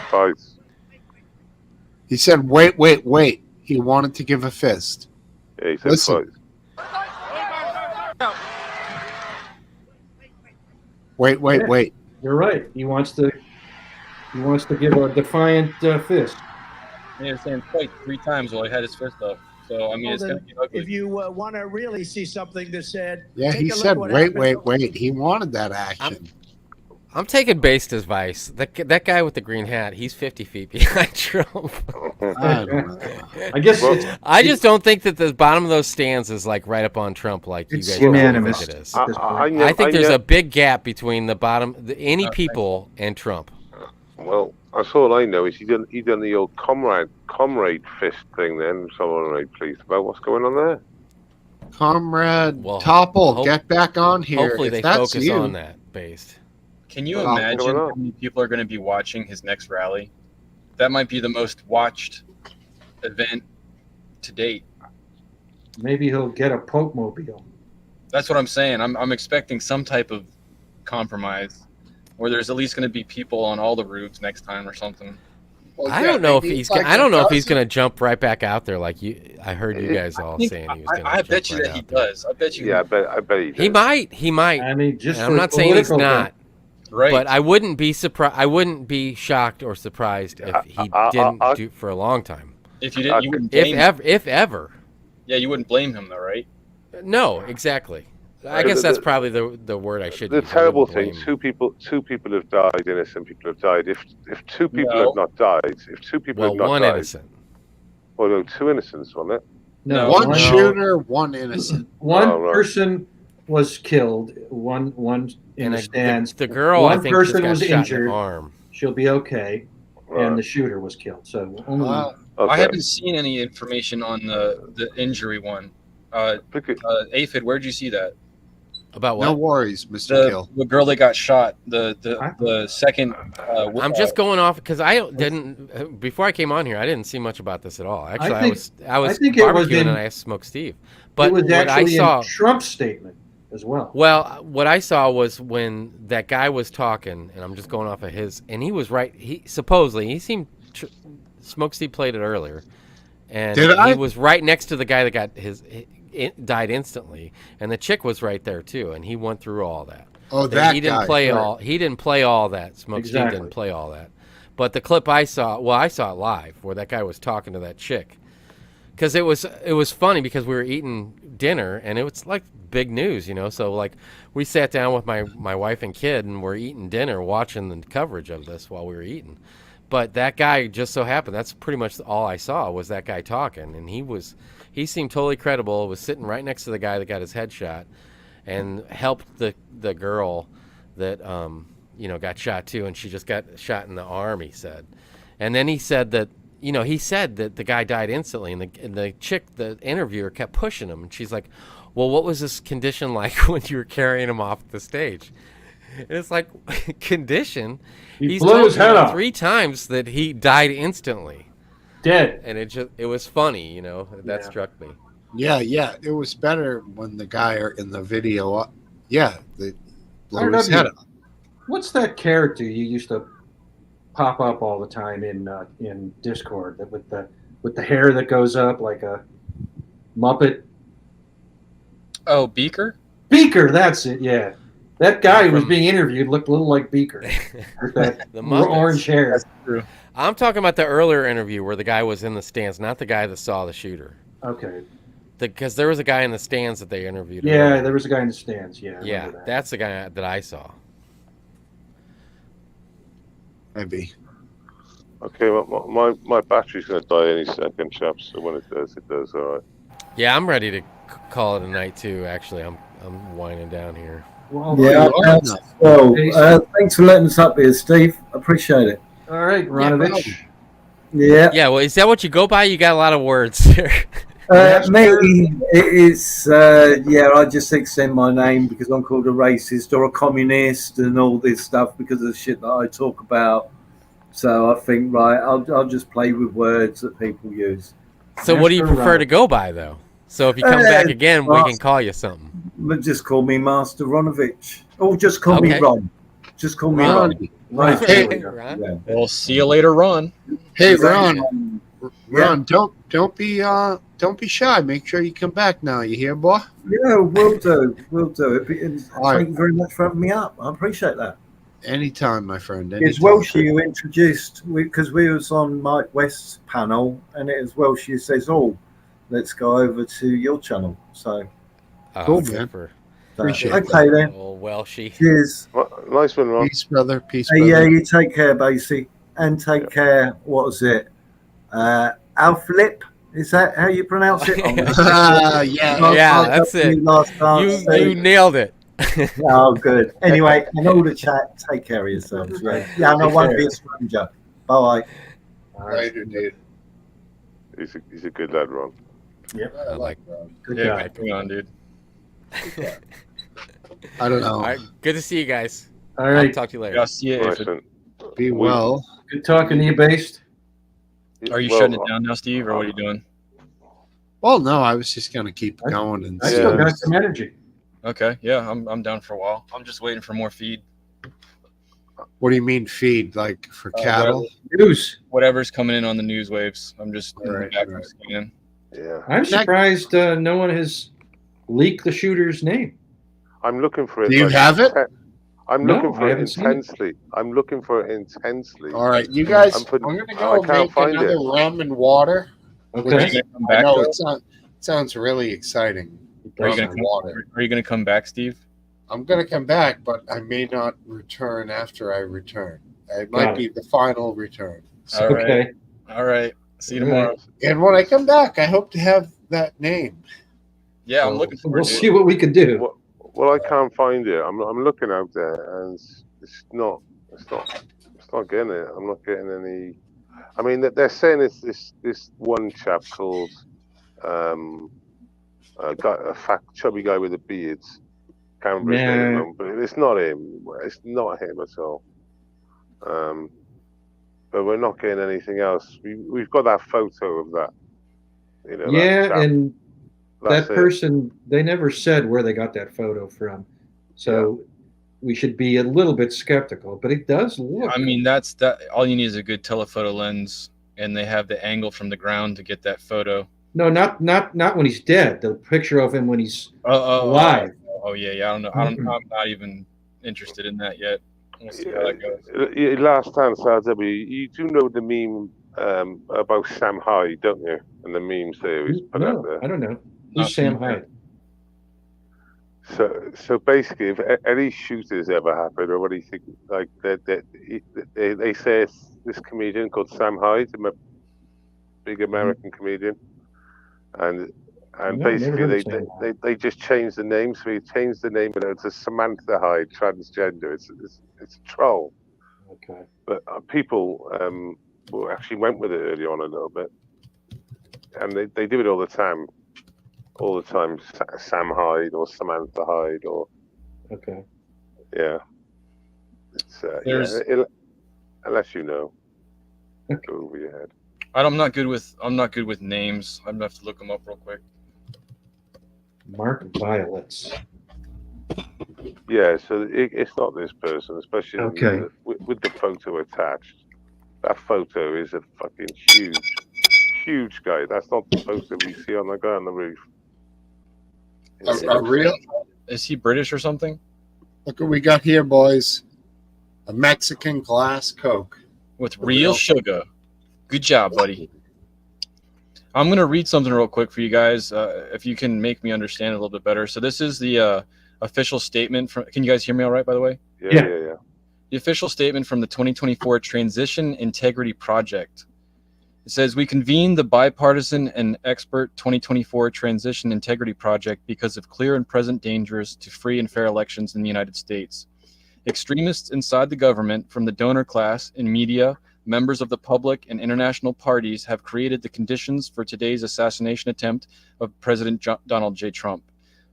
Fight. He said, wait. He wanted to give a fist. Yeah, he said Listen. fight. Wait. You're right. He wants to give a defiant fist. He was saying fight 3 times while he had his fist up. So I mean, it's gonna be ugly. If you want to really see something that said, Yeah, take he a look said, what wait. happened. He wanted that action. I'm taking based advice. That guy with the green hat, he's 50 feet behind Trump. I don't know. I guess I just don't think that the bottom of those stands is like right up on Trump like you It's guys probably unanimous think it is. at this point. I think there's a big gap between the bottom, any people, and Trump. Well, that's all I know is he done the old comrade fist thing then, so I'm very pleased about what's going on there. Comrade Topple, get back on here. Hopefully If they that's focus you. on that based. Can you Well, imagine going on? how many people are going to be watching his next rally? That might be the most watched event to date. Maybe he'll get a Pope mobile. That's what I'm saying. I'm expecting some type of compromise, where there's at least going to be people on all the roofs next time or something. I don't know if he's. I don't know if he's going to jump right back out there like you. I heard you guys all saying he was going to. I bet you that he does. I bet you. Yeah, I bet he does. He might. I mean, just And for I'm not saying he's political not. Right. But I wouldn't be surprised. I wouldn't be shocked or surprised if he didn't do for a long time. If you didn't, you wouldn't blame him. If ever. Yeah, you wouldn't blame him though, right? No, exactly. I guess that's probably the word I should The use. I terrible wouldn't thing, blame. two people have died, innocent people have died. If two people No. have not died, if two people Well, have not one died, innocent. well, no, 2 innocents, wasn't it? No, One shooter, one innocent. One Oh, right. person was killed. One in And the stands. the girl, one I think, just person got was shot in injured. the arm. She'll be okay. Right. And the shooter was killed. So only Okay. I haven't seen any information on the injury one. Aphid, where'd you see that? About what? No worries, Mr. Kill. The girl that got shot. The second. I'm just going off because I didn't before I came on here. I didn't see much about this at all. Actually, I was think it was barbecuing in- and I asked Smokesteve. But it was what I actually saw, in Trump's statement as well. well, what I saw was when that guy was talking, and I'm just going off of his, and he was right. He supposedly he seemed Smokesteve played it earlier, and Did I? he was right next to the guy that got died instantly, and the chick was right there too, and he went through all that. Oh, that he didn't guy, play sure. all. He didn't play all that. Smokesteve Exactly. didn't play all that. But the clip I saw, well, I saw it live where that guy was talking to that chick, because it was funny because we were eating dinner and it was like big news, So like we sat down with my wife and kid and we're eating dinner, watching the coverage of this while we were eating. But that guy just so happened. That's pretty much all I saw was that guy talking, and he seemed totally credible. Was sitting right next to the guy that got his head shot, and helped the girl that got shot too, and she just got shot in the arm. He said, and then he said that the guy died instantly, and the chick, the interviewer, kept pushing him, and she's like, "Well, what was this condition like when you were carrying him off the stage?" And it's like, condition. He's blew his told head me off. 3 times that he died instantly. Dead. And it was funny, that struck me. Yeah. It was better when the guy in the video, they blew his RW, head up. What's that character you used to pop up all the time in Discord that with the hair that goes up like a Muppet? Oh, Beaker? Beaker, that's it. Yeah, that guy who was being interviewed looked a little like Beaker. With that The Muppets. orange hair. That's true. I'm talking about the earlier interview where the guy was in the stands, not the guy that saw the shooter. Okay. Because there was a guy in the stands that they interviewed. Yeah, earlier. there was a guy in the stands. Yeah. I Yeah, remember that. that's the guy that I saw. Maybe. Okay, my battery's going to die any second, chaps. So when it does, all right. Yeah, I'm ready to call it a night too. Actually, I'm winding down here. Well, Yeah, well, thanks for letting us up here, Steve. Appreciate it. All right, Ronovich. Yeah. Yeah, well, is that what you go by? You got a lot of words here. Me, it is, I just extend my name because I'm called a racist or a communist and all this stuff because of the shit that I talk about. So I think, right, I'll just play with words that people use. So what do you prefer to go by, though? So if you come back again, we can call you something. But just call me Master Ronovich. Or just call me Okay. Ron. Just call me Ron. Ron. Ron. Hey, Ron. Yeah. Well, see you later, Ron. Hey, Thanks, Ron. Ron, don't be shy. Make sure you come back now. You hear, boy? Yeah, will do. Will do. All right. Thank you very much for having me up. I appreciate that. Anytime, my friend. It's Anytime. Welsh you introduced, because we was on Mike West's panel, and it was Welsh you says, oh, let's go over to your channel. So, Cool, good man. for Appreciate okay then. old Welshie. Cheers. Nice one, Ron. Peace, brother. Peace, Hey, brother. yeah, you take care, Basie. And take care, what was it? Alflip? Is that how you pronounce it? Yeah, that's it. You nailed it. Oh, good. Anyway, and all the chat, take care of yourselves. Yeah, I won't be a stranger. Bye. Later, dude. He's a good lad, Ron. Yep. I like Ron. Good Yeah, guy. come on, dude. I don't know. All right, good to see you guys. All right. I'll talk to you later. Yeah, see you. Nice one. Be well. Good talking to you, Based. Are you Well, shutting it down now, Steve, or what are you doing? Well, no, I was just gonna keep going and I see. still got some energy. Okay, yeah, I'm down for a while. I'm just waiting for more feed. What do you mean feed? Like for cattle? News. Whatever's coming in on the news waves. I'm just in Right, the back right. scanning. Yeah. I'm surprised no one has leaked the shooter's name. I'm looking for it. Do you have it? I'm No, looking I for it haven't seen it. intensely. I'm looking for it intensely. All right, you guys. I'm putting- I'm gonna I go can't make find another it. rum and water. Okay. Are you gonna come I back? know though? it sounds really exciting. Are you Rum gonna and come, water. Are you gonna come back, Steve? I'm gonna come back, but I may not return after I return. It might Got be the final return. All right. Okay. All right. See you All tomorrow. right. And when I come back, I hope to have that name. Yeah, I'm So, looking We'll forward to see it. what we can do. Well, I can't find it. I'm looking out there, and it's not getting it. I'm not getting any. I mean, they're saying it's this one chap called a fat chubby guy with a beard. Can't remember his name at the Nah. moment, but it's not him. It's not him at all. But we're not getting anything else. We've got that photo of that. You know. Yeah, that chap. and That's that it. person, they never said where they got that photo from. So we should be a little bit skeptical, but it does look. I mean, that. All you need is a good telephoto lens, and they have the angle from the ground to get that photo. No, not when he's dead. The picture of him when he's alive. Oh yeah. I don't know. I'm not even interested in that yet. We'll see how that goes. Last time, SRW, you do know the meme about Sam Hyde, don't you? And the memes there he's put out No, there. I don't know. Not Who's Sam familiar. Hyde? So basically, if any shooters ever happen, or what do you think? Like they say it's this comedian called Sam Hyde, a big American comedian, and No, never basically heard of Sam Hyde. they just changed the name. So he changed the name to Samantha Hyde, transgender. It's a troll. Okay. But people actually went with it early on a little bit, and they do it all the time. Sam Hyde or Samantha Hyde or Okay. yeah. It's unless you know, go over your head. I'm not good with names. I'm gonna have to look them up real quick. Mark Violets. Yeah, so it's not this person, especially Okay. with the photo attached. That photo is a fucking huge guy. That's not the photo we see on the guy on the roof. A real? Is he British or something? Look what we got here, boys. A Mexican glass Coke. With real sugar. Good job, buddy. I'm going to read something real quick for you guys, if you can make me understand it a little bit better. So this is the official statement from... Can you guys hear me all right, by the way? Yeah. The official statement from the 2024 Transition Integrity Project. It says, we convene the bipartisan and expert 2024 Transition Integrity Project because of clear and present dangers to free and fair elections in the United States. Extremists inside the government, from the donor class and media, members of the public, and international parties have created the conditions for today's assassination attempt of President Donald J. Trump.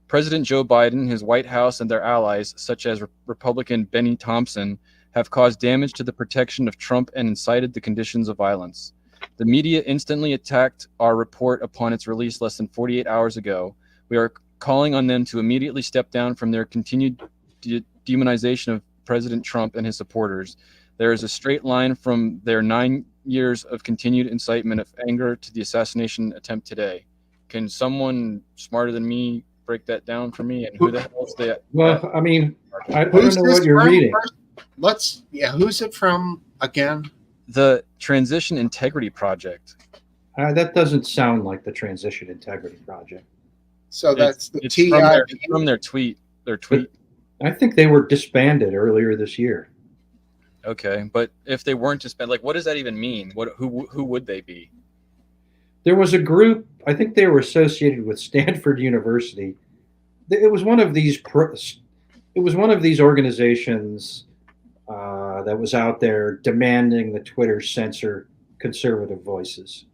President Joe Biden, his White House, and their allies, such as Republican Benny Thompson, have caused damage to the protection of Trump and incited the conditions of violence. The media instantly attacked our report upon its release less than 48 hours ago. We are calling on them to immediately step down from their continued demonization of President Trump and his supporters. There is a straight line from their 9 years of continued incitement of anger to the assassination attempt today. Can someone smarter than me break that down for me? And who the hell is that? Well, I mean, I don't Who's know this what you're from? reading. Who's it from again? The Transition Integrity Project. That doesn't sound like the Transition Integrity Project. So that's the It's TIP. from their tweet. Their tweet. I think they were disbanded earlier this year. Okay, but if they weren't disbanded, like, what does that even mean? Who would they be? There was a group. I think they were associated with Stanford University. It was one of these. It was one of these organizations that was out there demanding that Twitter censor conservative voices.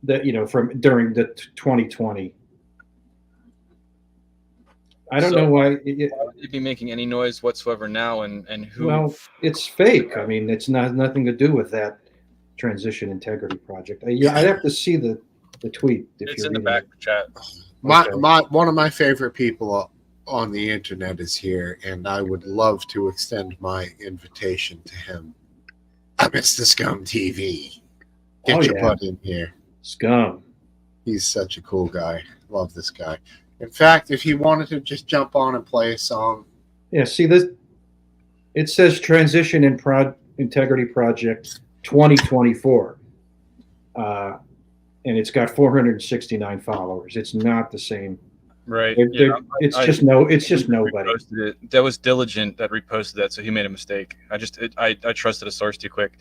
That from during the 2020. I don't know why. Why would they be making any noise whatsoever now? And who? Well, it's fake. I mean, it's nothing to do with that Transition Integrity Project. I'd have to see the tweet. It's in the back chat. One of my favorite people on the internet is here, and I would love to extend my invitation to him. Mr. Scum TV. Get your butt in here. Scum. He's such a cool guy. Love this guy. In fact, if he wanted to just jump on and play a song. Yeah, see this. It says Transition Integrity Project 2024, and it's got 469 followers. It's not the same. Right. It's just nobody. That was Diligent that reposted that, so he made a mistake. I trusted a source too quick.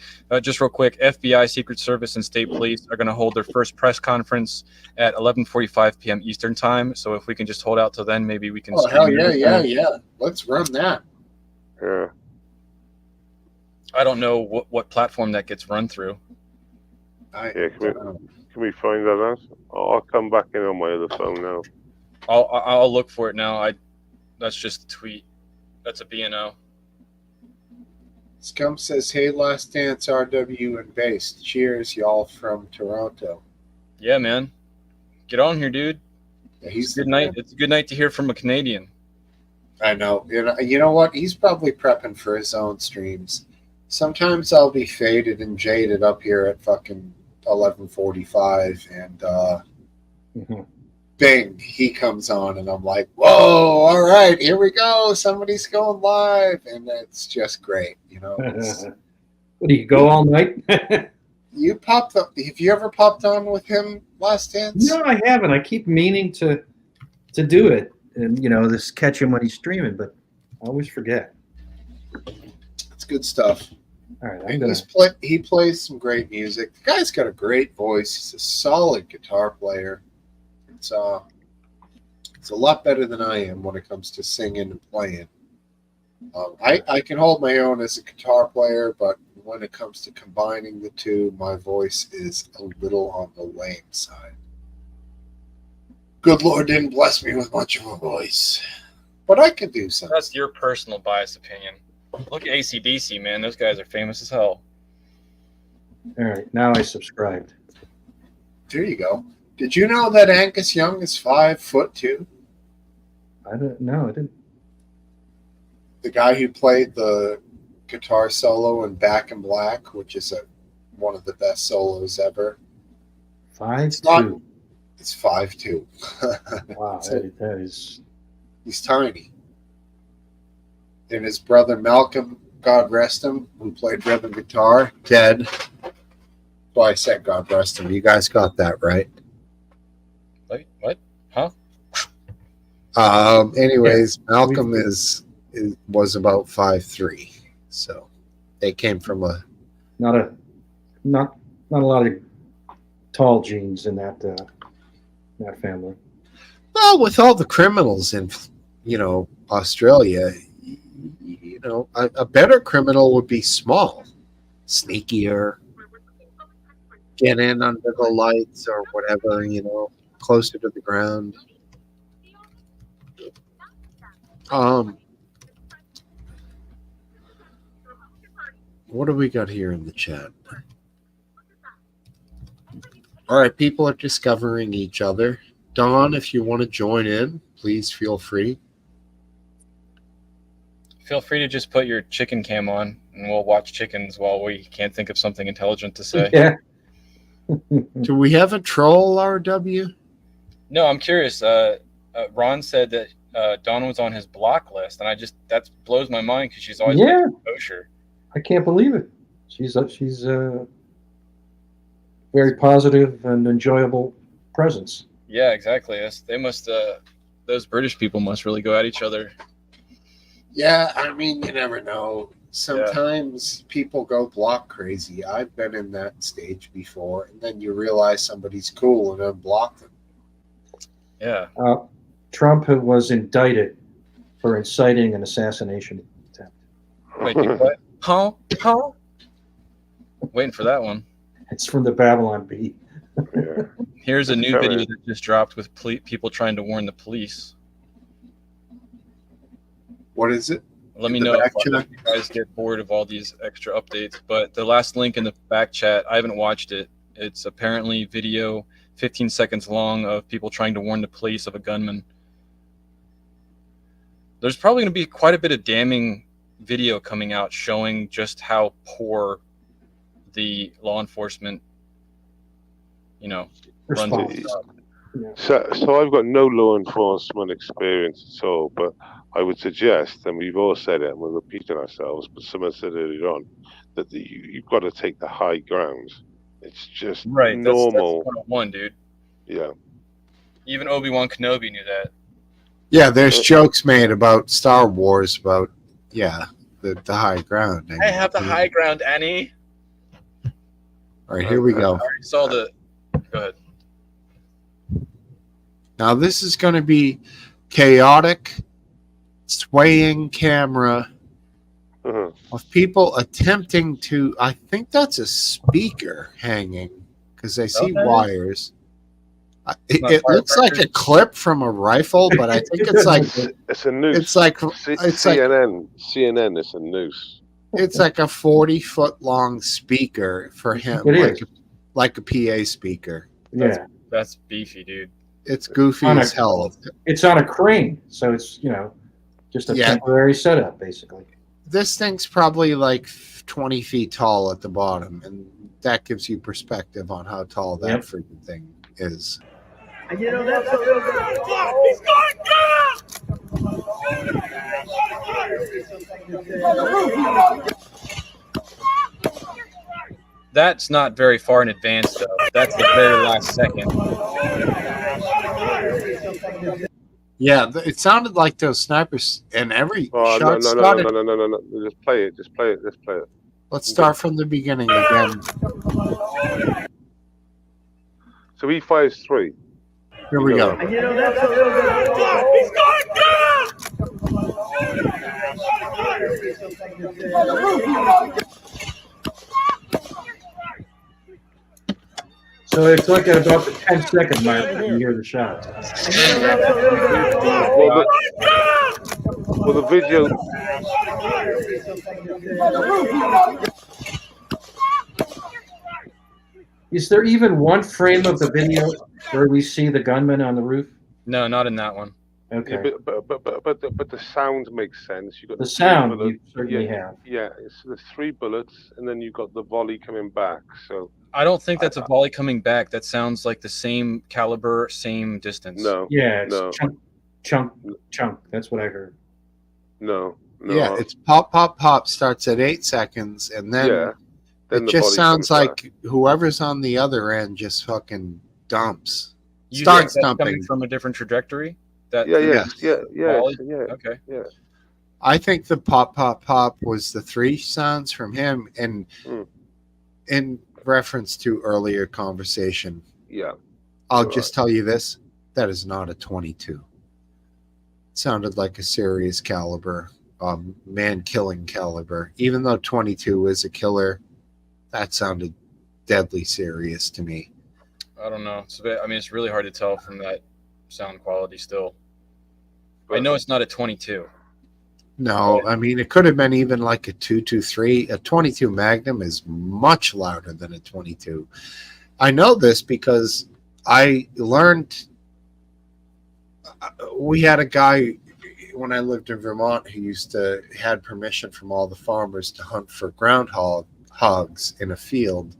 Just real quick, FBI, Secret Service, and State Police are going to hold their first press conference at 11:45 p.m. Eastern time. So if we can just hold out till then, maybe we can. Oh hell yeah! Let's run that. Yeah. I don't know what platform that gets run through. Can we find that out? I'll come back in on my other phone now. I'll look for it now. That's just a tweet. That's a BNO. Scum says, "Hey, Last Dance, RW and Bass. Cheers, y'all from Toronto." Yeah, man. Get on here, dude. Yeah, it's a good night. It's a good night to hear from a Canadian. I know. You know what? He's probably prepping for his own streams. Sometimes I'll be faded and jaded up here at fucking 11:45, and bing, he comes on, and I'm like, whoa, all right, here we go. Somebody's going live, and it's just great, What, do you go all night? You popped up. Have you ever popped on with him, Last Dance? No, I haven't. I keep meaning to do it, and just catch him when he's streaming, but I always forget. It's good stuff. All right, and he plays some great music. The guy's got a great voice. He's a solid guitar player. It's a lot better than I am when it comes to singing and playing. I can hold my own as a guitar player, but when it comes to combining the two, my voice is a little on the lame side. Good Lord didn't bless me with much of a voice, but I can do something. That's your personal biased opinion. Look at AC/DC, man. Those guys are famous as hell. All right, now I subscribed. There you go. Did you know that Angus Young is 5'2"? I didn't. The guy who played the guitar solo in Back in Black, which is one of the best solos ever. 5'2". It's 5'2". Wow, that is. He's tiny. And his brother Malcolm, God rest him, who played rhythm guitar, dead. Well, I said God rest him. You guys got that right. Wait, what? Huh? Anyways, Malcolm was about 5'3", so they came from not a lot of tall genes in that family. Well, with all the criminals in Australia, a better criminal would be small, sneakier, get in under the lights or whatever, closer to the ground. What do we got here in the chat? All right, people are discovering each other. Don, if you want to join in, please feel free. Feel free to just put your chicken cam on, and we'll watch chickens while we can't think of something intelligent to say. Yeah. Do we have a troll, RW? No, I'm curious. Ron said that Dawn was on his block list, and that blows my mind because she's always Yeah. been kosher. I can't believe it. She's very positive and enjoyable presence. Yeah, exactly. They must. Those British people must really go at each other. Yeah, I mean, you never know. Sometimes people go block crazy. I've been in that stage before, and then you realize somebody's cool and unblock them. Yeah. Trump was indicted for inciting an assassination attempt. Wait, what? Huh? Waiting for that one. It's from the Babylon Bee. Here's a new video that just dropped with people trying to warn the police. What is it? Let me know if you guys get bored of all these extra updates. But the last link in the back chat, I haven't watched it. It's apparently video 15 seconds long of people trying to warn the police of a gunman. There's probably going to be quite a bit of damning video coming out showing just how poor the law enforcement, runs it. So I've got no law enforcement experience at all, but I would suggest, and we've all said it, and we're repeating ourselves, but someone said earlier on, that you've got to take the high ground. It's just normal. That's 101, dude. Yeah. Even Obi-Wan Kenobi knew that. Yeah, there's jokes made about Star Wars about, the high ground. I have the high ground, Annie. All right, here we go. I already saw the... Go ahead. Now, this is going to be chaotic, swaying camera of people attempting to... I think that's a speaker hanging because I see wires. It looks like a clip from a rifle, but I think it's like... It's a noose. It's like... CNN. CNN is a noose. It's like a 40-foot long speaker for him, like a PA speaker. Yeah. That's beefy, dude. It's goofy as hell. It's on a crane, so it's just a temporary setup, basically. This thing's probably like 20 feet tall at the bottom, and that gives you perspective on how tall that freaking thing is. And that's a little bit. He's going. That's not very far in advance, though. That's the very last second. Yeah, it sounded like those snipers, and every shot No. Just play it. Just play it. Let's start from the beginning again. So he fires 3. Here we go. And that's a little bit. He's going. So it's like at about the 10-second mark when you hear the shots. Well, the video. Is there even one frame of the video where we see the gunman on the roof? No, not in that one. Okay. Yeah, but the sound makes sense. You got the sound you certainly have. Yeah, it's the 3 bullets, and then you got the volley coming back. So I don't think that's a volley coming back. That sounds like the same caliber, same distance. No. Yeah, it's chunk. That's what I heard. No. Yeah, it's pop, pop, pop. Starts at 8 seconds, and then it just sounds like whoever's on the other end just fucking dumps. Starts dumping coming from a different trajectory. Yeah. Okay. Yeah. I think the pop, pop, pop was the 3 sounds from him, and in reference to earlier conversation. Yeah. I'll just tell you this: that is not a 22. It sounded like a serious caliber, man-killing caliber. Even though 22 is a killer, that sounded deadly serious to me. I don't know. It's really hard to tell from that sound quality still. I know it's not a 22. No, I mean, it could have been even like a 223. A 22 Magnum is much louder than a 22. I know this because I learned. We had a guy when I lived in Vermont who used to had permission from all the farmers to hunt for groundhogs in a field,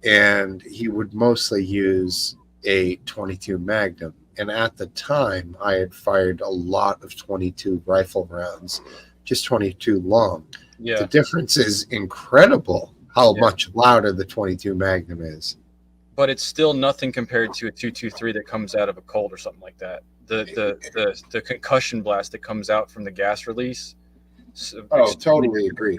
and he would mostly use a 22 Magnum. And at the time, I had fired a lot of 22 rifle rounds, just 22 long. Yeah. The difference is incredible how much louder the 22 Magnum is. But it's still nothing compared to a 223 that comes out of a Colt or something like that. The concussion blast that comes out from the gas release. Oh, totally agree.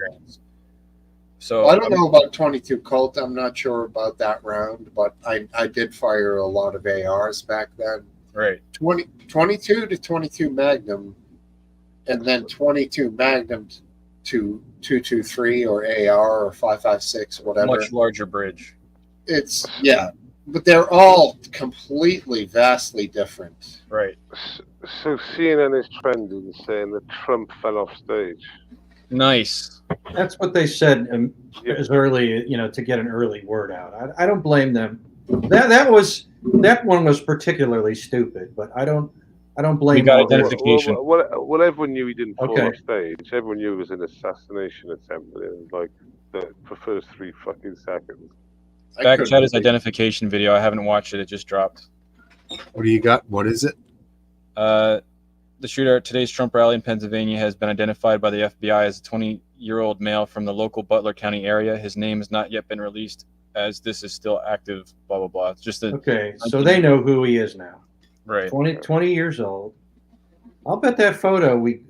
So I don't know about 22 Colt. I'm not sure about that round, but I did fire a lot of ARs back then. Right. 22 to 22 Magnum, and then 22 Magnum to 223 or AR or 5.56, whatever. Much larger bridge. It's but they're all completely, vastly different. Right. So CNN is trending, saying that Trump fell off stage. Nice. That's what they said as early, to get an early word out. I don't blame them. That one was particularly stupid, but I don't blame. We got identification. Well, everyone knew he didn't fall Okay. off stage. Everyone knew it was an assassination attempt. It was like the first 3 fucking seconds. Back chat is identification video. I haven't watched it. It just dropped. What do you got? What is it? The shooter at today's Trump rally in Pennsylvania has been identified by the FBI as a 20-year-old male from the local Butler County area. His name has not yet been released, as this is still active. Blah blah blah. It's just Okay, so they know who he is now. Right. 20 years old. I'll bet that photo It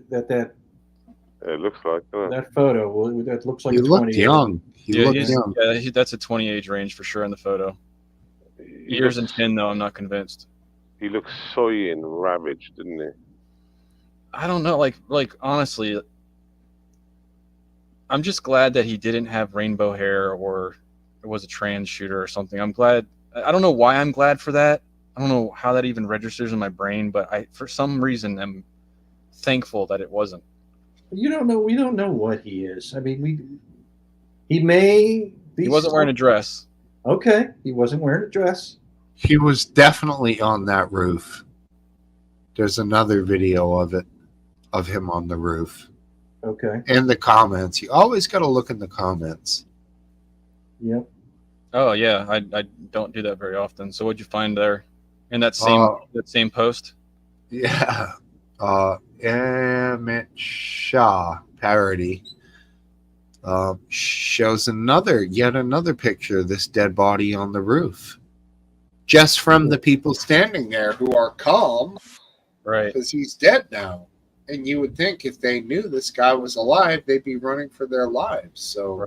looks like that photo that looks like He a looked 20 young. He looked he's- young. that's a 20 age range for sure in the photo. Years and 10 though, I'm not convinced. He looked soy and ravaged, didn't he? I don't know. Like honestly, I'm just glad that he didn't have rainbow hair or was a trans shooter or something. I'm glad. I don't know why I'm glad for that. I don't know how that even registers in my brain, but for some reason, I'm thankful that it wasn't. You don't know. We don't know what he is. I mean, he may be. He wasn't wearing a dress. Okay, he wasn't wearing a dress. He was definitely on that roof. There's another video of him on the roof. Okay. In the comments. You always got to look in the comments. Yep. Oh yeah, I don't do that very often. So what'd you find there in that same post? Yeah. Emmett Shaw parody shows yet another picture of this dead body on the roof. Just from the people standing there who are calm. Right. Because he's dead now. And you would think if they knew this guy was alive, they'd be running for their lives. So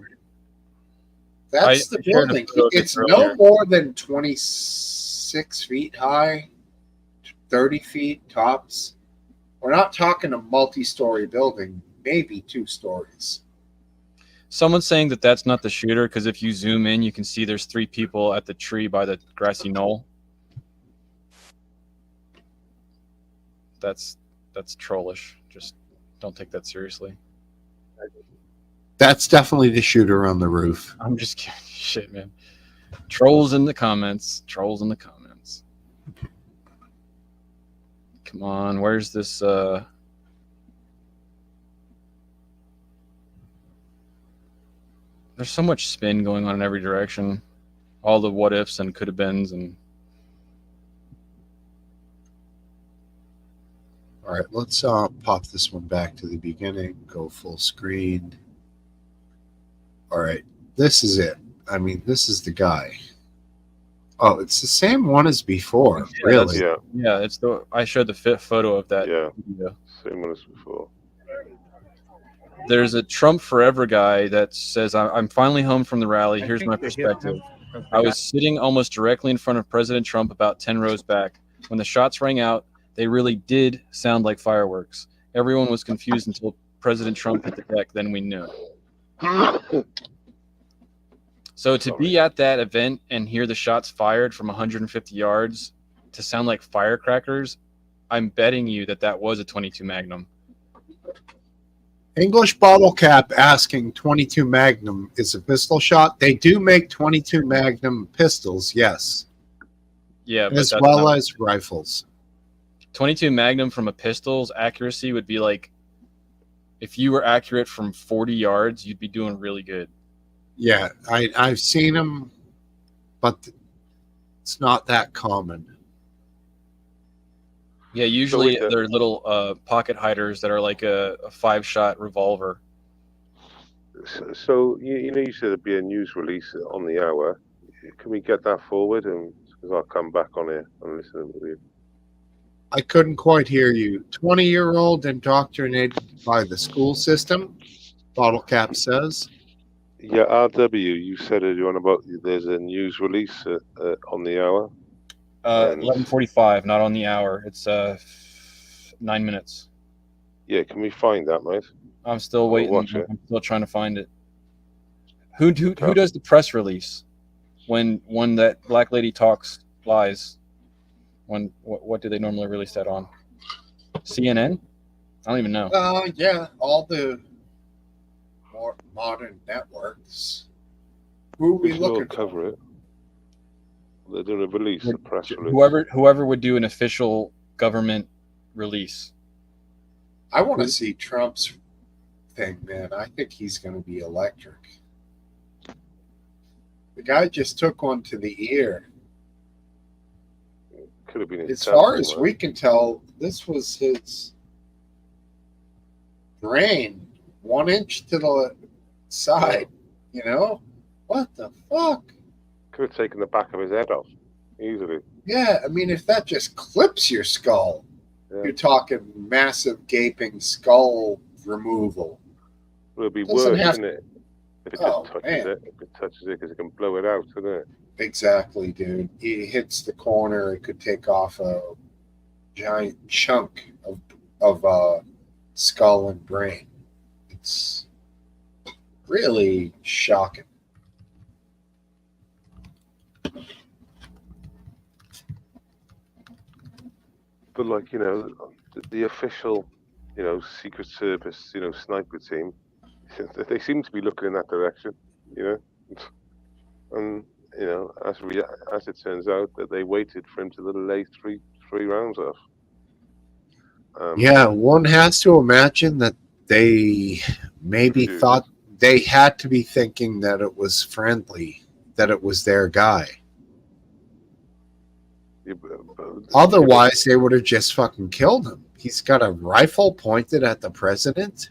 that's the building. It's no more than 26 feet high, 30 feet tops. We're not talking a multi-story building, maybe 2 stories. Someone's saying that that's not the shooter because if you zoom in, you can see there's 3 people at the tree by the grassy knoll. That's trollish. Just don't take that seriously. That's definitely the shooter on the roof. I'm just kidding. Shit, man. Trolls in the comments. Trolls in the comments. Come on, where's this? There's so much spin going on in every direction. All the what ifs and could have beens and. All right, let's pop this one back to the beginning, go full screen. All right, this is it. I mean, this is the guy. Oh, it's the same one as before, really. Yeah, it's I showed the fifth photo of that. Yeah, video. same one as before. There's a Trump Forever guy that says, I'm finally home from the rally. Here's my perspective. I was sitting almost directly in front of President Trump about 10 rows back. When the shots rang out, they really did sound like fireworks. Everyone was confused until President Trump hit the deck. Then we knew. So to be at that event and hear the shots fired from 150 yards to sound like firecrackers, I'm betting you that was a 22 Magnum. English bottle cap asking 22 Magnum is a pistol shot. They do make 22 Magnum pistols, yes, Yeah, but as that's well not as rifles. 22 Magnum from a pistol's accuracy would be like if you were accurate from 40 yards, you'd be doing really good. Yeah, I've seen them, but it's not that common. Yeah, usually with they're little pocket hiders that are like a 5-shot revolver. So you know you said there'd be a news release on the hour. Can we get that forward? And because I'll come back on it and listen with you. I couldn't quite hear you. 20-year-old indoctrinated by the school system, bottle cap says. Yeah, RW, you said earlier on about there's a news release on the hour. 11:45, not on the hour. It's 9 minutes. Yeah, can we find that, mate? I'm still I'll waiting. watch it. I'm still trying to find it. Who does the press release when that black lady talks lies? What do they normally release that on? CNN? I don't even know. Yeah, all the more modern networks. Who are we Which will looking cover it? They're doing a release, a press release. Whoever would do an official government release. I want to see Trump's thing, man. I think he's going to be electric. The guy just took one to the ear. Could have been as far as we can tell, this was his brain, 1 inch to the side. You know, what the fuck? Could have taken the back of his head off easily. Yeah, I mean, if that just clips your skull, you're talking massive gaping skull removal. Well, it'd be Doesn't worse, have- isn't it? If it Oh, just touches man. it, if it touches it, because it can blow it out, isn't it? Exactly, dude. It hits the corner, it could take off a giant chunk of skull and brain. It's really shocking. But like, you know, the official, you know, Secret Service, you know, sniper team, they seem to be looking in that direction, you know. And you know, as it turns out, that they waited for him to lay three rounds off. Yeah, one has to imagine that they maybe thought they had to be thinking that it was friendly, that it was their guy. Yeah, Otherwise, they would have just fucking killed him. He's got a rifle pointed at the president.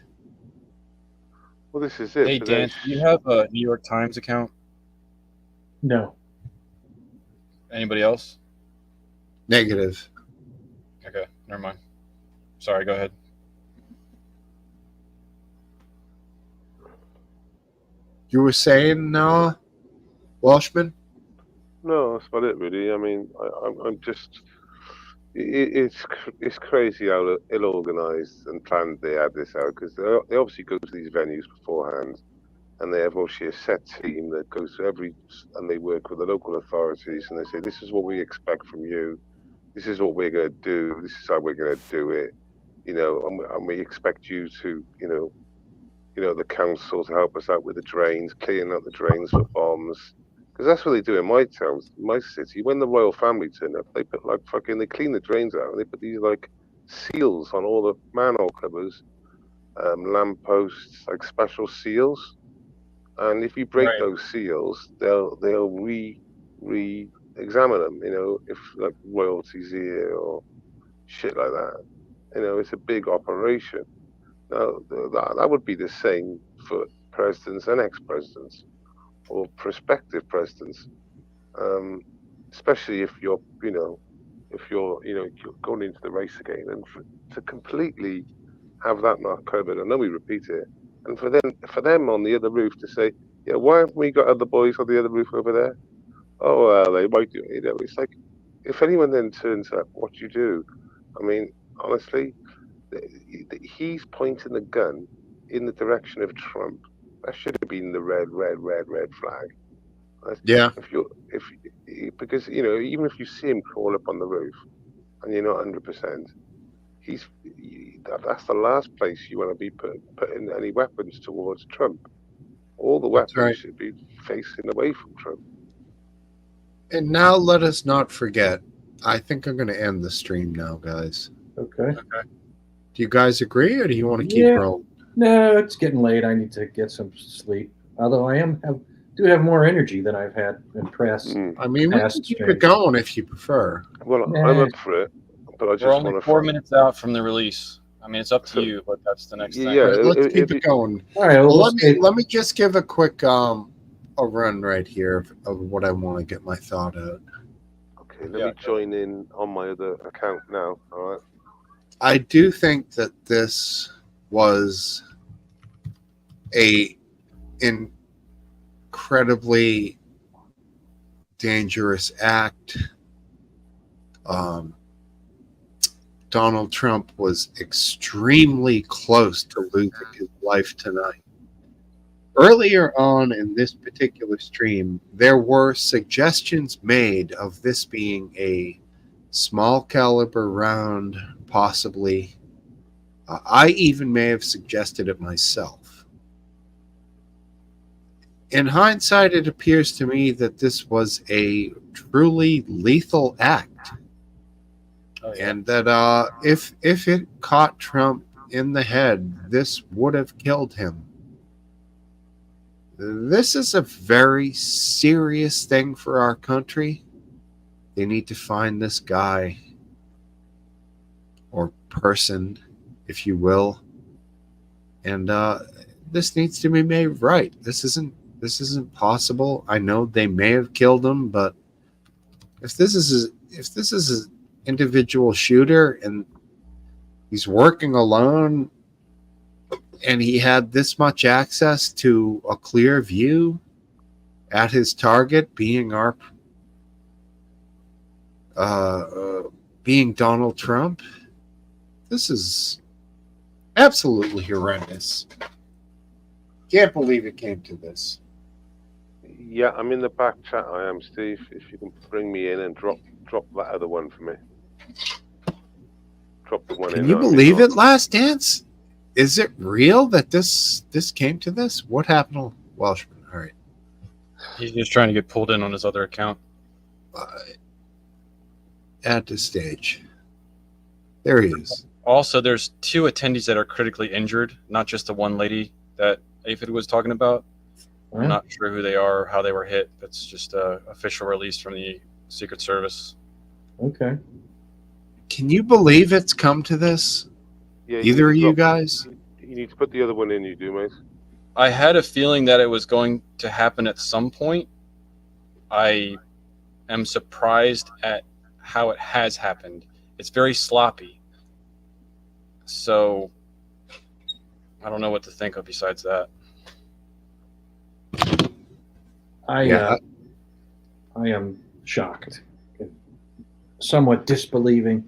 Well, this is it. Hey, but Dan, do you have a New York Times account? No. Anybody else? Negative. Okay, never mind. Sorry, go ahead. You were saying, Welshman? No, that's about it, really. I mean, I'm just. It's crazy how ill-organized and planned they had this out, because they obviously go to these venues beforehand, and they have obviously a set team that goes to and they work with the local authorities, and they say, this is what we expect from you, this is what we're going to do, this is how we're going to do it, you know, and we expect you to, you know, the council to help us out with the drains, clearing out the drains for bombs. Because that's what they do in my town, my city. When the royal family turn up, they put they clean the drains out, and they put these like seals on all the manhole covers, lampposts, like special seals. And if you break those seals, they'll re-examine them. You know, if like royalty's here or shit like that. You know, it's a big operation. Now that would be the same for presidents and ex-presidents, or prospective presidents, especially if you're going into the race again, and to completely have that not covered. I know we repeat it, and for them on the other roof to say, yeah, why haven't we got other boys on the other roof over there? Oh, well, they might do. You know, it's like if anyone then turns up, what do you do? I mean, honestly, he's pointing the gun in the direction of Trump. That should have been the red flag. Yeah. Because you know, even if you see him crawl up on the roof and you're not 100%, that's the last place you want to be putting any weapons towards Trump. All the That's weapons right. should be facing away from Trump. And now let us not forget. I think I'm going to end the stream now, guys. Okay. Do you guys agree, or do you want to keep Yeah. rolling? No, it's getting late. I need to get some sleep. Although I do have more energy than I've had in past. I mean, we can keep it going if you prefer. Well, I'm up for it, but I We're just only want to 4 minutes out from the release. I mean, it's up to you, but that's the next thing. Yeah, Right, let's if keep you- it going. All right, well, Well, let's say- let me just give a quick a run right here of what I want to get my thought out. Okay, let me join in on my other account now. All right. I do think that this was a incredibly dangerous act. Donald Trump was extremely close to losing his life tonight. Earlier on in this particular stream, there were suggestions made of this being a small caliber round, possibly. I even may have suggested it myself. In hindsight, it appears to me that this was a truly lethal act. And that if it caught Trump in the head, this would have killed him. This is a very serious thing for our country. They need to find this guy or person, if you will, and this needs to be made right. This isn't possible. I know they may have killed him, but if this is an individual shooter and he's working alone and he had this much access to a clear view at his target being being Donald Trump, this is absolutely horrendous. Can't believe it came to this. Yeah, I'm in the back chat. I am, Steve. If you can bring me in and drop that other one for me. Drop the one in. Can you believe it, Last Dance? Is it real that this came to this? What happened to Welshman? All right. He's just trying to get pulled in on his other account. At this stage. There he is. Also, there's 2 attendees that are critically injured, not just the one lady that Aphid was talking about. I'm not sure who they are or how they were hit. That's just an official release from the Secret Service. Okay. Can you believe it's come to this? Yeah, Either of you guys? You need to put the other one in. You do, mate. I had a feeling that it was going to happen at some point. I am surprised at how it has happened. It's very sloppy. So I don't know what to think of besides that. I am shocked, somewhat disbelieving.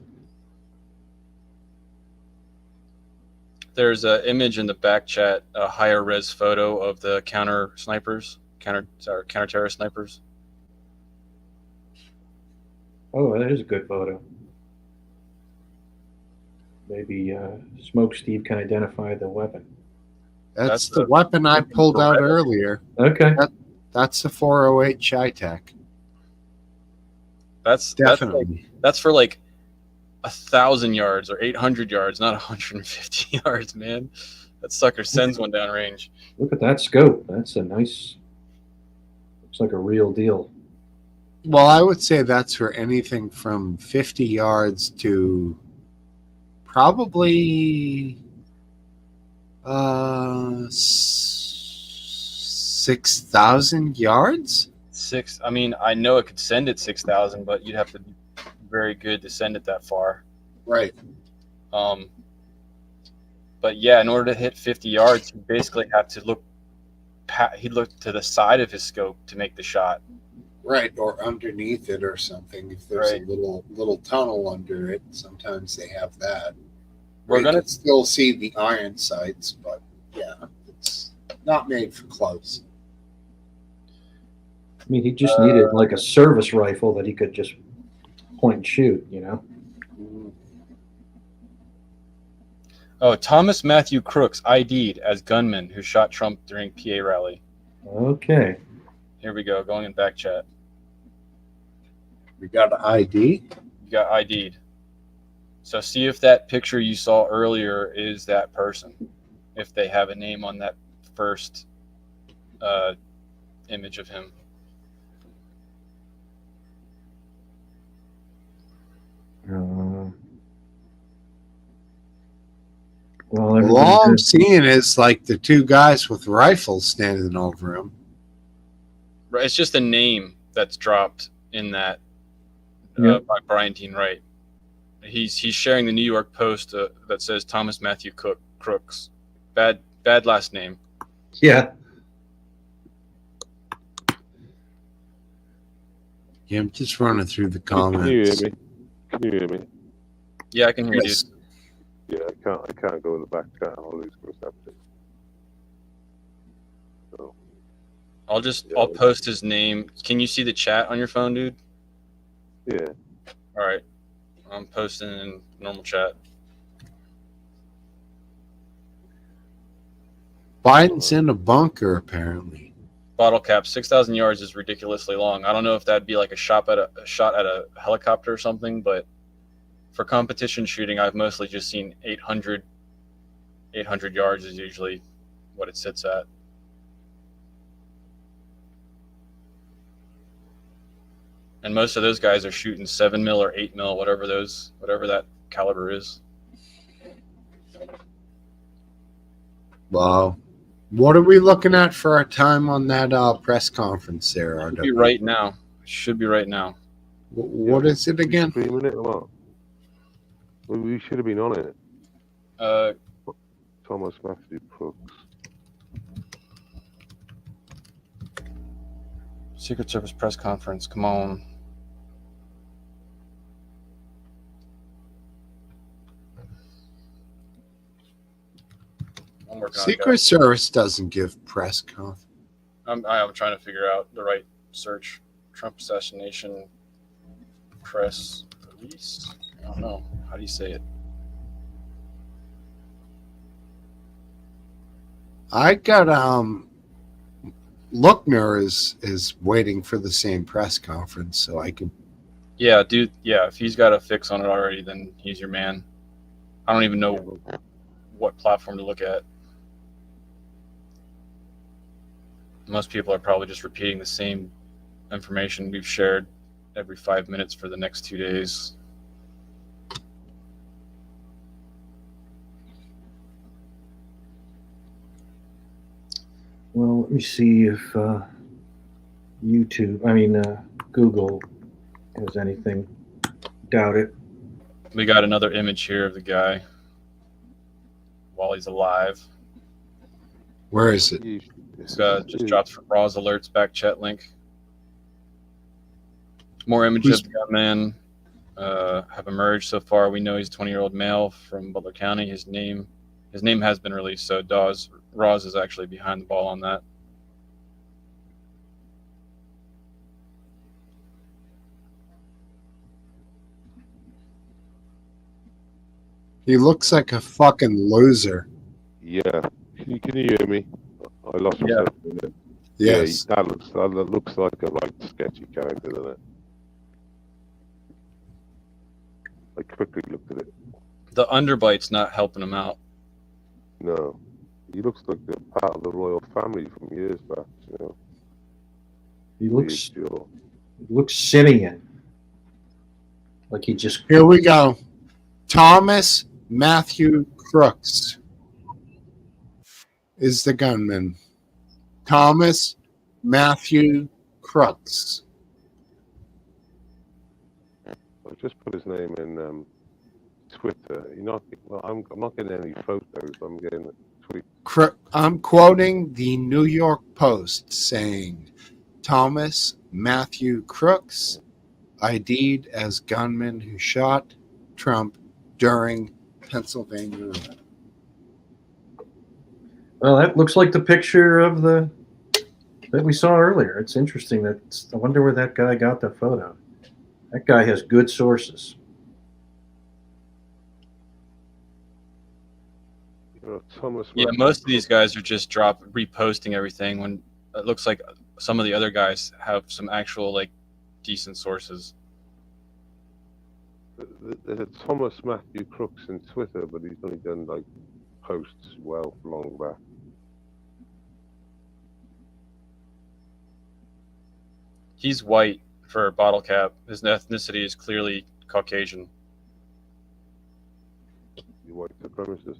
There's an image in the back chat, a higher res photo of the counter terrorist snipers. Oh, that is a good photo. Maybe Smokesteve can identify the weapon. That's the weapon I pulled out earlier. Okay. That's the 408 Chi-Tech. That's Definitely. That's for like 1,000 yards or 800 yards, not 150 yards, man. That sucker sends one down range. Look at that scope. That's a nice. Looks like a real deal. Well, I would say that's for anything from 50 yards to probably 6,000 yards. I mean, I know it could send it 6,000, but you'd have to be very good to send it that far. Right. But yeah, in order to hit 50 yards, you basically have to look. He'd look to the side of his scope to make the shot. Right, or underneath it or something. If there's a little tunnel under it, sometimes they have that. We're gonna still see the iron sights, but yeah, it's not made for close. I mean, he just needed like a service rifle that he could just point and shoot, you know? Oh, Thomas Matthew Crooks ID'd as gunman who shot Trump during PA rally. Okay. Here we go. Going in back chat. We got an ID. You got ID'd. So see if that picture you saw earlier is that person. If they have a name on that first image of him. Well, all I'm seeing is like the two guys with rifles standing over him. Right, it's just a name that's dropped in that by Brian Dean Wright. He's sharing the New York Post that says Thomas Matthew Crooks. Bad last name. Yeah. Yeah, I'm just running through the Can you hear comments. me? Can you hear me? Yeah, I can hear Yes. you. Yeah, I can't go in the back chat. I'll lose reception. So, I'll post his name. Can you see the chat on your phone, dude? yeah. All right. I'm posting in normal chat. Biden's in a bunker, apparently. Bottle cap 6,000 yards is ridiculously long. I don't know if that'd be like a shot at a helicopter or something, but for competition shooting, I've mostly just seen 800 yards is usually what it sits at. And most of those guys are shooting 7 mil or 8 mil, whatever that caliber is. Wow. What are we looking at for our time on that press conference there, Should RW? be right now. Should be right now. What is it again? Streaming it or what? Well, we should have been on it. Thomas Matthew Crooks. Secret Service press conference. Come on. I'm working on it, Secret guys. Service doesn't give press conference. I'm trying to figure out the right search. Trump assassination press release. I don't know. How do you say it? I got Lookner is waiting for the same press conference, so I can. Yeah, dude. Yeah, if he's got a fix on it already, then he's your man. I don't even know what platform to look at. Most people are probably just repeating the same information we've shared every 5 minutes for the next 2 days. Well, let me see if Google has anything. Doubt it. We got another image here of the guy while he's alive. Where is it? It's just dropped from Raw's Alerts back chat link. More images of the gunman have emerged so far. We know he's a 20-year-old male from Butler County. His name has been released, so Raw's is actually behind the ball on that. He looks like a fucking loser. Yeah. Can you hear me? I lost myself in a minute. Yes. Yeah, that looks like a sketchy character, doesn't it? I quickly looked at it. The underbite's not helping him out. No. He looks like a part of the royal family from years back, you know. He looks Simeon. Like he just. Here we go. Thomas Matthew Crooks is the gunman. Thomas Matthew Crooks. I just put his name in Twitter. I'm not getting any photos. I'm getting a tweet. I'm quoting the New York Post saying Thomas Matthew Crooks ID'd as gunman who shot Trump during Pennsylvania rally. Well, that looks like the picture of that we saw earlier. It's interesting I wonder where that guy got the photo. That guy has good sources. Thomas. Yeah, most of these guys are just reposting everything when it looks like some of the other guys have some actual like decent sources. There's a Thomas Matthew Crooks in Twitter, but he's only done like posts well long back. He's white for a bottle cap. His ethnicity is clearly Caucasian. You white supremacist.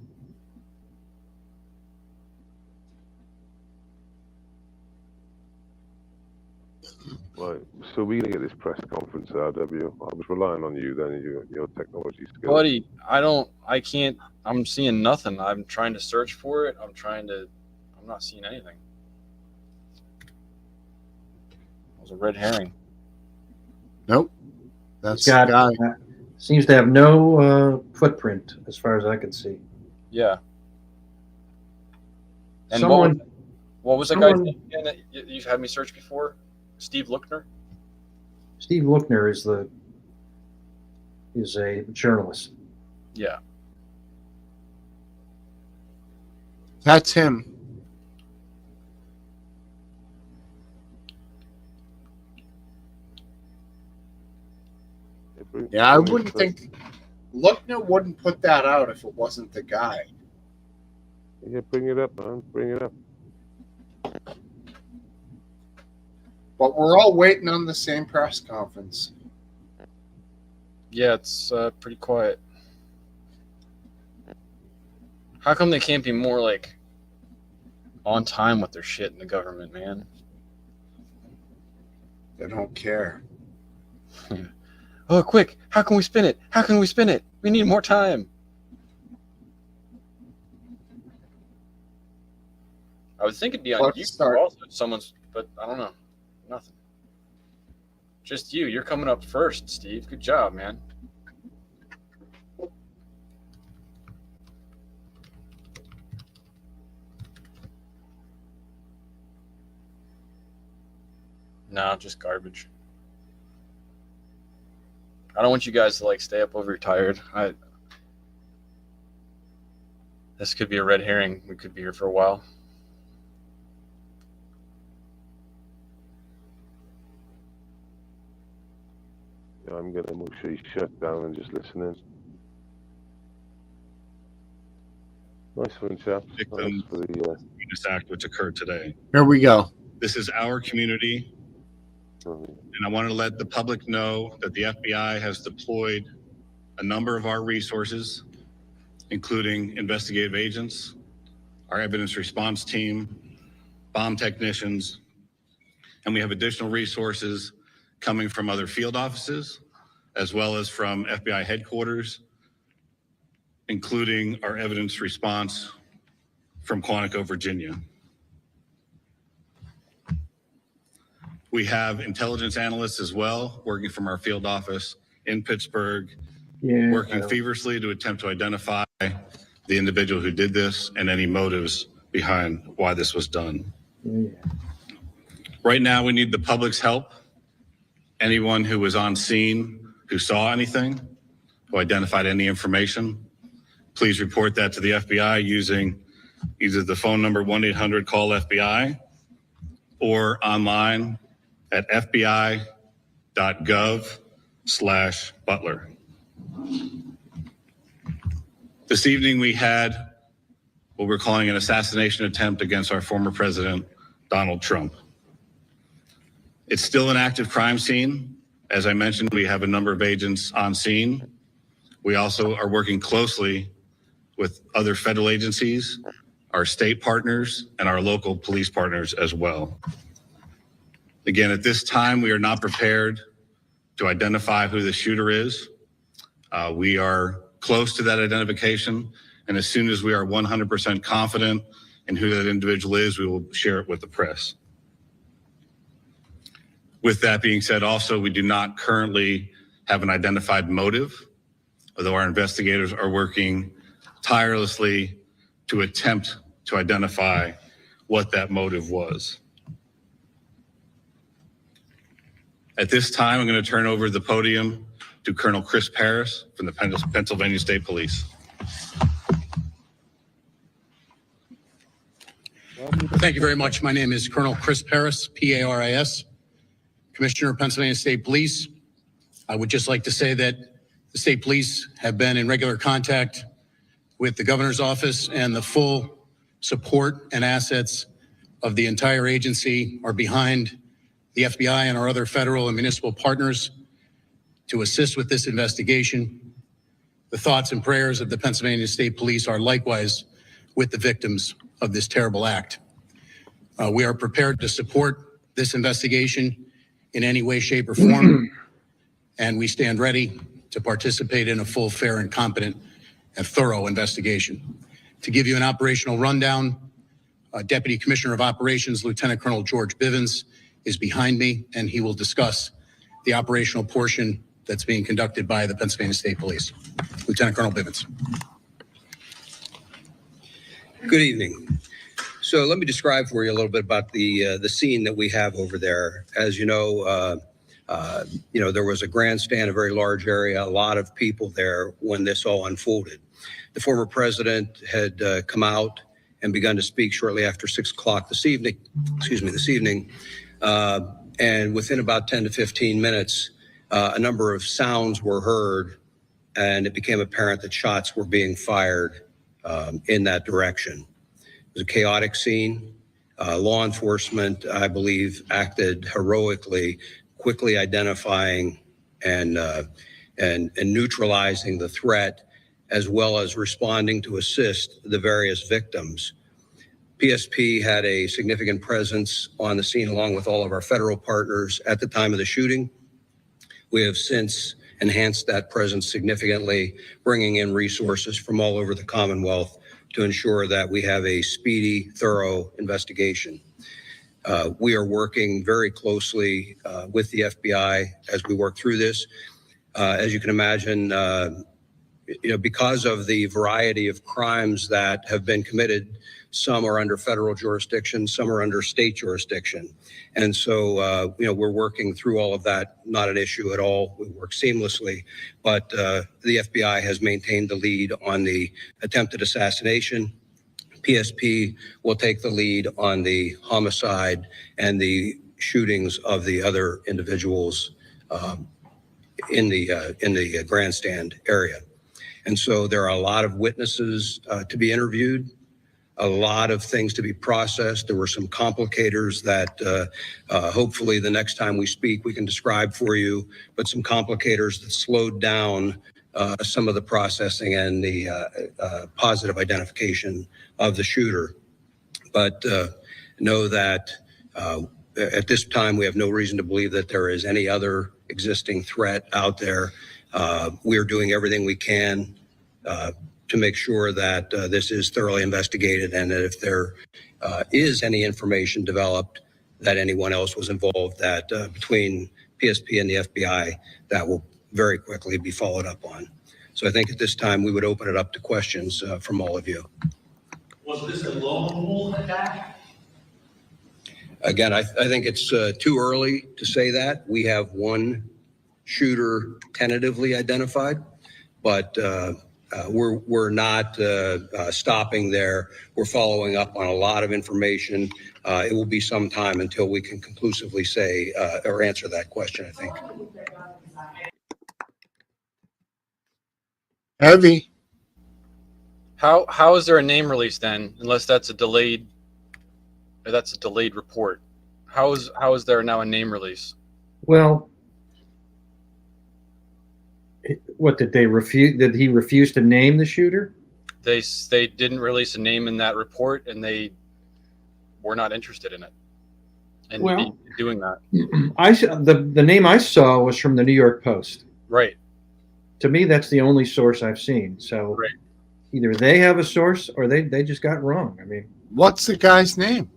Right, so we didn't get this press conference, RW. I was relying on you then, your technology skills. Buddy, I can't, I'm seeing nothing. I'm trying to search for it. I'm not seeing anything. It was a red herring. Nope. That's He's got, the guy. seems to have no footprint as far as I can see. Yeah. And Someone, what was that guy's name again that you've had me search before? Steve Lookner? Steve Lookner is a journalist. Yeah. That's him. Yeah, I wouldn't think Lookner wouldn't put that out if it wasn't the guy. Yeah, bring it up, man. Bring it up. But we're all waiting on the same press conference. Yeah, it's pretty quiet. How come they can't be more like on time with their shit in the government, man? They don't care. Oh, quick! How can we spin it? How can we spin it? We need more time. I would think it'd be on Let's you start. also. Someone's, but I don't know. Nothing. Just you. You're coming up first, Steve. Good job, man. No, just garbage. I don't want you guys to like stay up overtired. This could be a red herring. We could be here for a while. Yeah, I'm gonna make sure you shut down and just listen in. Nice one, chaps. Victim Thanks for the this act which occurred today. Here we go. This is our community, and I want to let the public know that the FBI has deployed a number of our resources, including investigative agents, our evidence response team, bomb technicians, and we have additional resources coming from other field offices, as well as from FBI headquarters, including our evidence response from Quantico, Virginia. We have intelligence analysts as well, working from our field office in Pittsburgh, working feverishly to attempt to identify the individual who did this and any motives behind why this was done. Right now, we need the public's help. Anyone who was on scene, who saw anything, who identified any information, please report that to the FBI using either the phone number 1-800-CALL-FBI or online at fbi.gov/Butler. This evening we had what we're calling an assassination attempt against our former president, Donald Trump. It's still an active crime scene. As I mentioned, we have a number of agents on scene. We also are working closely with other federal agencies, our state partners, and our local police partners as well. Again, at this time, we are not prepared to identify who the shooter is. We are close to that identification, and as soon as we are 100% confident in who that individual is, we will share it with the press. With that being said, also, we do not currently have an identified motive, although our investigators are working tirelessly to attempt to identify what that motive was. At this time, I'm going to turn over the podium to Colonel Chris Paris from the Pennsylvania State Police. Thank you very much. My name is Colonel Chris Paris, P-A-R-I-S, Commissioner of Pennsylvania State Police. I would just like to say that the state police have been in regular contact with the governor's office, and the full support and assets of the entire agency are behind the FBI and our other federal and municipal partners to assist with this investigation. The thoughts and prayers of the Pennsylvania State Police are likewise with the victims of this terrible act. We are prepared to support this investigation in any way, shape, or form, and we stand ready to participate in a full, fair, and competent and thorough investigation. To give you an operational rundown, Deputy Commissioner of Operations, Lieutenant Colonel George Bivens, is behind me, and he will discuss the operational portion that's being conducted by the Pennsylvania State Police. Lieutenant Colonel Bivens. Good evening. So let me describe for you a little bit about the scene that we have over there. As you know, there was a grandstand, a very large area, a lot of people there when this all unfolded. The former president had come out and begun to speak shortly after 6 o'clock this evening. And within about 10 to 15 minutes, a number of sounds were heard, and it became apparent that shots were being fired in that direction. It was a chaotic scene. Law enforcement, I believe, acted heroically, quickly identifying and neutralizing the threat, as well as responding to assist the various victims. PSP had a significant presence on the scene along with all of our federal partners at the time of the shooting. We have since enhanced that presence significantly, bringing in resources from all over the Commonwealth to ensure that we have a speedy, thorough investigation. We are working very closely with the FBI as we work through this. As you can imagine, because of the variety of crimes that have been committed, some are under federal jurisdiction, some are under state jurisdiction. And so, we're working through all of that, not an issue at all. We work seamlessly, but the FBI has maintained the lead on the attempted assassination. PSP will take the lead on the homicide and the shootings of the other individuals in the grandstand area. And so there are a lot of witnesses to be interviewed, a lot of things to be processed. There were some complicators that hopefully the next time we speak, we can describe for you, but some complicators that slowed down some of the processing and the positive identification of the shooter. But know that at this time, we have no reason to believe that there is any other existing threat out there. We are doing everything we can to make sure that this is thoroughly investigated, and that if there is any information developed that anyone else was involved, that between PSP and the FBI, that will very quickly be followed up on. So I think at this time we would open it up to questions from all of you. Was this a lone wolf attack? Again, I think it's too early to say that. We have one shooter tentatively identified, but we're not stopping there. We're following up on a lot of information. It will be some time until we can conclusively say or answer that question, I think. Heavy. How is there a name release then, unless that's a delayed report? How is there now a name release? Well, what did they refuse? Did he refuse to name the shooter? They didn't release a name in that report, and they were not interested in it. And Well, doing that, the name I saw was from the New York Post. right? To me, that's the only source I've seen. So Right. either they have a source or they just got it wrong. I mean, what's the guy's name?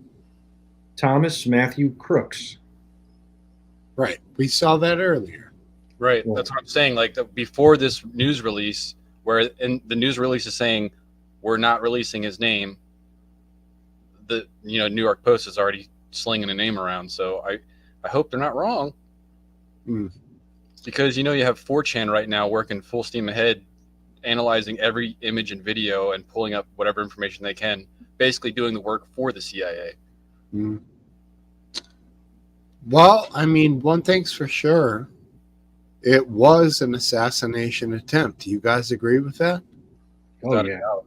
Thomas Matthew Crooks. Right. We saw that earlier. Right. That's what I'm saying. Like before this news release, where in the news release is saying we're not releasing his name, the New York Post is already slinging a name around. So I hope they're not wrong. Because you have 4chan right now working full steam ahead, analyzing every image and video and pulling up whatever information they can basically doing the work for the CIA. Mm. Well, I mean, one thing's for sure. It was an assassination attempt. Do you guys agree with that? Oh, Without yeah. a doubt.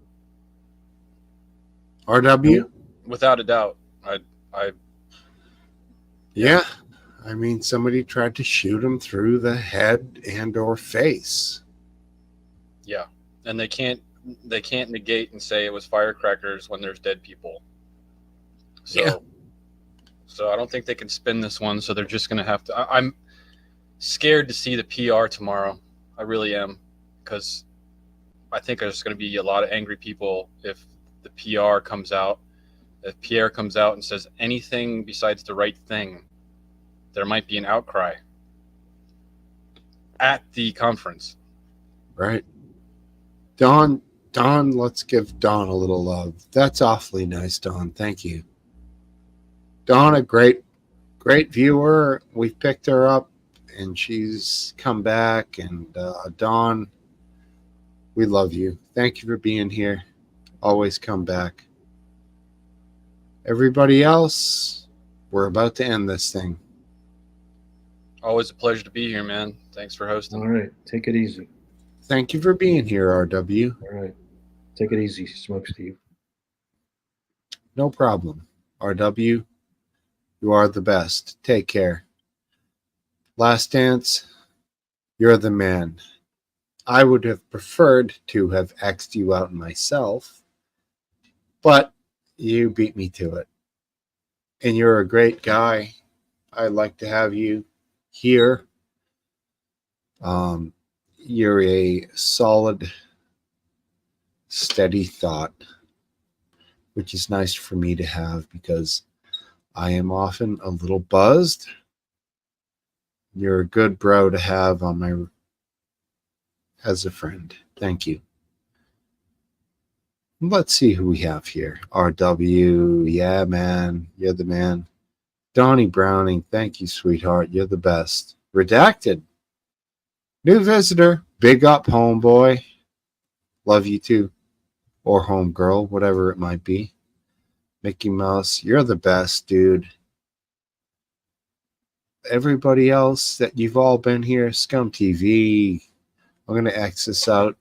RW? Without a doubt. I Yeah. I mean, somebody tried to shoot him through the head and or face. yeah. And they can't negate and say it was firecrackers when there's dead people. So Yeah. So I don't think they can spin this one. So they're just gonna have to. I'm scared to see the PR tomorrow. I really am, because I think there's going to be a lot of angry people if the PR comes out. If Pierre comes out and says anything besides the right thing, there might be an outcry at the conference. Right. Don, let's give Dawn a little love. That's awfully nice, Dawn. Thank you. Dawn, a great viewer. We've picked her up and she's come back. And Dawn, we love you. Thank you for being here. Always come back. Everybody else, we're about to end this thing. Always a pleasure to be here, man. Thanks for hosting. All right. Take it easy. Thank you for being here, RW. All right. Take it easy, Smokesteve. No problem. RW, you are the best. Take care. Last Dance, you're the man. I would have preferred to have X'd you out myself, but you beat me to it. And you're a great guy. I'd like to have you here. You're a solid, steady thought, which is nice for me to have because I am often a little buzzed. You're a good bro to have on my as a friend. Thank you. Let's see who we have here. RW, yeah, man, you're the man. Donnie Browning, thank you, sweetheart. You're the best. Redacted. New visitor. Big up, homeboy. Love you too. Or homegirl, whatever it might be. Mickey Mouse, you're the best, dude. Everybody else that you've all been here, Scum TV. I'm going to X this out.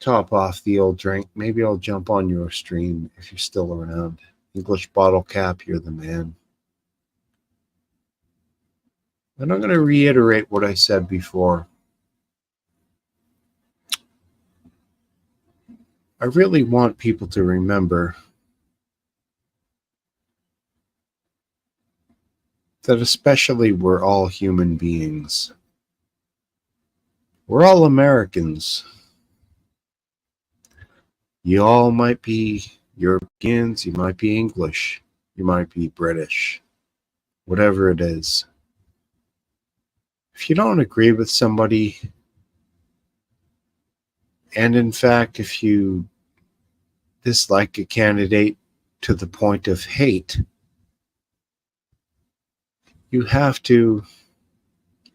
Top off the old drink. Maybe I'll jump on your stream if you're still around. English Bottle Cap, you're the man. And I'm going to reiterate what I said before. I really want people to remember that especially we're all human beings. We're all Americans. You all might be Europeans, you might be English, you might be British, whatever it is. If you don't agree with somebody, and in fact, if you dislike a candidate to the point of hate, you have to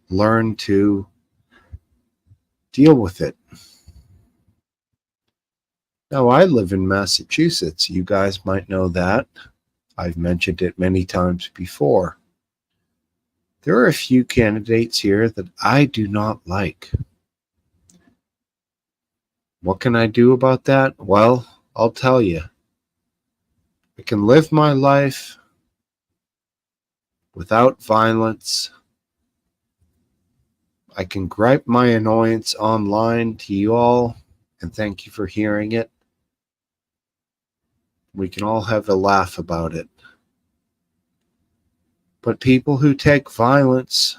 learn to deal with it. Now, I live in Massachusetts. You guys might know that. I've mentioned it many times before. There are a few candidates here that I do not like. What can I do about that? Well, I'll tell you. I can live my life without violence. I can gripe my annoyance online to you all, and thank you for hearing it. We can all have a laugh about it. But people who take violence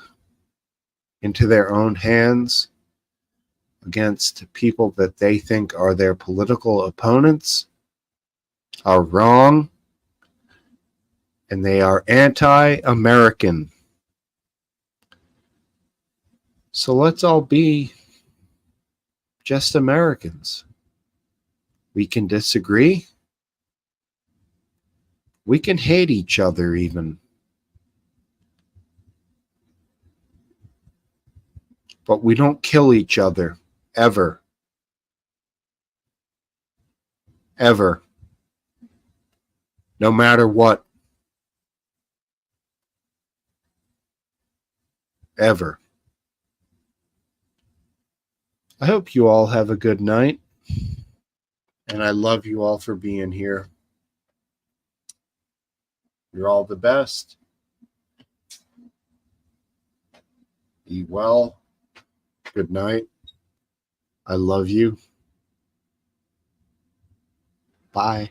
into their own hands against people that they think are their political opponents are wrong, and they are anti-American. So let's all be just Americans. We can disagree. We can hate each other even. But we don't kill each other, ever. Ever. no matter what. Ever. I hope you all have a good night. And I love you all for being here. You're all the best. Eat well. Good night. I love you. Bye.